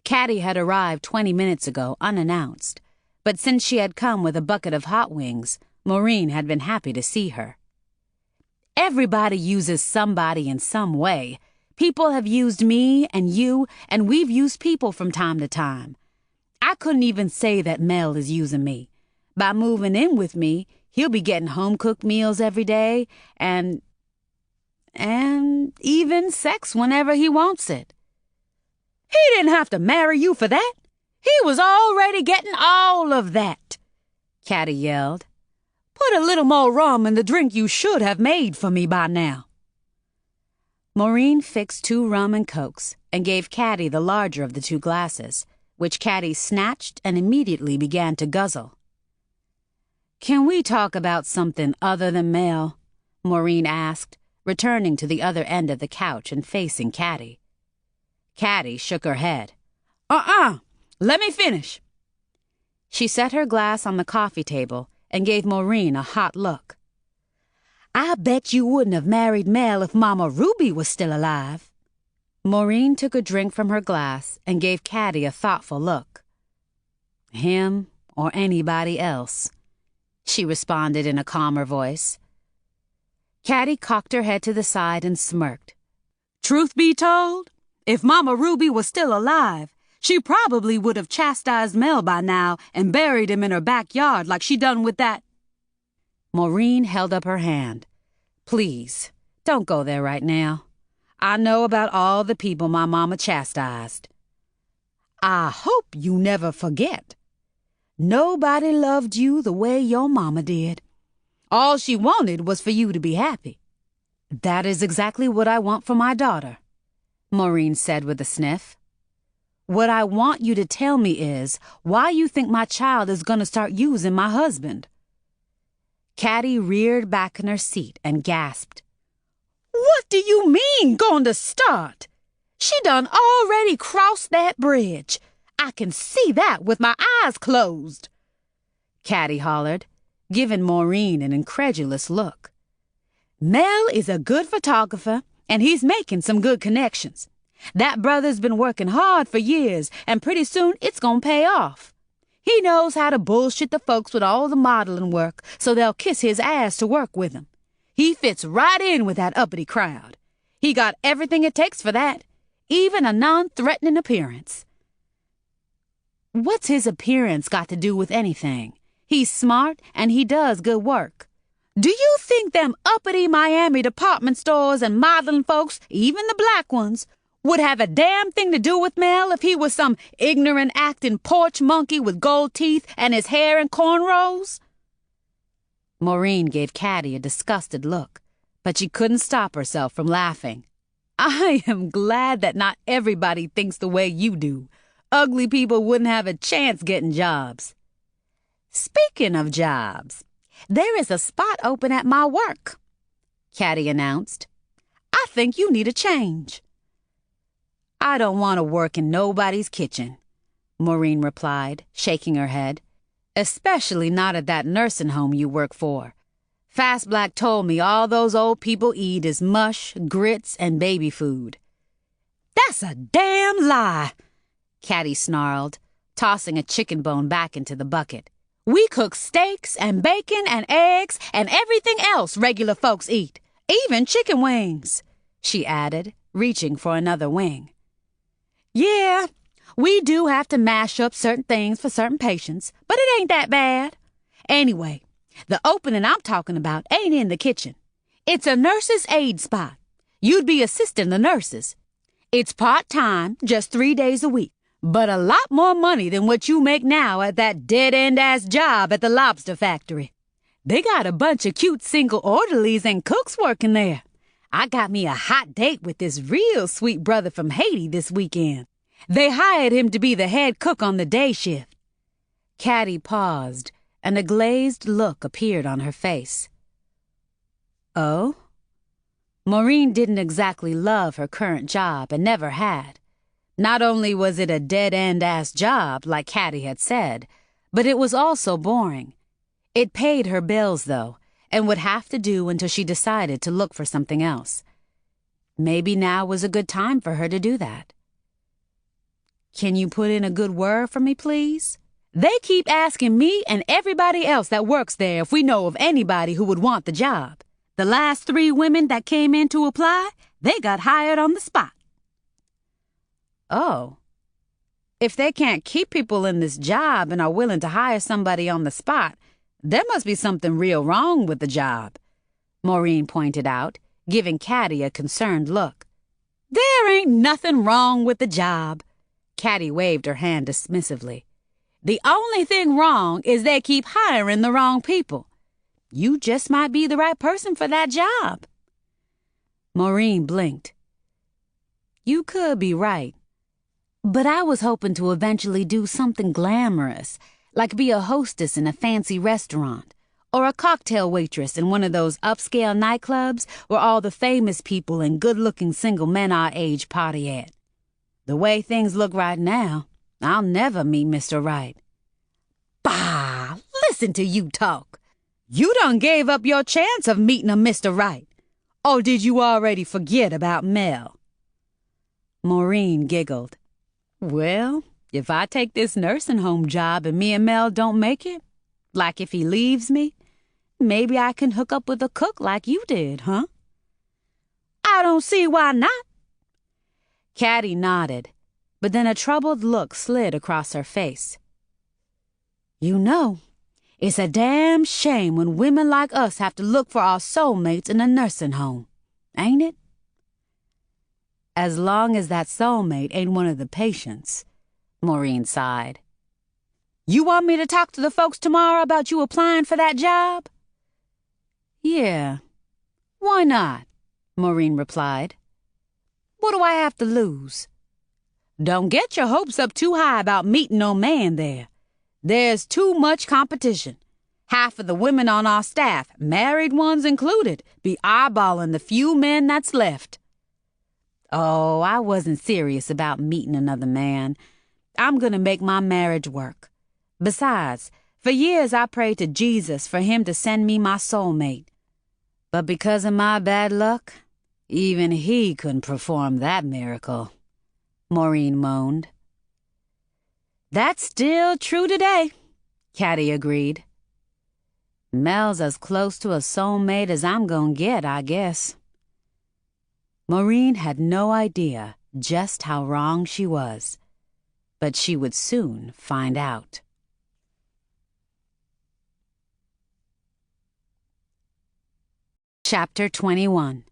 Caddy had arrived 20 minutes ago unannounced, but since she had come with a bucket of hot wings, Maureen had been happy to see her. Everybody uses somebody in some way. People have used me and you, and we've used people from time to time. I couldn't even say that Mel is using me. By moving in with me, he'll be getting home-cooked meals every day, and even sex whenever he wants it. He didn't have to marry you for that. He was already getting all of that," Caddy yelled. "Put a little more rum in the drink you should have made for me by now." Maureen fixed 2 rum and cokes and gave Caddy the larger of the 2 glasses, which Caddy snatched and immediately began to guzzle. "Can we talk about something other than Mel?" Maureen asked, returning to the other end of the couch and facing Caddy. Caddy shook her head. Let me finish." She set her glass on the coffee table and gave Maureen a hot look. "I bet you wouldn't have married Mel if Mama Ruby was still alive." Maureen took a drink from her glass and gave Caddy a thoughtful look. "Him or anybody else," she responded in a calmer voice. Caddy cocked her head to the side and smirked. "Truth be told, if Mama Ruby was still alive, she probably would have chastised Mel by now and buried him in her backyard like she done with that." Maureen held up her hand. "Please, don't go there right now. I know about all the people my mama chastised." "I hope you never forget. Nobody loved you the way your mama did. All she wanted was for you to be happy." "That is exactly what I want for my daughter," Maureen said with a sniff. "What I want you to tell me is why you think my child is going to start using my husband." Caddy reared back in her seat and gasped. "What do you mean, going to start? She done already crossed that bridge. I can see that with my eyes closed," Caddy hollered, giving Maureen an incredulous look. "Mel is a good photographer, and he's making some good connections. That brother's been working hard for years, and pretty soon it's gonna pay off. He knows how to bullshit the folks with all the modeling work so they'll kiss his ass to work with him. He fits right in with that uppity crowd. He got everything it takes for that, even a non-threatening appearance. What's his appearance got to do with anything? He's smart and he does good work. Do you think them uppity Miami department stores and modeling folks, even the black ones, would have a damn thing to do with Mel if he was some ignorant acting porch monkey with gold teeth and his hair in cornrows? Maureen gave Caddy a disgusted look, but she couldn't stop herself from laughing. I am glad that not everybody thinks the way you do. Ugly people wouldn't have a chance getting jobs. Speaking of jobs, there is a spot open at my work, Caddy announced. I think you need a change. I don't want to work in nobody's kitchen, Maureen replied, shaking her head. Especially not at that nursing home you work for. Fast Black told me all those old people eat is mush, grits, and baby food. That's a damn lie, Caddy snarled, tossing a chicken bone back into the bucket. We cook steaks and bacon and eggs and everything else regular folks eat, even chicken wings, she added, reaching for another wing. Yeah, we do have to mash up certain things for certain patients, but it ain't that bad. Anyway, the opening I'm talking about ain't in the kitchen. It's a nurse's aide spot. You'd be assisting the nurses. It's part-time, just 3 days a week, but a lot more money than what you make now at that dead-end-ass job at the lobster factory. They got a bunch of cute single orderlies and cooks working there. I got me a hot date with this real sweet brother from Haiti this weekend. They hired him to be the head cook on the day shift. Caddy paused, and a glazed look appeared on her face. Oh? Maureen didn't exactly love her current job and never had. Not only was it a dead-end-ass job, like Caddy had said, but it was also boring. It paid her bills, though, and would have to do until she decided to look for something else. Maybe now was a good time for her to do that. Can you put in a good word for me, please? They keep asking me and everybody else that works there if we know of anybody who would want the job. The last 3 women that came in to apply, they got hired on the spot. Oh. If they can't keep people in this job and are willing to hire somebody on the spot, there must be something real wrong with the job, Maureen pointed out, giving Caddy a concerned look. There ain't nothing wrong with the job. Caddy waved her hand dismissively. The only thing wrong is they keep hiring the wrong people. You just might be the right person for that job. Maureen blinked. You could be right. But I was hoping to eventually do something glamorous, like be a hostess in a fancy restaurant, or a cocktail waitress in one of those upscale nightclubs where all the famous people and good-looking single men our age party at. The way things look right now, I'll never meet Mr. Right. Bah! Listen to you talk. You done gave up your chance of meeting a Mr. Right. Or did you already forget about Mel? Maureen giggled. Well, if I take this nursing home job and me and Mel don't make it, like if he leaves me, maybe I can hook up with a cook like you did, huh? I don't see why not. Caddy nodded, but then a troubled look slid across her face. You know, it's a damn shame when women like us have to look for our soulmates in a nursing home, ain't it? As long as that soulmate ain't one of the patients, Maureen sighed. You want me to talk to the folks tomorrow about you applying for that job? Yeah, why not? Maureen replied. What do I have to lose? Don't get your hopes up too high about meeting no man there. There's too much competition. Half of the women on our staff, married ones included, be eyeballing the few men that's left. Oh, I wasn't serious about meeting another man. I'm gonna make my marriage work. Besides, for years I prayed to Jesus for him to send me my soulmate. But because of my bad luck, even he couldn't perform that miracle. Maureen moaned. That's still true today, Caddy agreed. Mel's as close to a soulmate as I'm gonna get, I guess. Maureen had no idea just how wrong she was, but she would soon find out. Chapter 21.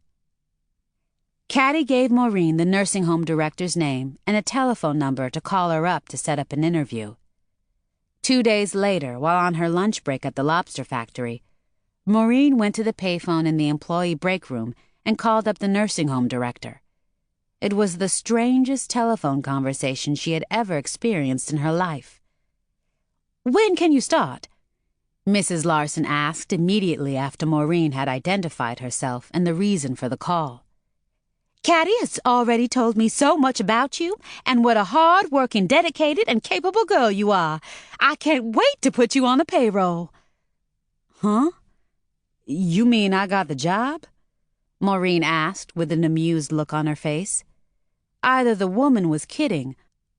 Caddy gave Maureen the nursing home director's name and a telephone number to call her up to set up an interview. 2 days later, while on her lunch break at the lobster factory, Maureen went to the payphone in the employee break room and called up the nursing home director. It was the strangest telephone conversation she had ever experienced in her life. "When can you start?" Mrs. Larson asked immediately after Maureen had identified herself and the reason for the call. "Caddy has already told me so much about you and what a hard-working, dedicated, and capable girl you are. I can't wait to put you on the payroll." "Huh? You mean I got the job?" Maureen asked with an amused look on her face. Either the woman was kidding,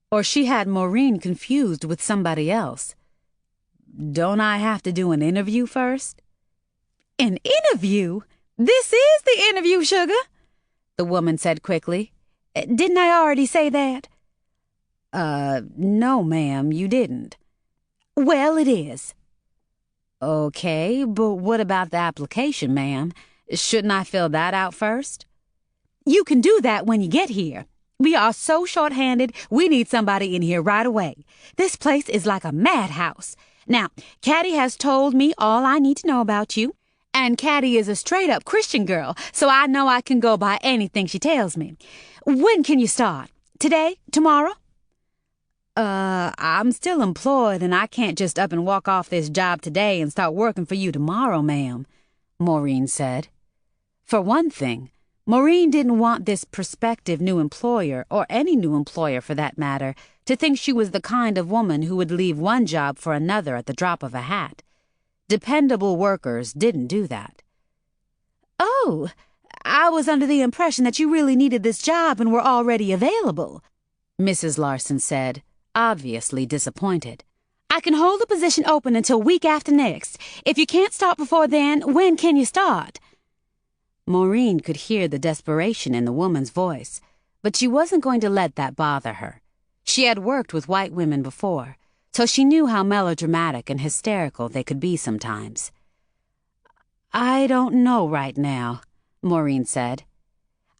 or she had Maureen confused with somebody else. "Don't I have to do an interview first?" "An interview? This is the interview, sugar," the woman said quickly. "Didn't I already say that?" No, ma'am, you didn't." "Well, it is." "Okay, but what about the application, ma'am? Shouldn't I fill that out first?" "You can do that when you get here. We are so short-handed, we need somebody in here right away. This place is like a madhouse. Now, Caddy has told me all I need to know about you, and Caddy is a straight-up Christian girl, so I know I can go by anything she tells me. When can you start? Today? Tomorrow?" I'm still employed, and I can't just up and walk off this job today and start working for you tomorrow, ma'am," Maureen said. For one thing, Maureen didn't want this prospective new employer, or any new employer for that matter, to think she was the kind of woman who would leave one job for another at the drop of a hat. Dependable workers didn't do that. "Oh, I was under the impression that you really needed this job and were already available," Mrs. Larson said, obviously disappointed. "I can hold the position open until week after next. If you can't start before then, when can you start?" Maureen could hear the desperation in the woman's voice, but she wasn't going to let that bother her. She had worked with white women before, so she knew how melodramatic and hysterical they could be sometimes. "I don't know right now," Maureen said.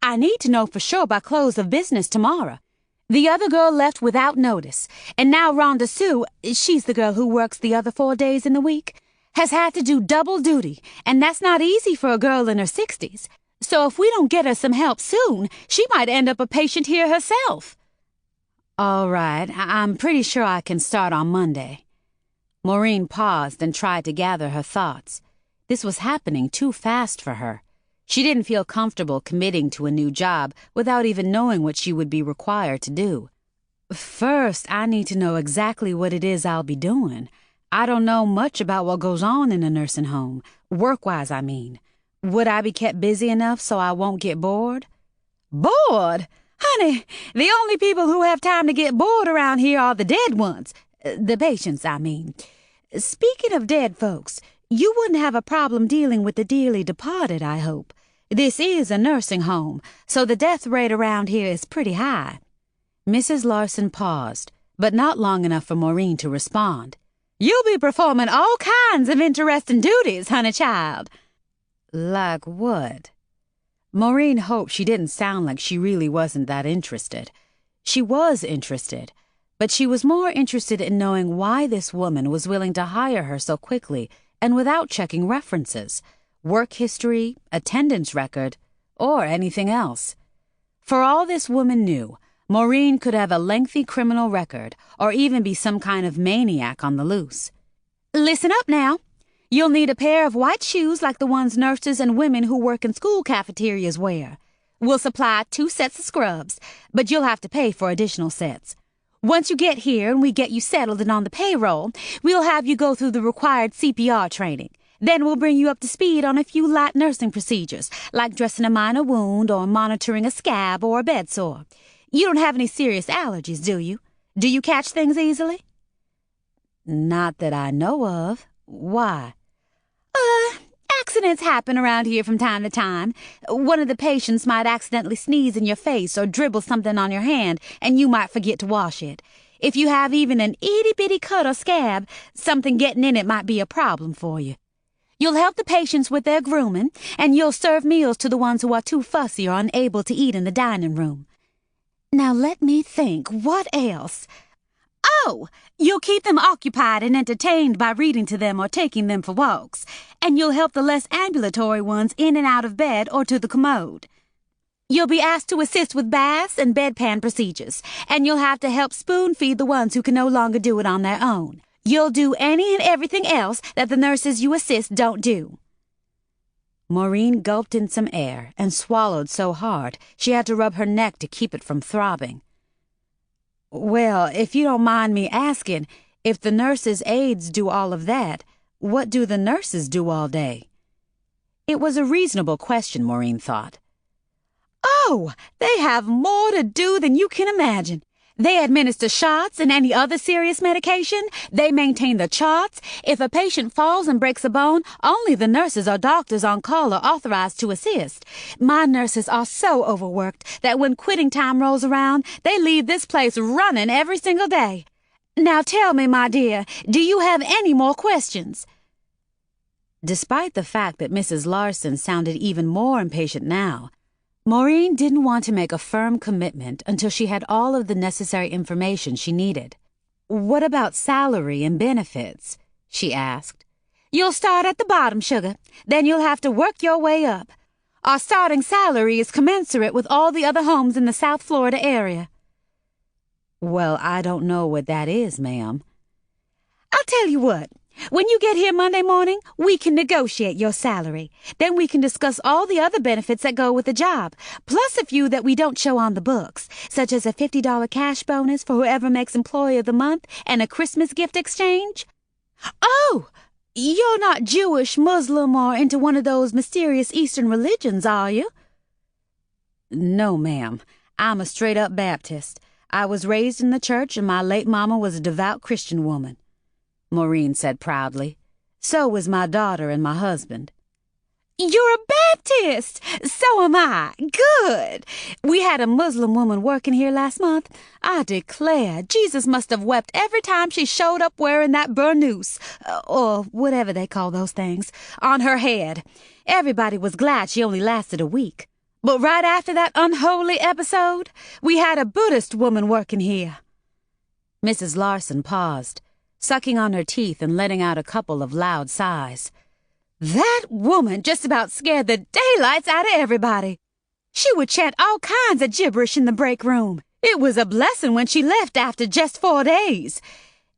"I need to know for sure by close of business tomorrow. The other girl left without notice, and now Rhonda Sue, she's the girl who works the other 4 days in the week, has had to do double duty, and that's not easy for a girl in her 60s. So if we don't get her some help soon, she might end up a patient here herself." "All right, I'm pretty sure I can start on Monday." Maureen paused and tried to gather her thoughts. This was happening too fast for her. She didn't feel comfortable committing to a new job without even knowing what she would be required to do. "First, I need to know exactly what it is I'll be doing. I don't know much about what goes on in a nursing home, work-wise, I mean. Would I be kept busy enough so I won't get bored?" "Bored? Honey, the only people who have time to get bored around here are the dead ones. The patients, I mean. Speaking of dead folks, you wouldn't have a problem dealing with the dearly departed, I hope. This is a nursing home, so the death rate around here is pretty high." Mrs. Larson paused, but not long enough for Maureen to respond. "You'll be performing all kinds of interesting duties, honey child." "Like what?" Maureen hoped she didn't sound like she really wasn't that interested. She was interested, but she was more interested in knowing why this woman was willing to hire her so quickly and without checking references, work history, attendance record, or anything else. For all this woman knew, Maureen could have a lengthy criminal record or even be some kind of maniac on the loose. "Listen up now. You'll need a pair of white shoes like the ones nurses and women who work in school cafeterias wear. We'll supply 2 sets of scrubs, but you'll have to pay for additional sets. Once you get here and we get you settled and on the payroll, we'll have you go through the required CPR training. Then we'll bring you up to speed on a few light nursing procedures, like dressing a minor wound or monitoring a scab or a bed sore. You don't have any serious allergies, do you? Do you catch things easily? Not that I know of. Why? Accidents happen around here from time to time. One of the patients might accidentally sneeze in your face or dribble something on your hand, and you might forget to wash it. If you have even an itty-bitty cut or scab, something getting in it might be a problem for you. You'll help the patients with their grooming, and you'll serve meals to the ones who are too fussy or unable to eat in the dining room. Now let me think, what else? Oh, you'll keep them occupied and entertained by reading to them or taking them for walks, and you'll help the less ambulatory ones in and out of bed or to the commode. You'll be asked to assist with baths and bedpan procedures, and you'll have to help spoon-feed the ones who can no longer do it on their own. You'll do any and everything else that the nurses you assist don't do. Maureen gulped in some air and swallowed so hard she had to rub her neck to keep it from throbbing. Well, if you don't mind me asking, if the nurses' aides do all of that, what do the nurses do all day? It was a reasonable question, Maureen thought. Oh, they have more to do than you can imagine. They administer shots and any other serious medication. They maintain the charts. If a patient falls and breaks a bone, only the nurses or doctors on call are authorized to assist. My nurses are so overworked that when quitting time rolls around, they leave this place running every single day. Now tell me, my dear, do you have any more questions? Despite the fact that Mrs. Larson sounded even more impatient now, Maureen didn't want to make a firm commitment until she had all of the necessary information she needed. What about salary and benefits? She asked. You'll start at the bottom, sugar. Then you'll have to work your way up. Our starting salary is commensurate with all the other homes in the South Florida area. Well, I don't know what that is, ma'am. I'll tell you what. When you get here Monday morning, we can negotiate your salary. Then we can discuss all the other benefits that go with the job, plus a few that we don't show on the books, such as a $50 cash bonus for whoever makes Employee of the Month and a Christmas gift exchange. Oh, you're not Jewish, Muslim, or into one of those mysterious Eastern religions, are you? No, ma'am. I'm a straight-up Baptist. I was raised in the church, and my late mama was a devout Christian woman, Maureen said proudly. So was my daughter and my husband. You're a Baptist! So am I. Good. We had a Muslim woman working here last month. I declare, Jesus must have wept every time she showed up wearing that burnous, or whatever they call those things, on her head. Everybody was glad she only lasted a week. But right after that unholy episode, we had a Buddhist woman working here. Mrs. Larson paused, sucking on her teeth and letting out a couple of loud sighs. That woman just about scared the daylights out of everybody. She would chant all kinds of gibberish in the break room. It was a blessing when she left after just 4 days.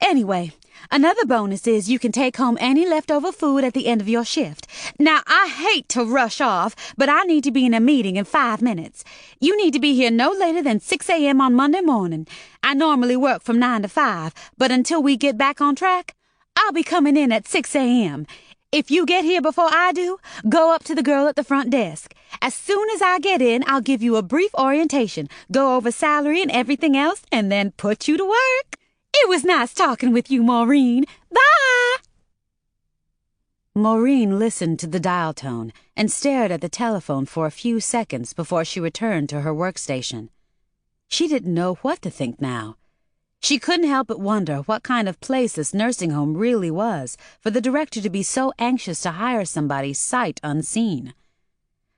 Anyway, another bonus is you can take home any leftover food at the end of your shift. Now, I hate to rush off, but I need to be in a meeting in 5 minutes. You need to be here no later than 6 a.m. on Monday morning. I normally work from 9 to 5, but until we get back on track, I'll be coming in at 6 a.m. If you get here before I do, go up to the girl at the front desk. As soon as I get in, I'll give you a brief orientation, go over salary and everything else, and then put you to work. It was nice talking with you, Maureen. Bye! Maureen listened to the dial tone and stared at the telephone for a few seconds before she returned to her workstation. She didn't know what to think now. She couldn't help but wonder what kind of place this nursing home really was for the director to be so anxious to hire somebody sight unseen.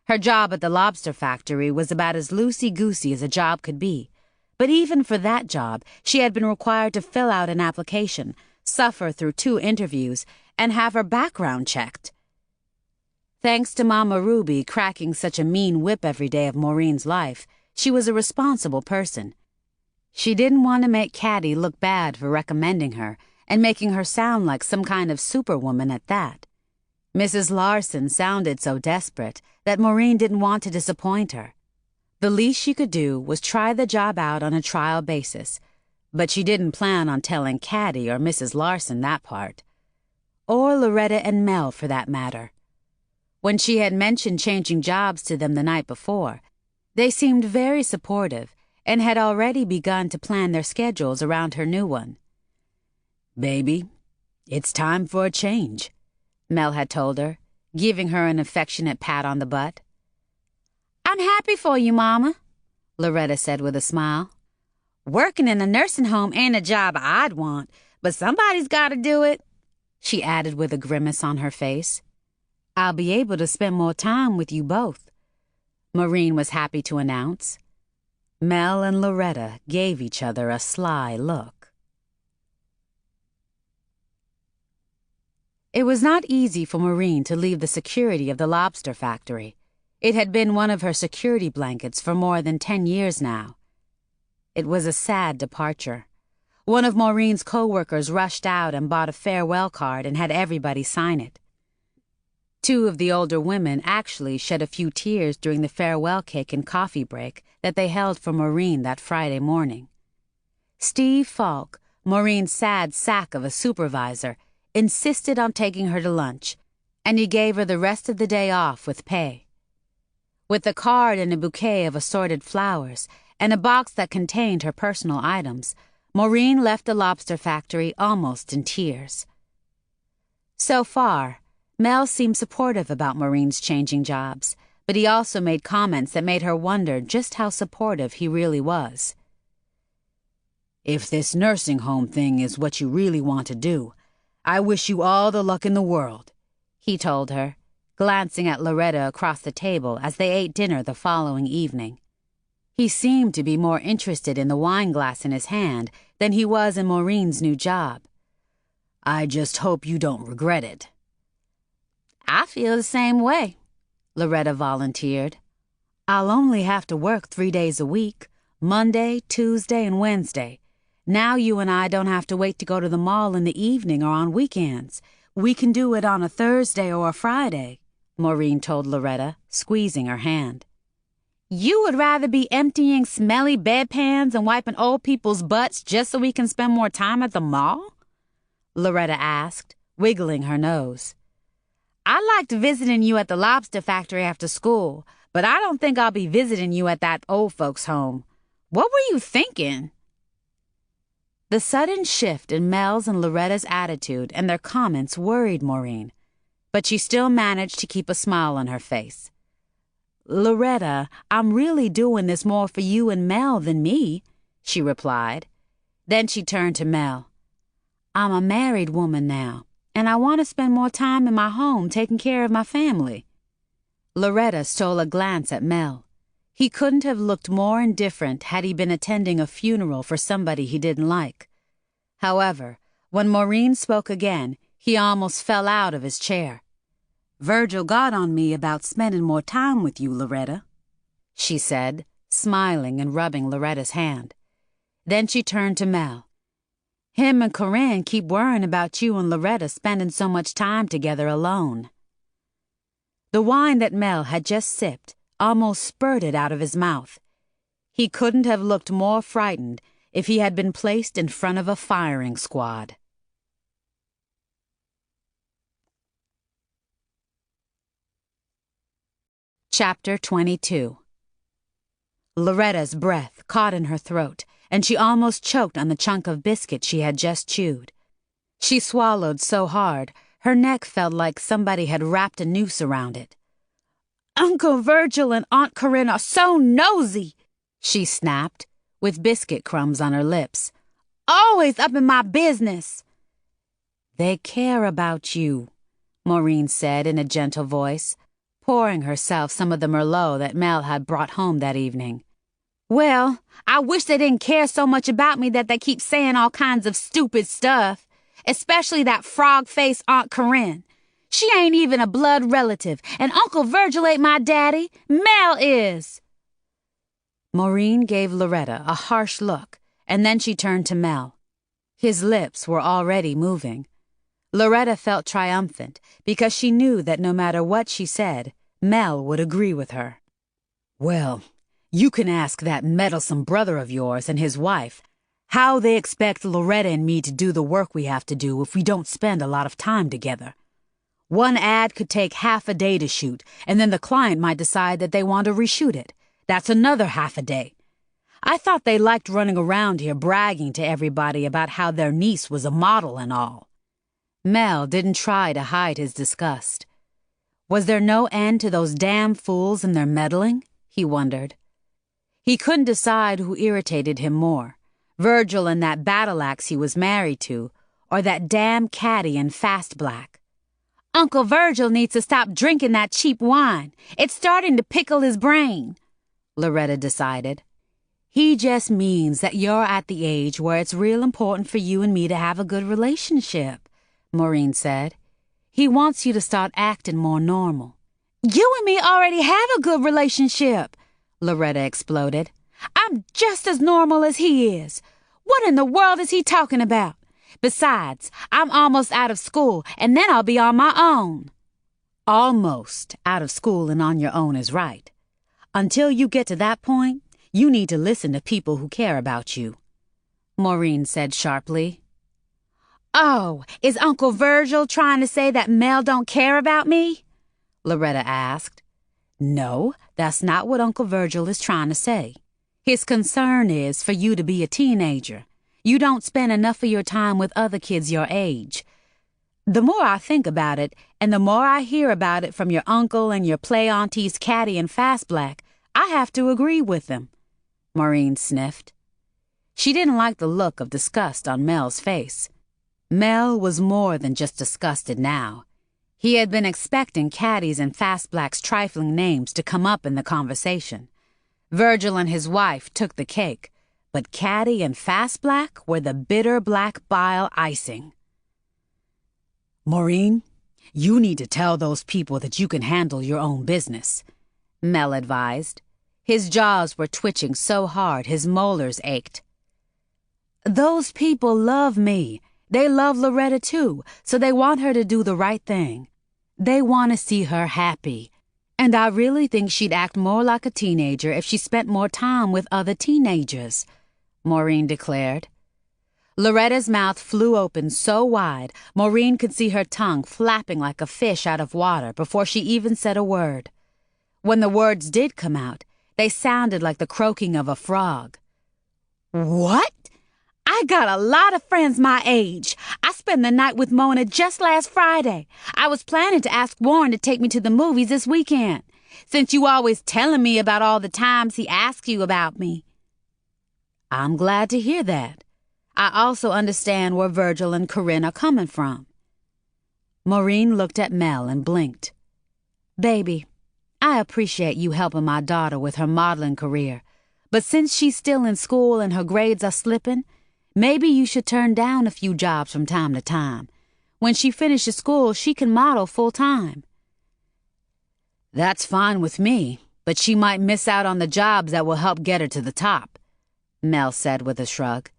Her job at the lobster factory was about as loosey-goosey as a job could be, but even for that job, she had been required to fill out an application, suffer through 2 interviews, and have her background checked. Thanks to Mama Ruby cracking such a mean whip every day of Maureen's life, she was a responsible person. She didn't want to make Caddy look bad for recommending her and making her sound like some kind of superwoman at that. Mrs. Larson sounded so desperate that Maureen didn't want to disappoint her. The least she could do was try the job out on a trial basis, but she didn't plan on telling Caddy or Mrs. Larson that part. Or Loretta and Mel, for that matter. When she had mentioned changing jobs to them the night before, they seemed very supportive and had already begun to plan their schedules around her new one. "Baby, it's time for a change," Mel had told her, giving her an affectionate pat on the butt. "I'm happy for you, Mama," Loretta said with a smile. "Working in a nursing home ain't a job I'd want, but somebody's got to do it," she added with a grimace on her face. "I'll be able to spend more time with you both," Maureen was happy to announce. Mel and Loretta gave each other a sly look. It was not easy for Maureen to leave the security of the lobster factory. It had been one of her security blankets for more than 10 years now. It was a sad departure. One of Maureen's co-workers rushed out and bought a farewell card and had everybody sign it. 2 of the older women actually shed a few tears during the farewell cake and coffee break that they held for Maureen that Friday morning. Steve Falk, Maureen's sad sack of a supervisor, insisted on taking her to lunch, and he gave her the rest of the day off with pay. With the card and a bouquet of assorted flowers and a box that contained her personal items, Maureen left the lobster factory almost in tears. So far, Mel seemed supportive about Maureen's changing jobs, but he also made comments that made her wonder just how supportive he really was. "If this nursing home thing is what you really want to do, I wish you all the luck in the world," he told her, glancing at Loretta across the table as they ate dinner the following evening. He seemed to be more interested in the wine glass in his hand than he was in Maureen's new job. "I just hope you don't regret it." "I feel the same way," Loretta volunteered. "I'll only have to work 3 days a week, Monday, Tuesday, and Wednesday. Now you and I don't have to wait to go to the mall in the evening or on weekends. We can do it on a Thursday or a Friday," Maureen told Loretta, squeezing her hand. "You would rather be emptying smelly bedpans and wiping old people's butts just so we can spend more time at the mall?" Loretta asked, wiggling her nose. "I liked visiting you at the lobster factory after school, but I don't think I'll be visiting you at that old folks' home. What were you thinking?" The sudden shift in Mel's and Loretta's attitude and their comments worried Maureen, but she still managed to keep a smile on her face. "Loretta, I'm really doing this more for you and Mel than me," she replied. Then she turned to Mel. "I'm a married woman now, and I want to spend more time in my home taking care of my family." Loretta stole a glance at Mel. He couldn't have looked more indifferent had he been attending a funeral for somebody he didn't like. However, when Maureen spoke again, he almost fell out of his chair. "Virgil got on me about spending more time with you, Loretta," she said, smiling and rubbing Loretta's hand. Then she turned to Mel. "Him and Corinne keep worrying about you and Loretta spending so much time together alone." The wine that Mel had just sipped almost spurted out of his mouth. He couldn't have looked more frightened if he had been placed in front of a firing squad. Chapter 22. Loretta's breath caught in her throat, and she almost choked on the chunk of biscuit she had just chewed. She swallowed so hard, her neck felt like somebody had wrapped a noose around it. "Uncle Virgil and Aunt Corinne are so nosy," she snapped, with biscuit crumbs on her lips. "Always up in my business." "They care about you," Maureen said in a gentle voice, pouring herself some of the Merlot that Mel had brought home that evening. "Well, I wish they didn't care so much about me that they keep saying all kinds of stupid stuff, especially that frog-faced Aunt Corinne. She ain't even a blood relative, and Uncle Virgil ain't my daddy. Mel is." Maureen gave Loretta a harsh look, and then she turned to Mel. His lips were already moving. Loretta felt triumphant because she knew that no matter what she said, Mel would agree with her. "Well, you can ask that meddlesome brother of yours and his wife how they expect Loretta and me to do the work we have to do if we don't spend a lot of time together. One ad could take half a day to shoot, and then the client might decide that they want to reshoot it. That's another half a day. I thought they liked running around here bragging to everybody about how their niece was a model and all. Mel didn't try to hide his disgust. Was there no end to those damn fools and their meddling? He wondered. He couldn't decide who irritated him more, Virgil and that battle axe he was married to, or that damn caddy in fast black. Uncle Virgil needs to stop drinking that cheap wine. It's starting to pickle his brain, Loretta decided. He just means that you're at the age where it's real important for you and me to have a good relationship, Maureen said. He wants you to start acting more normal. You and me already have a good relationship, Loretta exploded. I'm just as normal as he is. What in the world is he talking about? Besides, I'm almost out of school, and then I'll be on my own. Almost out of school and on your own is right. Until you get to that point, you need to listen to people who care about you, Maureen said sharply. Oh, is Uncle Virgil trying to say that Mel don't care about me? Loretta asked. No, that's not what Uncle Virgil is trying to say. His concern is for you to be a teenager. You don't spend enough of your time with other kids your age. The more I think about it, and the more I hear about it from your uncle and your play aunties Caddy and Fast Black, I have to agree with them, Maureen sniffed. She didn't like the look of disgust on Mel's face. Mel was more than just disgusted now. He had been expecting Caddy's and Fast Black's trifling names to come up in the conversation. Virgil and his wife took the cake, but Caddy and Fast Black were the bitter black bile icing. Maureen, you need to tell those people that you can handle your own business, Mel advised. His jaws were twitching so hard his molars ached. Those people love me. They love Loretta too, so they want her to do the right thing. They want to see her happy. And I really think she'd act more like a teenager if she spent more time with other teenagers, Maureen declared. Loretta's mouth flew open so wide, Maureen could see her tongue flapping like a fish out of water before she even said a word. When the words did come out, they sounded like the croaking of a frog. What? I got a lot of friends my age. I spent the night with Mona just last Friday. I was planning to ask Warren to take me to the movies this weekend, since you always telling me about all the times he asks you about me. I'm glad to hear that. I also understand where Virgil and Corinne are coming from. Maureen looked at Mel and blinked. Baby, I appreciate you helping my daughter with her modeling career, but since she's still in school and her grades are slipping, maybe you should turn down a few jobs from time to time. When she finishes school, she can model full-time. That's fine with me, but she might miss out on the jobs that will help get her to the top, Mel said with a shrug.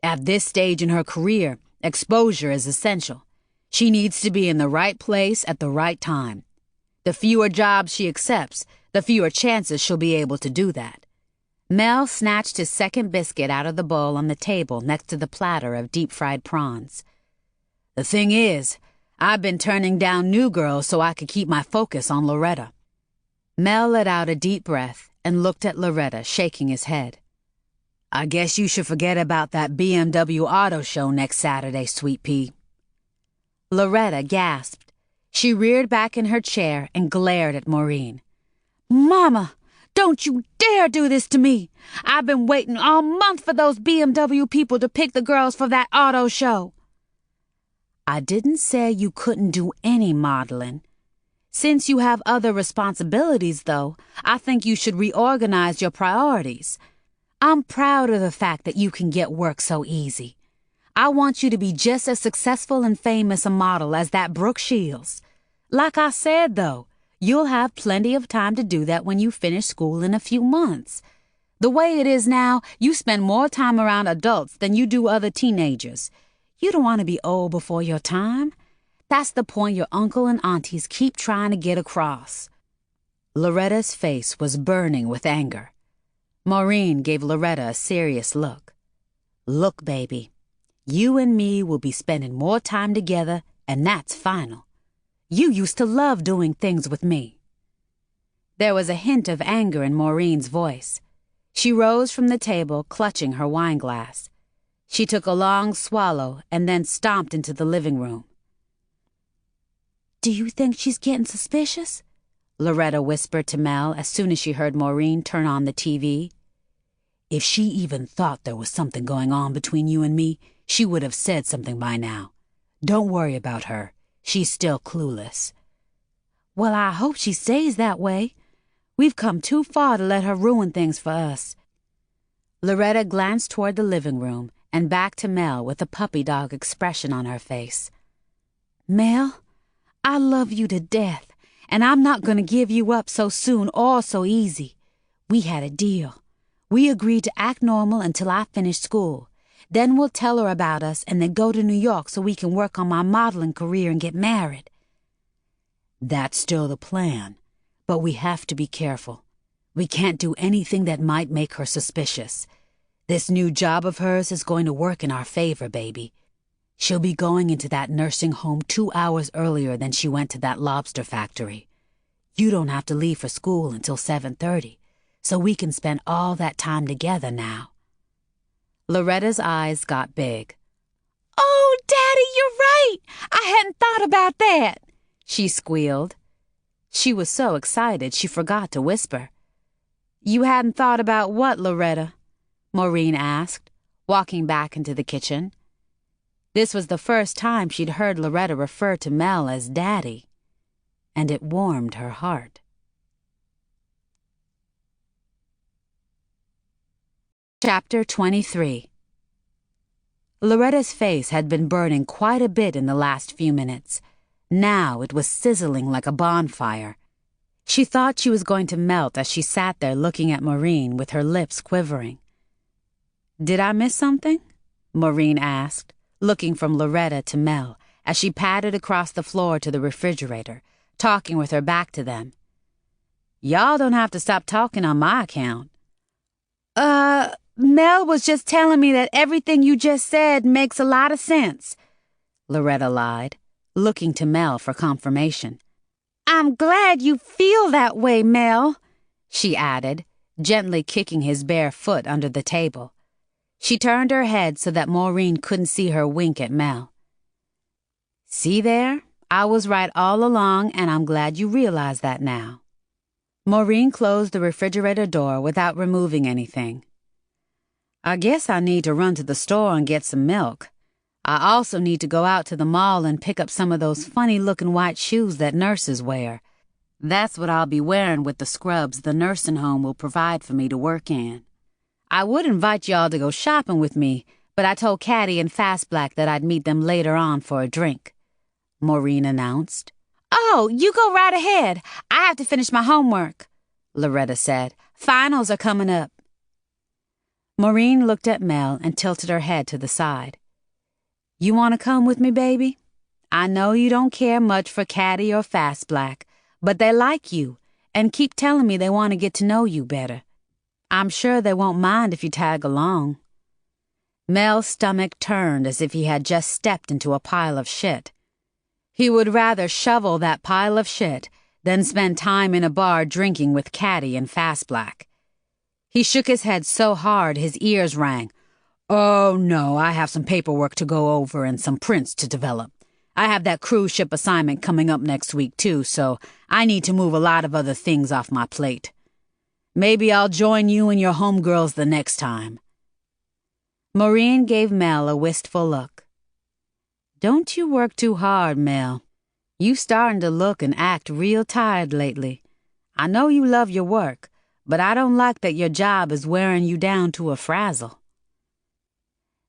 At this stage in her career, exposure is essential. She needs to be in the right place at the right time. The fewer jobs she accepts, the fewer chances she'll be able to do that. Mel snatched his second biscuit out of the bowl on the table next to the platter of deep-fried prawns. The thing is, I've been turning down new girls so I could keep my focus on Loretta. Mel let out a deep breath and looked at Loretta, shaking his head. I guess you should forget about that BMW auto show next Saturday, Sweet Pea. Loretta gasped. She reared back in her chair and glared at Maureen. Mama! Don't you dare do this to me! I've been waiting all month for those BMW people to pick the girls for that auto show. I didn't say you couldn't do any modeling. Since you have other responsibilities, though, I think you should reorganize your priorities. I'm proud of the fact that you can get work so easy. I want you to be just as successful and famous a model as that Brooke Shields. Like I said, though, you'll have plenty of time to do that when you finish school in a few months. The way it is now, you spend more time around adults than you do other teenagers. You don't want to be old before your time. That's the point your uncle and aunties keep trying to get across. Loretta's face was burning with anger. Maureen gave Loretta a serious look. Look, baby, you and me will be spending more time together, and that's final. You used to love doing things with me. There was a hint of anger in Maureen's voice. She rose from the table, clutching her wine glass. She took a long swallow and then stomped into the living room. "Do you think she's getting suspicious?" Loretta whispered to Mel as soon as she heard Maureen turn on the TV. "If she even thought there was something going on between you and me, she would have said something by now. Don't worry about her. She's still clueless." "Well, I hope she stays that way. We've come too far to let her ruin things for us." Loretta glanced toward the living room and back to Mel with a puppy dog expression on her face. "Mel, I love you to death, and I'm not going to give you up so soon or so easy. We had a deal. We agreed to act normal until I finish school. Then we'll tell her about us and then go to New York so we can work on my modeling career and get married." "That's still the plan, but we have to be careful. We can't do anything that might make her suspicious. This new job of hers is going to work in our favor, baby. She'll be going into that nursing home 2 hours earlier than she went to that lobster factory. You don't have to leave for school until 7:30, so we can spend all that time together now." Loretta's eyes got big. "Oh, Daddy, you're right. I hadn't thought about that," she squealed. She was so excited she forgot to whisper. "You hadn't thought about what, Loretta?" Maureen asked, walking back into the kitchen. This was the first time she'd heard Loretta refer to Mel as Daddy, and it warmed her heart. Chapter 23. Loretta's face had been burning quite a bit in the last few minutes. Now it was sizzling like a bonfire. She thought she was going to melt as she sat there looking at Maureen with her lips quivering. "Did I miss something?" Maureen asked, looking from Loretta to Mel as she padded across the floor to the refrigerator, talking with her back to them. "Y'all don't have to stop talking on my account." Mel was just telling me that everything you just said makes a lot of sense," Loretta lied, looking to Mel for confirmation. "I'm glad you feel that way, Mel," she added, gently kicking his bare foot under the table. She turned her head so that Maureen couldn't see her wink at Mel. "See there? I was right all along, and I'm glad you realize that now." Maureen closed the refrigerator door without removing anything. "I guess I need to run to the store and get some milk. I also need to go out to the mall and pick up some of those funny-looking white shoes that nurses wear. That's what I'll be wearing with the scrubs the nursing home will provide for me to work in. I would invite y'all to go shopping with me, but I told Caddy and Fast Black that I'd meet them later on for a drink," Maureen announced. "Oh, you go right ahead. I have to finish my homework," Loretta said. "Finals are coming up." Maureen looked at Mel and tilted her head to the side. "You want to come with me, baby? I know you don't care much for Caddy or Fast Black, but they like you and keep telling me they want to get to know you better. I'm sure they won't mind if you tag along." Mel's stomach turned as if he had just stepped into a pile of shit. He would rather shovel that pile of shit than spend time in a bar drinking with Caddy and Fast Black. He shook his head so hard his ears rang. "Oh, no, I have some paperwork to go over and some prints to develop. I have that cruise ship assignment coming up next week, too, so I need to move a lot of other things off my plate. Maybe I'll join you and your homegirls the next time." Maureen gave Mel a wistful look. "Don't you work too hard, Mel. You starting to look and act real tired lately. I know you love your work, but I don't like that your job is wearing you down to a frazzle."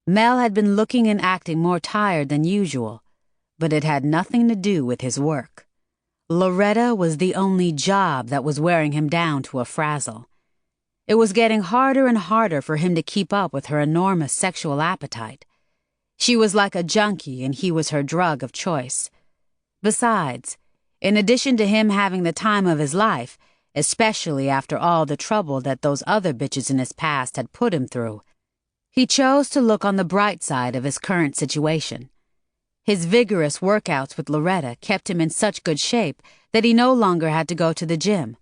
Mel had been looking and acting more tired than usual, but it had nothing to do with his work. Loretta was the only job that was wearing him down to a frazzle. It was getting harder and harder for him to keep up with her enormous sexual appetite. She was like a junkie and he was her drug of choice. Besides, in addition to him having the time of his life, especially after all the trouble that those other bitches in his past had put him through, he chose to look on the bright side of his current situation. His vigorous workouts with Loretta kept him in such good shape that he no longer had to go to the gym.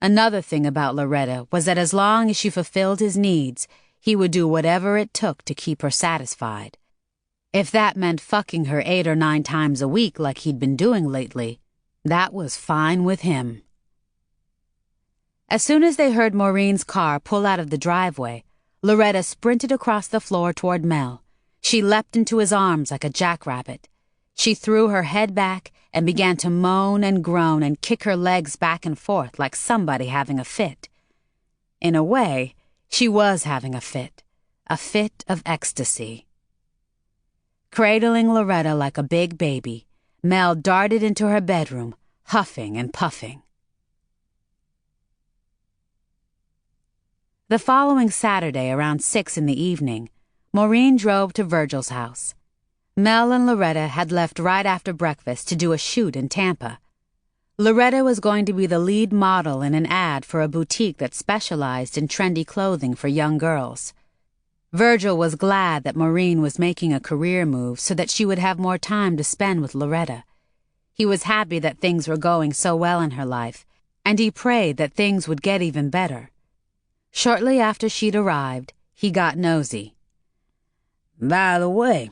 Another thing about Loretta was that as long as she fulfilled his needs, he would do whatever it took to keep her satisfied. If that meant fucking her 8 or 9 times a week like he'd been doing lately, that was fine with him. As soon as they heard Maureen's car pull out of the driveway, Loretta sprinted across the floor toward Mel. She leapt into his arms like a jackrabbit. She threw her head back and began to moan and groan and kick her legs back and forth like somebody having a fit. In a way, she was having a fit of ecstasy. Cradling Loretta like a big baby, Mel darted into her bedroom, huffing and puffing. The following Saturday, around 6 in the evening, Maureen drove to Virgil's house. Mel and Loretta had left right after breakfast to do a shoot in Tampa. Loretta was going to be the lead model in an ad for a boutique that specialized in trendy clothing for young girls. Virgil was glad that Maureen was making a career move so that she would have more time to spend with Loretta. He was happy that things were going so well in her life, and he prayed that things would get even better. Shortly after she'd arrived, he got nosy. By the way,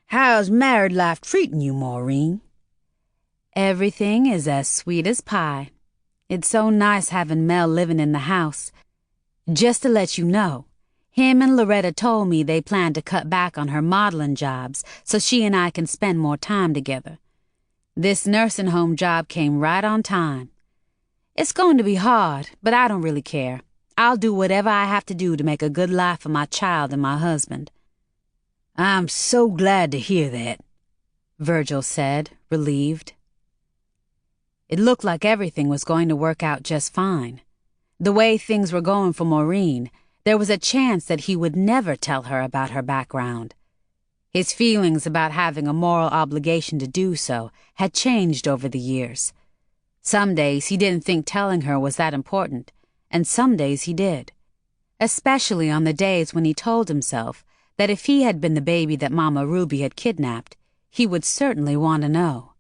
how's married life treating you, Maureen? Everything is as sweet as pie. It's so nice having Mel living in the house. Just to let you know, him and Loretta told me they plan to cut back on her modeling jobs so she and I can spend more time together. This nursing home job came right on time. It's going to be hard, but I don't really care. I'll do whatever I have to do to make a good life for my child and my husband. I'm so glad to hear that, Virgil said, relieved. It looked like everything was going to work out just fine. The way things were going for Maureen, there was a chance that he would never tell her about her background. His feelings about having a moral obligation to do so had changed over the years. Some days he didn't think telling her was that important, and some days he did. Especially on the days when he told himself that if he had been the baby that Mama Ruby had kidnapped, he would certainly want to know.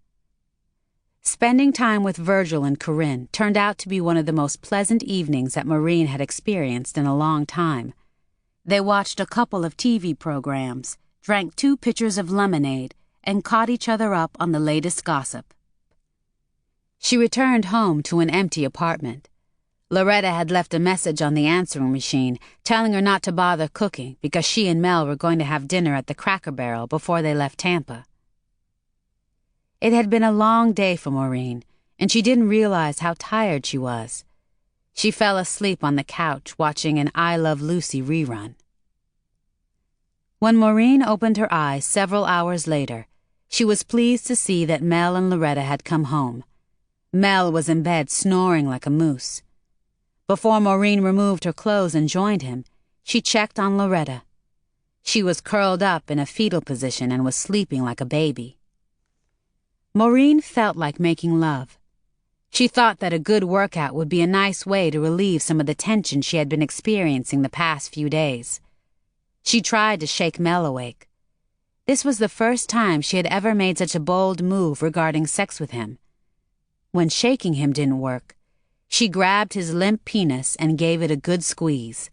Spending time with Virgil and Corinne turned out to be one of the most pleasant evenings that Maureen had experienced in a long time. They watched a couple of TV programs, drank 2 pitchers of lemonade, and caught each other up on the latest gossip. She returned home to an empty apartment. Loretta had left a message on the answering machine telling her not to bother cooking because she and Mel were going to have dinner at the Cracker Barrel before they left Tampa. It had been a long day for Maureen, and she didn't realize how tired she was. She fell asleep on the couch watching an I Love Lucy rerun. When Maureen opened her eyes several hours later, she was pleased to see that Mel and Loretta had come home. Mel was in bed snoring like a moose. Before Maureen removed her clothes and joined him, she checked on Loretta. She was curled up in a fetal position and was sleeping like a baby. Maureen felt like making love. She thought that a good workout would be a nice way to relieve some of the tension she had been experiencing the past few days. She tried to shake Mel awake. This was the first time she had ever made such a bold move regarding sex with him. When shaking him didn't work, she grabbed his limp penis and gave it a good squeeze.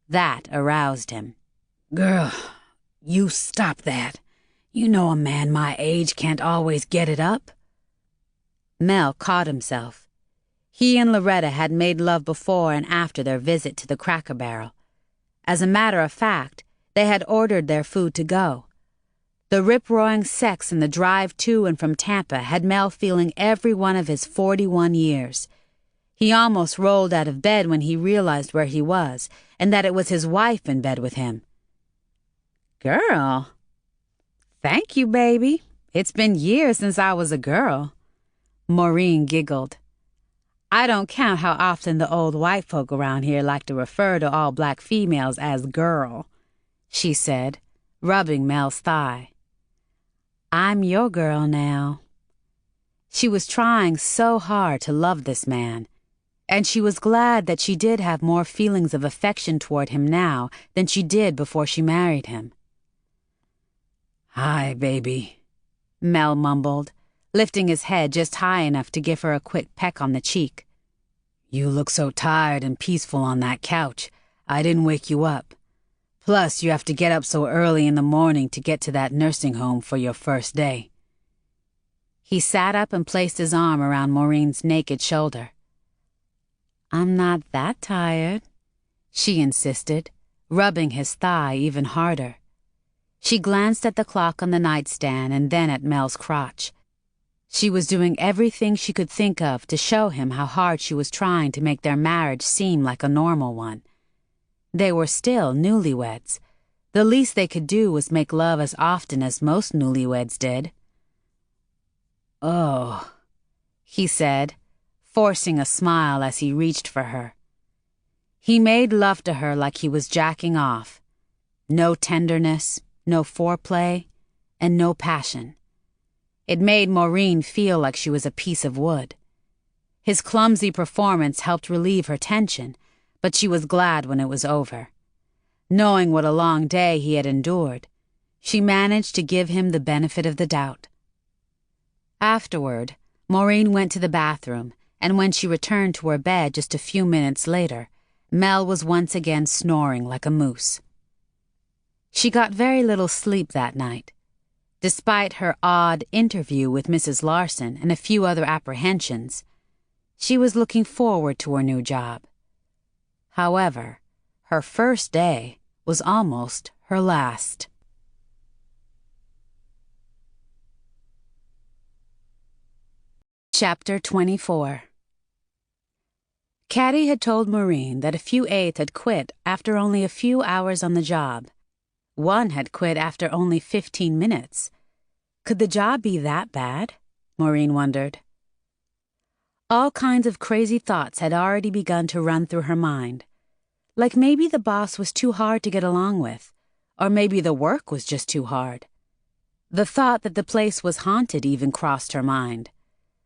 That aroused him. Girl, you stop that. You know a man my age can't always get it up. Mel caught himself. He and Loretta had made love before and after their visit to the Cracker Barrel. As a matter of fact, they had ordered their food to go. The rip-roaring sex in the drive to and from Tampa had Mel feeling every one of his 41 years. He almost rolled out of bed when he realized where he was and that it was his wife in bed with him. Girl. Thank you, baby. It's been years since I was a girl. Maureen giggled. I don't count how often the old white folk around here like to refer to all black females as girl, she said, rubbing Mel's thigh. I'm your girl now. She was trying so hard to love this man, and she was glad that she did have more feelings of affection toward him now than she did before she married him. Hi, baby, Mel mumbled, lifting his head just high enough to give her a quick peck on the cheek. You look so tired and peaceful on that couch. I didn't wake you up. Plus, you have to get up so early in the morning to get to that nursing home for your first day." He sat up and placed his arm around Maureen's naked shoulder. "I'm not that tired," she insisted, rubbing his thigh even harder. She glanced at the clock on the nightstand and then at Mel's crotch. She was doing everything she could think of to show him how hard she was trying to make their marriage seem like a normal one. They were still newlyweds. The least they could do was make love as often as most newlyweds did. "Oh," he said, forcing a smile as he reached for her. He made love to her like he was jacking off. No tenderness, no foreplay, and no passion. It made Maureen feel like she was a piece of wood. His clumsy performance helped relieve her tension, but she was glad when it was over. Knowing what a long day he had endured, she managed to give him the benefit of the doubt. Afterward, Maureen went to the bathroom, and when she returned to her bed just a few minutes later, Mel was once again snoring like a moose. She got very little sleep that night. Despite her odd interview with Mrs. Larson and a few other apprehensions, she was looking forward to her new job. However, her first day was almost her last. Chapter 24. Caddy had told Maureen that a few aides had quit after only a few hours on the job. One had quit after only 15 minutes. Could the job be that bad? Maureen wondered. All kinds of crazy thoughts had already begun to run through her mind. Like maybe the boss was too hard to get along with, or maybe the work was just too hard. The thought that the place was haunted even crossed her mind.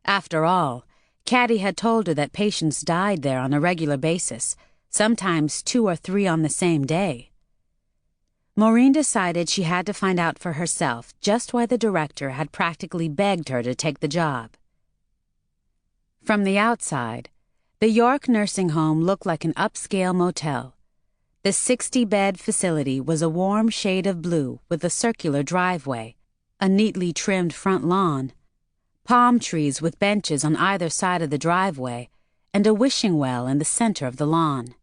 After all, Caddy had told her that patients died there on a regular basis, sometimes 2 or 3 on the same day. Maureen decided she had to find out for herself just why the director had practically begged her to take the job. From the outside, the York nursing home looked like an upscale motel. The 60-bed facility was a warm shade of blue with a circular driveway, a neatly trimmed front lawn, palm trees with benches on either side of the driveway, and a wishing well in the center of the lawn.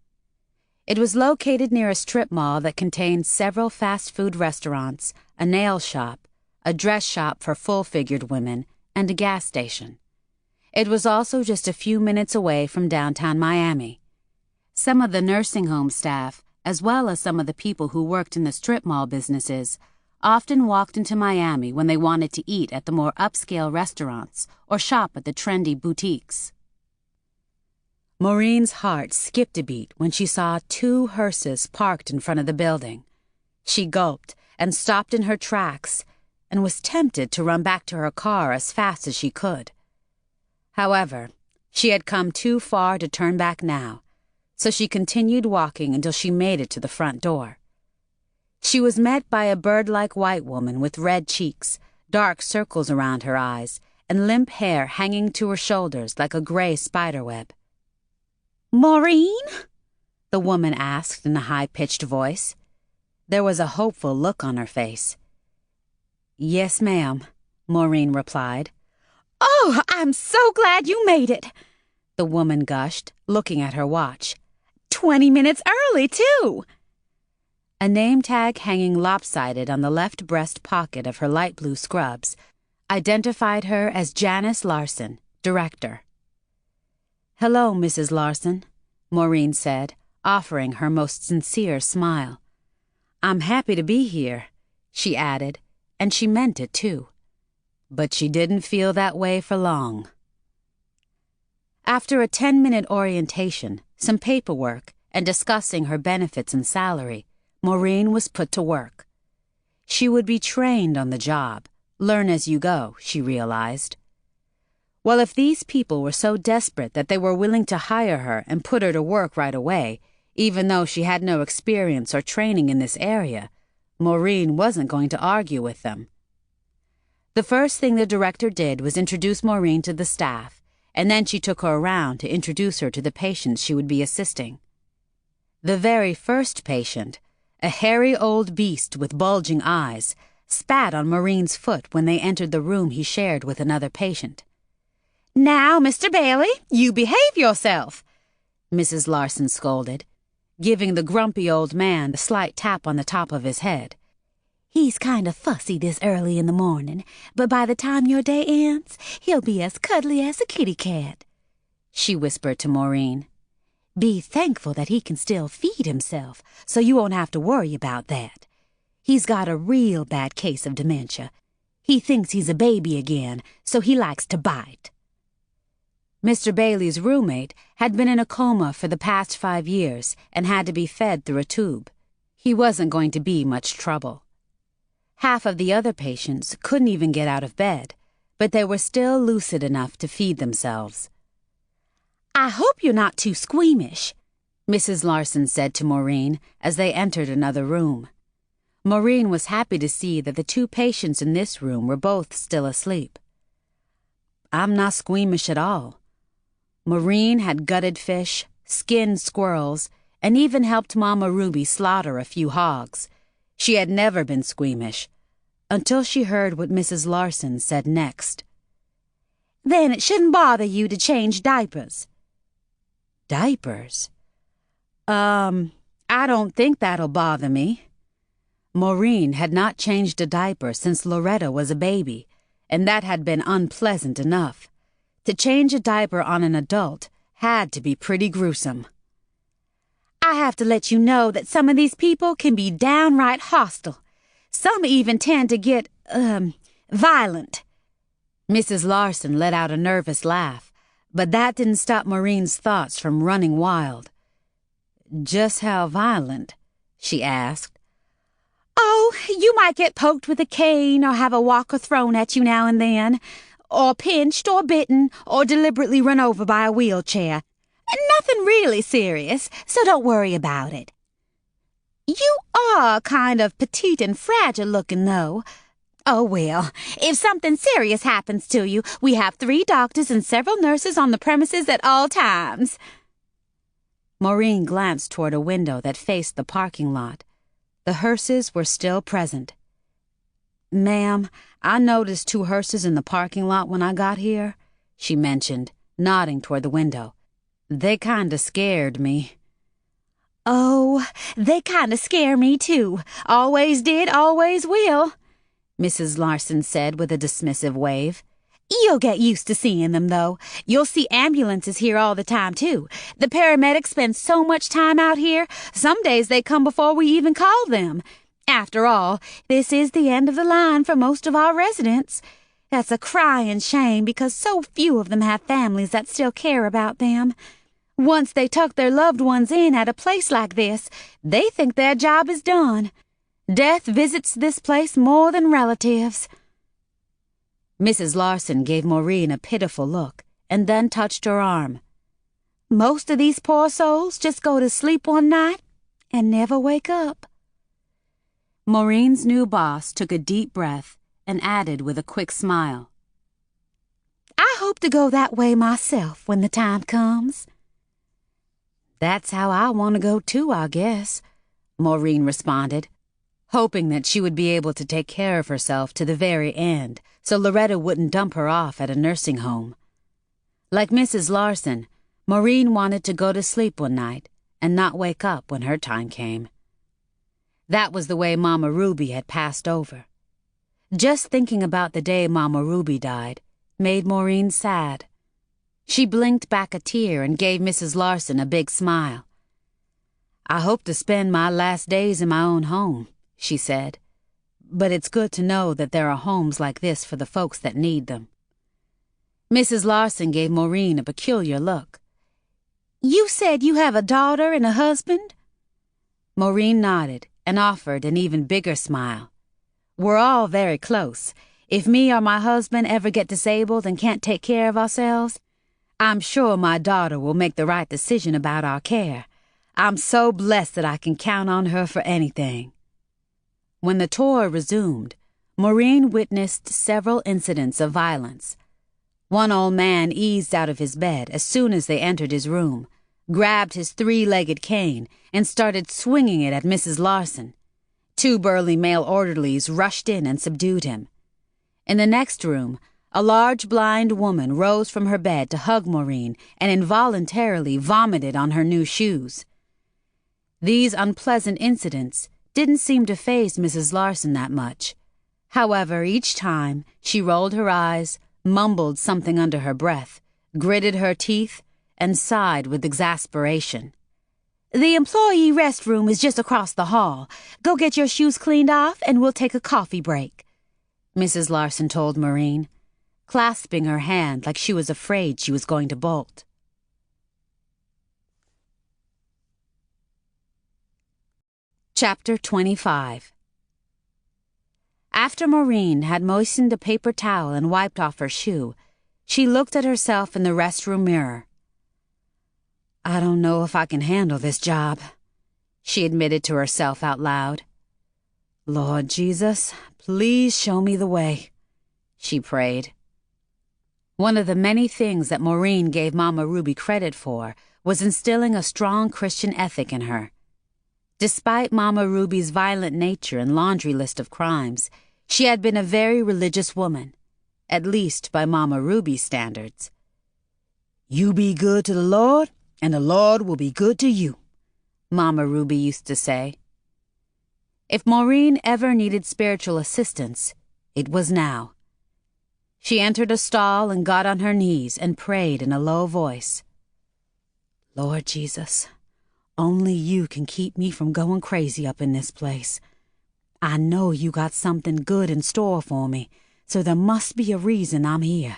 It was located near a strip mall that contained several fast food restaurants, a nail shop, a dress shop for full-figured women, and a gas station. It was also just a few minutes away from downtown Miami. Some of the nursing home staff, as well as some of the people who worked in the strip mall businesses, often walked into Miami when they wanted to eat at the more upscale restaurants or shop at the trendy boutiques. Maureen's heart skipped a beat when she saw 2 hearses parked in front of the building. She gulped and stopped in her tracks and was tempted to run back to her car as fast as she could. However, she had come too far to turn back now, so she continued walking until she made it to the front door. She was met by a bird-like white woman with red cheeks, dark circles around her eyes, and limp hair hanging to her shoulders like a gray spiderweb. "Maureen?" the woman asked in a high-pitched voice. There was a hopeful look on her face. "Yes, ma'am," Maureen replied. "Oh, I'm so glad you made it," the woman gushed, looking at her watch. 20 minutes early, too." A name tag hanging lopsided on the left breast pocket of her light blue scrubs identified her as Janice Larson, director. "Hello, Mrs. Larson," Maureen said, offering her most sincere smile. "I'm happy to be here," she added, and she meant it too. But she didn't feel that way for long. After a 10-minute orientation, some paperwork, and discussing her benefits and salary, Maureen was put to work. She would be trained on the job, learn as you go, she realized. Well, if these people were so desperate that they were willing to hire her and put her to work right away, even though she had no experience or training in this area, Maureen wasn't going to argue with them. The first thing the director did was introduce Maureen to the staff and then she took her around to introduce her to the patients she would be assisting. The very first patient, a hairy old beast with bulging eyes, spat on Maureen's foot when they entered the room he shared with another patient. "Now, Mr. Bailey, you behave yourself," Mrs. Larson scolded, giving the grumpy old man a slight tap on the top of his head. "He's kind of fussy this early in the morning, but by the time your day ends, he'll be as cuddly as a kitty cat," she whispered to Maureen. "Be thankful that he can still feed himself, so you won't have to worry about that. He's got a real bad case of dementia. He thinks he's a baby again, so he likes to bite." Mr. Bailey's roommate had been in a coma for the past 5 years and had to be fed through a tube. He wasn't going to be much trouble. Half of the other patients couldn't even get out of bed, but they were still lucid enough to feed themselves. "I hope you're not too squeamish," Mrs. Larson said to Maureen as they entered another room. Maureen was happy to see that the 2 patients in this room were both still asleep. "I'm not squeamish at all." Maureen had gutted fish, skinned squirrels, and even helped Mama Ruby slaughter a few hogs. She had never been squeamish, until she heard what Mrs. Larson said next. "Then it shouldn't bother you to change diapers." "Diapers? I don't think that'll bother me." Maureen had not changed a diaper since Loretta was a baby, and that had been unpleasant enough. To change a diaper on an adult had to be pretty gruesome. "I have to let you know that some of these people can be downright hostile. Some even tend to get, violent." Mrs. Larson let out a nervous laugh, but that didn't stop Maureen's thoughts from running wild. "Just how violent?" she asked. "Oh, you might get poked with a cane or have a walker thrown at you now and then, or pinched or bitten or deliberately run over by a wheelchair. Nothing really serious, so don't worry about it. You are kind of petite and fragile looking, though. Oh, well, if something serious happens to you, we have 3 doctors and several nurses on the premises at all times." Maureen glanced toward a window that faced the parking lot. The hearses were still present. "Ma'am, I noticed 2 hearses in the parking lot when I got here," she mentioned, nodding toward the window. "They kinda scared me." "Oh, they kinda scare me, too. Always did, always will," Mrs. Larson said with a dismissive wave. "You'll get used to seeing them, though. You'll see ambulances here all the time, too. The paramedics spend so much time out here, some days they come before we even call them. After all, this is the end of the line for most of our residents. That's a crying shame because so few of them have families that still care about them. Once they tuck their loved ones in at a place like this, they think their job is done. Death visits this place more than relatives." Mrs. Larson gave Maureen a pitiful look and then touched her arm. "Most of these poor souls just go to sleep one night and never wake up." Maureen's new boss took a deep breath and added with a quick smile, "I hope to go that way myself when the time comes." "That's how I want to go too, I guess," Maureen responded, hoping that she would be able to take care of herself to the very end so Loretta wouldn't dump her off at a nursing home. Like Mrs. Larson, Maureen wanted to go to sleep one night and not wake up when her time came. That was the way Mama Ruby had passed over. Just thinking about the day Mama Ruby died made Maureen sad. She blinked back a tear and gave Mrs. Larson a big smile. "I hope to spend my last days in my own home," she said. "But it's good to know that there are homes like this for the folks that need them." Mrs. Larson gave Maureen a peculiar look. "You said you have a daughter and a husband?" Maureen nodded and offered an even bigger smile. "We're all very close. If me or my husband ever get disabled and can't take care of ourselves, I'm sure my daughter will make the right decision about our care. I'm so blessed that I can count on her for anything." When the tour resumed, Maureen witnessed several incidents of violence. One old man eased out of his bed as soon as they entered his room, grabbed his three-legged cane, and started swinging it at Mrs. Larson. Two burly male orderlies rushed in and subdued him. In the next room, a large blind woman rose from her bed to hug Maureen and involuntarily vomited on her new shoes. These unpleasant incidents didn't seem to faze Mrs. Larson that much. However, each time she rolled her eyes, mumbled something under her breath, gritted her teeth, and sighed with exasperation. "The employee restroom is just across the hall. Go get your shoes cleaned off and we'll take a coffee break," Mrs. Larson told Maureen, clasping her hand like she was afraid she was going to bolt. Chapter 25. After Maureen had moistened a paper towel and wiped off her shoe, she looked at herself in the restroom mirror. "I don't know if I can handle this job," she admitted to herself out loud. "Lord Jesus, please show me the way," she prayed. One of the many things that Maureen gave Mama Ruby credit for was instilling a strong Christian ethic in her. Despite Mama Ruby's violent nature and laundry list of crimes, she had been a very religious woman, at least by Mama Ruby's standards. "You be good to the Lord, and the Lord will be good to you," Mama Ruby used to say. If Maureen ever needed spiritual assistance, it was now. She entered a stall and got on her knees and prayed in a low voice. "Lord Jesus, only you can keep me from going crazy up in this place. I know you got something good in store for me, so there must be a reason I'm here."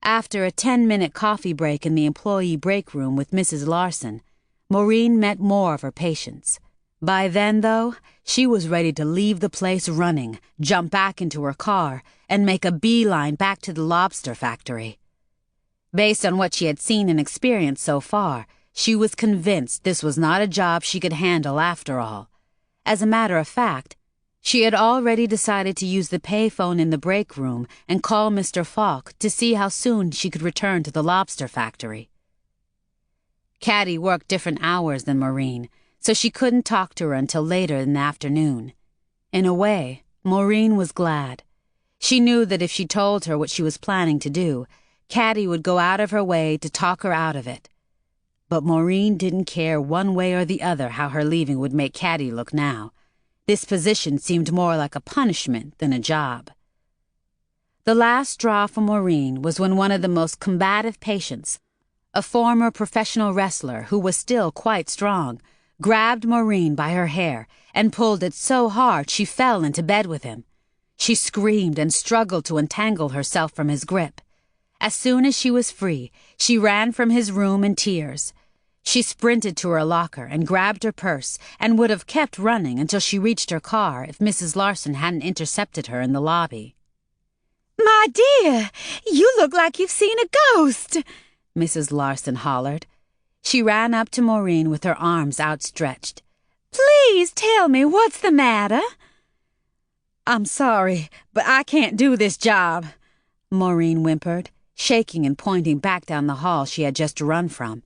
After a 10-minute coffee break in the employee break room with Mrs. Larson, Maureen met more of her patients. By then, though, she was ready to leave the place running, jump back into her car, and make a beeline back to the lobster factory. Based on what she had seen and experienced so far, she was convinced this was not a job she could handle after all. As a matter of fact, she had already decided to use the payphone in the break room and call Mr. Falk to see how soon she could return to the lobster factory. Caddy worked different hours than Maureen, so she couldn't talk to her until later in the afternoon. In a way, Maureen was glad. She knew that if she told her what she was planning to do, Caddy would go out of her way to talk her out of it. But Maureen didn't care one way or the other how her leaving would make Caddy look now. This position seemed more like a punishment than a job. The last straw for Maureen was when one of the most combative patients, a former professional wrestler who was still quite strong, grabbed Maureen by her hair and pulled it so hard she fell into bed with him. She screamed and struggled to untangle herself from his grip. As soon as she was free, she ran from his room in tears. She sprinted to her locker and grabbed her purse and would have kept running until she reached her car if Mrs. Larson hadn't intercepted her in the lobby. "My dear, you look like you've seen a ghost," Mrs. Larson hollered. She ran up to Maureen with her arms outstretched. "Please tell me what's the matter." "I'm sorry, but I can't do this job," Maureen whimpered, shaking and pointing back down the hall she had just run from.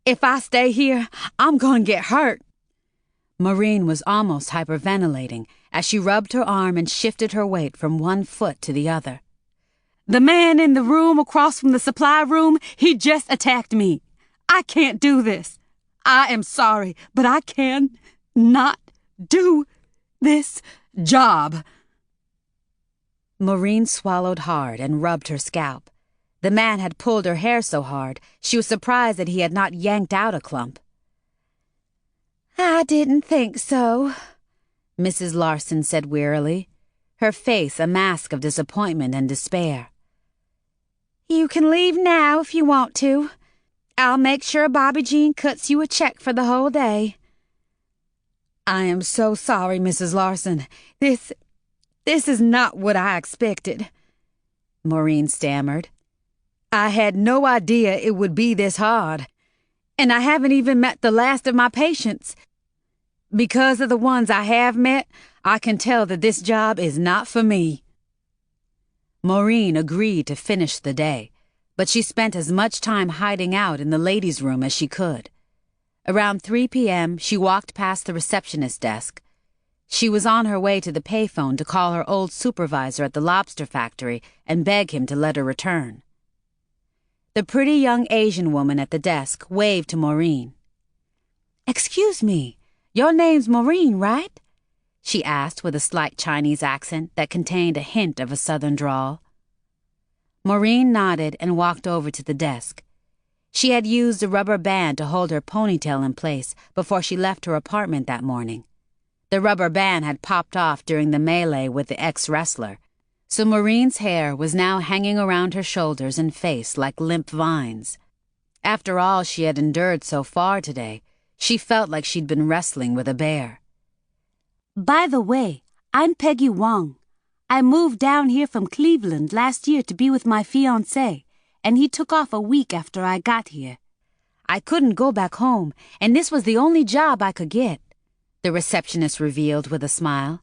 "If I stay here, I'm going to get hurt." Maureen was almost hyperventilating as she rubbed her arm and shifted her weight from one foot to the other. "The man in the room across from the supply room, he just attacked me. I can't do this. I am sorry, but I can not do this job." Maureen swallowed hard and rubbed her scalp. The man had pulled her hair so hard, she was surprised that he had not yanked out a clump. "I didn't think so," Mrs. Larson said wearily, her face a mask of disappointment and despair. "You can leave now if you want to. I'll make sure Bobby Jean cuts you a check for the whole day." "I am so sorry, Mrs. Larson. This is not what I expected," Maureen stammered. "I had no idea it would be this hard, and I haven't even met the last of my patients. Because of the ones I have met, I can tell that this job is not for me." Maureen agreed to finish the day, but she spent as much time hiding out in the ladies' room as she could. Around 3 p.m., she walked past the receptionist's desk. She was on her way to the payphone to call her old supervisor at the lobster factory and beg him to let her return. The pretty young Asian woman at the desk waved to Maureen. "Excuse me, your name's Maureen, right?" she asked with a slight Chinese accent that contained a hint of a southern drawl. Maureen nodded and walked over to the desk. She had used a rubber band to hold her ponytail in place before she left her apartment that morning. The rubber band had popped off during the melee with the ex-wrestler, so Maureen's hair was now hanging around her shoulders and face like limp vines. After all she had endured so far today, she felt like she'd been wrestling with a bear. "By the way, I'm Peggy Wong. I moved down here from Cleveland last year to be with my fiancé, and he took off a week after I got here. I couldn't go back home, and this was the only job I could get," the receptionist revealed with a smile,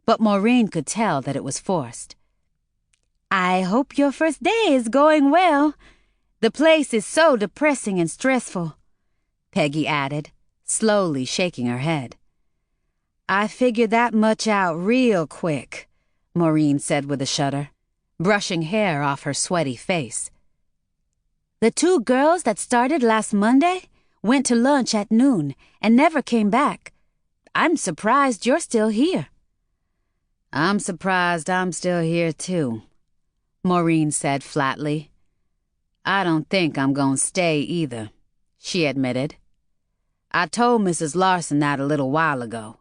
but Maureen could tell that it was forced. "I hope your first day is going well. The place is so depressing and stressful," Peggy added, slowly shaking her head. "I figured that much out real quick," Maureen said with a shudder, brushing hair off her sweaty face. "The 2 girls that started last Monday went to lunch at noon and never came back. I'm surprised you're still here." "I'm surprised I'm still here, too," Maureen said flatly. "I don't think I'm going to stay either," she admitted. "I told Mrs. Larson that a little while ago."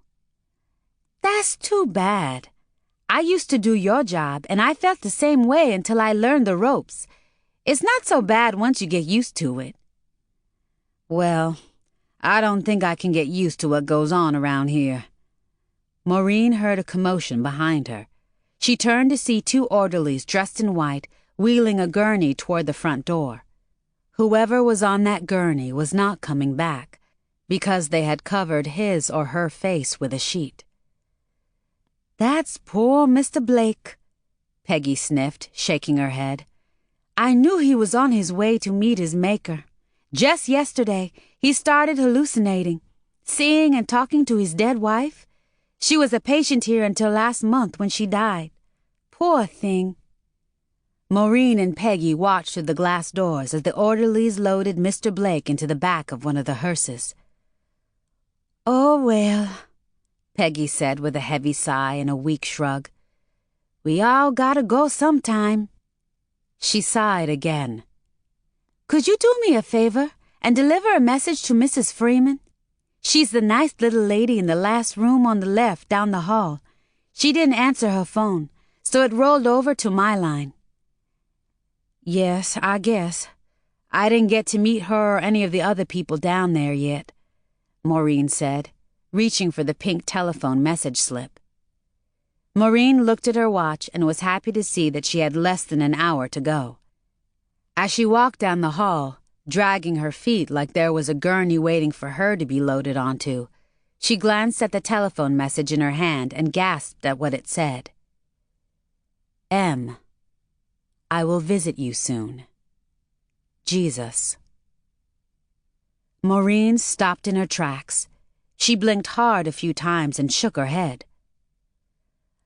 "That's too bad. I used to do your job, and I felt the same way until I learned the ropes. It's not so bad once you get used to it." "Well, I don't think I can get used to what goes on around here." Maureen heard a commotion behind her. She turned to see 2 orderlies dressed in white wheeling a gurney toward the front door. Whoever was on that gurney was not coming back, because they had covered his or her face with a sheet. "That's poor Mr. Blake," Peggy sniffed, shaking her head. "I knew he was on his way to meet his maker. Just yesterday, he started hallucinating, seeing and talking to his dead wife. She was a patient here until last month when she died. Poor thing." Maureen and Peggy watched through the glass doors as the orderlies loaded Mr. Blake into the back of one of the hearses. "Oh, well," Peggy said with a heavy sigh and a weak shrug. "We all gotta go sometime." She sighed again. "Could you do me a favor and deliver a message to Mrs. Freeman? She's the nice little lady in the last room on the left down the hall. She didn't answer her phone, so it rolled over to my line." "Yes, I guess. I didn't get to meet her or any of the other people down there yet," Maureen said, reaching for the pink telephone message slip. Maureen looked at her watch and was happy to see that she had less than an hour to go. As she walked down the hall, dragging her feet like there was a gurney waiting for her to be loaded onto, she glanced at the telephone message in her hand and gasped at what it said. "M. I will visit you soon. Jesus." Maureen stopped in her tracks. She blinked hard a few times and shook her head.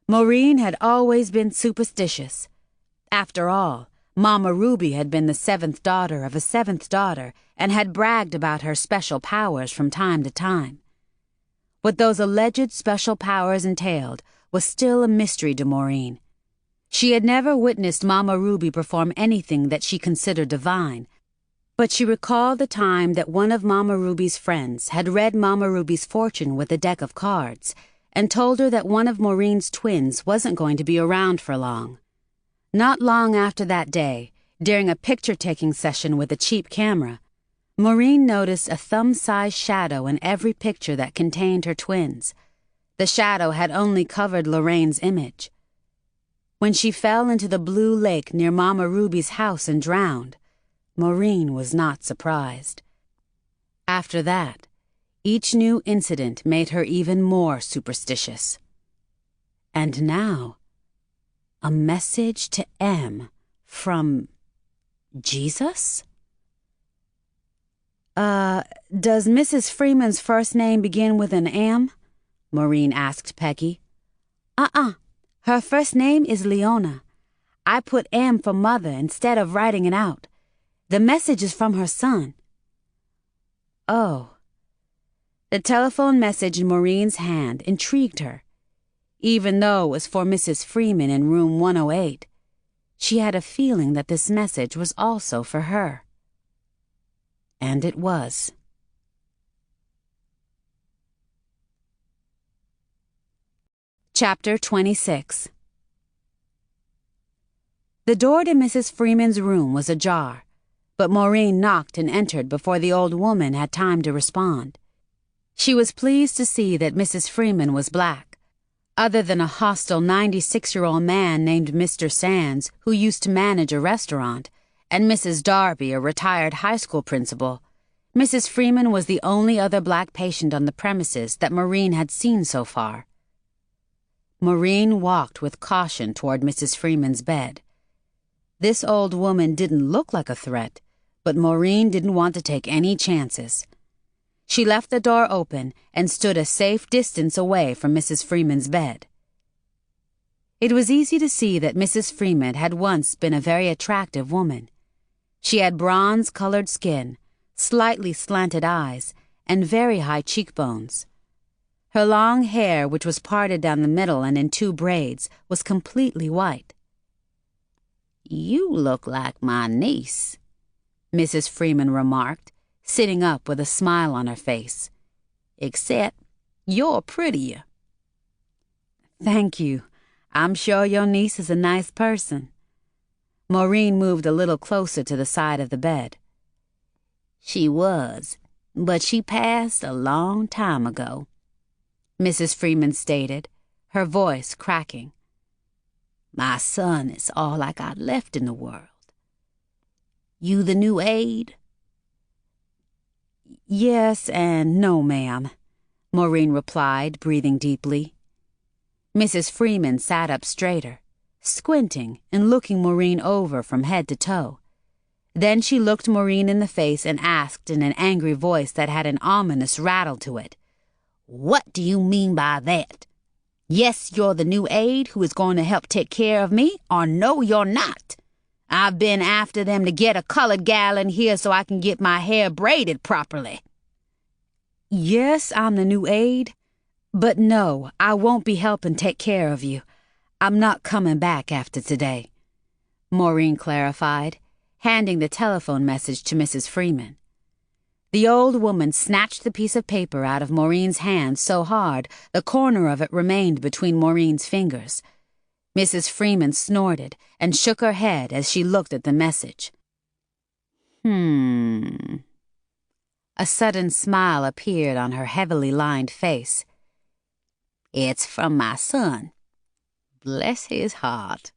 Maureen had always been superstitious. After all, Mama Ruby had been the 7th daughter of a 7th daughter and had bragged about her special powers from time to time. What those alleged special powers entailed was still a mystery to Maureen. She had never witnessed Mama Ruby perform anything that she considered divine, but she recalled the time that one of Mama Ruby's friends had read Mama Ruby's fortune with a deck of cards and told her that one of Maureen's twins wasn't going to be around for long. Not long after that day, during a picture-taking session with a cheap camera, Maureen noticed a thumb-sized shadow in every picture that contained her twins. The shadow had only covered Lorraine's image. When she fell into the blue lake near Mama Ruby's house and drowned, Maureen was not surprised. After that, each new incident made her even more superstitious. And now, A message to M from Jesus? Does Mrs. Freeman's first name begin with an M? Maureen asked Peggy. Her first name is Leona. I put M for mother instead of writing it out. The message is from her son. Oh. The telephone message in Maureen's hand intrigued her. Even though it was for Mrs. Freeman in room 108, she had a feeling that this message was also for her. And it was. Chapter 26. The door to Mrs. Freeman's room was ajar, but Maureen knocked and entered before the old woman had time to respond. She was pleased to see that Mrs. Freeman was black. Other than a hostile 96-year-old man named Mr. Sands, who used to manage a restaurant, and Mrs. Darby, a retired high school principal, Mrs. Freeman was the only other black patient on the premises that Maureen had seen so far. Maureen walked with caution toward Mrs. Freeman's bed. This old woman didn't look like a threat, but Maureen didn't want to take any chances. She left the door open and stood a safe distance away from Mrs. Freeman's bed. It was easy to see that Mrs. Freeman had once been a very attractive woman. She had bronze-colored skin, slightly slanted eyes, and very high cheekbones. Her long hair, which was parted down the middle and in 2 braids, was completely white. "You look like my niece," Mrs. Freeman remarked, sitting up with a smile on her face. "Except you're prettier." "Thank you. I'm sure your niece is a nice person." Maureen moved a little closer to the side of the bed. "She was, but she passed a long time ago," Mrs. Freeman stated, her voice cracking. "My son is all I got left in the world. You the new aide?" "Yes and no, ma'am," Maureen replied, breathing deeply. Mrs. Freeman sat up straighter, squinting and looking Maureen over from head to toe. Then she looked Maureen in the face and asked in an angry voice that had an ominous rattle to it, "What do you mean by that? Yes, you're the new aide who is going to help take care of me, or no, you're not. I've been after them to get a colored gal in here so I can get my hair braided properly." "Yes, I'm the new aide, but no, I won't be helping take care of you. I'm not coming back after today," Maureen clarified, handing the telephone message to Mrs. Freeman. The old woman snatched the piece of paper out of Maureen's hand so hard the corner of it remained between Maureen's fingers. Mrs. Freeman snorted and shook her head as she looked at the message. A sudden smile appeared on her heavily lined face. "It's from my son. Bless his heart.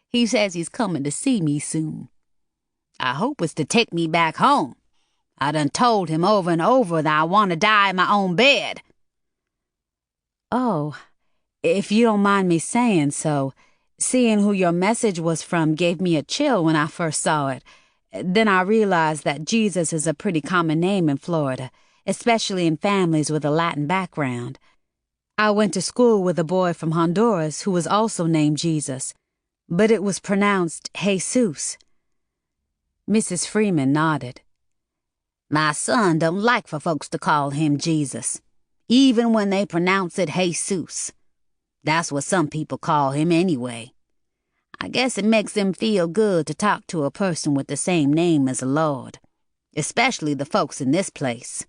He says he's coming to see me soon. I hope it's to take me back home. I done told him over and over that I want to die in my own bed." "Oh, if you don't mind me saying so, seeing who your message was from gave me a chill when I first saw it. Then I realized that Jesus is a pretty common name in Florida, especially in families with a Latin background. I went to school with a boy from Honduras who was also named Jesus, but it was pronounced Jesus." Mrs. Freeman nodded. "My son don't like for folks to call him Jesus, even when they pronounce it Jesus. That's what some people call him anyway. I guess it makes them feel good to talk to a person with the same name as the Lord, especially the folks in this place.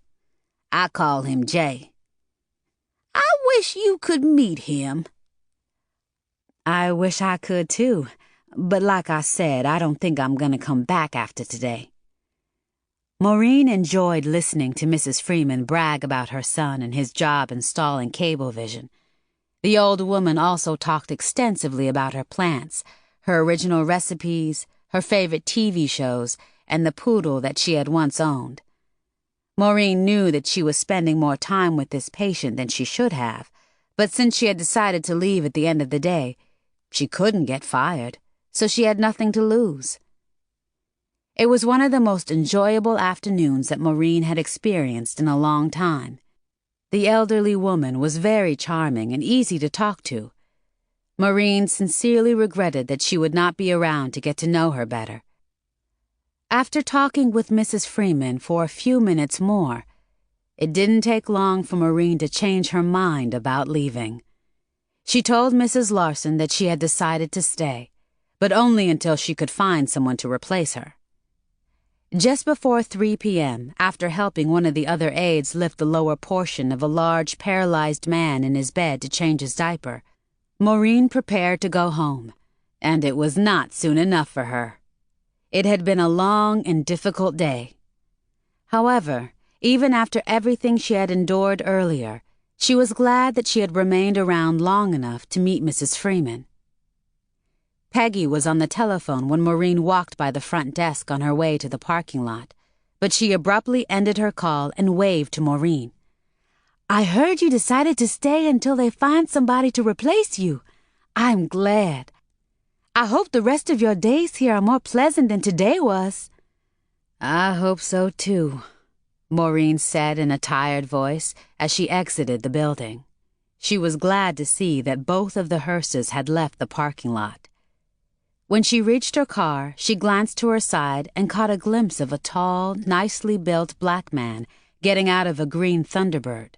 I call him Jay. I wish you could meet him." "I wish I could too, but like I said, I don't think I'm going to come back after today." Maureen enjoyed listening to Mrs. Freeman brag about her son and his job installing Cablevision. The old woman also talked extensively about her plants, her original recipes, her favorite TV shows, and the poodle that she had once owned. Maureen knew that she was spending more time with this patient than she should have, but since she had decided to leave at the end of the day, She couldn't get fired, so she had nothing to lose. It was one of the most enjoyable afternoons that Maureen had experienced in a long time. The elderly woman was very charming and easy to talk to. Maureen sincerely regretted that she would not be around to get to know her better. After talking with Mrs. Freeman for a few minutes more, it didn't take long for Maureen to change her mind about leaving. She told Mrs. Larson that she had decided to stay, but only until she could find someone to replace her. Just before 3 p.m., after helping one of the other aides lift the lower portion of a large paralyzed man in his bed to change his diaper, Maureen prepared to go home, and it was not soon enough for her. It had been a long and difficult day. However, even after everything she had endured earlier, she was glad that she had remained around long enough to meet Mrs. Freeman. Peggy was on the telephone when Maureen walked by the front desk on her way to the parking lot, but she abruptly ended her call and waved to Maureen. "I heard you decided to stay until they find somebody to replace you. I'm glad. I hope the rest of your days here are more pleasant than today was." "I hope so, too," Maureen said in a tired voice as she exited the building. She was glad to see that both of the hearses had left the parking lot. When she reached her car, she glanced to her side and caught a glimpse of a tall, nicely built black man getting out of a green Thunderbird.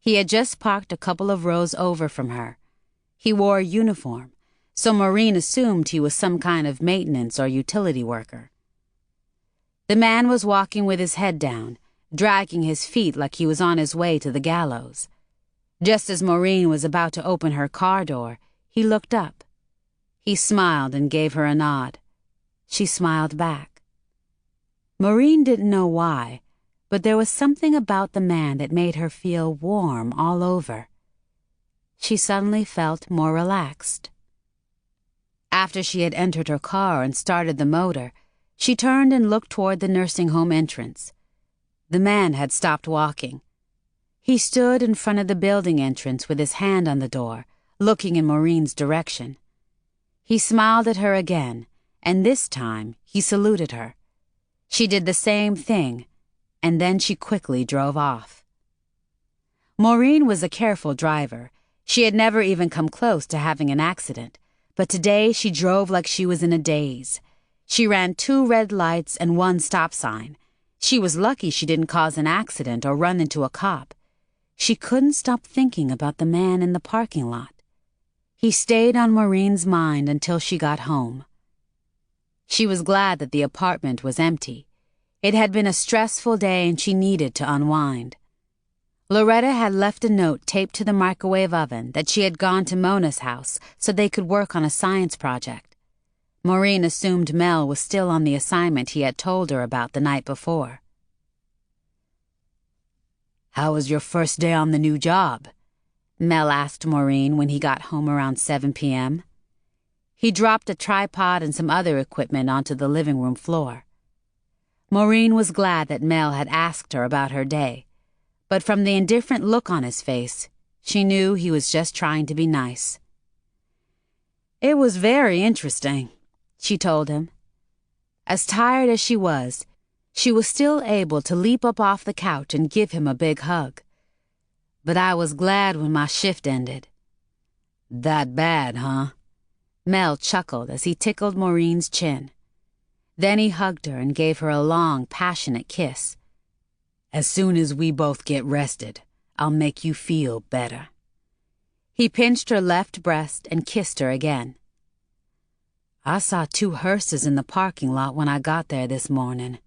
He had just parked a couple of rows over from her. He wore a uniform, so Maureen assumed he was some kind of maintenance or utility worker. The man was walking with his head down, dragging his feet like he was on his way to the gallows. Just as Maureen was about to open her car door, he looked up. He smiled and gave her a nod. She smiled back. Maureen didn't know why, but there was something about the man that made her feel warm all over. She suddenly felt more relaxed. After she had entered her car and started the motor, she turned and looked toward the nursing home entrance. The man had stopped walking. He stood in front of the building entrance with his hand on the door, looking in Maureen's direction. He smiled at her again, and this time he saluted her. She did the same thing, and then she quickly drove off. Maureen was a careful driver. She had never even come close to having an accident, but today she drove like she was in a daze. She ran 2 red lights and 1 stop sign. She was lucky she didn't cause an accident or run into a cop. She couldn't stop thinking about the man in the parking lot. He stayed on Maureen's mind until she got home. She was glad that the apartment was empty. It had been a stressful day and she needed to unwind. Loretta had left a note taped to the microwave oven that she had gone to Mona's house so they could work on a science project. Maureen assumed Mel was still on the assignment he had told her about the night before. "How was your first day on the new job?" Mel asked Maureen when he got home around 7 p.m. He dropped a tripod and some other equipment onto the living room floor. Maureen was glad that Mel had asked her about her day, but from the indifferent look on his face, she knew he was just trying to be nice. "It was very interesting," she told him. As tired as she was still able to leap up off the couch and give him a big hug. "But I was glad when my shift ended." "That bad, huh?" Mel chuckled as he tickled Maureen's chin. Then he hugged her and gave her a long, passionate kiss. "As soon as we both get rested, I'll make you feel better." He pinched her left breast and kissed her again. "I saw 2 hearses in the parking lot when I got there this morning,"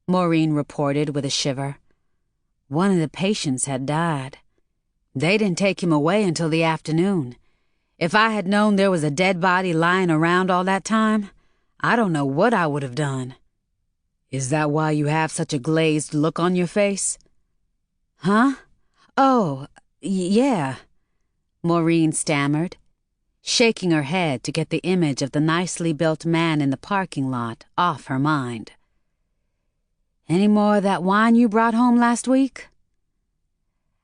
Maureen reported with a shiver. "One of the patients had died. They didn't take him away until the afternoon. If I had known there was a dead body lying around all that time, I don't know what I would have done." "Is that why you have such a glazed look on your face?" "Huh? Oh, yeah," Maureen stammered, shaking her head to get the image of the nicely built man in the parking lot off her mind. "Any more of that wine you brought home last week?"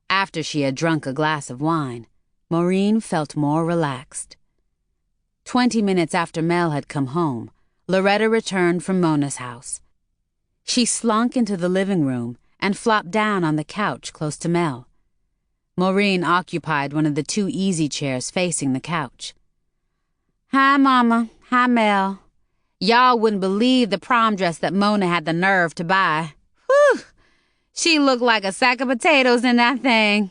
After she had drunk a glass of wine, Maureen felt more relaxed. 20 minutes after Mel had come home, Loretta returned from Mona's house. She slunk into the living room and flopped down on the couch close to Mel. Maureen occupied one of the 2 easy chairs facing the couch. "Hi, Mama. Hi, Mel. Y'all wouldn't believe the prom dress that Mona had the nerve to buy. Whew! She looked like a sack of potatoes in that thing.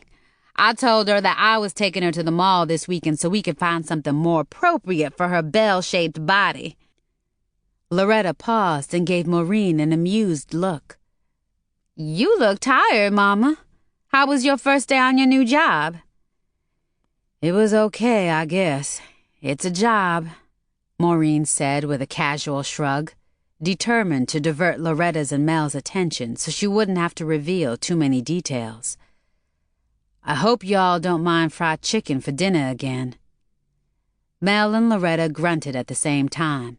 I told her that I was taking her to the mall this weekend so we could find something more appropriate for her bell-shaped body." Loretta paused and gave Maureen an amused look. "You look tired, Mama. How was your first day on your new job?" "It was okay, I guess. It's a job," Maureen said with a casual shrug, determined to divert Loretta's and Mel's attention so she wouldn't have to reveal too many details. "I hope y'all don't mind fried chicken for dinner again." Mel and Loretta grunted at the same time.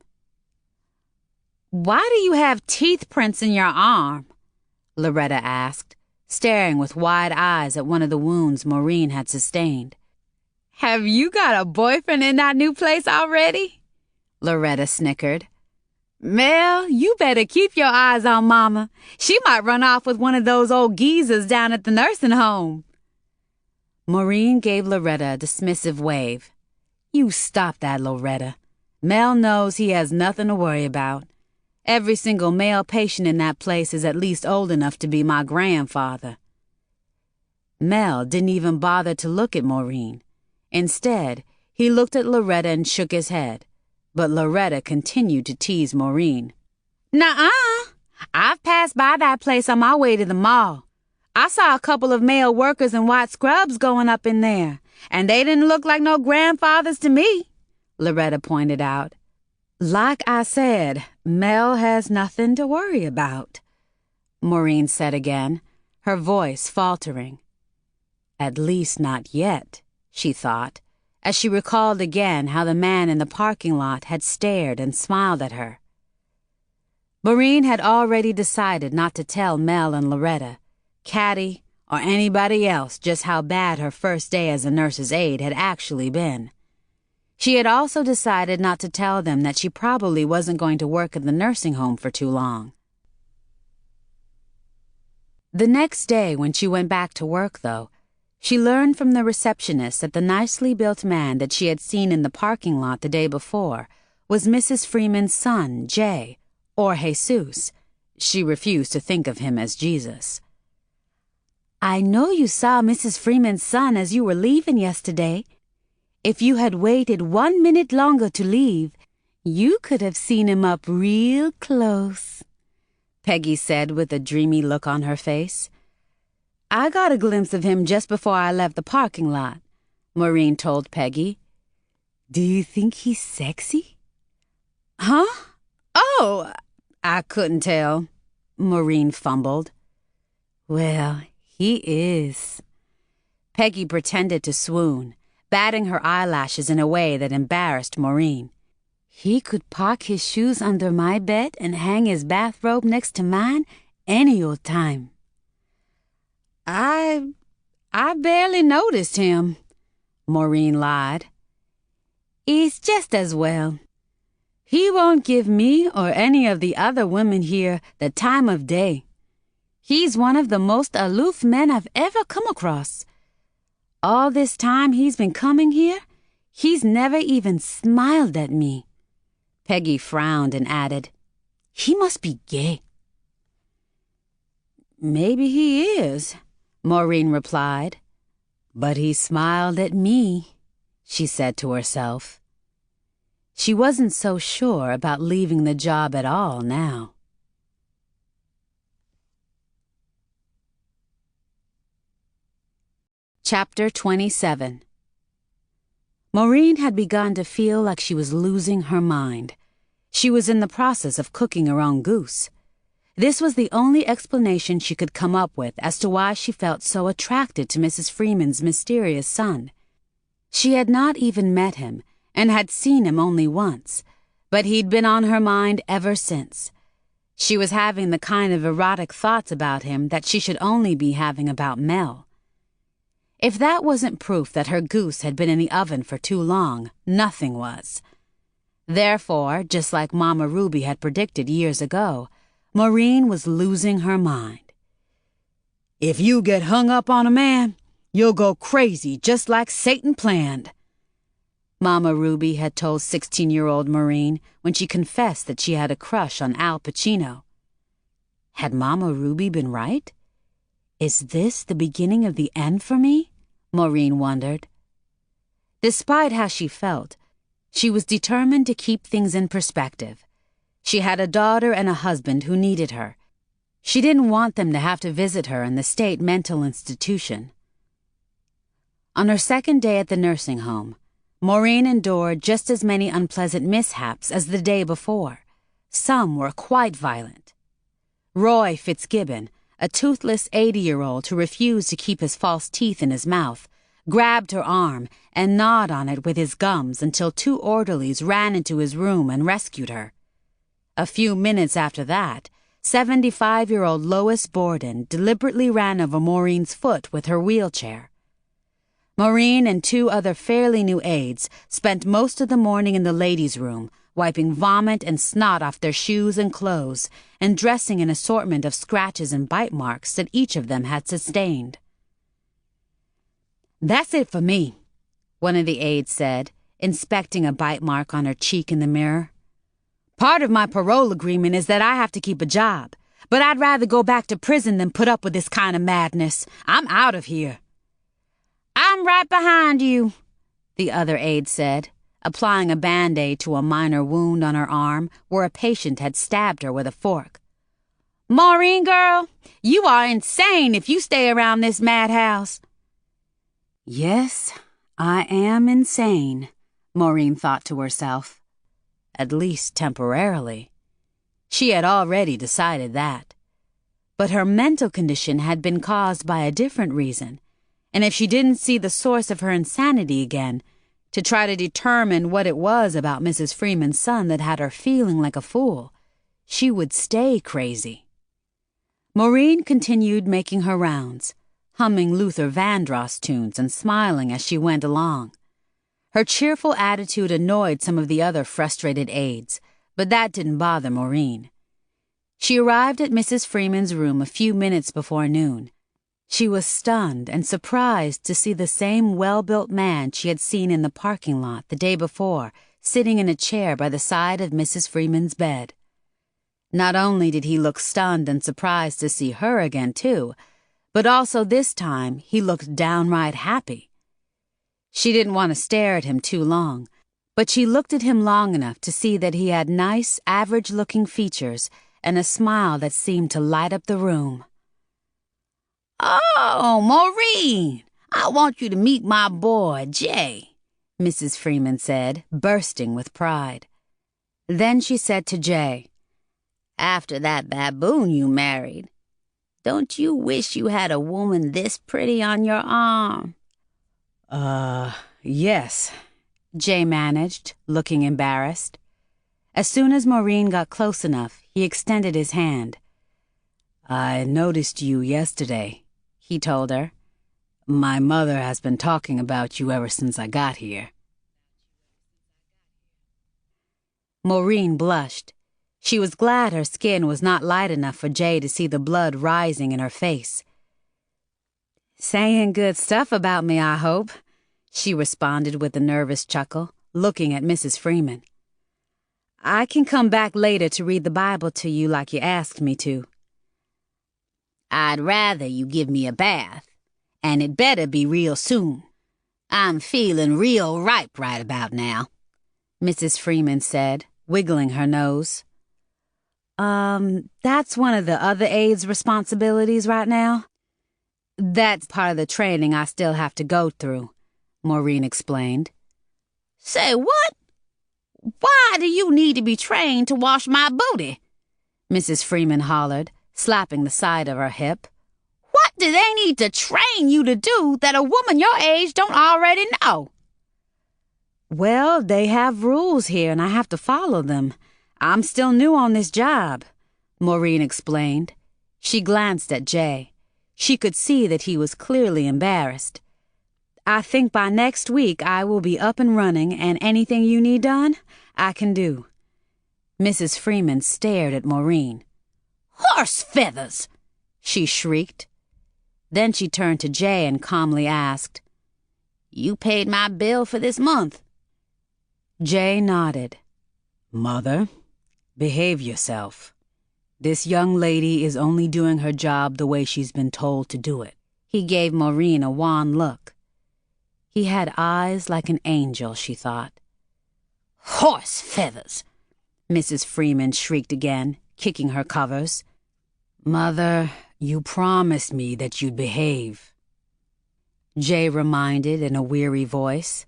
"Why do you have teeth prints in your arm?" Loretta asked, staring with wide eyes at one of the wounds Maureen had sustained. "Have you got a boyfriend in that new place already?" Loretta snickered. "Mel, you better keep your eyes on Mama. She might run off with one of those old geezers down at the nursing home." Maureen gave Loretta a dismissive wave. "You stop that, Loretta. Mel knows he has nothing to worry about. Every single male patient in that place is at least old enough to be my grandfather." Mel didn't even bother to look at Maureen. Instead, he looked at Loretta and shook his head. But Loretta continued to tease Maureen. "Nuh-uh. I've passed by that place on my way to the mall. I saw a couple of male workers in white scrubs going up in there, and they didn't look like no grandfathers to me," Loretta pointed out. "Like I said, Mel has nothing to worry about," Maureen said again, her voice faltering. At least not yet, she thought, as she recalled again how the man in the parking lot had stared and smiled at her. Maureen had already decided not to tell Mel and Loretta, Caddy, or anybody else just how bad her first day as a nurse's aide had actually been. She had also decided not to tell them that she probably wasn't going to work at the nursing home for too long. The next day when she went back to work, though, she learned from the receptionist that the nicely built man that she had seen in the parking lot the day before was Mrs. Freeman's son, Jay, or Jesus. She refused to think of him as Jesus. "I know you saw Mrs. Freeman's son as you were leaving yesterday. If you had waited 1 minute longer to leave, you could have seen him up real close," Peggy said with a dreamy look on her face. "I got a glimpse of him just before I left the parking lot," Maureen told Peggy. "Do you think he's sexy?" "Huh? Oh, I couldn't tell," Maureen fumbled. "Well, he is." Peggy pretended to swoon, batting her eyelashes in a way that embarrassed Maureen. "He could park his shoes under my bed and hang his bathrobe next to mine any old time." I barely noticed him," Maureen lied. "It's just as well. He won't give me or any of the other women here the time of day. He's one of the most aloof men I've ever come across. All this time he's been coming here, he's never even smiled at me." Peggy frowned and added, "He must be gay." "Maybe he is," Maureen replied. "But he smiled at me," she said to herself. She wasn't so sure about leaving the job at all now. Chapter 27. Maureen had begun to feel like she was losing her mind. She was in the process of cooking her own goose. This was the only explanation she could come up with as to why she felt so attracted to Mrs. Freeman's mysterious son. She had not even met him, and had seen him only once, but he'd been on her mind ever since. She was having the kind of erotic thoughts about him that she should only be having about Mel. If that wasn't proof that her goose had been in the oven for too long, nothing was. Therefore, just like Mama Ruby had predicted years ago, Maureen was losing her mind. If you get hung up on a man, you'll go crazy just like Satan planned, Mama Ruby had told 16-year-old Maureen when she confessed that she had a crush on Al Pacino. Had Mama Ruby been right? Is this the beginning of the end for me? Maureen wondered. Despite how she felt, she was determined to keep things in perspective. She had a daughter and a husband who needed her. She didn't want them to have to visit her in the state mental institution. On her second day at the nursing home, Maureen endured just as many unpleasant mishaps as the day before. Some were quite violent. Roy Fitzgibbon, a toothless 80-year-old who refused to keep his false teeth in his mouth, grabbed her arm and gnawed on it with his gums until 2 orderlies ran into his room and rescued her. A few minutes after that, 75-year-old Lois Borden deliberately ran over Maureen's foot with her wheelchair. Maureen and 2 other fairly new aides spent most of the morning in the ladies' room, wiping vomit and snot off their shoes and clothes, and dressing an assortment of scratches and bite marks that each of them had sustained. "That's it for me," one of the aides said, inspecting a bite mark on her cheek in the mirror. "Part of my parole agreement is that I have to keep a job, but I'd rather go back to prison than put up with this kind of madness. I'm out of here." "I'm right behind you," the other aide said, applying a Band-Aid to a minor wound on her arm where a patient had stabbed her with a fork. "Maureen, girl, you are insane if you stay around this madhouse." Yes, I am insane, Maureen thought to herself. At least temporarily. She had already decided that. But her mental condition had been caused by a different reason, and if she didn't see the source of her insanity again, to try to determine what it was about Mrs. Freeman's son that had her feeling like a fool, she would stay crazy. Maureen continued making her rounds, humming Luther Vandross tunes and smiling as she went along. Her cheerful attitude annoyed some of the other frustrated aides, but that didn't bother Maureen. She arrived at Mrs. Freeman's room a few minutes before noon. She was stunned and surprised to see the same well-built man she had seen in the parking lot the day before, sitting in a chair by the side of Mrs. Freeman's bed. Not only did he look stunned and surprised to see her again, too, but also this time he looked downright happy. She didn't want to stare at him too long, but she looked at him long enough to see that he had nice, average-looking features and a smile that seemed to light up the room. "Oh, Maureen, I want you to meet my boy, Jay," Mrs. Freeman said, bursting with pride. Then she said to Jay, "After that baboon you married, don't you wish you had a woman this pretty on your arm?" Yes, Jay managed, looking embarrassed. As soon as Maureen got close enough, he extended his hand. "I noticed you yesterday," he told her. "My mother has been talking about you ever since I got here." Maureen blushed. She was glad her skin was not light enough for Jay to see the blood rising in her face. "Saying good stuff about me, I hope," she responded with a nervous chuckle, looking at Mrs. Freeman. "I can come back later to read the Bible to you like you asked me to." "I'd rather you give me a bath, and it better be real soon. I'm feeling real ripe right about now," Mrs. Freeman said, wiggling her nose. That's one of the other aides' responsibilities right now. That's part of the training I still have to go through," Maureen explained. "Say what? Why do you need to be trained to wash my booty?" Mrs. Freeman hollered, slapping the side of her hip. "What do they need to train you to do that a woman your age don't already know?" "Well, they have rules here and I have to follow them. I'm still new on this job," Maureen explained. She glanced at Jay. She could see that he was clearly embarrassed. "I think by next week I will be up and running, and anything you need done, I can do." Mrs. Freeman stared at Maureen. "Horse feathers!" she shrieked. Then she turned to Jay and calmly asked, "You paid my bill for this month?" Jay nodded. "Mother, behave yourself. This young lady is only doing her job the way she's been told to do it." He gave Maureen a wan look. He had eyes like an angel, she thought. "Horse feathers!" Mrs. Freeman shrieked again, kicking her covers. "Mother, you promised me that you'd behave," Jay reminded in a weary voice.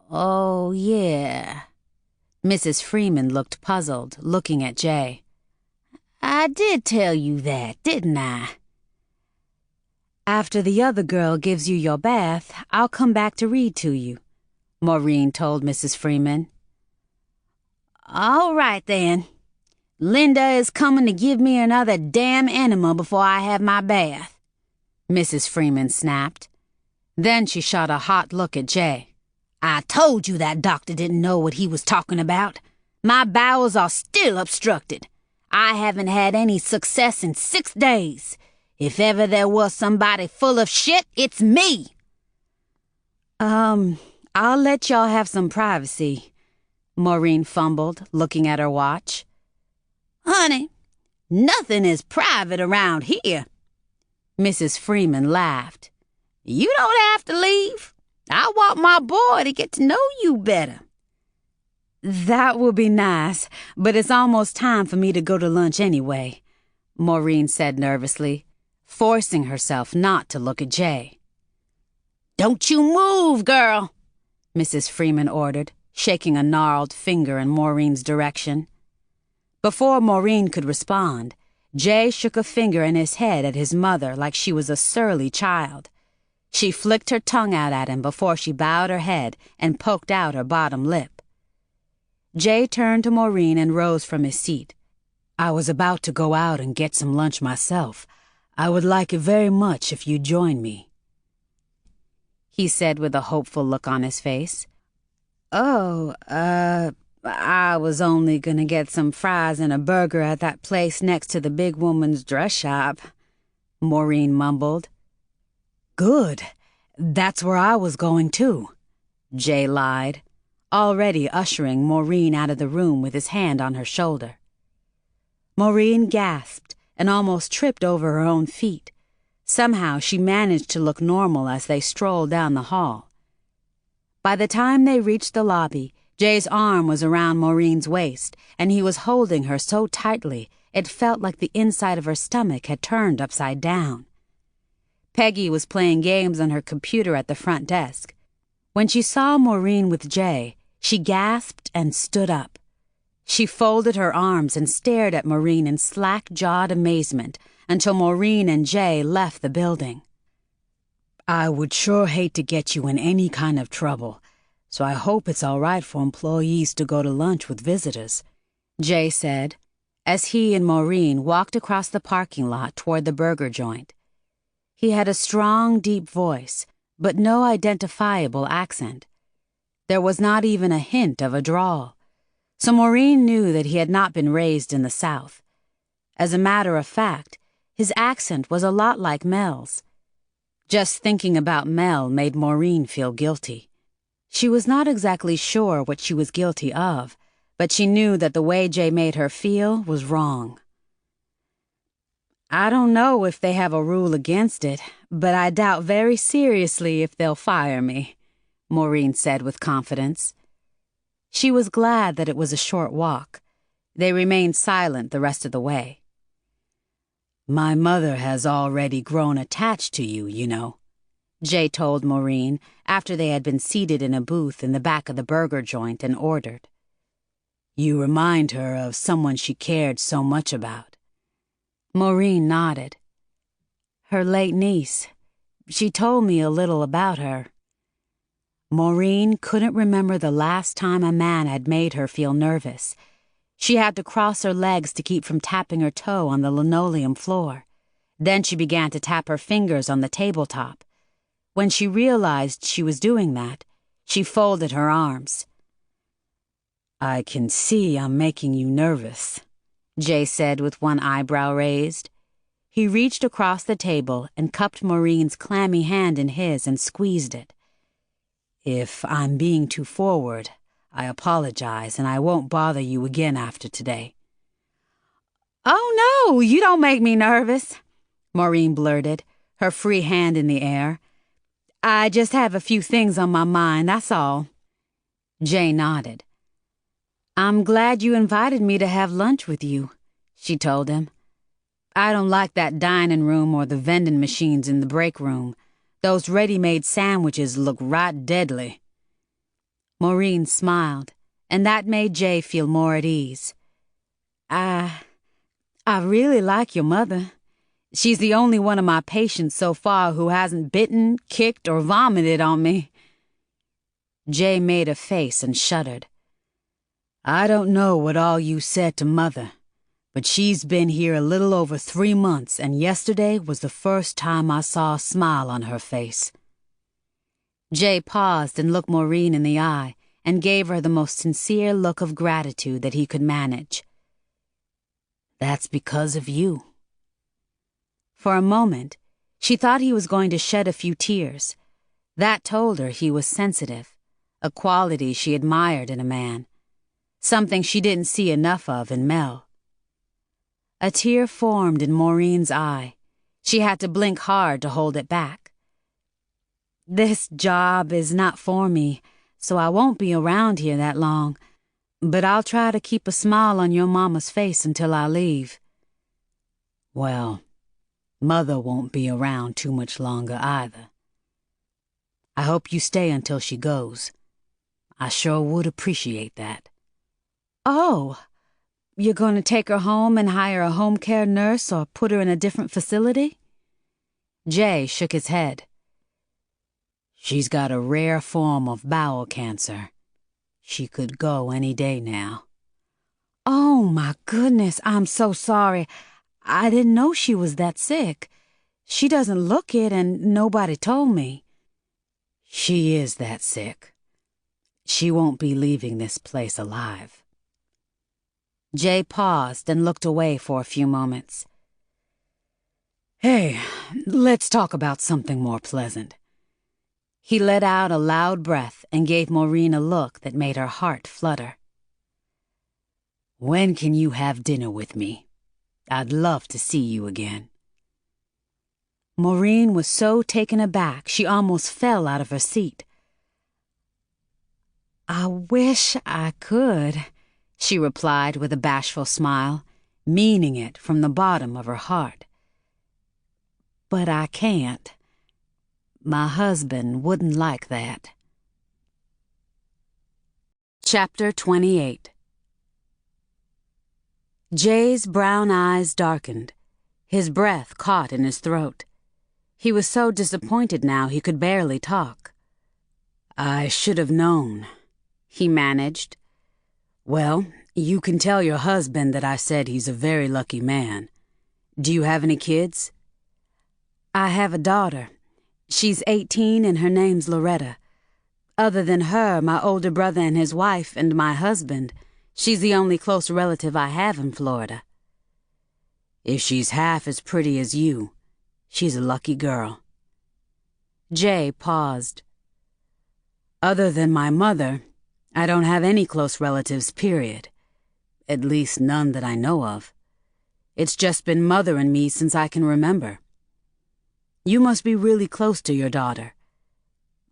"Oh, yeah." Mrs. Freeman looked puzzled, looking at Jay. "I did tell you that, didn't I?" "After the other girl gives you your bath, I'll come back to read to you," Maureen told Mrs. Freeman. "All right, then. Linda is coming to give me another damn enema before I have my bath," Mrs. Freeman snapped. Then she shot a hot look at Jay. "I told you that doctor didn't know what he was talking about. My bowels are still obstructed. I haven't had any success in 6 days. If ever there was somebody full of shit, it's me." I'll let y'all have some privacy," Maureen fumbled, looking at her watch. "Honey, nothing is private around here." Mrs. Freeman laughed. "You don't have to leave. I want my boy to get to know you better." "That would be nice, but it's almost time for me to go to lunch anyway," Maureen said nervously, forcing herself not to look at Jay. "Don't you move, girl," Mrs. Freeman ordered, shaking a gnarled finger in Maureen's direction. Before Maureen could respond, Jay shook a finger in his head at his mother like she was a surly child. She flicked her tongue out at him before she bowed her head and poked out her bottom lip. Jay turned to Maureen and rose from his seat. "I was about to go out and get some lunch myself. I would like it very much if you'd join me," he said with a hopeful look on his face. "Oh, I was only gonna get some fries and a burger at that place next to the big woman's dress shop," Maureen mumbled. "Good. That's where I was going too," Jay lied, already ushering Maureen out of the room with his hand on her shoulder. Maureen gasped and almost tripped over her own feet. Somehow she managed to look normal as they strolled down the hall. By the time they reached the lobby, Jay's arm was around Maureen's waist, and he was holding her so tightly it felt like the inside of her stomach had turned upside down. Peggy was playing games on her computer at the front desk. When she saw Maureen with Jay, she gasped and stood up. She folded her arms and stared at Maureen in slack-jawed amazement until Maureen and Jay left the building. "I would sure hate to get you in any kind of trouble, so I hope it's all right for employees to go to lunch with visitors," Jay said, as he and Maureen walked across the parking lot toward the burger joint. He had a strong, deep voice, but no identifiable accent. There was not even a hint of a drawl, so Maureen knew that he had not been raised in the South. As a matter of fact, his accent was a lot like Mel's. Just thinking about Mel made Maureen feel guilty. She was not exactly sure what she was guilty of, but she knew that the way Jay made her feel was wrong. "I don't know if they have a rule against it, but I doubt very seriously if they'll fire me," Maureen said with confidence. She was glad that it was a short walk. They remained silent the rest of the way. "My mother has already grown attached to you, you know," Jay told Maureen after they had been seated in a booth in the back of the burger joint and ordered. "You remind her of someone she cared so much about." Maureen nodded. "Her late niece. She told me a little about her." Maureen couldn't remember the last time a man had made her feel nervous. She had to cross her legs to keep from tapping her toe on the linoleum floor. Then she began to tap her fingers on the tabletop. When she realized she was doing that, she folded her arms. I can see I'm making you nervous, Jay said with one eyebrow raised. He reached across the table and cupped Maureen's clammy hand in his and squeezed it. If I'm being too forward, I apologize and I won't bother you again after today. Oh, no, you don't make me nervous, Maureen blurted, her free hand in the air. I just have a few things on my mind, that's all. Jay nodded. I'm glad you invited me to have lunch with you, she told him. I don't like that dining room or the vending machines in the break room. Those ready-made sandwiches look right deadly. Maureen smiled, and that made Jay feel more at ease. I really like your mother. She's the only one of my patients so far who hasn't bitten, kicked, or vomited on me. Jay made a face and shuddered. I don't know what all you said to Mother, but she's been here a little over 3 months, and yesterday was the first time I saw a smile on her face. Jay paused and looked Maureen in the eye and gave her the most sincere look of gratitude that he could manage. That's because of you. For a moment, she thought he was going to shed a few tears. That told her he was sensitive, a quality she admired in a man, something she didn't see enough of in Mel. A tear formed in Maureen's eye. She had to blink hard to hold it back. This job is not for me, so I won't be around here that long, but I'll try to keep a smile on your mama's face until I leave. Well, Mother won't be around too much longer either. I hope you stay until she goes. I sure would appreciate that. Oh, you're going to take her home and hire a home care nurse or put her in a different facility? Jay shook his head. She's got a rare form of bowel cancer. She could go any day now. Oh, my goodness, I'm so sorry. I didn't know she was that sick. She doesn't look it, and nobody told me. She is that sick. She won't be leaving this place alive. Jay paused and looked away for a few moments. Hey, let's talk about something more pleasant. He let out a loud breath and gave Maureen a look that made her heart flutter. When can you have dinner with me? I'd love to see you again. Maureen was so taken aback she almost fell out of her seat. I wish I could, she replied with a bashful smile, meaning it from the bottom of her heart. But I can't. My husband wouldn't like that. Chapter 28. Jay's brown eyes darkened. His breath caught in his throat. He was so disappointed now he could barely talk. I should have known, he managed. Well, you can tell your husband that I said he's a very lucky man. Do you have any kids? I have a daughter. She's 18 and her name's Loretta. Other than her, my older brother and his wife, and my husband, she's the only close relative I have in Florida. If she's half as pretty as you, she's a lucky girl. Jay paused. Other than my mother, I don't have any close relatives, period. At least none that I know of. It's just been Mother and me since I can remember. You must be really close to your daughter.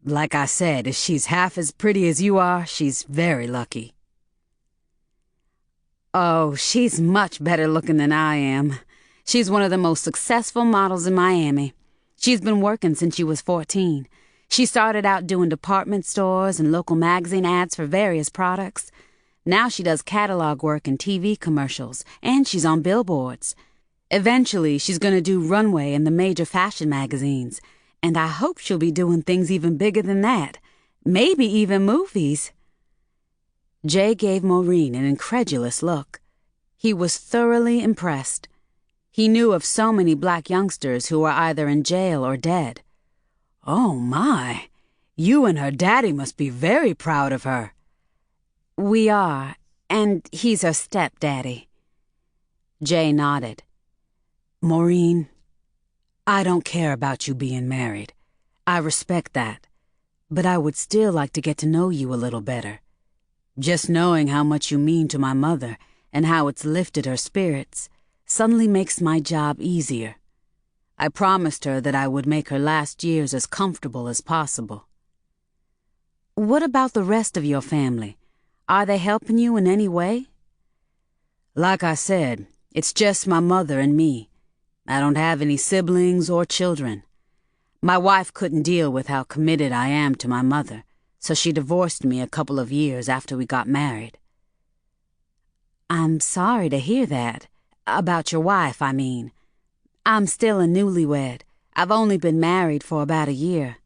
Like I said, if she's half as pretty as you are, she's very lucky. Oh, she's much better looking than I am. She's one of the most successful models in Miami. She's been working since she was 14. She started out doing department stores and local magazine ads for various products. Now she does catalog work and TV commercials, and she's on billboards. Eventually, she's going to do runway in the major fashion magazines, and I hope she'll be doing things even bigger than that, maybe even movies. Jay gave Maureen an incredulous look. He was thoroughly impressed. He knew of so many black youngsters who were either in jail or dead. Oh my, you and her daddy must be very proud of her. We are, and he's her stepdaddy. Jay nodded. Maureen, I don't care about you being married. I respect that. But I would still like to get to know you a little better. Just knowing how much you mean to my mother and how it's lifted her spirits suddenly makes my job easier. I promised her that I would make her last years as comfortable as possible. What about the rest of your family? Are they helping you in any way? Like I said, it's just my mother and me. I don't have any siblings or children. My wife couldn't deal with how committed I am to my mother, so she divorced me a couple of years after we got married. I'm sorry to hear that. About your wife, I mean. I'm still a newlywed. I've only been married for about a year.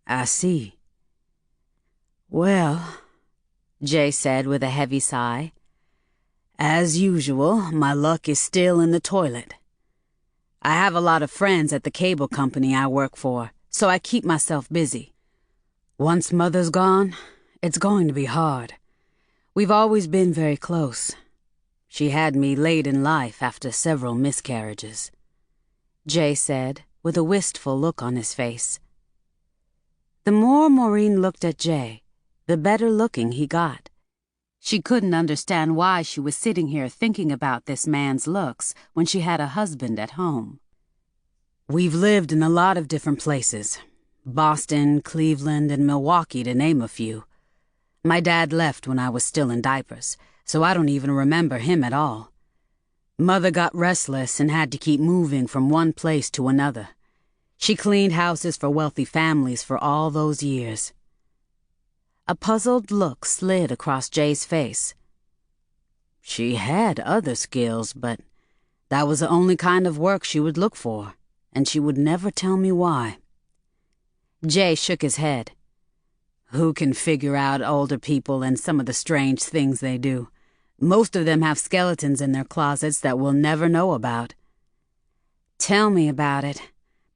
I see. Well, Jay said with a heavy sigh, as usual, my luck is still in the toilet. I have a lot of friends at the cable company I work for, so I keep myself busy. Once Mother's gone, it's going to be hard. We've always been very close. She had me late in life after several miscarriages, Jay said, with a wistful look on his face. The more Maureen looked at Jay, the better looking he got. She couldn't understand why she was sitting here thinking about this man's looks when she had a husband at home. We've lived in a lot of different places. Boston, Cleveland, and Milwaukee, to name a few. My dad left when I was still in diapers, so I don't even remember him at all. Mother got restless and had to keep moving from one place to another. She cleaned houses for wealthy families for all those years. A puzzled look slid across Jay's face. She had other skills, but that was the only kind of work she would look for, and she would never tell me why. Jay shook his head. Who can figure out older people and some of the strange things they do? Most of them have skeletons in their closets that we'll never know about. Tell me about it.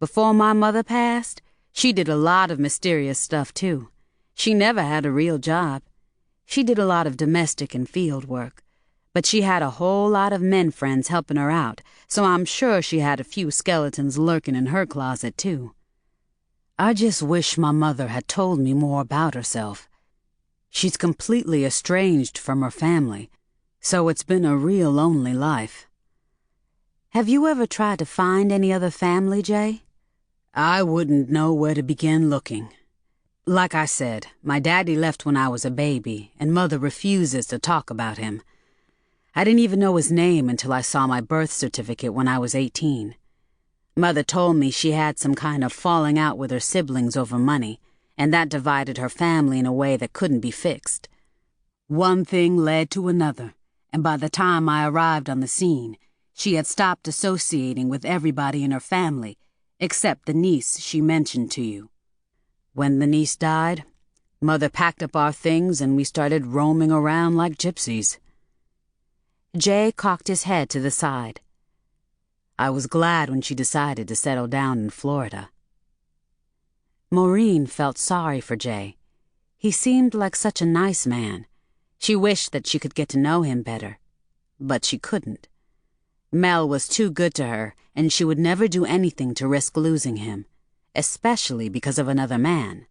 Before my mother passed, she did a lot of mysterious stuff, too. She never had a real job. She did a lot of domestic and field work, but she had a whole lot of men friends helping her out, so I'm sure she had a few skeletons lurking in her closet, too. I just wish my mother had told me more about herself. She's completely estranged from her family, so it's been a real lonely life. Have you ever tried to find any other family, Jay? I wouldn't know where to begin looking. Like I said, my daddy left when I was a baby, and Mother refuses to talk about him. I didn't even know his name until I saw my birth certificate when I was 18. Mother told me she had some kind of falling out with her siblings over money, and that divided her family in a way that couldn't be fixed. One thing led to another, and by the time I arrived on the scene, she had stopped associating with everybody in her family, except the niece she mentioned to you. When the niece died, Mother packed up our things and we started roaming around like gypsies. Jay cocked his head to the side. I was glad when she decided to settle down in Florida. Maureen felt sorry for Jay. He seemed like such a nice man. She wished that she could get to know him better, but she couldn't. Mel was too good to her, and she would never do anything to risk losing him, especially because of another man.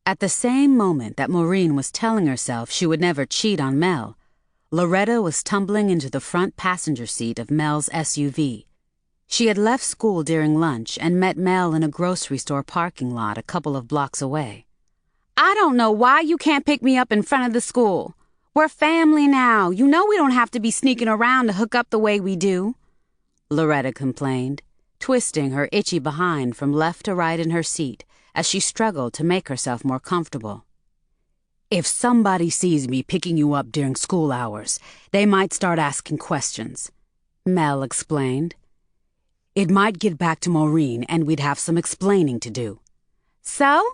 At the same moment that Maureen was telling herself she would never cheat on Mel, Loretta was tumbling into the front passenger seat of Mel's SUV. She had left school during lunch and met Mel in a grocery store parking lot a couple of blocks away. I don't know why you can't pick me up in front of the school. We're family now. You know we don't have to be sneaking around to hook up the way we do, Loretta complained, twisting her itchy behind from left to right in her seat as she struggled to make herself more comfortable. If somebody sees me picking you up during school hours, they might start asking questions, Mel explained. It might get back to Maureen and we'd have some explaining to do. So?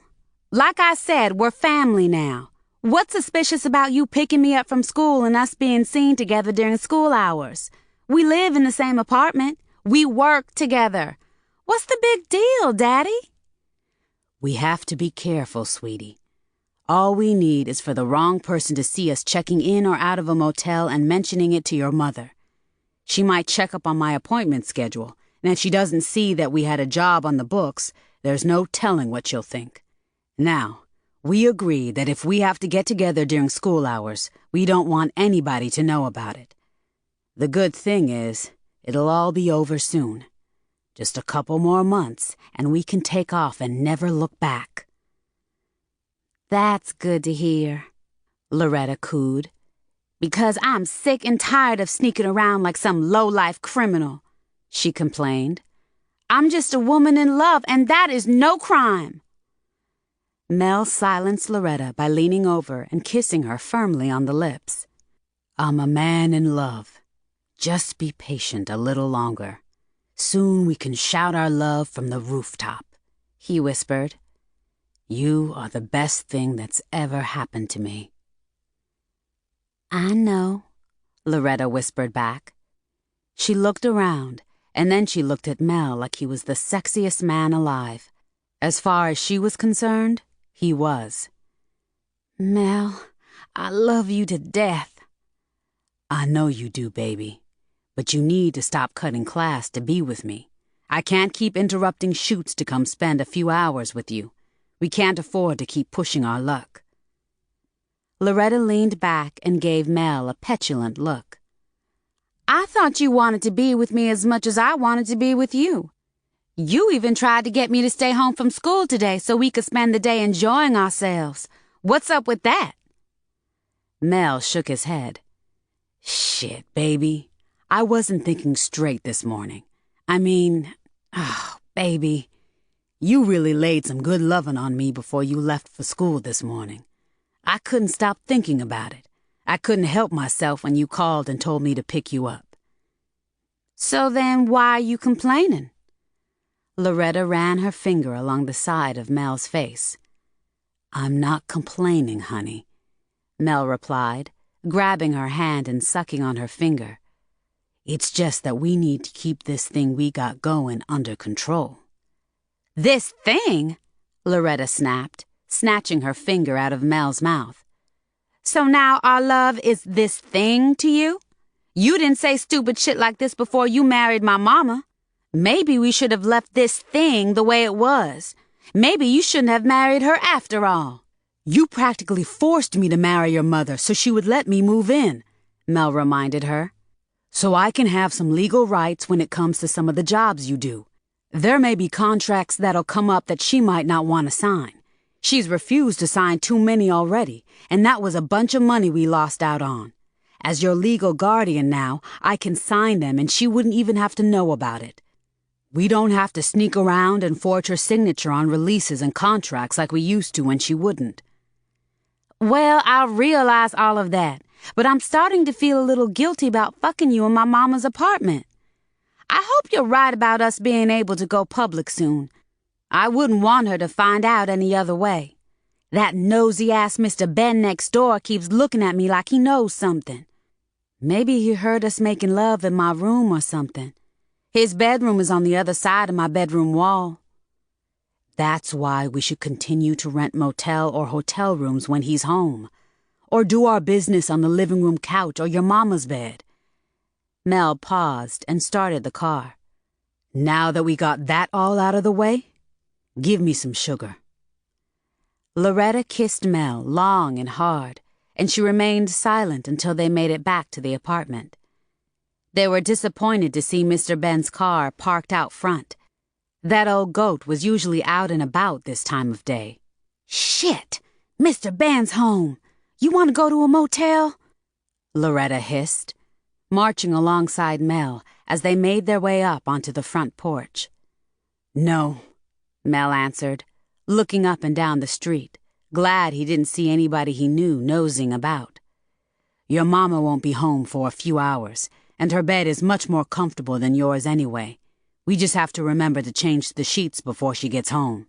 Like I said, we're family now. What's suspicious about you picking me up from school and us being seen together during school hours? We live in the same apartment. We work together. What's the big deal, Daddy? We have to be careful, sweetie. All we need is for the wrong person to see us checking in or out of a motel and mentioning it to your mother. She might check up on my appointment schedule, and if she doesn't see that we had a job on the books, there's no telling what she'll think. Now, we agree that if we have to get together during school hours, we don't want anybody to know about it. The good thing is, it'll all be over soon. Just a couple more months, and we can take off and never look back. That's good to hear, Loretta cooed. Because I'm sick and tired of sneaking around like some low-life criminal, she complained. I'm just a woman in love, and that is no crime. Mel silenced Loretta by leaning over and kissing her firmly on the lips. I'm a man in love. Just be patient a little longer. Soon we can shout our love from the rooftop, he whispered. You are the best thing that's ever happened to me. I know, Loretta whispered back. She looked around, and then she looked at Mel like he was the sexiest man alive. As far as she was concerned, he was. Mel, I love you to death. I know you do, baby. But you need to stop cutting class to be with me. I can't keep interrupting shoots to come spend a few hours with you. We can't afford to keep pushing our luck. Loretta leaned back and gave Mel a petulant look. I thought you wanted to be with me as much as I wanted to be with you. You even tried to get me to stay home from school today so we could spend the day enjoying ourselves. What's up with that? Mel shook his head. Shit, baby. I wasn't thinking straight this morning. Baby, you really laid some good lovin' on me before you left for school this morning. I couldn't stop thinking about it. I couldn't help myself when you called and told me to pick you up. So then why are you complaining? Loretta ran her finger along the side of Mel's face. I'm not complaining, honey, Mel replied, grabbing her hand and sucking on her finger. It's just that we need to keep this thing we got going under control. This thing? Loretta snapped, snatching her finger out of Mel's mouth. So now our love is this thing to you? You didn't say stupid shit like this before you married my mama. Maybe we should have left this thing the way it was. Maybe you shouldn't have married her after all. You practically forced me to marry your mother so she would let me move in, Mel reminded her. So I can have some legal rights when it comes to some of the jobs you do. There may be contracts that'll come up that she might not want to sign. She's refused to sign too many already, and that was a bunch of money we lost out on. As your legal guardian now, I can sign them and she wouldn't even have to know about it. We don't have to sneak around and forge her signature on releases and contracts like we used to when she wouldn't. Well, I realize all of that, but I'm starting to feel a little guilty about fucking you in my mama's apartment. I hope you're right about us being able to go public soon. I wouldn't want her to find out any other way. That nosy-ass Mr. Ben next door keeps looking at me like he knows something. Maybe he heard us making love in my room or something. His bedroom is on the other side of my bedroom wall. That's why we should continue to rent motel or hotel rooms when he's home. Or do our business on the living room couch or your mama's bed. Mel paused and started the car. Now that we got that all out of the way, give me some sugar. Loretta kissed Mel long and hard, and she remained silent until they made it back to the apartment. They were disappointed to see Mr. Ben's car parked out front. That old goat was usually out and about this time of day. Shit! Mr. Ben's home. You want to go to a motel? Loretta hissed, marching alongside Mel as they made their way up onto the front porch. No, Mel answered, looking up and down the street, glad he didn't see anybody he knew nosing about. Your mama won't be home for a few hours, and her bed is much more comfortable than yours anyway. We just have to remember to change the sheets before she gets home.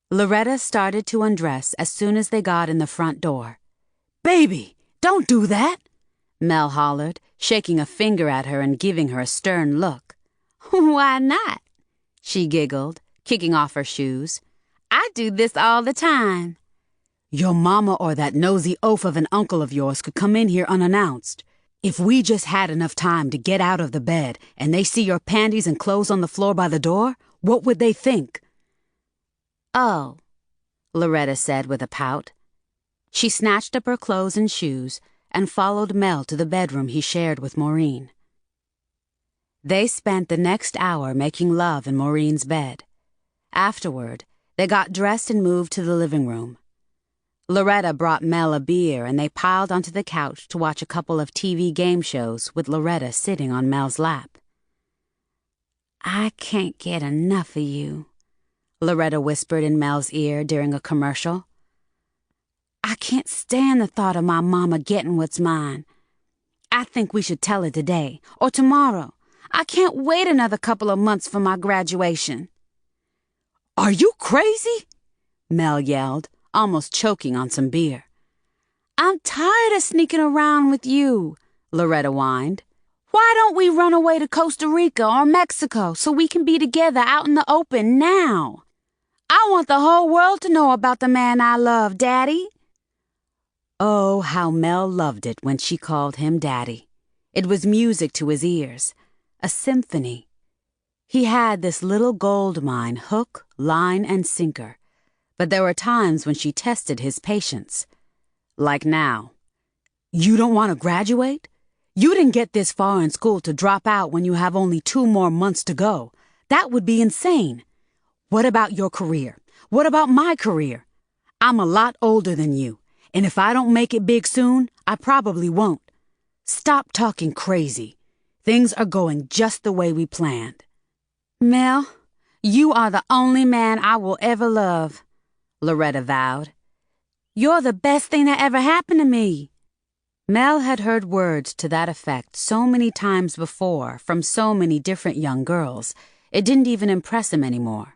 Loretta started to undress as soon as they got in the front door. Baby, don't do that, Mel hollered, shaking a finger at her and giving her a stern look. Why not? She giggled, kicking off her shoes. I do this all the time. Your mama or that nosy oaf of an uncle of yours could come in here unannounced. If we just had enough time to get out of the bed and they see your panties and clothes on the floor by the door, what would they think?" "Oh," Loretta said with a pout. She snatched up her clothes and shoes and followed Mel to the bedroom he shared with Maureen. They spent the next hour making love in Maureen's bed. Afterward, they got dressed and moved to the living room. Loretta brought Mel a beer and they piled onto the couch to watch a couple of TV game shows with Loretta sitting on Mel's lap. "I can't get enough of you," Loretta whispered in Mel's ear during a commercial. "I can't stand the thought of my mama getting what's mine. I think we should tell her today or tomorrow. I can't wait another couple of months for my graduation." "Are you crazy?" Mel yelled, almost choking on some beer. "I'm tired of sneaking around with you," Loretta whined. "Why don't we run away to Costa Rica or Mexico so we can be together out in the open now? I want the whole world to know about the man I love, Daddy." Oh, how Mel loved it when she called him Daddy. It was music to his ears, a symphony. He had this little gold mine, hook, line, and sinker. But there were times when she tested his patience. Like now. "You don't want to graduate? You didn't get this far in school to drop out when you have only 2 more months to go. That would be insane. What about your career? What about my career? I'm a lot older than you, and if I don't make it big soon, I probably won't. Stop talking crazy. Things are going just the way we planned." "Mel, you are the only man I will ever love," Loretta vowed. "You're the best thing that ever happened to me." Mel had heard words to that effect so many times before from so many different young girls, it didn't even impress him anymore.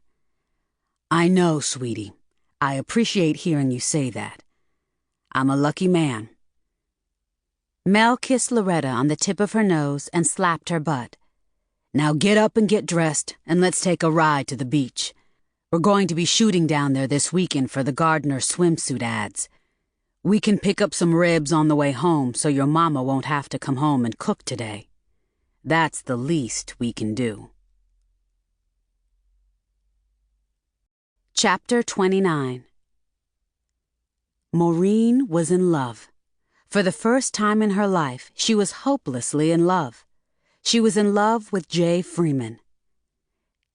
"I know, sweetie. I appreciate hearing you say that. I'm a lucky man." Mel kissed Loretta on the tip of her nose and slapped her butt. "Now get up and get dressed, and let's take a ride to the beach. We're going to be shooting down there this weekend for the Gardner swimsuit ads. We can pick up some ribs on the way home so your mama won't have to come home and cook today. That's the least we can do." Chapter 29. Maureen was in love. For the first time in her life, she was hopelessly in love. She was in love with Jay Freeman.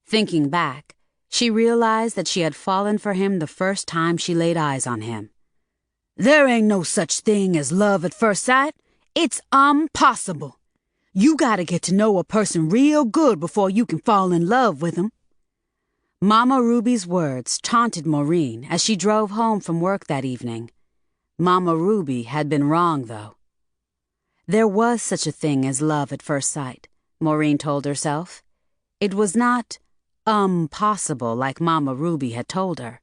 Thinking back, she realized that she had fallen for him the first time she laid eyes on him. There ain't no such thing as love at first sight. It's impossible. You gotta get to know a person real good before you can fall in love with them. Mama Ruby's words taunted Maureen as she drove home from work that evening. Mama Ruby had been wrong, though. There was such a thing as love at first sight, Maureen told herself. It was not possible like Mama Ruby had told her.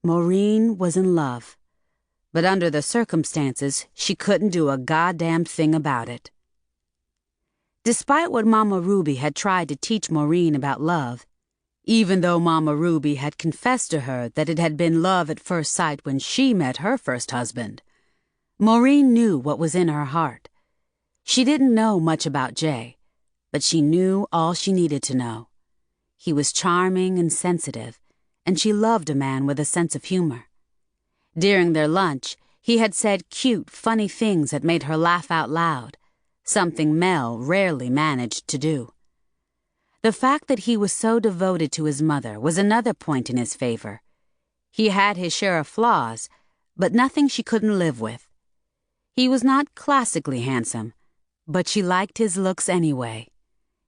Maureen was in love, but under the circumstances, she couldn't do a goddamn thing about it. Despite what Mama Ruby had tried to teach Maureen about love, even though Mama Ruby had confessed to her that it had been love at first sight when she met her first husband, Maureen knew what was in her heart. She didn't know much about Jay, but she knew all she needed to know. He was charming and sensitive, and she loved a man with a sense of humor. During their lunch, he had said cute, funny things that made her laugh out loud, something Mel rarely managed to do. The fact that he was so devoted to his mother was another point in his favor. He had his share of flaws, but nothing she couldn't live with. He was not classically handsome, but she liked his looks anyway.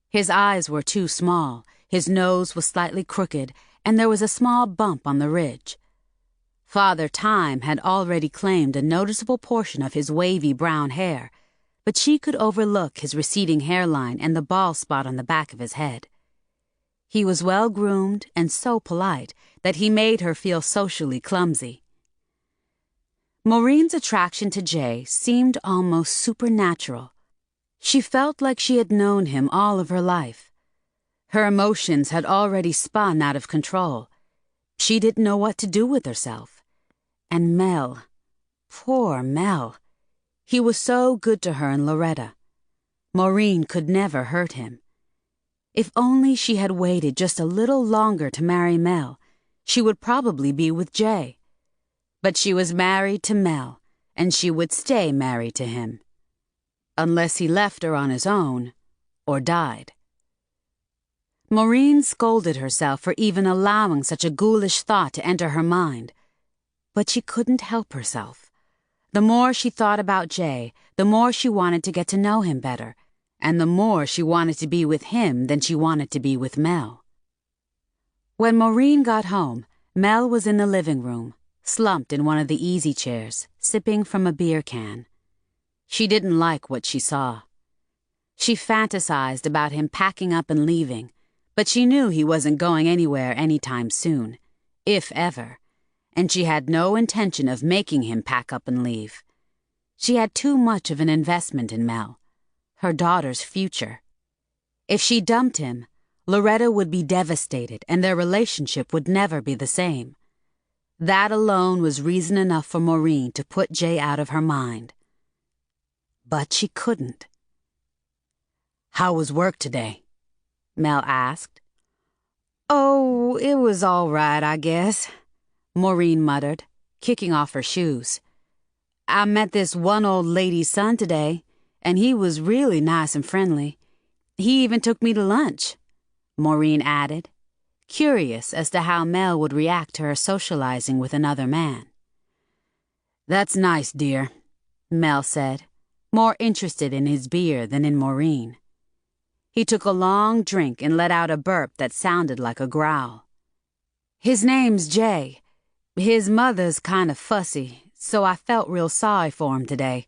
His eyes were too small, his nose was slightly crooked, and there was a small bump on the ridge. Father Time had already claimed a noticeable portion of his wavy brown hair, but she could overlook his receding hairline and the bald spot on the back of his head. He was well-groomed and so polite that he made her feel socially clumsy. Maureen's attraction to Jay seemed almost supernatural. She felt like she had known him all of her life. Her emotions had already spun out of control. She didn't know what to do with herself. And Mel, poor Mel. He was so good to her and Loretta. Maureen could never hurt him. If only she had waited just a little longer to marry Mel, she would probably be with Jay. But she was married to Mel, and she would stay married to him. Unless he left her on his own, or died. Maureen scolded herself for even allowing such a ghoulish thought to enter her mind. But she couldn't help herself. The more she thought about Jay, the more she wanted to get to know him better, and the more she wanted to be with him than she wanted to be with Mel. When Maureen got home, Mel was in the living room, slumped in one of the easy chairs, sipping from a beer can. She didn't like what she saw. She fantasized about him packing up and leaving, but she knew he wasn't going anywhere anytime soon, if ever, and she had no intention of making him pack up and leave. She had too much of an investment in Mel, her daughter's future. If she dumped him, Loretta would be devastated and their relationship would never be the same. That alone was reason enough for Maureen to put Jay out of her mind. But she couldn't. "How was work today?" Mel asked. "Oh, it was all right, I guess," Maureen muttered, kicking off her shoes. "I met this one old lady's son today, and he was really nice and friendly. He even took me to lunch," Maureen added, curious as to how Mel would react to her socializing with another man. "That's nice, dear," Mel said, more interested in his beer than in Maureen. He took a long drink and let out a burp that sounded like a growl. "His name's Jay. His mother's kind of fussy, so I felt real sorry for him today.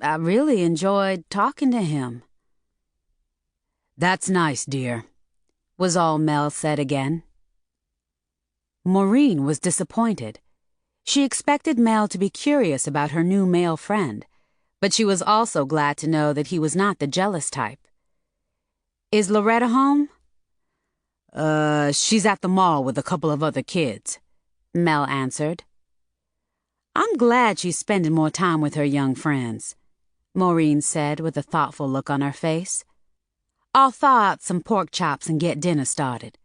I really enjoyed talking to him." "That's nice, dear," was all Mel said again. Maureen was disappointed. She expected Mel to be curious about her new male friend, but she was also glad to know that he was not the jealous type. "Is Loretta home?" She's at the mall with a couple of other kids," Mel answered. "I'm glad she's spending more time with her young friends," Maureen said with a thoughtful look on her face. "I'll thaw out some pork chops and get dinner started."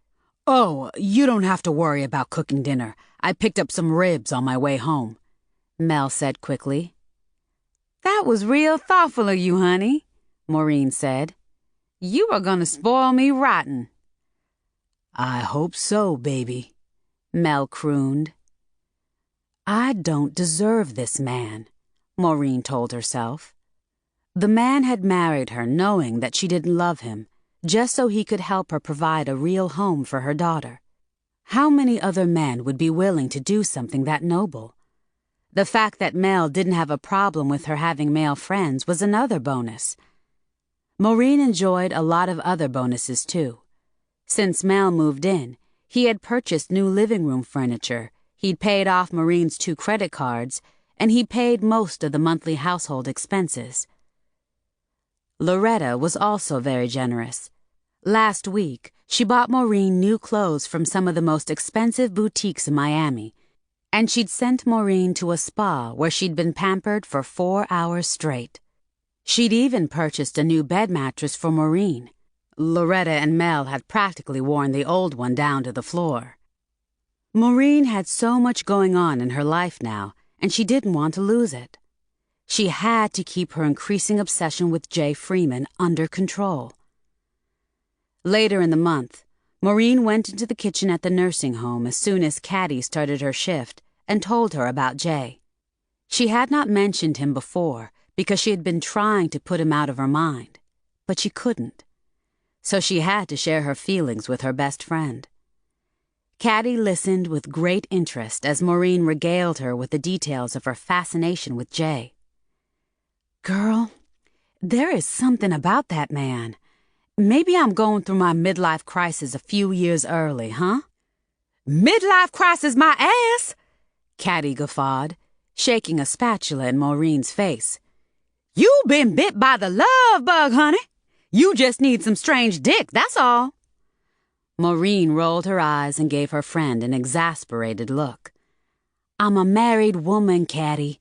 "Oh, you don't have to worry about cooking dinner. I picked up some ribs on my way home," Mel said quickly. "That was real thoughtful of you, honey," Maureen said. "You are going to spoil me rotten." "I hope so, baby," Mel crooned. "I don't deserve this man," Maureen told herself. The man had married her knowing that she didn't love him, just so he could help her provide a real home for her daughter. How many other men would be willing to do something that noble? The fact that Mel didn't have a problem with her having male friends was another bonus. Maureen enjoyed a lot of other bonuses, too. Since Mel moved in, he had purchased new living room furniture, he'd paid off Maureen's 2 credit cards, and he paid most of the monthly household expenses. Loretta was also very generous. Last week, she bought Maureen new clothes from some of the most expensive boutiques in Miami, and she'd sent Maureen to a spa where she'd been pampered for 4 hours straight. She'd even purchased a new bed mattress for Maureen. Loretta and Mel had practically worn the old one down to the floor. Maureen had so much going on in her life now, and she didn't want to lose it. She had to keep her increasing obsession with Jay Freeman under control. Later in the month, Maureen went into the kitchen at the nursing home as soon as Caddy started her shift and told her about Jay. She had not mentioned him before because she had been trying to put him out of her mind, but she couldn't. So she had to share her feelings with her best friend. Caddy listened with great interest as Maureen regaled her with the details of her fascination with Jay. "Girl, there is something about that man. Maybe I'm going through my midlife crisis a few years early, huh?" "Midlife crisis my ass!" Caddy guffawed, shaking a spatula in Maureen's face. "You been bit by the love bug, honey. You just need some strange dick, that's all." Maureen rolled her eyes and gave her friend an exasperated look. I'm a married woman, Caddy.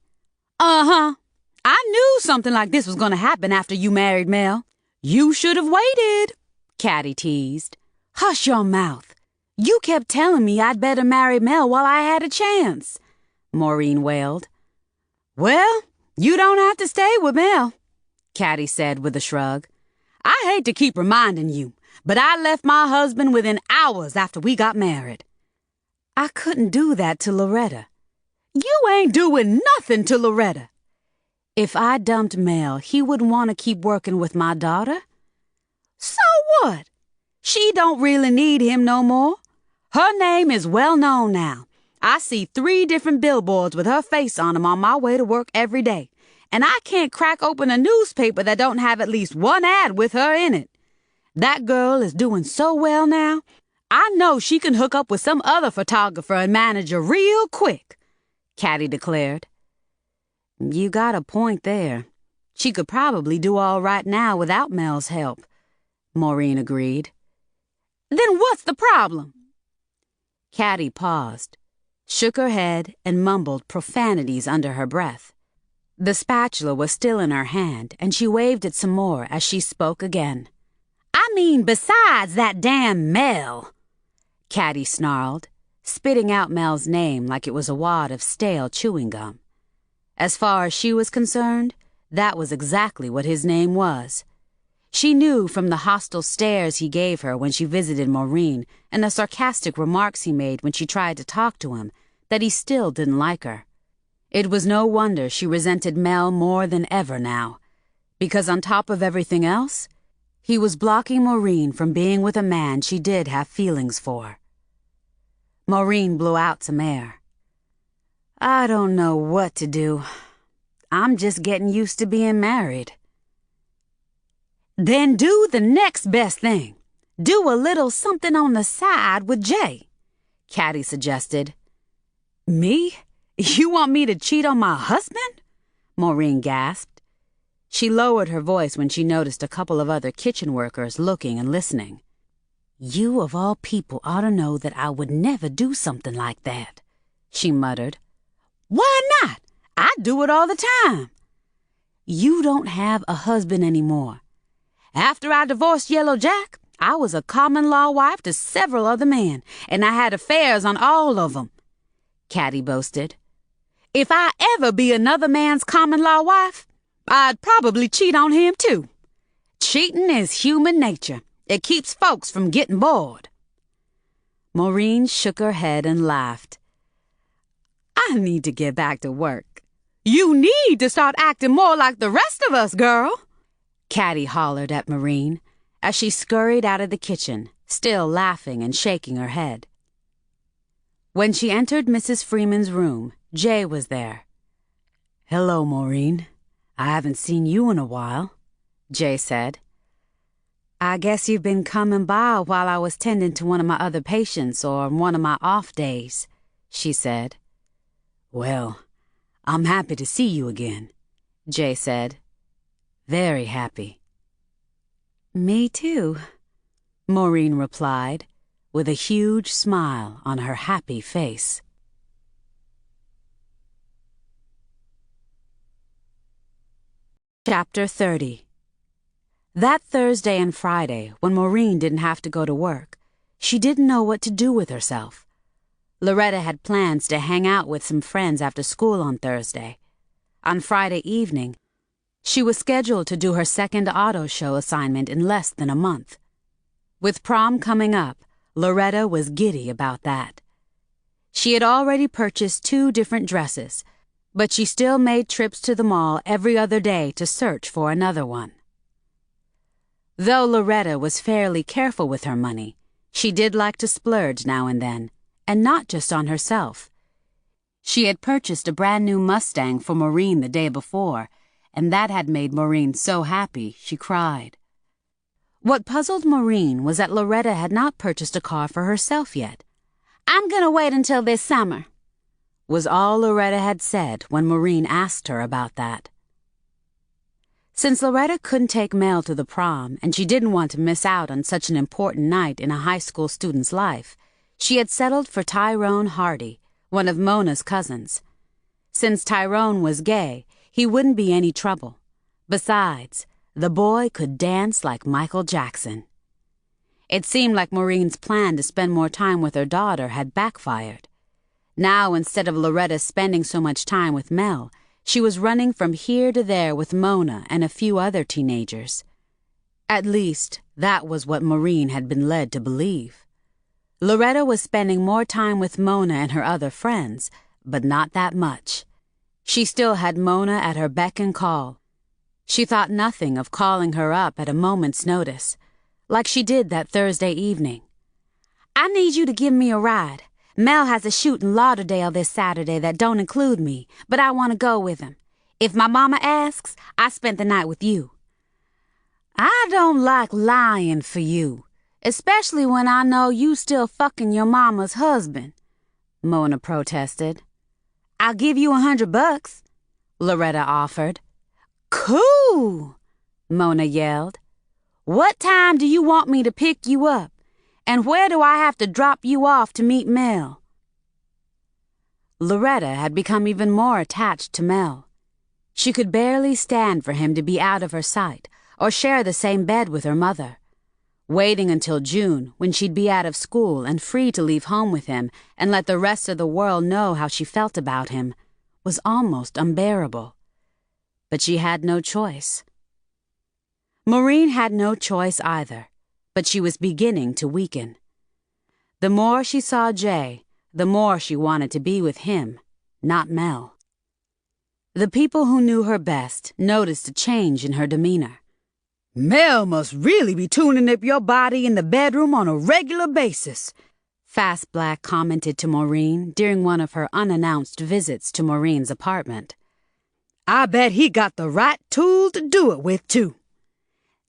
Uh-huh. I knew something like this was going to happen after you married Mel. You should have waited, Caddy teased. Hush your mouth. You kept telling me I'd better marry Mel while I had a chance, Maureen wailed. Well, you don't have to stay with Mel, Caddy said with a shrug. I hate to keep reminding you, but I left my husband within hours after we got married. I couldn't do that to Loretta. You ain't doing nothing to Loretta. If I dumped Mel, he wouldn't want to keep working with my daughter. So what? She don't really need him no more. Her name is well known now. I see 3 different billboards with her face on them on my way to work every day, and I can't crack open a newspaper that don't have at least one ad with her in it. That girl is doing so well now, I know she can hook up with some other photographer and manager real quick, Caddy declared. You got a point there. She could probably do all right now without Mel's help, Maureen agreed. Then what's the problem? Caddy paused, shook her head, and mumbled profanities under her breath. The spatula was still in her hand, and she waved it some more as she spoke again. I mean, besides that damn Mel, Caddy snarled, spitting out Mel's name like it was a wad of stale chewing gum. As far as she was concerned, that was exactly what his name was. She knew from the hostile stares he gave her when she visited Maureen and the sarcastic remarks he made when she tried to talk to him that he still didn't like her. It was no wonder she resented Mel more than ever now, because on top of everything else, he was blocking Maureen from being with a man she did have feelings for. Maureen blew out some air. I don't know what to do. I'm just getting used to being married. Then do the next best thing. Do a little something on the side with Jay, Caddy suggested. Me? You want me to cheat on my husband? Maureen gasped. She lowered her voice when she noticed a couple of other kitchen workers looking and listening. You of all people ought to know that I would never do something like that, she muttered. Why not? I do it all the time. You don't have a husband anymore. After I divorced Yellow Jack, I was a common-law wife to several other men, and I had affairs on all of them, Caddy boasted. If I ever be another man's common-law wife, I'd probably cheat on him, too. Cheating is human nature. It keeps folks from getting bored. Maureen shook her head and laughed. I need to get back to work. You need to start acting more like the rest of us, girl, Caddy hollered at Maureen as she scurried out of the kitchen, still laughing and shaking her head. When she entered Mrs. Freeman's room, Jay was there. Hello, Maureen. I haven't seen you in a while, Jay said. I guess you've been coming by while I was tending to one of my other patients or one of my off days, she said. Well, I'm happy to see you again, Jay said. Very happy. Me too, Maureen replied, with a huge smile on her happy face. Chapter 30. That Thursday and Friday, when Maureen didn't have to go to work, she didn't know what to do with herself. Loretta had plans to hang out with some friends after school on Thursday. On Friday evening, she was scheduled to do her second auto show assignment in less than a month. With prom coming up, Loretta was giddy about that. She had already purchased 2 different dresses, but she still made trips to the mall every other day to search for another one. Though Loretta was fairly careful with her money, she did like to splurge now and then, and not just on herself. She had purchased a brand new Mustang for Maureen the day before, and that had made Maureen so happy she cried. What puzzled Maureen was that Loretta had not purchased a car for herself yet. I'm gonna wait until this summer, was all Loretta had said when Maureen asked her about that. Since Loretta couldn't take Mel to the prom and she didn't want to miss out on such an important night in a high school student's life, she had settled for Tyrone Hardy, one of Mona's cousins. Since Tyrone was gay, he wouldn't be any trouble. Besides, the boy could dance like Michael Jackson. It seemed like Maureen's plan to spend more time with her daughter had backfired. Now, instead of Loretta spending so much time with Mel, she was running from here to there with Mona and a few other teenagers. At least, that was what Maureen had been led to believe. Loretta was spending more time with Mona and her other friends, but not that much. She still had Mona at her beck and call. She thought nothing of calling her up at a moment's notice, like she did that Thursday evening. "I need you to give me a ride. Mel has a shoot in Lauderdale this Saturday that don't include me, but I want to go with him. If my mama asks, I spent the night with you." "I don't like lying for you, especially when I know you still fucking your mama's husband," Mona protested. "I'll give you $100, Loretta offered. "Cool," Mona yelled. "What time do you want me to pick you up? And where do I have to drop you off to meet Mel?" Loretta had become even more attached to Mel. She could barely stand for him to be out of her sight or share the same bed with her mother. Waiting until June, when she'd be out of school and free to leave home with him and let the rest of the world know how she felt about him, was almost unbearable. But she had no choice. Maureen had no choice either, but she was beginning to weaken. The more she saw Jay, the more she wanted to be with him, not Mel. The people who knew her best noticed a change in her demeanor. "Mel must really be tuning up your body in the bedroom on a regular basis," Fast Black commented to Maureen during one of her unannounced visits to Maureen's apartment. "I bet he got the right tool to do it with, too.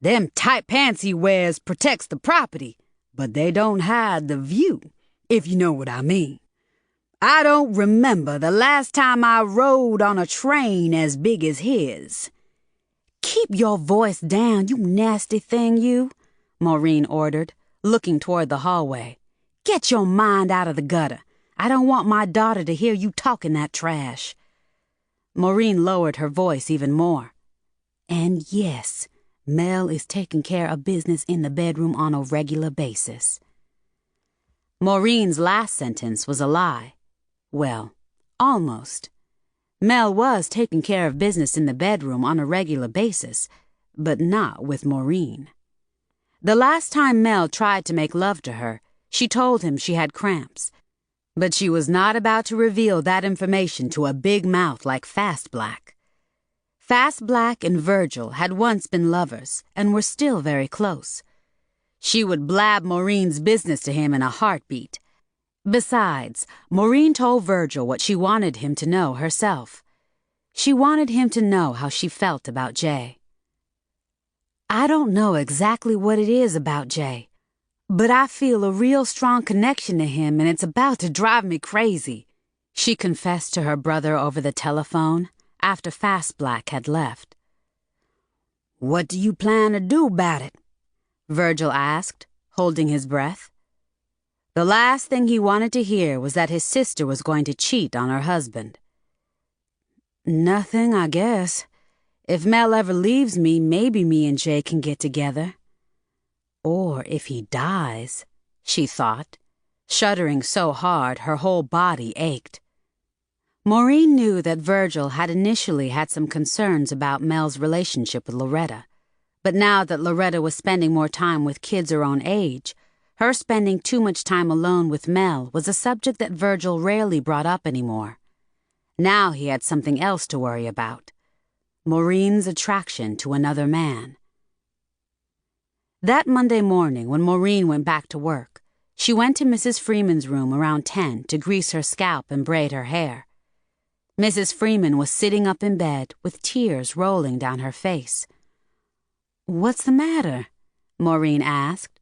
Them tight pants he wears protects the property, but they don't hide the view, if you know what I mean. I don't remember the last time I rode on a train as big as his." "Keep your voice down, you nasty thing, you," Maureen ordered, looking toward the hallway. "Get your mind out of the gutter. I don't want my daughter to hear you talking that trash." Maureen lowered her voice even more. "And yes, Mel is taking care of business in the bedroom on a regular basis." Maureen's last sentence was a lie. Well, almost. Mel was taking care of business in the bedroom on a regular basis, but not with Maureen. The last time Mel tried to make love to her, she told him she had cramps, but she was not about to reveal that information to a big mouth like Fast Black. Fast Black and Virgil had once been lovers and were still very close. She would blab Maureen's business to him in a heartbeat. Besides, Maureen told Virgil what she wanted him to know herself. She wanted him to know how she felt about Jay. "I don't know exactly what it is about Jay, but I feel a real strong connection to him and it's about to drive me crazy," she confessed to her brother over the telephone after Fast Black had left. "What do you plan to do about it?" Virgil asked, holding his breath. The last thing he wanted to hear was that his sister was going to cheat on her husband. "Nothing, I guess. If Mel ever leaves me, maybe me and Jay can get together." Or if he dies, she thought, shuddering so hard her whole body ached. Maureen knew that Virgil had initially had some concerns about Mel's relationship with Loretta, but now that Loretta was spending more time with kids her own age, her spending too much time alone with Mel was a subject that Virgil rarely brought up anymore. Now he had something else to worry about: Maureen's attraction to another man. That Monday morning, when Maureen went back to work, she went to Mrs. Freeman's room around 10 to grease her scalp and braid her hair. Mrs. Freeman was sitting up in bed with tears rolling down her face. "What's the matter?" Maureen asked.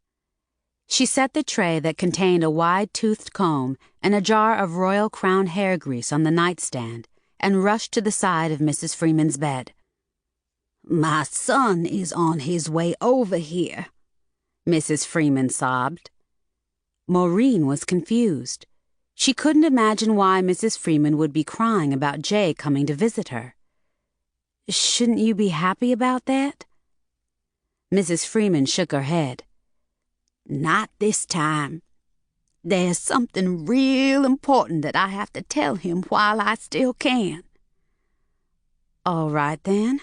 She set the tray that contained a wide-toothed comb and a jar of Royal Crown hair grease on the nightstand and rushed to the side of Mrs. Freeman's bed. "My son is on his way over here," Mrs. Freeman sobbed. Maureen was confused. She couldn't imagine why Mrs. Freeman would be crying about Jay coming to visit her. "Shouldn't you be happy about that?" Mrs. Freeman shook her head. "Not this time. There's something real important that I have to tell him while I still can." "All right, then,"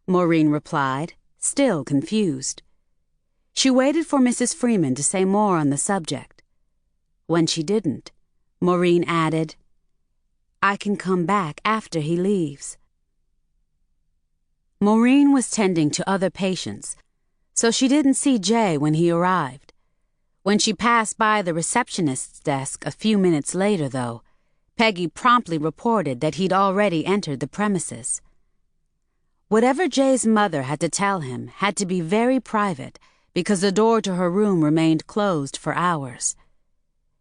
Maureen replied, still confused. She waited for Mrs. Freeman to say more on the subject. When she didn't, Maureen added, "I can come back after he leaves." Maureen was tending to other patients, so she didn't see Jay when he arrived. When she passed by the receptionist's desk a few minutes later, though, Peggy promptly reported that he'd already entered the premises. Whatever Jay's mother had to tell him had to be very private because the door to her room remained closed for hours.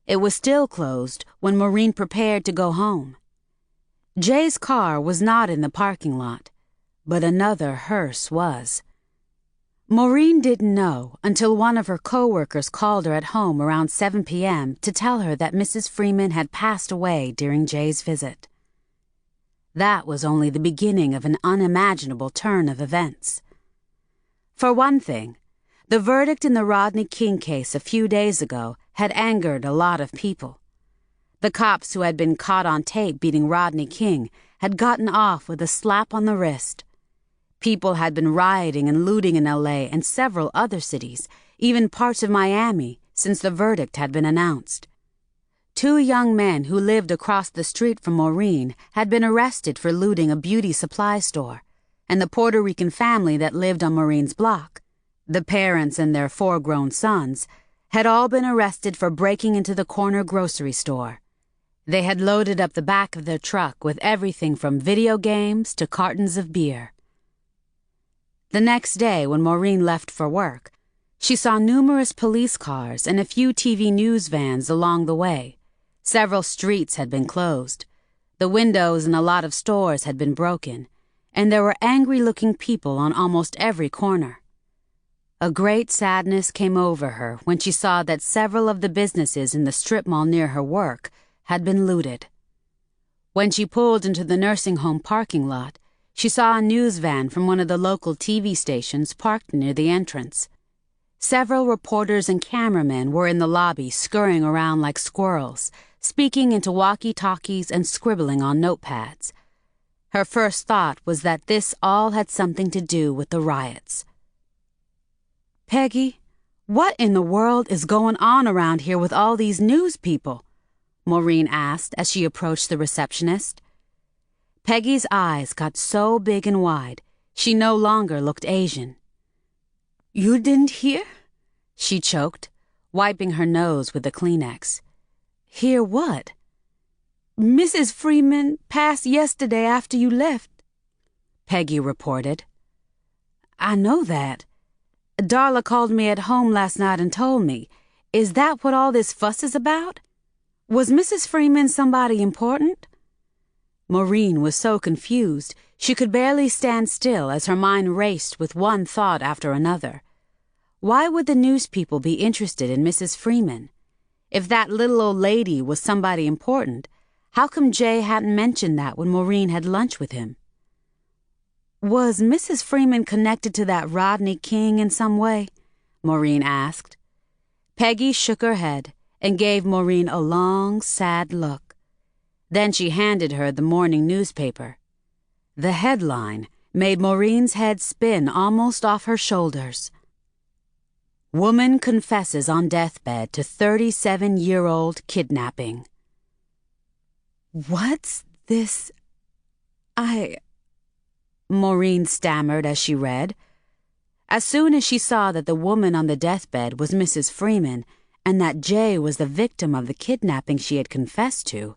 It was still closed when Maureen prepared to go home. Jay's car was not in the parking lot, but another hearse was. Maureen didn't know until one of her co-workers called her at home around 7 p.m. to tell her that Mrs. Freeman had passed away during Jay's visit. That was only the beginning of an unimaginable turn of events. For one thing, the verdict in the Rodney King case a few days ago had angered a lot of people. The cops who had been caught on tape beating Rodney King had gotten off with a slap on the wrist. People had been rioting and looting in LA and several other cities, even parts of Miami, since the verdict had been announced. 2 young men who lived across the street from Maureen had been arrested for looting a beauty supply store, and the Puerto Rican family that lived on Maureen's block, the parents and their 4 grown sons, had all been arrested for breaking into the corner grocery store. They had loaded up the back of their truck with everything from video games to cartons of beer. The next day, when Maureen left for work, she saw numerous police cars and a few TV news vans along the way. Several streets had been closed. The windows in a lot of stores had been broken, and there were angry-looking people on almost every corner. A great sadness came over her when she saw that several of the businesses in the strip mall near her work had been looted. When she pulled into the nursing home parking lot, she saw a news van from one of the local TV stations parked near the entrance. Several reporters and cameramen were in the lobby scurrying around like squirrels, speaking into walkie-talkies and scribbling on notepads. Her first thought was that this all had something to do with the riots. "Peggy, what in the world is going on around here with all these news people?" Maureen asked as she approached the receptionist. Peggy's eyes got so big and wide, she no longer looked Asian. "You didn't hear?" she choked, wiping her nose with a Kleenex. "Hear what?" "Mrs. Freeman passed yesterday after you left," Peggy reported. "I know that. Darla called me at home last night and told me. Is that what all this fuss is about? Was Mrs. Freeman somebody important?" Maureen was so confused she could barely stand still as her mind raced with one thought after another. Why would the news people be interested in Mrs. Freeman? If that little old lady was somebody important, how come Jay hadn't mentioned that when Maureen had lunch with him? "Was Mrs. Freeman connected to that Rodney King in some way?" Maureen asked. Peggy shook her head and gave Maureen a long, sad look. Then she handed her the morning newspaper. The headline made Maureen's head spin almost off her shoulders. "Woman confesses on deathbed to 37-year-old kidnapping." "What's this? Maureen stammered as she read. As soon as she saw that the woman on the deathbed was Mrs. Freeman and that Jay was the victim of the kidnapping she had confessed to,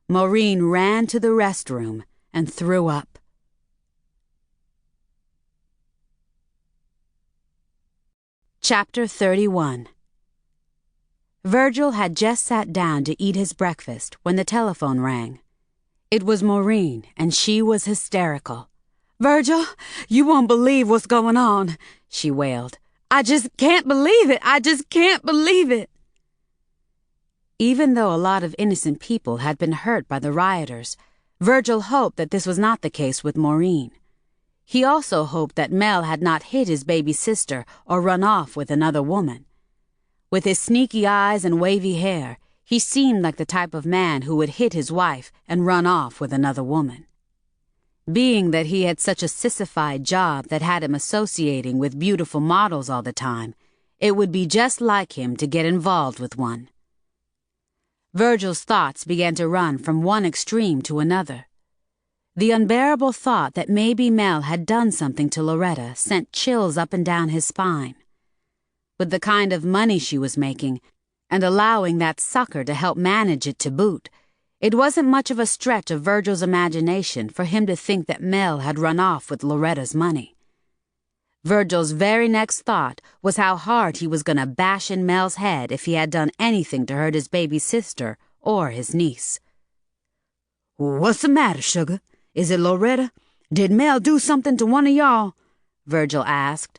Maureen ran to the restroom and threw up. Chapter 31. Virgil had just sat down to eat his breakfast when the telephone rang. It was Maureen, and she was hysterical. "Virgil, you won't believe what's going on," she wailed. "I just can't believe it. I just can't believe it." Even though a lot of innocent people had been hurt by the rioters, Virgil hoped that this was not the case with Maureen. He also hoped that Mel had not hit his baby sister or run off with another woman. With his sneaky eyes and wavy hair, he seemed like the type of man who would hit his wife and run off with another woman. Being that he had such a sissified job that had him associating with beautiful models all the time, it would be just like him to get involved with one. Virgil's thoughts began to run from one extreme to another. The unbearable thought that maybe Mel had done something to Loretta sent chills up and down his spine. With the kind of money she was making, and allowing that sucker to help manage it to boot, it wasn't much of a stretch of Virgil's imagination for him to think that Mel had run off with Loretta's money. Virgil's very next thought was how hard he was going to bash in Mel's head if he had done anything to hurt his baby sister or his niece. "What's the matter, sugar? Is it Loretta? Did Mel do something to one of y'all?" Virgil asked.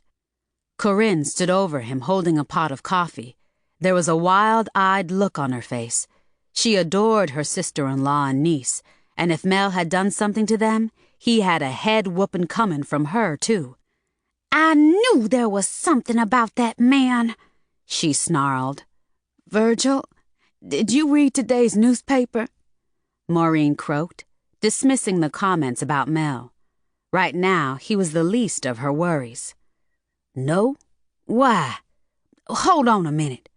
Corinne stood over him holding a pot of coffee. There was a wild-eyed look on her face. She adored her sister-in-law and niece, and if Mel had done something to them, he had a head-whooping coming from her, too. "I knew there was something about that man," she snarled. "Virgil, did you read today's newspaper?" Maureen croaked, dismissing the comments about Mel. Right now, he was the least of her worries. "No? Why? Hold on a minute,"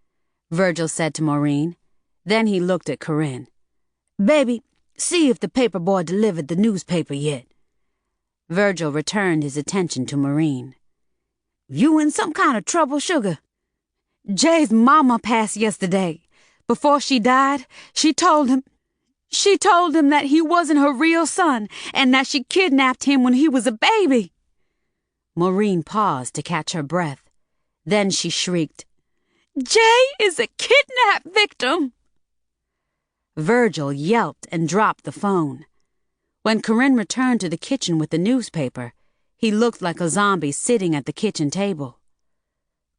Virgil said to Maureen. Then he looked at Corinne. "Baby, see if the paper boy delivered the newspaper yet." Virgil returned his attention to Maureen. "You in some kind of trouble, sugar? Jay's mama passed yesterday. Before she died, she told him that he wasn't her real son and that she kidnapped him when he was a baby." Maureen paused to catch her breath. Then she shrieked, "Jay is a kidnap victim!" Virgil yelped and dropped the phone. When Corinne returned to the kitchen with the newspaper, he looked like a zombie sitting at the kitchen table.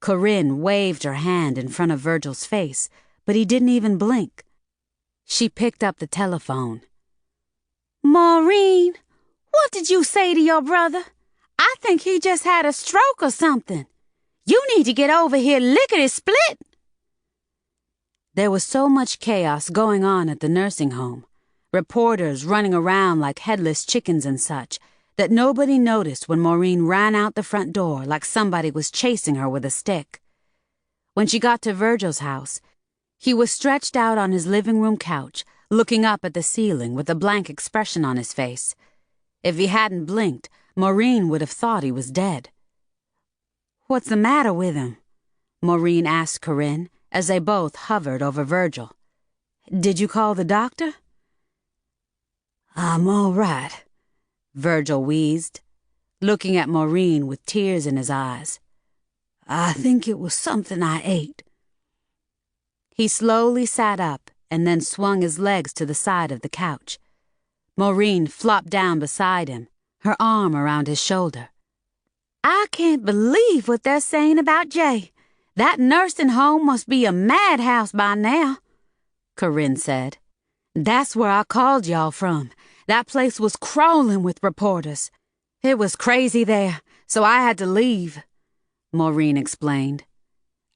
Corinne waved her hand in front of Virgil's face, but he didn't even blink. She picked up the telephone. "Maureen, what did you say to your brother? I think he just had a stroke or something. You need to get over here lickety-split." There was so much chaos going on at the nursing home, reporters running around like headless chickens and such, that nobody noticed when Maureen ran out the front door like somebody was chasing her with a stick. When she got to Virgil's house, he was stretched out on his living room couch, looking up at the ceiling with a blank expression on his face. If he hadn't blinked, Maureen would have thought he was dead. "What's the matter with him?" Maureen asked Corinne as they both hovered over Virgil. "Did you call the doctor?" "I'm all right," Virgil wheezed, looking at Maureen with tears in his eyes. "I think it was something I ate." He slowly sat up and then swung his legs to the side of the couch. Maureen flopped down beside him, her arm around his shoulder. "I can't believe what they're saying about Jay. That nursing home must be a madhouse by now," Corinne said. "That's where I called y'all from. That place was crawling with reporters. It was crazy there, so I had to leave," Maureen explained.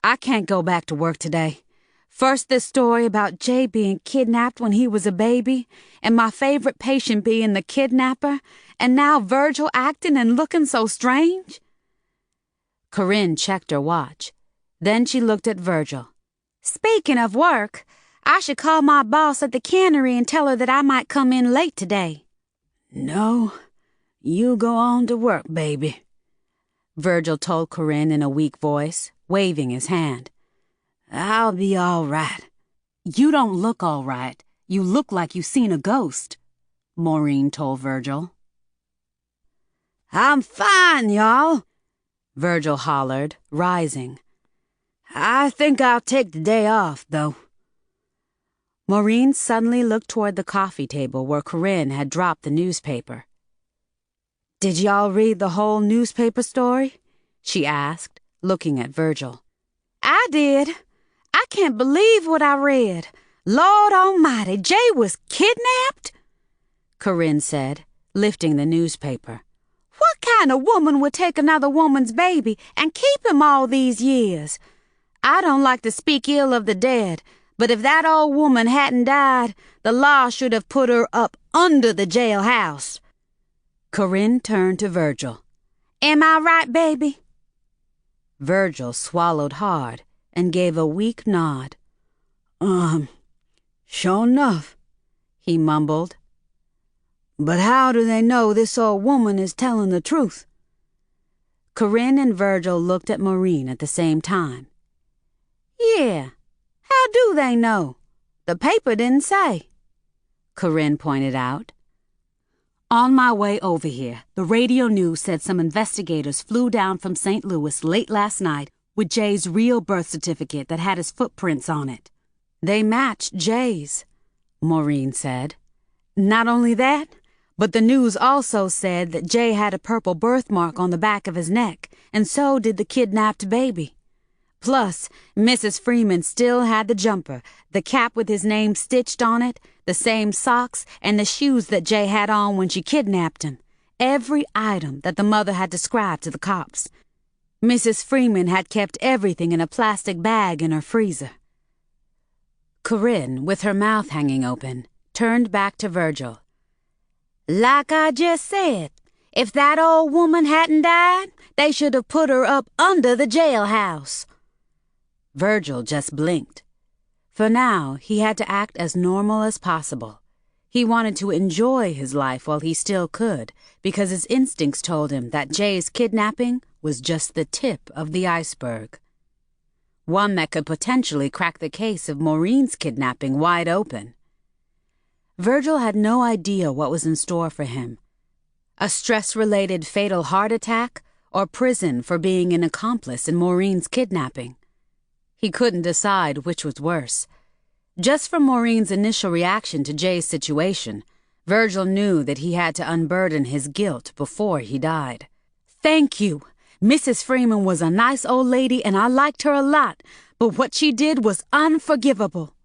"I can't go back to work today. First this story about Jay being kidnapped when he was a baby, and my favorite patient being the kidnapper, and now Virgil acting and looking so strange." Corinne checked her watch. Then she looked at Virgil. "Speaking of work, I should call my boss at the cannery and tell her that I might come in late today." "No, you go on to work, baby," Virgil told Corinne in a weak voice, waving his hand. "I'll be all right." "You don't look all right. You look like you've seen a ghost," Maureen told Virgil. "I'm fine, y'all," Virgil hollered, rising. "I think I'll take the day off, though." Maureen suddenly looked toward the coffee table where Corinne had dropped the newspaper. "Did y'all read the whole newspaper story?" she asked, looking at Virgil. "I did. I can't believe what I read. Lord Almighty, Jay was kidnapped? Corinne said, lifting the newspaper. What kind of woman would take another woman's baby and keep him all these years? I don't like to speak ill of the dead, but if that old woman hadn't died, the law should have put her up under the jailhouse. Corinne turned to Virgil. Am I right, baby? Virgil swallowed hard and gave a weak nod. Sure enough, he mumbled. But how do they know this old woman is telling the truth? Corinne and Virgil looked at Maureen at the same time. Yeah, how do they know? The paper didn't say, Corinne pointed out. On my way over here, the radio news said some investigators flew down from St. Louis late last night with Jay's real birth certificate that had his footprints on it. They matched Jay's, Maureen said. Not only that, but the news also said that Jay had a purple birthmark on the back of his neck, and so did the kidnapped baby. Plus, Mrs. Freeman still had the jumper, the cap with his name stitched on it, the same socks, and the shoes that Jay had on when she kidnapped him. Every item that the mother had described to the cops. Mrs. Freeman had kept everything in a plastic bag in her freezer. Corinne, with her mouth hanging open, turned back to Virgil. Like I just said, if that old woman hadn't died, they should have put her up under the jailhouse. Virgil just blinked. For now, he had to act as normal as possible. He wanted to enjoy his life while he still could, because his instincts told him that Jay's kidnapping was just the tip of the iceberg. One that could potentially crack the case of Maureen's kidnapping wide open. Virgil had no idea what was in store for him. A stress-related fatal heart attack or prison for being an accomplice in Maureen's kidnapping. He couldn't decide which was worse. Just from Maureen's initial reaction to Jay's situation, Virgil knew that he had to unburden his guilt before he died. Thank you. Mrs. Freeman was a nice old lady and I liked her a lot, but what she did was unforgivable,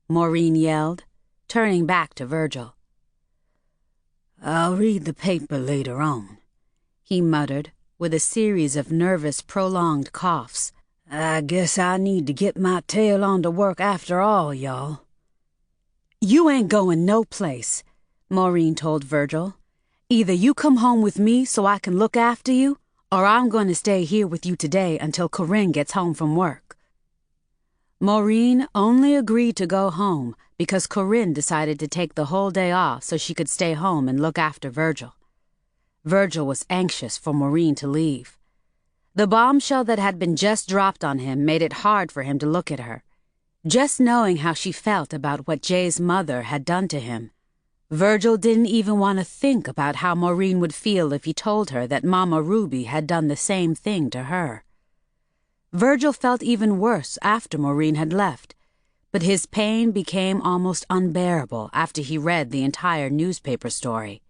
Maureen yelled, turning back to Virgil. I'll read the paper later on, he muttered, with a series of nervous, prolonged coughs. I guess I need to get my tail on to work after all, y'all. You ain't going no place, Maureen told Virgil. Either you come home with me so I can look after you, or I'm going to stay here with you today until Corinne gets home from work. Maureen only agreed to go home because Corinne decided to take the whole day off so she could stay home and look after Virgil. Virgil was anxious for Maureen to leave. The bombshell that had been just dropped on him made it hard for him to look at her. Just knowing how she felt about what Jay's mother had done to him, Virgil didn't even want to think about how Maureen would feel if he told her that Mama Ruby had done the same thing to her. Virgil felt even worse after Maureen had left, but his pain became almost unbearable after he read the entire newspaper story.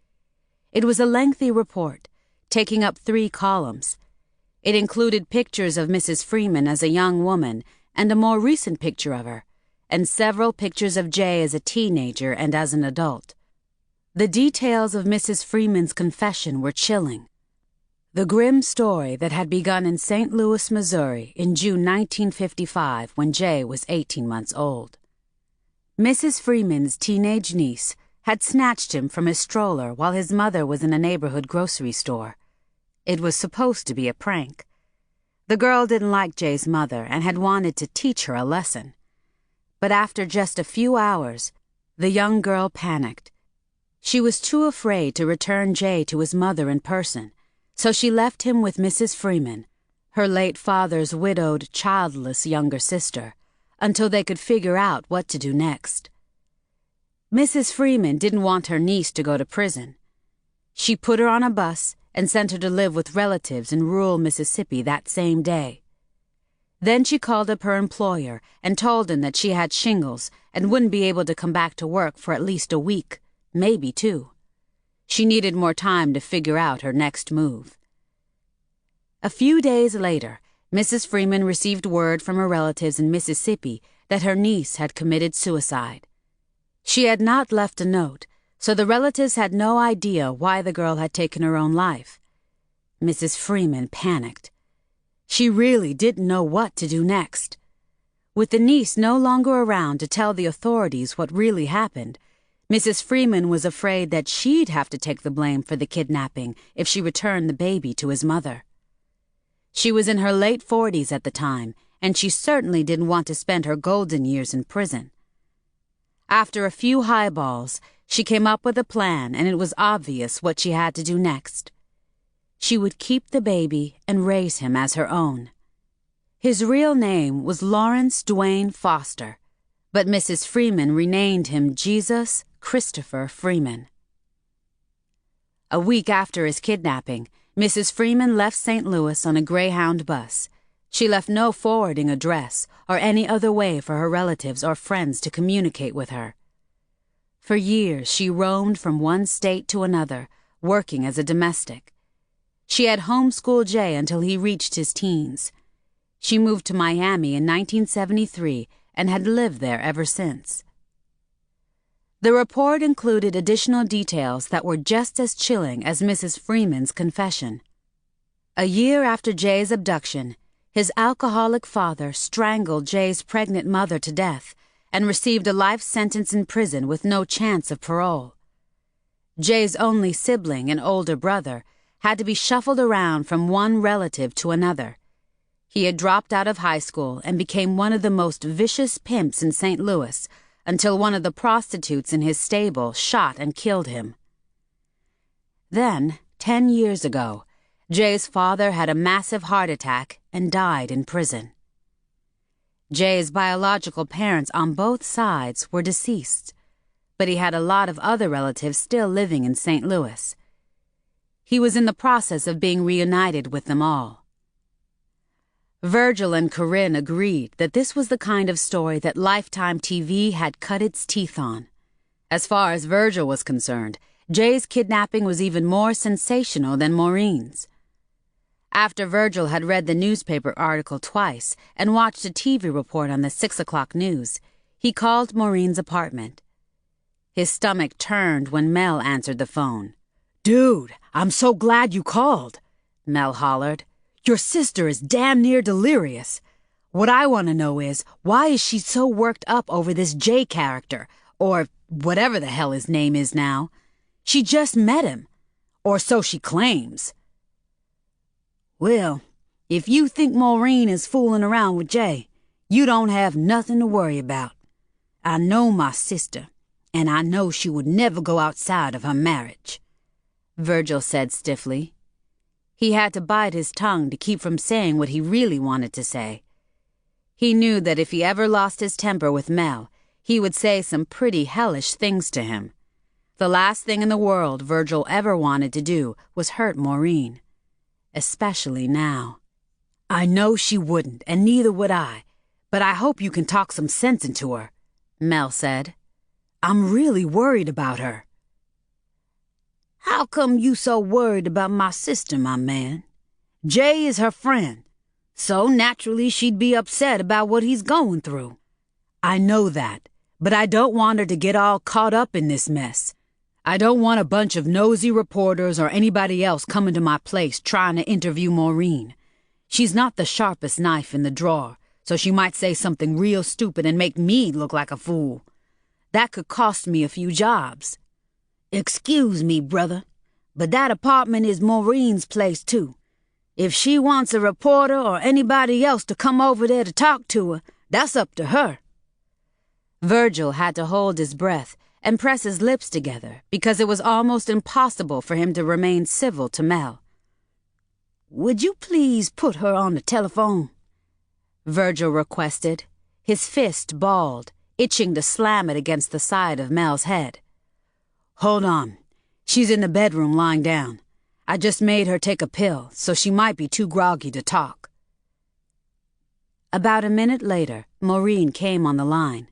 It was a lengthy report, taking up 3 columns. It included pictures of Mrs. Freeman as a young woman and a more recent picture of her, and several pictures of Jay as a teenager and as an adult. The details of Mrs. Freeman's confession were chilling. The grim story that had begun in St. Louis, Missouri in June 1955 when Jay was 18 months old. Mrs. Freeman's teenage niece had snatched him from his stroller while his mother was in a neighborhood grocery store. It was supposed to be a prank. The girl didn't like Jay's mother and had wanted to teach her a lesson. But after just a few hours, the young girl panicked. She was too afraid to return Jay to his mother in person, so she left him with Mrs. Freeman, her late father's widowed, childless younger sister, until they could figure out what to do next. Mrs. Freeman didn't want her niece to go to prison. She put her on a bus and sent her to live with relatives in rural Mississippi that same day. Then she called up her employer and told him that she had shingles and wouldn't be able to come back to work for at least a week, maybe 2. She needed more time to figure out her next move. A few days later, Mrs. Freeman received word from her relatives in Mississippi that her niece had committed suicide. She had not left a note, so the relatives had no idea why the girl had taken her own life. Mrs. Freeman panicked. She really didn't know what to do next. With the niece no longer around to tell the authorities what really happened, Mrs. Freeman was afraid that she'd have to take the blame for the kidnapping if she returned the baby to his mother. She was in her late 40s at the time, and she certainly didn't want to spend her golden years in prison. After a few highballs, she came up with a plan, and it was obvious what she had to do next. She would keep the baby and raise him as her own. His real name was Lawrence Dwayne Foster, but Mrs. Freeman renamed him Jesus Christopher Freeman. A week after his kidnapping, Mrs. Freeman left St. Louis on a Greyhound bus. She left no forwarding address or any other way for her relatives or friends to communicate with her. For years, she roamed from one state to another, working as a domestic. She had homeschooled Jay until he reached his teens. She moved to Miami in 1973 and had lived there ever since. The report included additional details that were just as chilling as Mrs. Freeman's confession. A year after Jay's abduction, his alcoholic father strangled Jay's pregnant mother to death and received a life sentence in prison with no chance of parole. Jay's only sibling, an older brother, had to be shuffled around from one relative to another. He had dropped out of high school and became one of the most vicious pimps in St. Louis until one of the prostitutes in his stable shot and killed him. Then, 10 years ago, Jay's father had a massive heart attack and died in prison. Jay's biological parents on both sides were deceased, but he had a lot of other relatives still living in St. Louis. He was in the process of being reunited with them all. Virgil and Corinne agreed that this was the kind of story that Lifetime TV had cut its teeth on. As far as Virgil was concerned, Jay's kidnapping was even more sensational than Maureen's. After Virgil had read the newspaper article twice and watched a TV report on the 6 o'clock news, he called Maureen's apartment. His stomach turned when Mel answered the phone. "Dude, I'm so glad you called," Mel hollered. "Your sister is damn near delirious. What I want to know is, why is she so worked up over this Jay character, or whatever the hell his name is now? She just met him, or so she claims." "Well, if you think Maureen is fooling around with Jay, you don't have nothing to worry about. I know my sister, and I know she would never go outside of her marriage," Virgil said stiffly. He had to bite his tongue to keep from saying what he really wanted to say. He knew that if he ever lost his temper with Mel, he would say some pretty hellish things to him. The last thing in the world Virgil ever wanted to do was hurt Maureen. Especially now. "I know she wouldn't, and neither would I, but I hope you can talk some sense into her," Mel said. "I'm really worried about her." "How come you so worried about my sister, my man? Jay is her friend, so naturally she'd be upset about what he's going through." "I know that, but I don't want her to get all caught up in this mess. I don't want a bunch of nosy reporters or anybody else coming to my place trying to interview Maureen. She's not the sharpest knife in the drawer, so she might say something real stupid and make me look like a fool. That could cost me a few jobs." "Excuse me, brother, but that apartment is Maureen's place, too. If she wants a reporter or anybody else to come over there to talk to her, that's up to her." Virgil had to hold his breath and press his lips together because it was almost impossible for him to remain civil to Mel. "Would you please put her on the telephone?" Virgil requested, his fist balled, itching to slam it against the side of Mel's head. "Hold on. She's in the bedroom lying down. I just made her take a pill, so she might be too groggy to talk." About a minute later, Maureen came on the line.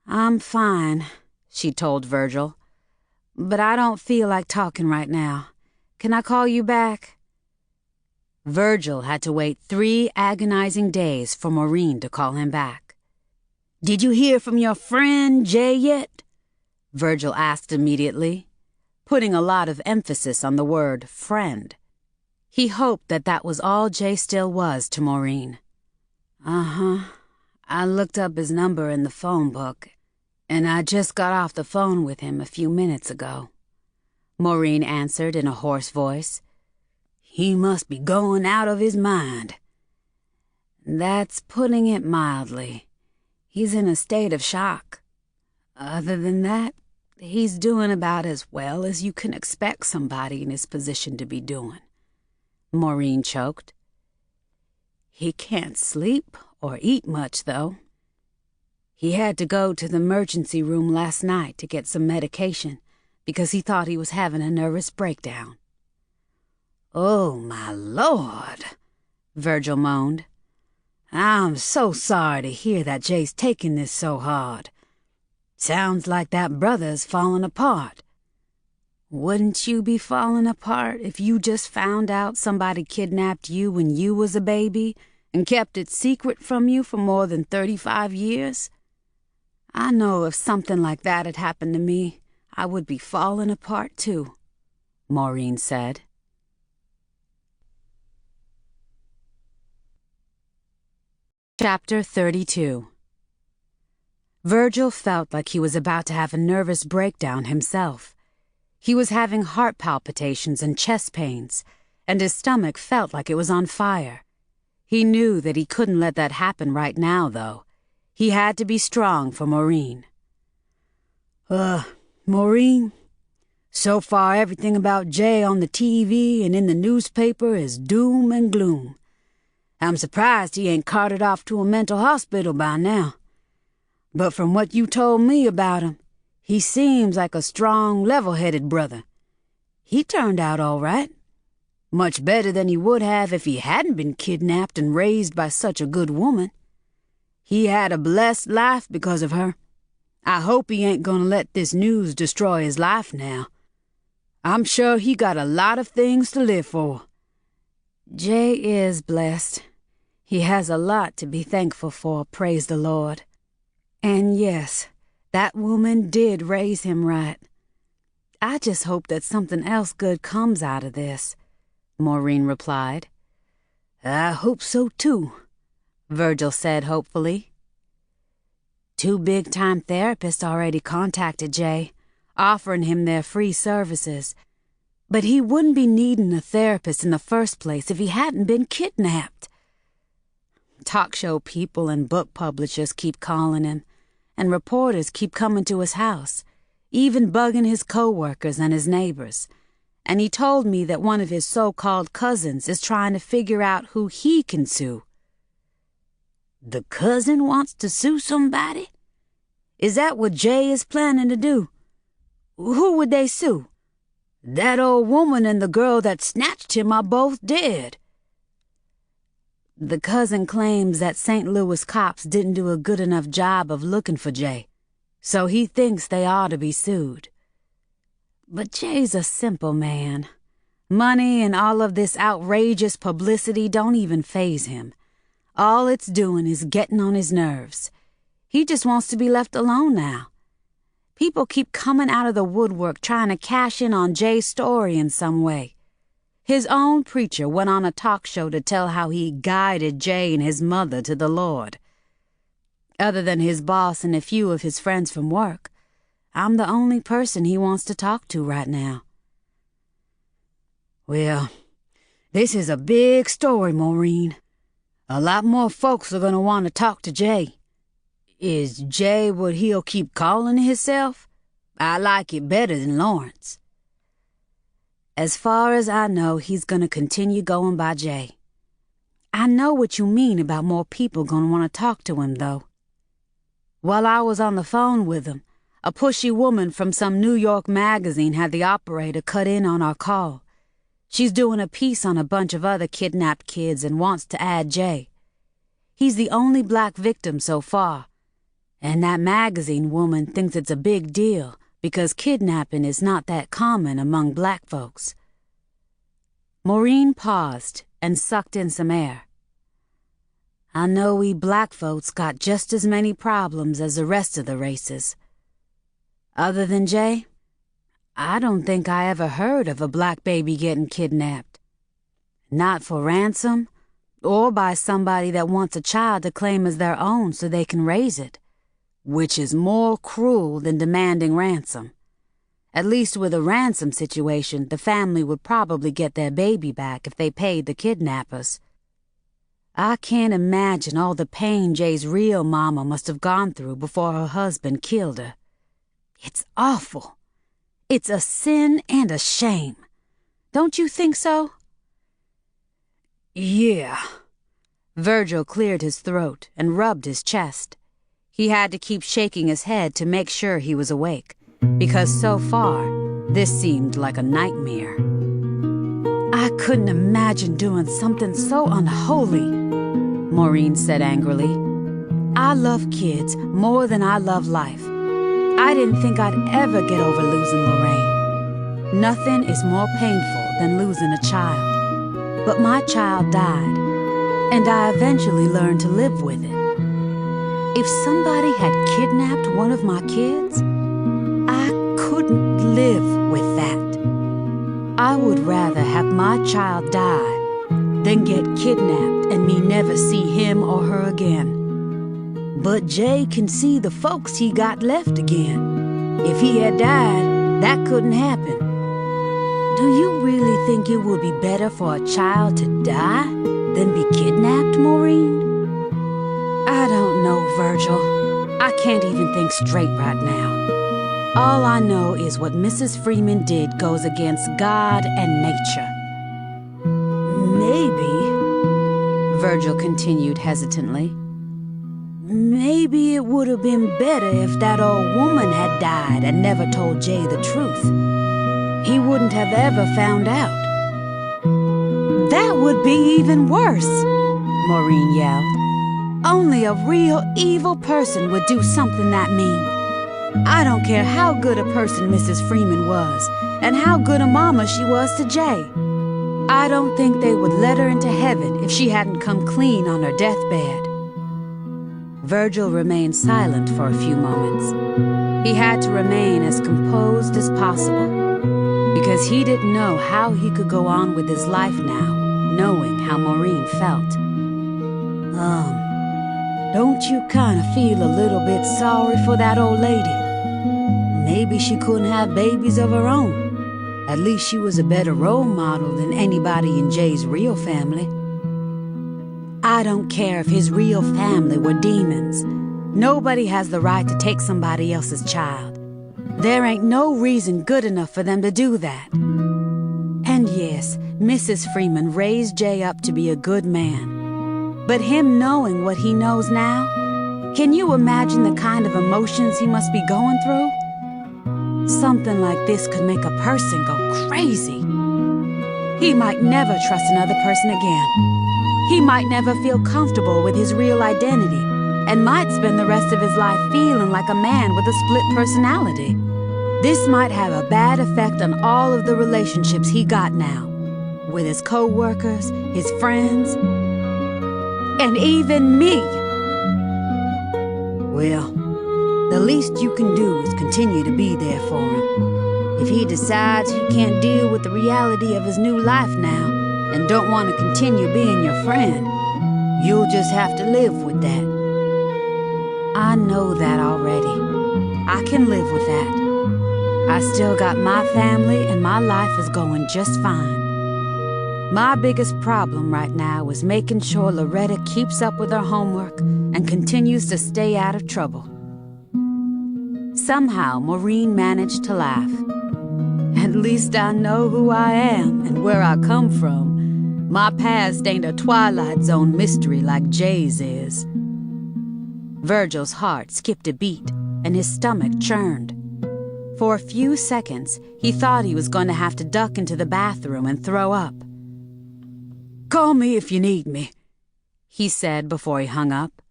"I'm fine," she told Virgil, "but I don't feel like talking right now. Can I call you back?" Virgil had to wait 3 agonizing days for Maureen to call him back. Did you hear from your friend Jay yet? Virgil asked immediately, putting a lot of emphasis on the word friend. He hoped that that was all Jay still was to Maureen. Uh-huh. I looked up his number in the phone book, and I just got off the phone with him a few minutes ago. Maureen answered in a hoarse voice. He must be going out of his mind. That's putting it mildly. He's in a state of shock. Other than that, he's doing about as well as you can expect somebody in his position to be doing. Maureen choked. He can't sleep or eat much, though. He had to go to the emergency room last night to get some medication because he thought he was having a nervous breakdown. Oh, my Lord, Virgil moaned. I'm so sorry to hear that Jay's taking this so hard. Sounds like that brother's falling apart. Wouldn't you be falling apart if you just found out somebody kidnapped you when you was a baby and kept it secret from you for more than 35 years? I know if something like that had happened to me, I would be falling apart too, Maureen said. Chapter 32. Virgil felt like he was about to have a nervous breakdown himself. He was having heart palpitations and chest pains, and his stomach felt like it was on fire. He knew that he couldn't let that happen right now, though. He had to be strong for Maureen. Maureen, so far everything about Jay on the TV and in the newspaper is doom and gloom. I'm surprised he ain't carted off to a mental hospital by now. But from what you told me about him, he seems like a strong, level-headed brother. He turned out all right. Much better than he would have if he hadn't been kidnapped and raised by such a good woman. He had a blessed life because of her. I hope he ain't gonna let this news destroy his life now. I'm sure he got a lot of things to live for. Jay is blessed. He has a lot to be thankful for, praise the Lord. And yes, that woman did raise him right. I just hope that something else good comes out of this, Maureen replied. I hope so too, Virgil said hopefully. 2 big-time therapists already contacted Jay, offering him their free services. But he wouldn't be needing a therapist in the first place if he hadn't been kidnapped. Talk show people and book publishers keep calling him, and reporters keep coming to his house, even bugging his co-workers and his neighbors. And he told me that one of his so-called cousins is trying to figure out who he can sue. The cousin wants to sue somebody? Is that what Jay is planning to do? Who would they sue? That old woman and the girl that snatched him are both dead. The cousin claims that St. Louis cops didn't do a good enough job of looking for Jay, so he thinks they ought to be sued. But Jay's a simple man. Money and all of this outrageous publicity don't even faze him. All it's doing is getting on his nerves. He just wants to be left alone now. People keep coming out of the woodwork trying to cash in on Jay's story in some way. His own preacher went on a talk show to tell how he guided Jay and his mother to the Lord. Other than his boss and a few of his friends from work, I'm the only person he wants to talk to right now. Well, this is a big story, Maureen. A lot more folks are going to want to talk to Jay. Is Jay what he'll keep calling himself? I like it better than Lawrence. As far as I know, he's going to continue going by Jay. I know what you mean about more people going to want to talk to him, though. While I was on the phone with him, a pushy woman from some New York magazine had the operator cut in on our call. She's doing a piece on a bunch of other kidnapped kids and wants to add Jay. He's the only black victim so far, and that magazine woman thinks it's a big deal because kidnapping is not that common among black folks. Maureen paused and sucked in some air. I know we black folks got just as many problems as the rest of the races. Other than Jay, I don't think I ever heard of a black baby getting kidnapped. Not for ransom, or by somebody that wants a child to claim as their own so they can raise it, which is more cruel than demanding ransom. At least with a ransom situation, the family would probably get their baby back if they paid the kidnappers. I can't imagine all the pain Jay's real mama must have gone through before her husband killed her. It's awful. It's a sin and a shame. Don't you think so? Yeah. Virgil cleared his throat and rubbed his chest. He had to keep shaking his head to make sure he was awake, because so far, this seemed like a nightmare. I couldn't imagine doing something so unholy, Maureen said angrily. I love kids more than I love life. I didn't think I'd ever get over losing Lorraine. Nothing is more painful than losing a child. But my child died, and I eventually learned to live with it. If somebody had kidnapped one of my kids, I couldn't live with that. I would rather have my child die than get kidnapped and me never see him or her again. But Jay can see the folks he got left again. If he had died, that couldn't happen. Do you really think it would be better for a child to die than be kidnapped, Maureen? I don't know, Virgil. I can't even think straight right now. All I know is what Mrs. Freeman did goes against God and nature. Maybe, Virgil continued hesitantly, maybe it would have been better if that old woman had died and never told Jay the truth. He wouldn't have ever found out. That would be even worse, Maureen yelled. Only a real evil person would do something that mean. I don't care how good a person Mrs. Freeman was, and how good a mama she was to Jay. I don't think they would let her into heaven if she hadn't come clean on her deathbed. Virgil remained silent for a few moments. He had to remain as composed as possible, because he didn't know how he could go on with his life now, knowing how Maureen felt. Don't you kind of feel a little bit sorry for that old lady? Maybe she couldn't have babies of her own. At least she was a better role model than anybody in Jay's real family. I don't care if his real family were demons. Nobody has the right to take somebody else's child. There ain't no reason good enough for them to do that. And yes, Mrs. Freeman raised Jay up to be a good man. But him knowing what he knows now, can you imagine the kind of emotions he must be going through? Something like this could make a person go crazy. He might never trust another person again. He might never feel comfortable with his real identity and might spend the rest of his life feeling like a man with a split personality. This might have a bad effect on all of the relationships he got now, with his co-workers, his friends, and even me. Well, the least you can do is continue to be there for him. If he decides he can't deal with the reality of his new life now and don't want to continue being your friend, you'll just have to live with that. I know that already. I can live with that. I still got my family and my life is going just fine. My biggest problem right now is making sure Loretta keeps up with her homework and continues to stay out of trouble. Somehow, Maureen managed to laugh. At least I know who I am and where I come from. My past ain't a Twilight Zone mystery like Jay's is. Virgil's heart skipped a beat and his stomach churned. For a few seconds, he thought he was going to have to duck into the bathroom and throw up. "Call me if you need me," he said before he hung up.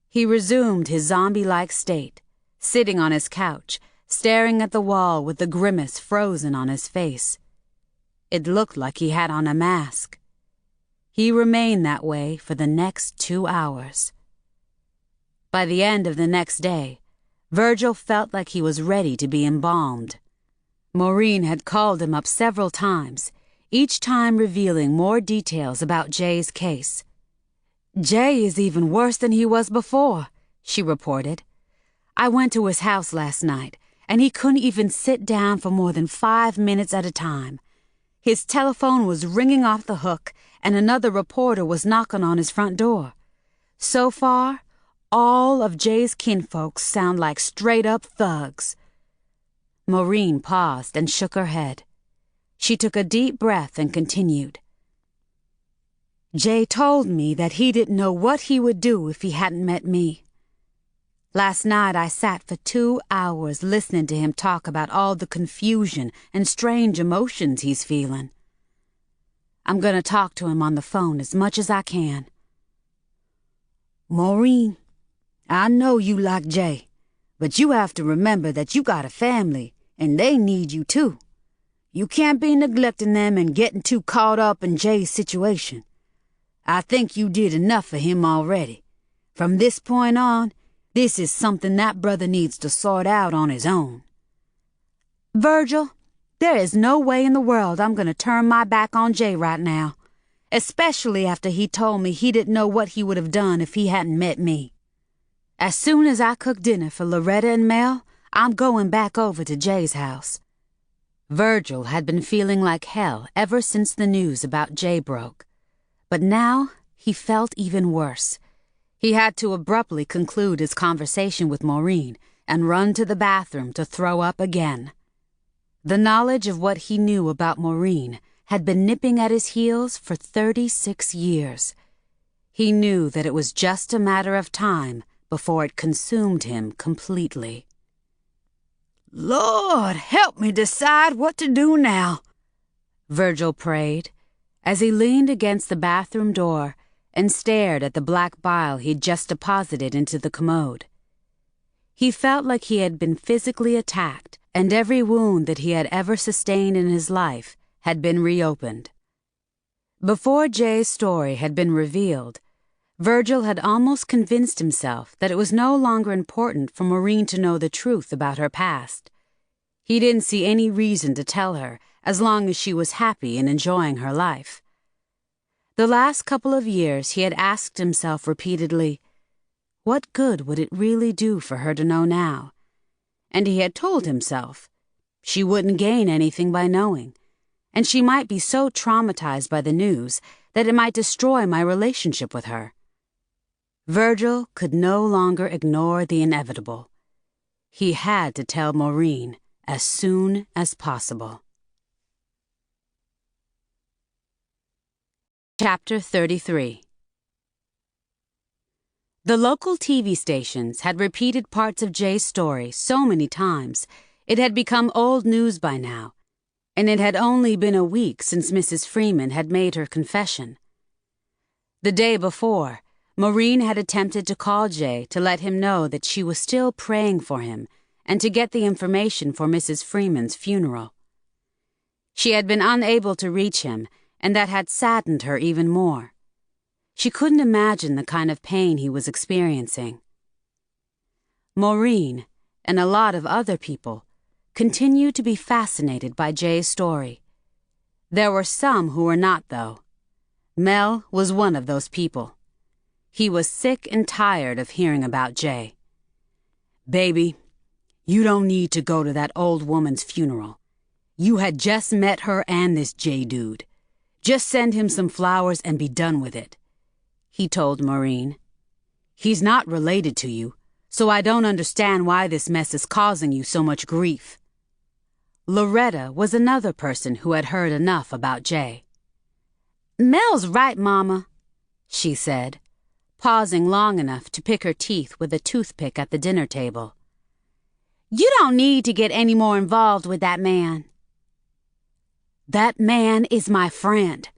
He resumed his zombie-like state, sitting on his couch, staring at the wall with the grimace frozen on his face. It looked like he had on a mask. He remained that way for the next 2 hours. By the end of the next day, Virgil felt like he was ready to be embalmed. Maureen had called him up several times, each time revealing more details about Jay's case. "Jay is even worse than he was before," she reported. "I went to his house last night, and he couldn't even sit down for more than 5 minutes at a time. His telephone was ringing off the hook, and another reporter was knocking on his front door. So far, all of Jay's kinfolks sound like straight-up thugs." Maureen paused and shook her head. She took a deep breath and continued. "Jay told me that he didn't know what he would do if he hadn't met me. Last night I sat for 2 hours listening to him talk about all the confusion and strange emotions he's feeling. I'm going to talk to him on the phone as much as I can." "Maureen, I know you like Jay, but you have to remember that you got a family, and they need you too. You can't be neglecting them and getting too caught up in Jay's situation. I think you did enough for him already. From this point on, this is something that brother needs to sort out on his own." "Virgil, there is no way in the world I'm going to turn my back on Jay right now, especially after he told me he didn't know what he would have done if he hadn't met me. As soon as I cook dinner for Loretta and Mel, I'm going back over to Jay's house." Virgil had been feeling like hell ever since the news about Jay broke, but now he felt even worse. He had to abruptly conclude his conversation with Maureen and run to the bathroom to throw up again. The knowledge of what he knew about Maureen had been nipping at his heels for 36 years. He knew that it was just a matter of time before it consumed him completely. "Lord, help me decide what to do now," Virgil prayed as he leaned against the bathroom door and stared at the black bile he'd just deposited into the commode. He felt like he had been physically attacked, and every wound that he had ever sustained in his life had been reopened. Before Jay's story had been revealed, Virgil had almost convinced himself that it was no longer important for Maureen to know the truth about her past. He didn't see any reason to tell her as long as she was happy and enjoying her life. The last couple of years he had asked himself repeatedly, what good would it really do for her to know now? And he had told himself, she wouldn't gain anything by knowing, and she might be so traumatized by the news that it might destroy my relationship with her. Virgil could no longer ignore the inevitable. He had to tell Maureen as soon as possible. Chapter 33. The local TV stations had repeated parts of Jay's story so many times it had become old news by now, and it had only been a week since Mrs. Freeman had made her confession. The day before, Maureen had attempted to call Jay to let him know that she was still praying for him and to get the information for Mrs. Freeman's funeral. She had been unable to reach him, and that had saddened her even more. She couldn't imagine the kind of pain he was experiencing. Maureen, and a lot of other people, continued to be fascinated by Jay's story. There were some who were not, though. Mel was one of those people. He was sick and tired of hearing about Jay. "Baby, you don't need to go to that old woman's funeral. You had just met her and this Jay dude. Just send him some flowers and be done with it," he told Maureen. "He's not related to you, so I don't understand why this mess is causing you so much grief." Loretta was another person who had heard enough about Jay. "Mel's right, Mama," she said, pausing long enough to pick her teeth with a toothpick at the dinner table. "You don't need to get any more involved with that man." "That man is my friend,"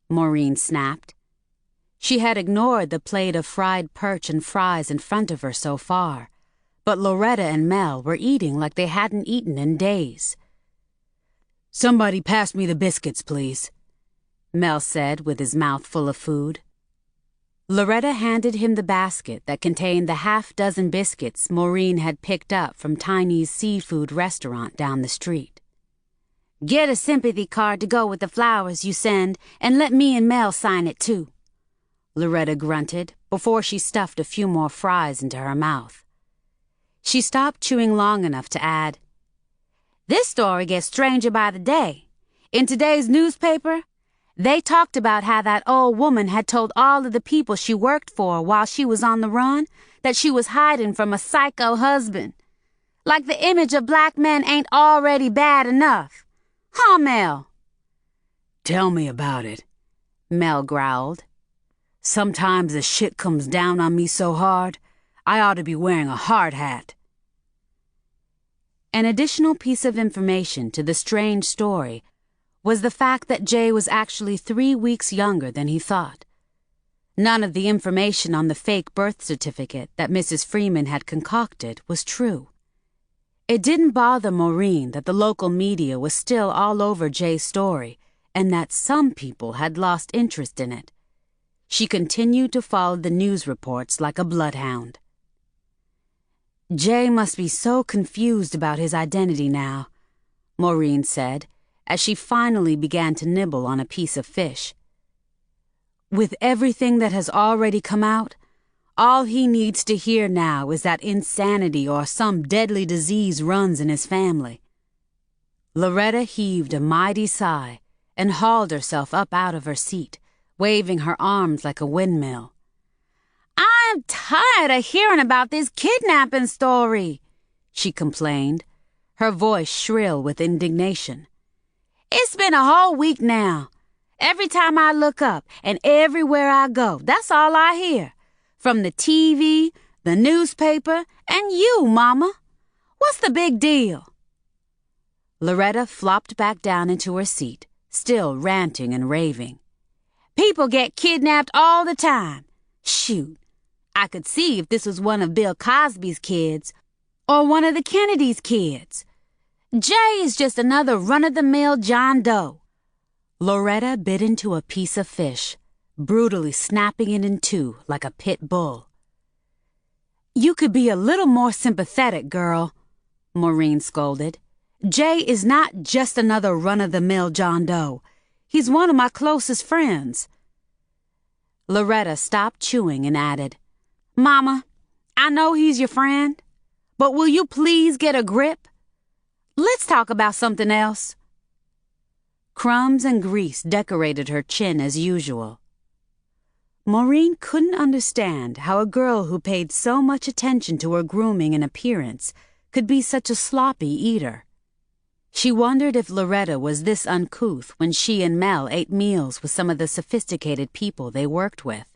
Maureen snapped. She had ignored the plate of fried perch and fries in front of her so far, but Loretta and Mel were eating like they hadn't eaten in days. "Somebody pass me the biscuits, please." Mel said with his mouth full of food. Loretta handed him the basket that contained the half-dozen biscuits Maureen had picked up from Tiny's seafood restaurant down the street. Get a sympathy card to go with the flowers you send, and let me and Mel sign it too, Loretta grunted before she stuffed a few more fries into her mouth. She stopped chewing long enough to add, This story gets stranger by the day. In today's newspaper, they talked about how that old woman had told all of the people she worked for while she was on the run that she was hiding from a psycho husband. Like the image of black men ain't already bad enough. Huh, Mel? Tell me about it, Mel growled. Sometimes the shit comes down on me so hard, I ought to be wearing a hard hat. An additional piece of information to the strange story was the fact that Jay was actually 3 weeks younger than he thought. None of the information on the fake birth certificate that Mrs. Freeman had concocted was true. It didn't bother Maureen that the local media was still all over Jay's story and that some people had lost interest in it. She continued to follow the news reports like a bloodhound. Jay must be so confused about his identity now, Maureen said, as she finally began to nibble on a piece of fish. With everything that has already come out, all he needs to hear now is that insanity or some deadly disease runs in his family. Loretta heaved a mighty sigh and hauled herself up out of her seat, waving her arms like a windmill. I'm tired of hearing about this kidnapping story, she complained, her voice shrill with indignation. It's been a whole week now. Every time I look up and everywhere I go, that's all I hear. From the TV, the newspaper, and you, Mama. What's the big deal? Loretta flopped back down into her seat, still ranting and raving. People get kidnapped all the time. Shoot, I could see if this was one of Bill Cosby's kids or one of the Kennedy's kids. Jay is just another run-of-the-mill John Doe. Loretta bit into a piece of fish, brutally snapping it in two like a pit bull. You could be a little more sympathetic, girl, Maureen scolded. Jay is not just another run-of-the-mill John Doe. He's one of my closest friends. Loretta stopped chewing and added, Mama, I know he's your friend, but will you please get a grip? Let's talk about something else. Crumbs and grease decorated her chin as usual. Maureen couldn't understand how a girl who paid so much attention to her grooming and appearance could be such a sloppy eater. She wondered if Loretta was this uncouth when she and Mel ate meals with some of the sophisticated people they worked with.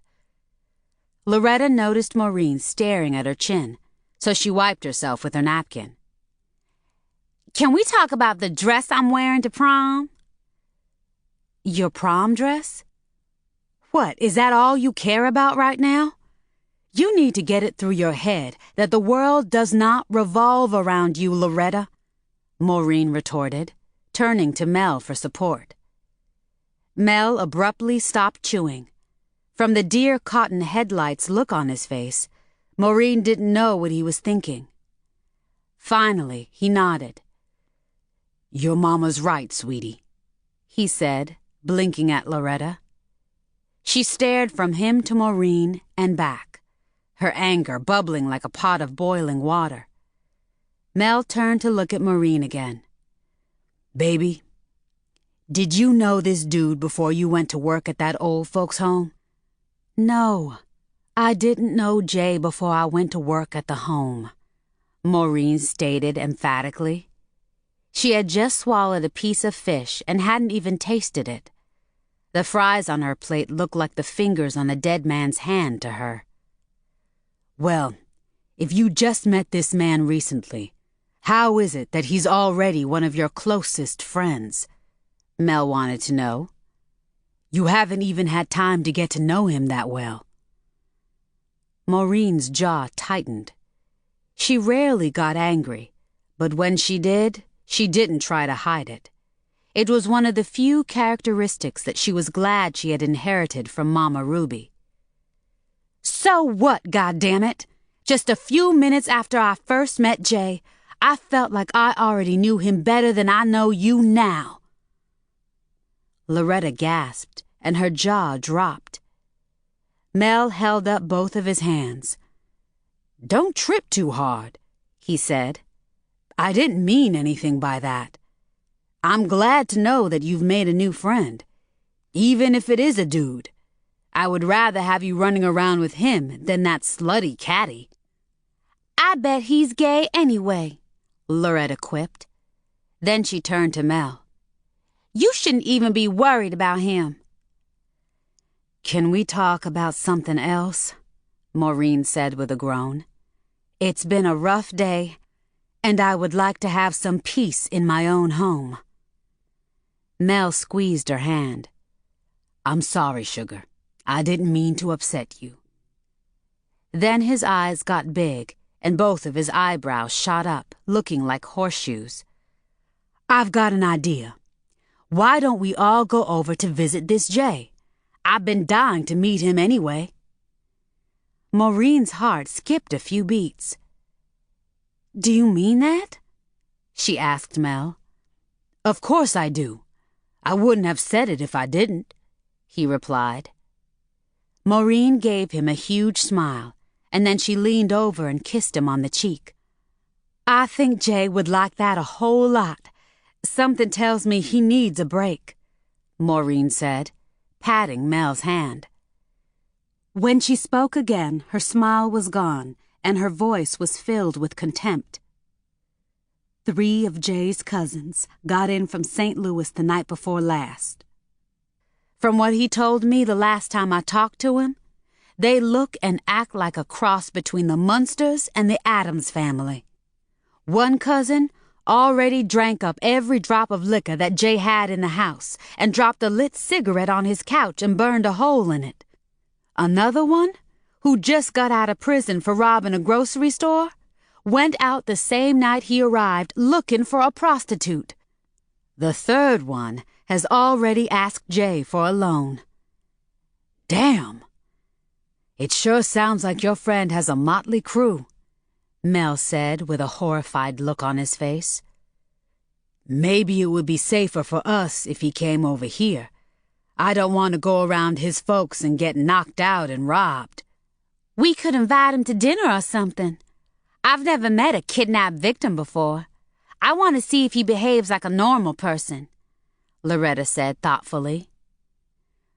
Loretta noticed Maureen staring at her chin, so she wiped herself with her napkin. Can we talk about the dress I'm wearing to prom? Your prom dress? What, is that all you care about right now? You need to get it through your head that the world does not revolve around you, Loretta, Maureen retorted, turning to Mel for support. Mel abruptly stopped chewing. From the deer cotton headlights look on his face, Maureen didn't know what he was thinking. Finally, he nodded. Your mama's right, sweetie, he said, blinking at Loretta. She stared from him to Maureen and back, her anger bubbling like a pot of boiling water. Mel turned to look at Maureen again. Baby, did you know this dude before you went to work at that old folks' home? No, I didn't know Jay before I went to work at the home, Maureen stated emphatically. She had just swallowed a piece of fish and hadn't even tasted it. The fries on her plate looked like the fingers on a dead man's hand to her. Well, if you just met this man recently, how is it that he's already one of your closest friends? Mel wanted to know. You haven't even had time to get to know him that well. Maureen's jaw tightened. She rarely got angry, but when she did, she didn't try to hide it. It was one of the few characteristics that she was glad she had inherited from Mama Ruby. So what, goddammit? Just a few minutes after I first met Jay, I felt like I already knew him better than I know you now. Loretta gasped, and her jaw dropped. Mel held up both of his hands. "Don't trip too hard," he said. "I didn't mean anything by that. I'm glad to know that you've made a new friend, even if it is a dude. I would rather have you running around with him than that slutty catty." "I bet he's gay anyway," Loretta quipped. Then she turned to Mel. "You shouldn't even be worried about him." "Can we talk about something else?" Maureen said with a groan. "It's been a rough day, and I would like to have some peace in my own home." Mel squeezed her hand. "I'm sorry, sugar. I didn't mean to upset you." Then his eyes got big, and both of his eyebrows shot up, looking like horseshoes. "I've got an idea. Why don't we all go over to visit this Jay? I've been dying to meet him anyway." Maureen's heart skipped a few beats. "Do you mean that?" she asked Mel. "Of course I do. I wouldn't have said it if I didn't," he replied. Maureen gave him a huge smile, and then she leaned over and kissed him on the cheek. "I think Jay would like that a whole lot. Something tells me he needs a break," Maureen said, patting Mel's hand. When she spoke again, her smile was gone, and her voice was filled with contempt. "3 of Jay's cousins got in from St. Louis the night before last. From what he told me the last time I talked to him, they look and act like a cross between the Munsters and the Addams family. One cousin already drank up every drop of liquor that Jay had in the house and dropped a lit cigarette on his couch and burned a hole in it. Another one, who just got out of prison for robbing a grocery store, went out the same night he arrived looking for a prostitute. The third one has already asked Jay for a loan." "Damn! It sure sounds like your friend has a motley crew," Mel said with a horrified look on his face. "Maybe it would be safer for us if he came over here. I don't want to go around his folks and get knocked out and robbed." "We could invite him to dinner or something. I've never met a kidnapped victim before. I want to see if he behaves like a normal person," Loretta said thoughtfully.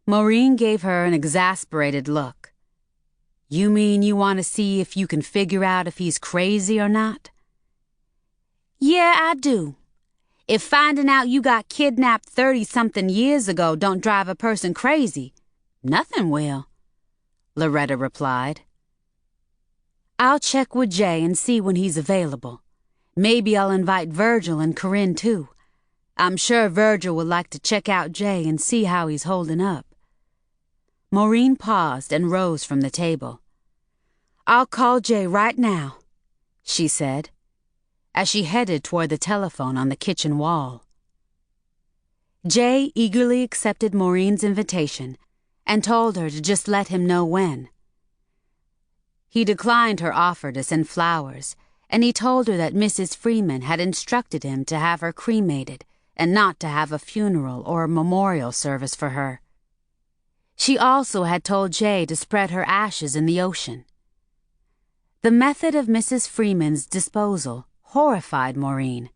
Maureen gave her an exasperated look. "You mean you want to see if you can figure out if he's crazy or not?" "Yeah, I do. If finding out you got kidnapped 30-something years ago don't drive a person crazy, nothing will," Loretta replied. "I'll check with Jay and see when he's available. Maybe I'll invite Virgil and Corinne too. I'm sure Virgil would like to check out Jay and see how he's holding up." Maureen paused and rose from the table. "I'll call Jay right now," she said, as she headed toward the telephone on the kitchen wall. Jay eagerly accepted Maureen's invitation and told her to just let him know when. He declined her offer to send flowers, and he told her that Mrs. Freeman had instructed him to have her cremated and not to have a funeral or a memorial service for her. She also had told Jay to spread her ashes in the ocean. The method of Mrs. Freeman's disposal horrified Maureen.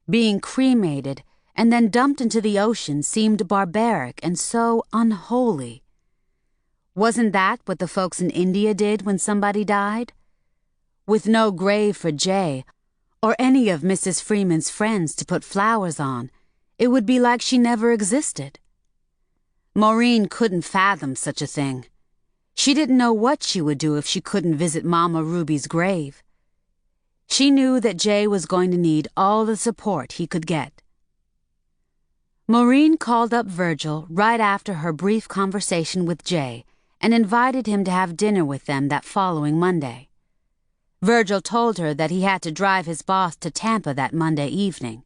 Being cremated and then dumped into the ocean seemed barbaric and so unholy. Wasn't that what the folks in India did when somebody died? With no grave for Jay or any of Mrs. Freeman's friends to put flowers on, it would be like she never existed. Maureen couldn't fathom such a thing. She didn't know what she would do if she couldn't visit Mama Ruby's grave. She knew that Jay was going to need all the support he could get. Maureen called up Virgil right after her brief conversation with Jay and invited him to have dinner with them that following Monday. Virgil told her that he had to drive his boss to Tampa that Monday evening.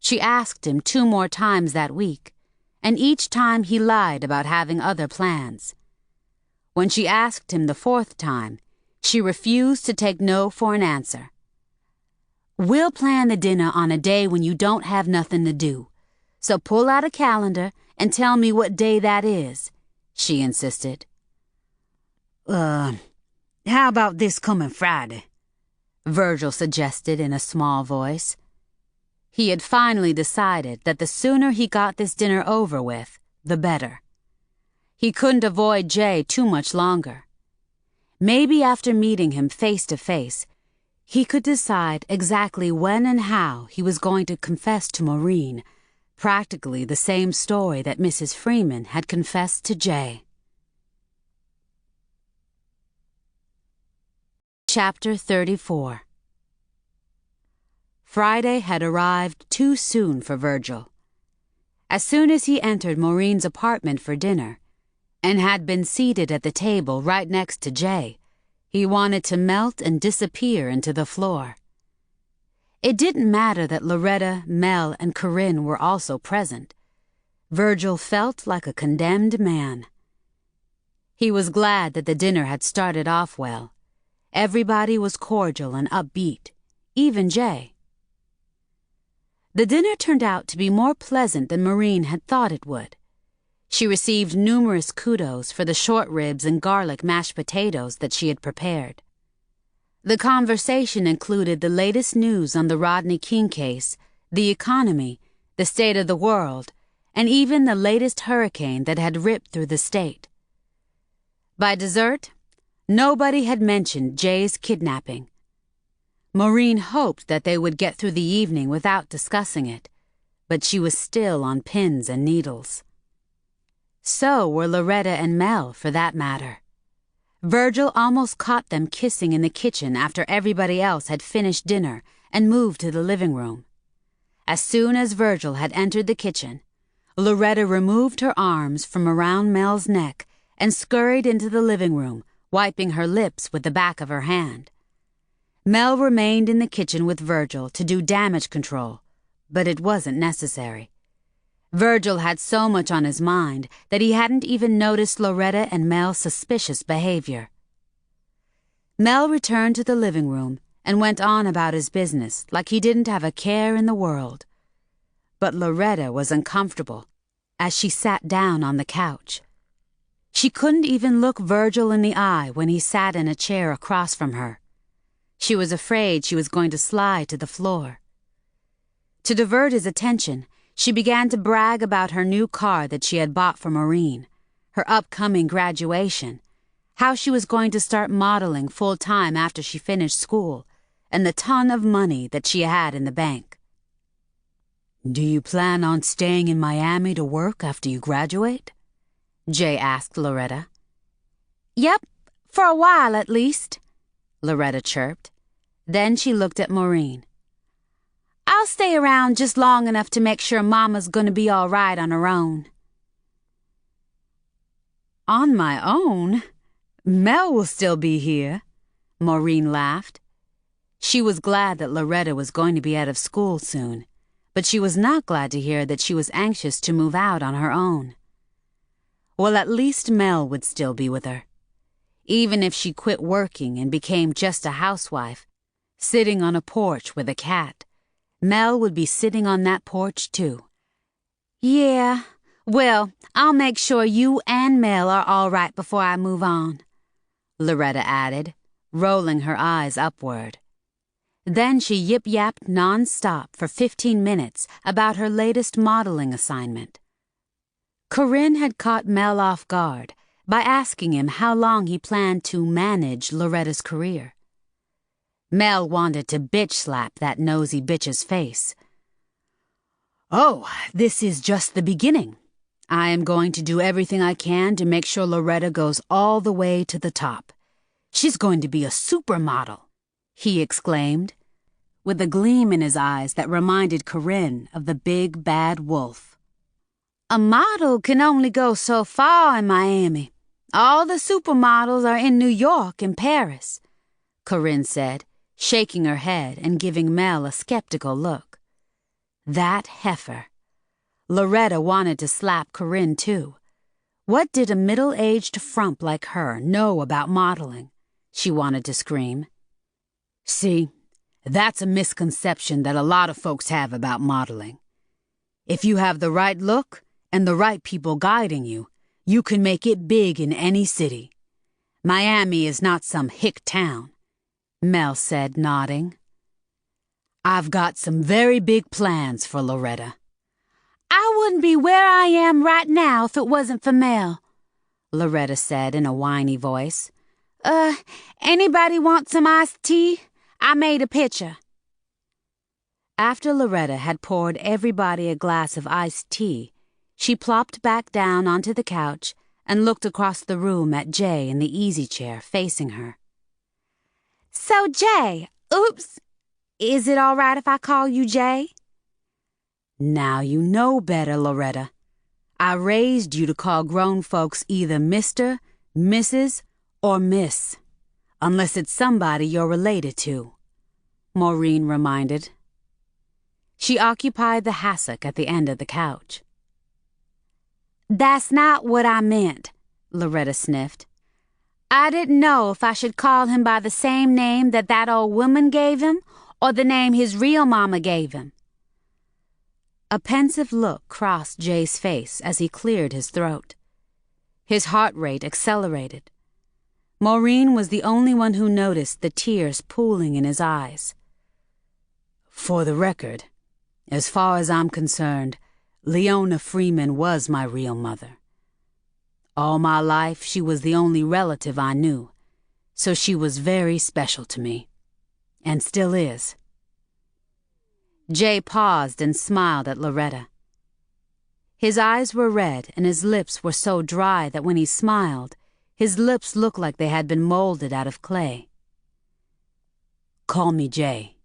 She asked him 2 more times that week, and each time he lied about having other plans. When she asked him the 4th time, she refused to take no for an answer. "We'll plan the dinner on a day when you don't have nothing to do. So pull out a calendar and tell me what day that is," she insisted. How about this coming Friday?" Virgil suggested in a small voice. He had finally decided that the sooner he got this dinner over with, the better. He couldn't avoid Jay too much longer. Maybe after meeting him face to face, he could decide exactly when and how he was going to confess to Maureen, practically the same story that Mrs. Freeman had confessed to Jay. Chapter 34. Friday had arrived too soon for Virgil. As soon as he entered Maureen's apartment for dinner, and had been seated at the table right next to Jay, he wanted to melt and disappear into the floor. It didn't matter that Loretta, Mel, and Corinne were also present. Virgil felt like a condemned man. He was glad that the dinner had started off well. Everybody was cordial and upbeat, even Jay. The dinner turned out to be more pleasant than Maureen had thought it would. She received numerous kudos for the short ribs and garlic mashed potatoes that she had prepared. The conversation included the latest news on the Rodney King case, the economy, the state of the world, and even the latest hurricane that had ripped through the state. By dessert, nobody had mentioned Jay's kidnapping. Maureen hoped that they would get through the evening without discussing it, but she was still on pins and needles. So were Loretta and Mel, for that matter. Virgil almost caught them kissing in the kitchen after everybody else had finished dinner and moved to the living room. As soon as Virgil had entered the kitchen, Loretta removed her arms from around Mel's neck and scurried into the living room, wiping her lips with the back of her hand. Mel remained in the kitchen with Virgil to do damage control, but it wasn't necessary. Virgil had so much on his mind that he hadn't even noticed Loretta and Mel's suspicious behavior. Mel returned to the living room and went on about his business like he didn't have a care in the world. But Loretta was uncomfortable as she sat down on the couch. She couldn't even look Virgil in the eye when he sat in a chair across from her. She was afraid she was going to slide to the floor. To divert his attention, she began to brag about her new car that she had bought for Maureen, her upcoming graduation, how she was going to start modeling full-time after she finished school, and the ton of money that she had in the bank. "Do you plan on staying in Miami to work after you graduate?" Jay asked Loretta. "Yep, for a while at least," Loretta chirped. Then she looked at Maureen. "I'll stay around just long enough to make sure Mama's gonna be all right on her own." "On my own? Mel will still be here," Maureen laughed. She was glad that Loretta was going to be out of school soon, but she was not glad to hear that she was anxious to move out on her own. Well, at least Mel would still be with her. Even if she quit working and became just a housewife, sitting on a porch with a cat, Mel would be sitting on that porch too. "Yeah, well, I'll make sure you and Mel are all right before I move on," Loretta added, rolling her eyes upward. Then she yip-yapped non-stop for 15 minutes about her latest modeling assignment. Corinne had caught Mel off guard by asking him how long he planned to manage Loretta's career. Mel wanted to bitch-slap that nosy bitch's face. "Oh, this is just the beginning. I am going to do everything I can to make sure Loretta goes all the way to the top. She's going to be a supermodel," he exclaimed, with a gleam in his eyes that reminded Corinne of the big bad wolf. "A model can only go so far in Miami. All the supermodels are in New York and Paris," Corinne said, shaking her head and giving Mel a skeptical look. That heifer. Loretta wanted to slap Corinne, too. What did a middle-aged frump like her know about modeling? She wanted to scream. See, that's a misconception that a lot of folks have about modeling. If you have the right look and the right people guiding you, you can make it big in any city. Miami is not some hick town, Mel said, nodding. I've got some very big plans for Loretta. I wouldn't be where I am right now if it wasn't for Mel, Loretta said in a whiny voice. Anybody want some iced tea? I made a pitcher. After Loretta had poured everybody a glass of iced tea, she plopped back down onto the couch and looked across the room at Jay in the easy chair facing her. So, Jay, oops, is it all right if I call you Jay? Now you know better, Loretta. I raised you to call grown folks either Mr., Mrs., or Miss, unless it's somebody you're related to, Maureen reminded. She occupied the hassock at the end of the couch. That's not what I meant, Loretta sniffed. I didn't know if I should call him by the same name that old woman gave him or the name his real mama gave him. A pensive look crossed Jay's face as he cleared his throat. His heart rate accelerated. Maureen was the only one who noticed the tears pooling in his eyes. For the record, as far as I'm concerned, Leona Freeman was my real mother. All my life, she was the only relative I knew, so she was very special to me, and still is. Jay paused and smiled at Loretta. His eyes were red and his lips were so dry that when he smiled, his lips looked like they had been molded out of clay. Call me Jay.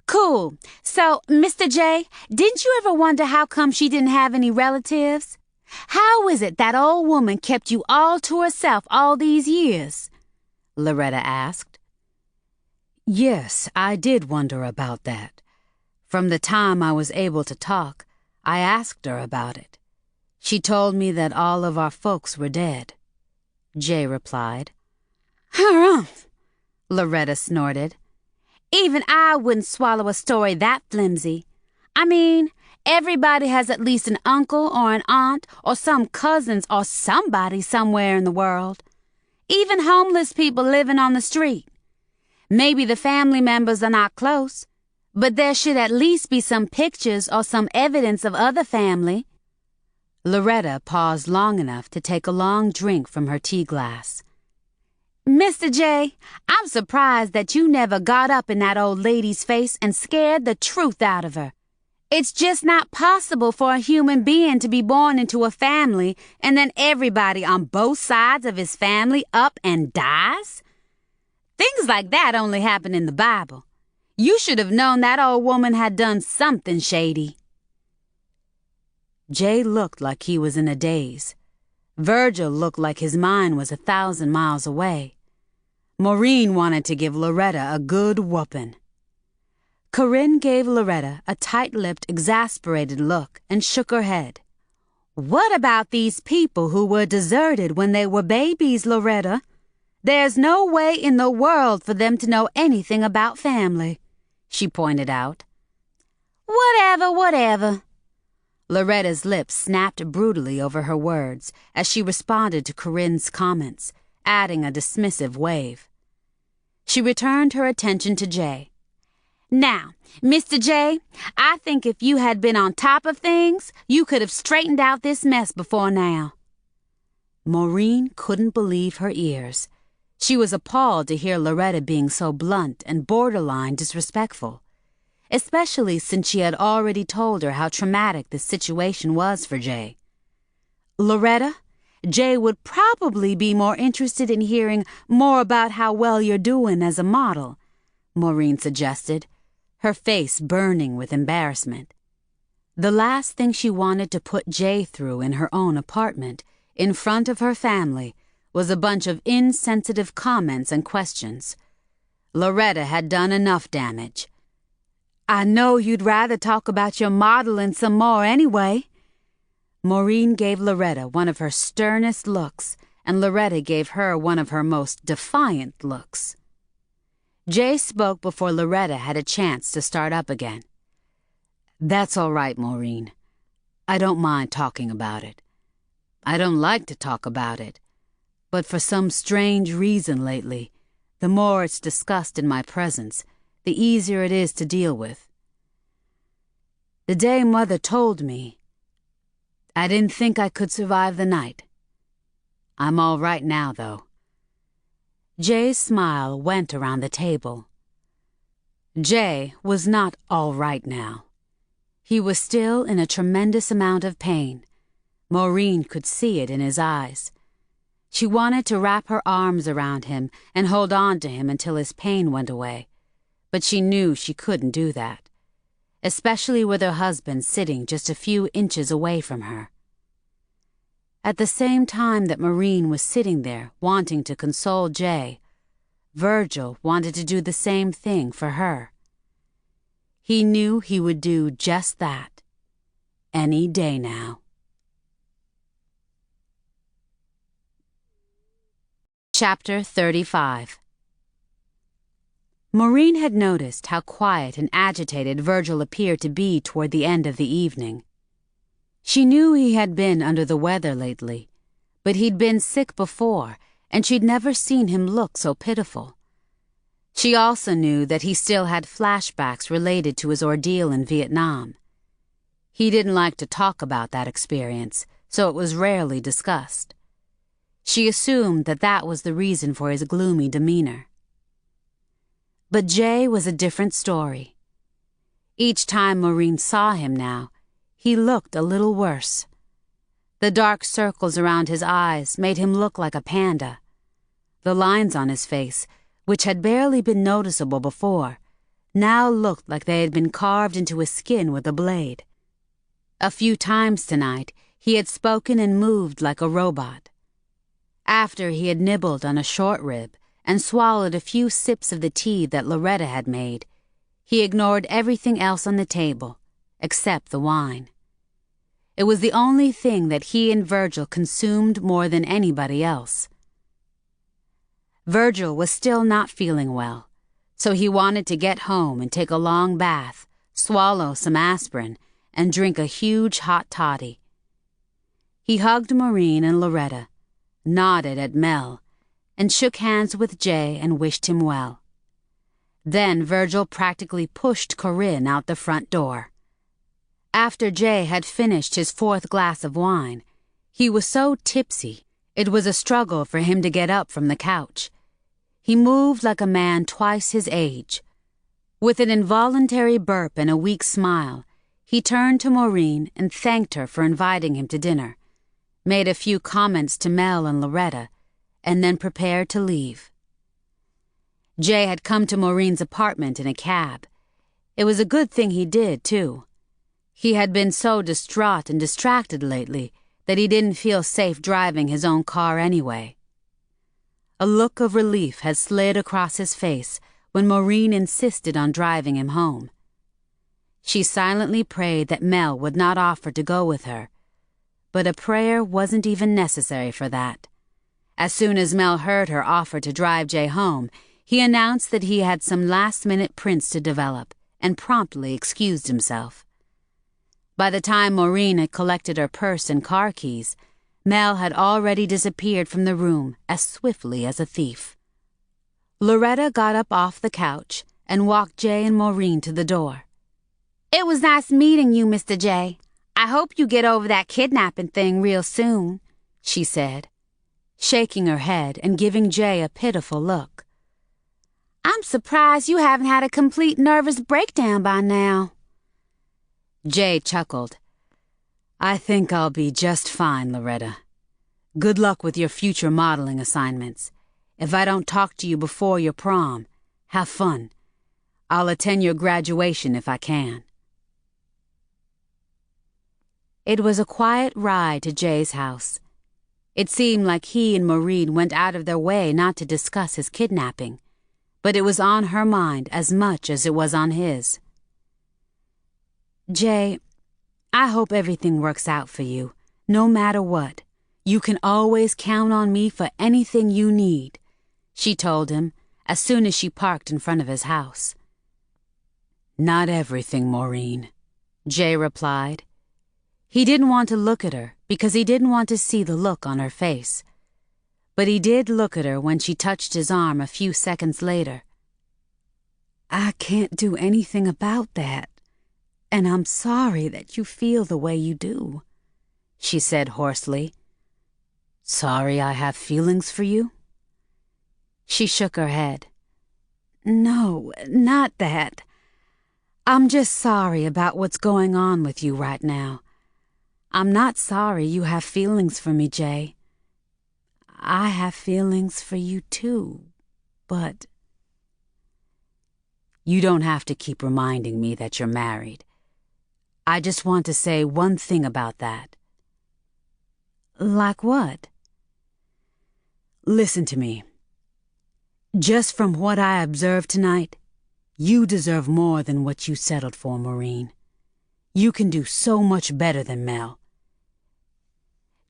Cool. So, Mr. J, didn't you ever wonder how come she didn't have any relatives? How is it that old woman kept you all to herself all these years? Loretta asked. Yes, I did wonder about that. From the time I was able to talk, I asked her about it. She told me that all of our folks were dead. Jay replied. Harumph! Loretta snorted. Even I wouldn't swallow a story that flimsy. I mean, everybody has at least an uncle or an aunt or some cousins or somebody somewhere in the world. Even homeless people living on the street. Maybe the family members are not close, but there should at least be some pictures or some evidence of other family. Loretta paused long enough to take a long drink from her tea glass. Mr. J, I'm surprised that you never got up in that old lady's face and scared the truth out of her. It's just not possible for a human being to be born into a family and then everybody on both sides of his family up and dies. Things like that only happen in the Bible. You should have known that old woman had done something shady. Jay looked like he was in a daze. Virgil looked like his mind was 1,000 miles away. Maureen wanted to give Loretta a good whooping. Corinne gave Loretta a tight-lipped, exasperated look and shook her head. What about these people who were deserted when they were babies, Loretta? There's no way in the world for them to know anything about family, she pointed out. Whatever. Loretta's lips snapped brutally over her words as she responded to Corinne's comments, adding a dismissive wave. She returned her attention to Jay. Now, Mr. J, I think if you had been on top of things, you could have straightened out this mess before now. Maureen couldn't believe her ears. She was appalled to hear Loretta being so blunt and borderline disrespectful, especially since she had already told her how traumatic this situation was for Jay. Loretta, Jay would probably be more interested in hearing more about how well you're doing as a model, Maureen suggested, her face burning with embarrassment. The last thing she wanted to put Jay through in her own apartment, in front of her family, was a bunch of insensitive comments and questions. Loretta had done enough damage. I know you'd rather talk about your modeling some more anyway. Maureen gave Loretta one of her sternest looks, and Loretta gave her one of her most defiant looks. Jay spoke before Loretta had a chance to start up again. That's all right, Maureen. I don't mind talking about it. I don't like to talk about it, but for some strange reason lately, the more it's discussed in my presence, the easier it is to deal with. The day Mother told me, I didn't think I could survive the night. I'm all right now, though. Jay's smile went around the table. Jay was not all right now. He was still in a tremendous amount of pain. Maureen could see it in his eyes. She wanted to wrap her arms around him and hold on to him until his pain went away, but she knew she couldn't do that, especially with her husband sitting just a few inches away from her. At the same time that Maureen was sitting there wanting to console Jay, Virgil wanted to do the same thing for her. He knew he would do just that, any day now. Chapter 35. Maureen had noticed how quiet and agitated Virgil appeared to be toward the end of the evening. She knew he had been under the weather lately, but he'd been sick before, and she'd never seen him look so pitiful. She also knew that he still had flashbacks related to his ordeal in Vietnam. He didn't like to talk about that experience, so it was rarely discussed. She assumed that that was the reason for his gloomy demeanor. But Jay was a different story. Each time Maureen saw him now, he looked a little worse. The dark circles around his eyes made him look like a panda. The lines on his face, which had barely been noticeable before, now looked like they had been carved into his skin with a blade. A few times tonight, he had spoken and moved like a robot. After he had nibbled on a short rib and swallowed a few sips of the tea that Loretta had made, he ignored everything else on the table, except the wine. It was the only thing that he and Virgil consumed more than anybody else. Virgil was still not feeling well, so he wanted to get home and take a long bath, swallow some aspirin, and drink a huge hot toddy. He hugged Maureen and Loretta, nodded at Mel, and shook hands with Jay and wished him well. Then Virgil practically pushed Corinne out the front door. After Jay had finished his fourth glass of wine, he was so tipsy it was a struggle for him to get up from the couch. He moved like a man twice his age. With an involuntary burp and a weak smile, he turned to Maureen and thanked her for inviting him to dinner, made a few comments to Mel and Loretta, and then prepared to leave. Jay had come to Maureen's apartment in a cab. It was a good thing he did, too. He had been so distraught and distracted lately that he didn't feel safe driving his own car anyway. A look of relief had slid across his face when Maureen insisted on driving him home. She silently prayed that Mel would not offer to go with her, but a prayer wasn't even necessary for that. As soon as Mel heard her offer to drive Jay home, he announced that he had some last-minute prints to develop and promptly excused himself. By the time Maureen had collected her purse and car keys, Mel had already disappeared from the room as swiftly as a thief. Loretta got up off the couch and walked Jay and Maureen to the door. It was nice meeting you, Mr. J. I hope you get over that kidnapping thing real soon, she said, shaking her head and giving Jay a pitiful look. I'm surprised you haven't had a complete nervous breakdown by now. Jay chuckled. I think I'll be just fine, Loretta. Good luck with your future modeling assignments. If I don't talk to you before your prom, have fun. I'll attend your graduation if I can. It was a quiet ride to Jay's house. It seemed like he and Maureen went out of their way not to discuss his kidnapping, but it was on her mind as much as it was on his. Jay, I hope everything works out for you, no matter what. You can always count on me for anything you need, she told him as soon as she parked in front of his house. Not everything, Maureen, Jay replied. He didn't want to look at her because he didn't want to see the look on her face. But he did look at her when she touched his arm a few seconds later. I can't do anything about that, and I'm sorry that you feel the way you do, she said hoarsely. Sorry I have feelings for you? She shook her head. No, not that. I'm just sorry about what's going on with you right now. I'm not sorry you have feelings for me, Jay. I have feelings for you too, but... You don't have to keep reminding me that you're married. I just want to say one thing about that. Like what? Listen to me. Just from what I observed tonight, you deserve more than what you settled for, Maureen. You can do so much better than Mel.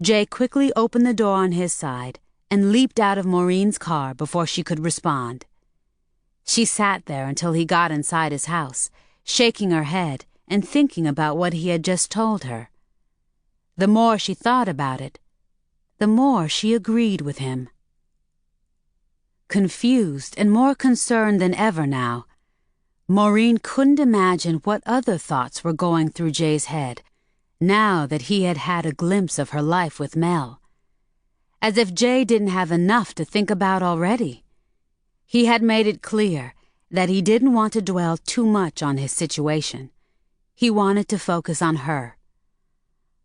Jay quickly opened the door on his side and leaped out of Maureen's car before she could respond. She sat there until he got inside his house, shaking her head and thinking about what he had just told her. The more she thought about it, the more she agreed with him. Confused and more concerned than ever now, Maureen couldn't imagine what other thoughts were going through Jay's head now that he had had a glimpse of her life with Mel. As if Jay didn't have enough to think about already. He had made it clear that he didn't want to dwell too much on his situation. He wanted to focus on her.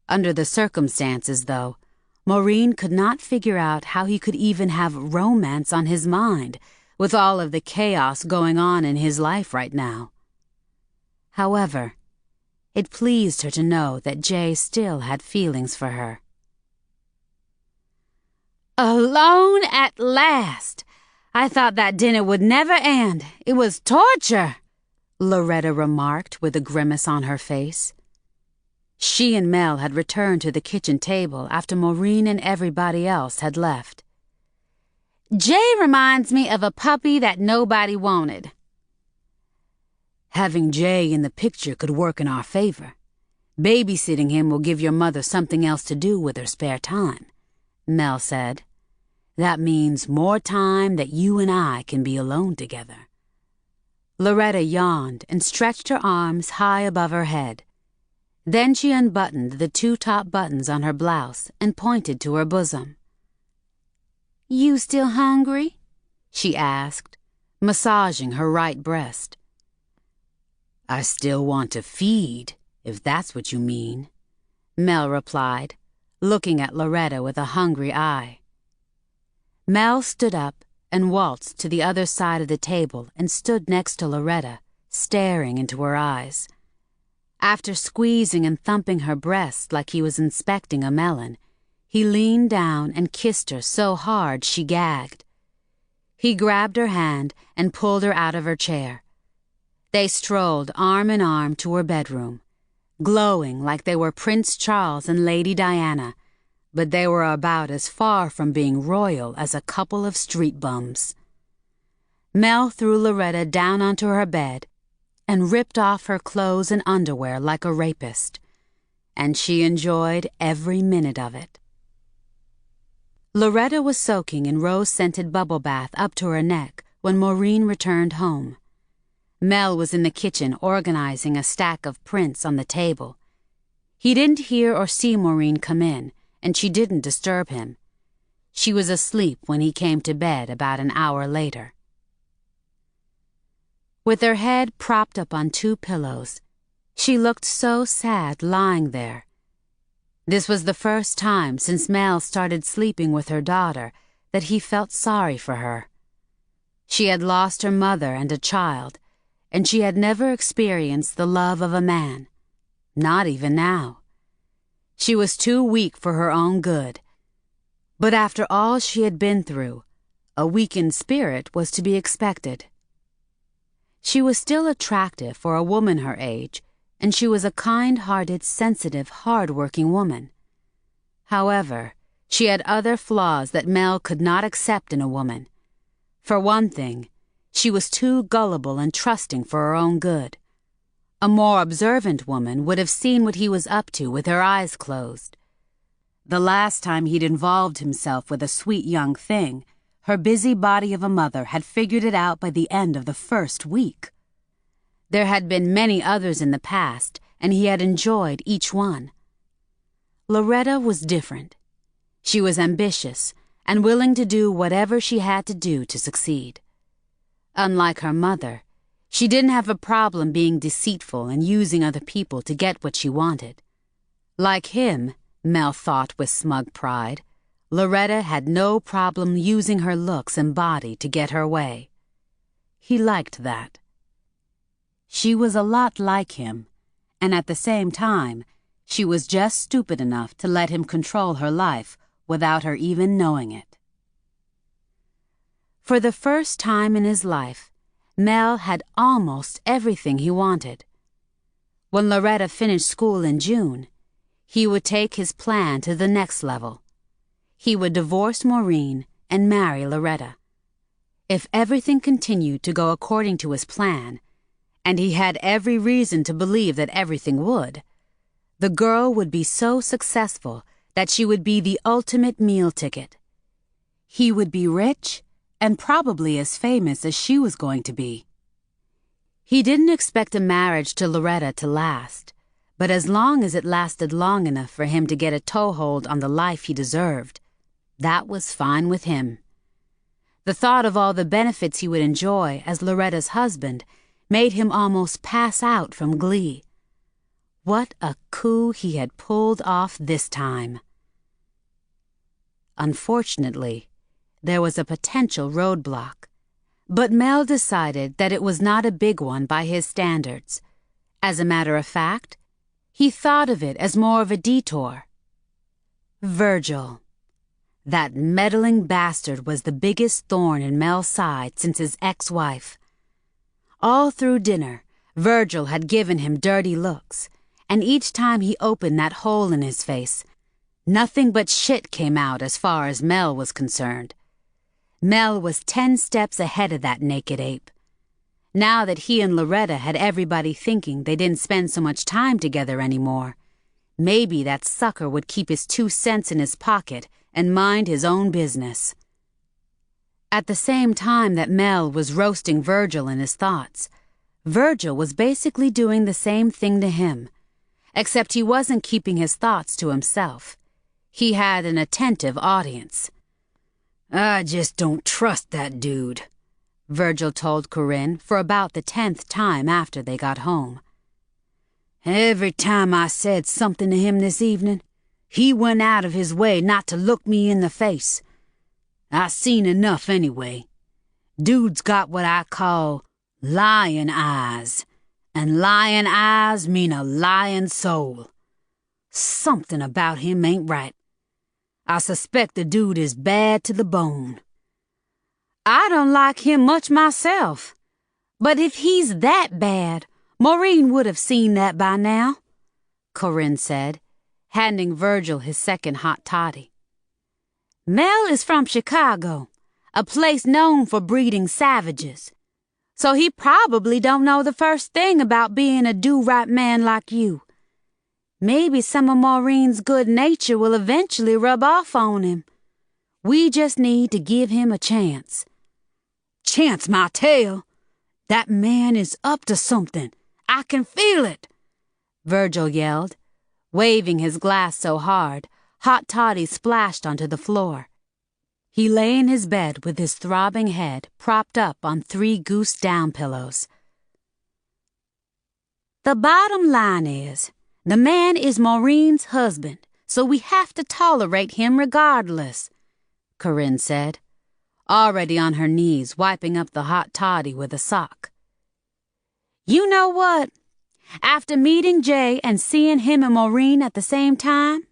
Under the circumstances, though, Maureen could not figure out how he could even have romance on his mind with all of the chaos going on in his life right now. However, it pleased her to know that Jay still had feelings for her. Alone at last! I thought that dinner would never end. It was torture, Loretta remarked with a grimace on her face. She and Mel had returned to the kitchen table after Maureen and everybody else had left. Jay reminds me of a puppy that nobody wanted. Having Jay in the picture could work in our favor. Babysitting him will give your mother something else to do with her spare time, Mel said. That means more time that you and I can be alone together. Loretta yawned and stretched her arms high above her head. Then she unbuttoned the two top buttons on her blouse and pointed to her bosom. You still hungry? She asked, massaging her right breast. I still want to feed, if that's what you mean, Mel replied, looking at Loretta with a hungry eye. Mel stood up and waltzed to the other side of the table and stood next to Loretta, staring into her eyes. After squeezing and thumping her breast like he was inspecting a melon, he leaned down and kissed her so hard she gagged. He grabbed her hand and pulled her out of her chair. They strolled arm in arm to her bedroom, glowing like they were Prince Charles and Lady Diana, but they were about as far from being royal as a couple of street bums. Mel threw Loretta down onto her bed and ripped off her clothes and underwear like a rapist, and she enjoyed every minute of it. Loretta was soaking in rose-scented bubble bath up to her neck when Maureen returned home. Mel was in the kitchen organizing a stack of prints on the table. He didn't hear or see Maureen come in, and she didn't disturb him. She was asleep when he came to bed about an hour later. With her head propped up on two pillows, she looked so sad lying there. This was the first time since Mel started sleeping with her daughter that he felt sorry for her. She had lost her mother and a child, and she had never experienced the love of a man, not even now. She was too weak for her own good. But after all she had been through, a weakened spirit was to be expected. She was still attractive for a woman her age, and she was a kind-hearted, sensitive, hard-working woman. However, she had other flaws that Mel could not accept in a woman. For one thing, she was too gullible and trusting for her own good. A more observant woman would have seen what he was up to with her eyes closed. The last time he'd involved himself with a sweet young thing, her busy body of a mother had figured it out by the end of the first week. There had been many others in the past, and he had enjoyed each one. Loretta was different. She was ambitious and willing to do whatever she had to do to succeed. Unlike her mother, she didn't have a problem being deceitful and using other people to get what she wanted. Like him, Mel thought with smug pride, Loretta had no problem using her looks and body to get her way. He liked that. She was a lot like him, and at the same time, she was just stupid enough to let him control her life without her even knowing it. For the first time in his life, Mel had almost everything he wanted. When Loretta finished school in June, he would take his plan to the next level. He would divorce Maureen and marry Loretta. If everything continued to go according to his plan, and he had every reason to believe that everything would, the girl would be so successful that she would be the ultimate meal ticket. He would be rich and probably as famous as she was going to be. He didn't expect a marriage to Loretta to last, but as long as it lasted long enough for him to get a toehold on the life he deserved, that was fine with him. The thought of all the benefits he would enjoy as Loretta's husband made him almost pass out from glee. What a coup he had pulled off this time. Unfortunately, there was a potential roadblock, but Mel decided that it was not a big one by his standards. As a matter of fact, he thought of it as more of a detour. Virgil. That meddling bastard was the biggest thorn in Mel's side since his ex-wife. All through dinner, Virgil had given him dirty looks, and each time he opened that hole in his face, nothing but shit came out as far as Mel was concerned. Mel was 10 steps ahead of that naked ape. Now that he and Loretta had everybody thinking they didn't spend so much time together anymore, maybe that sucker would keep his 2 cents in his pocket and mind his own business. At the same time that Mel was roasting Virgil in his thoughts, Virgil was basically doing the same thing to him, except he wasn't keeping his thoughts to himself. He had an attentive audience. "I just don't trust that dude," Virgil told Corinne for about the 10th time after they got home. "Every time I said something to him this evening, he went out of his way not to look me in the face. I seen enough anyway. Dude's got what I call lion eyes, and lion eyes mean a lion soul. Something about him ain't right. I suspect the dude is bad to the bone." "I don't like him much myself, but if he's that bad, Maureen would have seen that by now," Corinne said, handing Virgil his second hot toddy. "Mel is from Chicago, a place known for breeding savages, so he probably don't know the first thing about being a do-right man like you. Maybe some of Maureen's good nature will eventually rub off on him. We just need to give him a chance." "Chance my tail! That man is up to something. I can feel it!" Virgil yelled, waving his glass so hard, hot toddy splashed onto the floor. He lay in his bed with his throbbing head propped up on 3 goose down pillows. "The bottom line is, the man is Maureen's husband, so we have to tolerate him regardless," Corinne said, already on her knees wiping up the hot toddy with a sock. "You know what? After meeting Jay and seeing him and Maureen at the same time,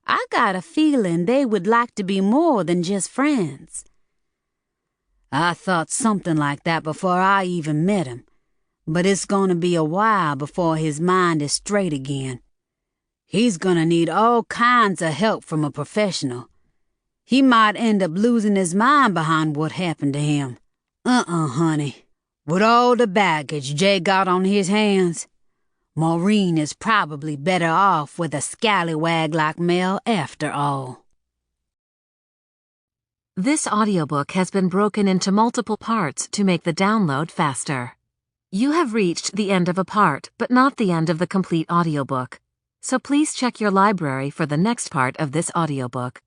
I got a feeling they would like to be more than just friends." "I thought something like that before I even met him, but it's gonna be a while before his mind is straight again. He's gonna need all kinds of help from a professional. He might end up losing his mind behind what happened to him. Honey. With all the baggage Jay got on his hands, Maureen is probably better off with a scallywag like Mel after all. This audiobook has been broken into multiple parts to make the download faster. You have reached the end of a part, but not the end of the complete audiobook. So please check your library for the next part of this audiobook.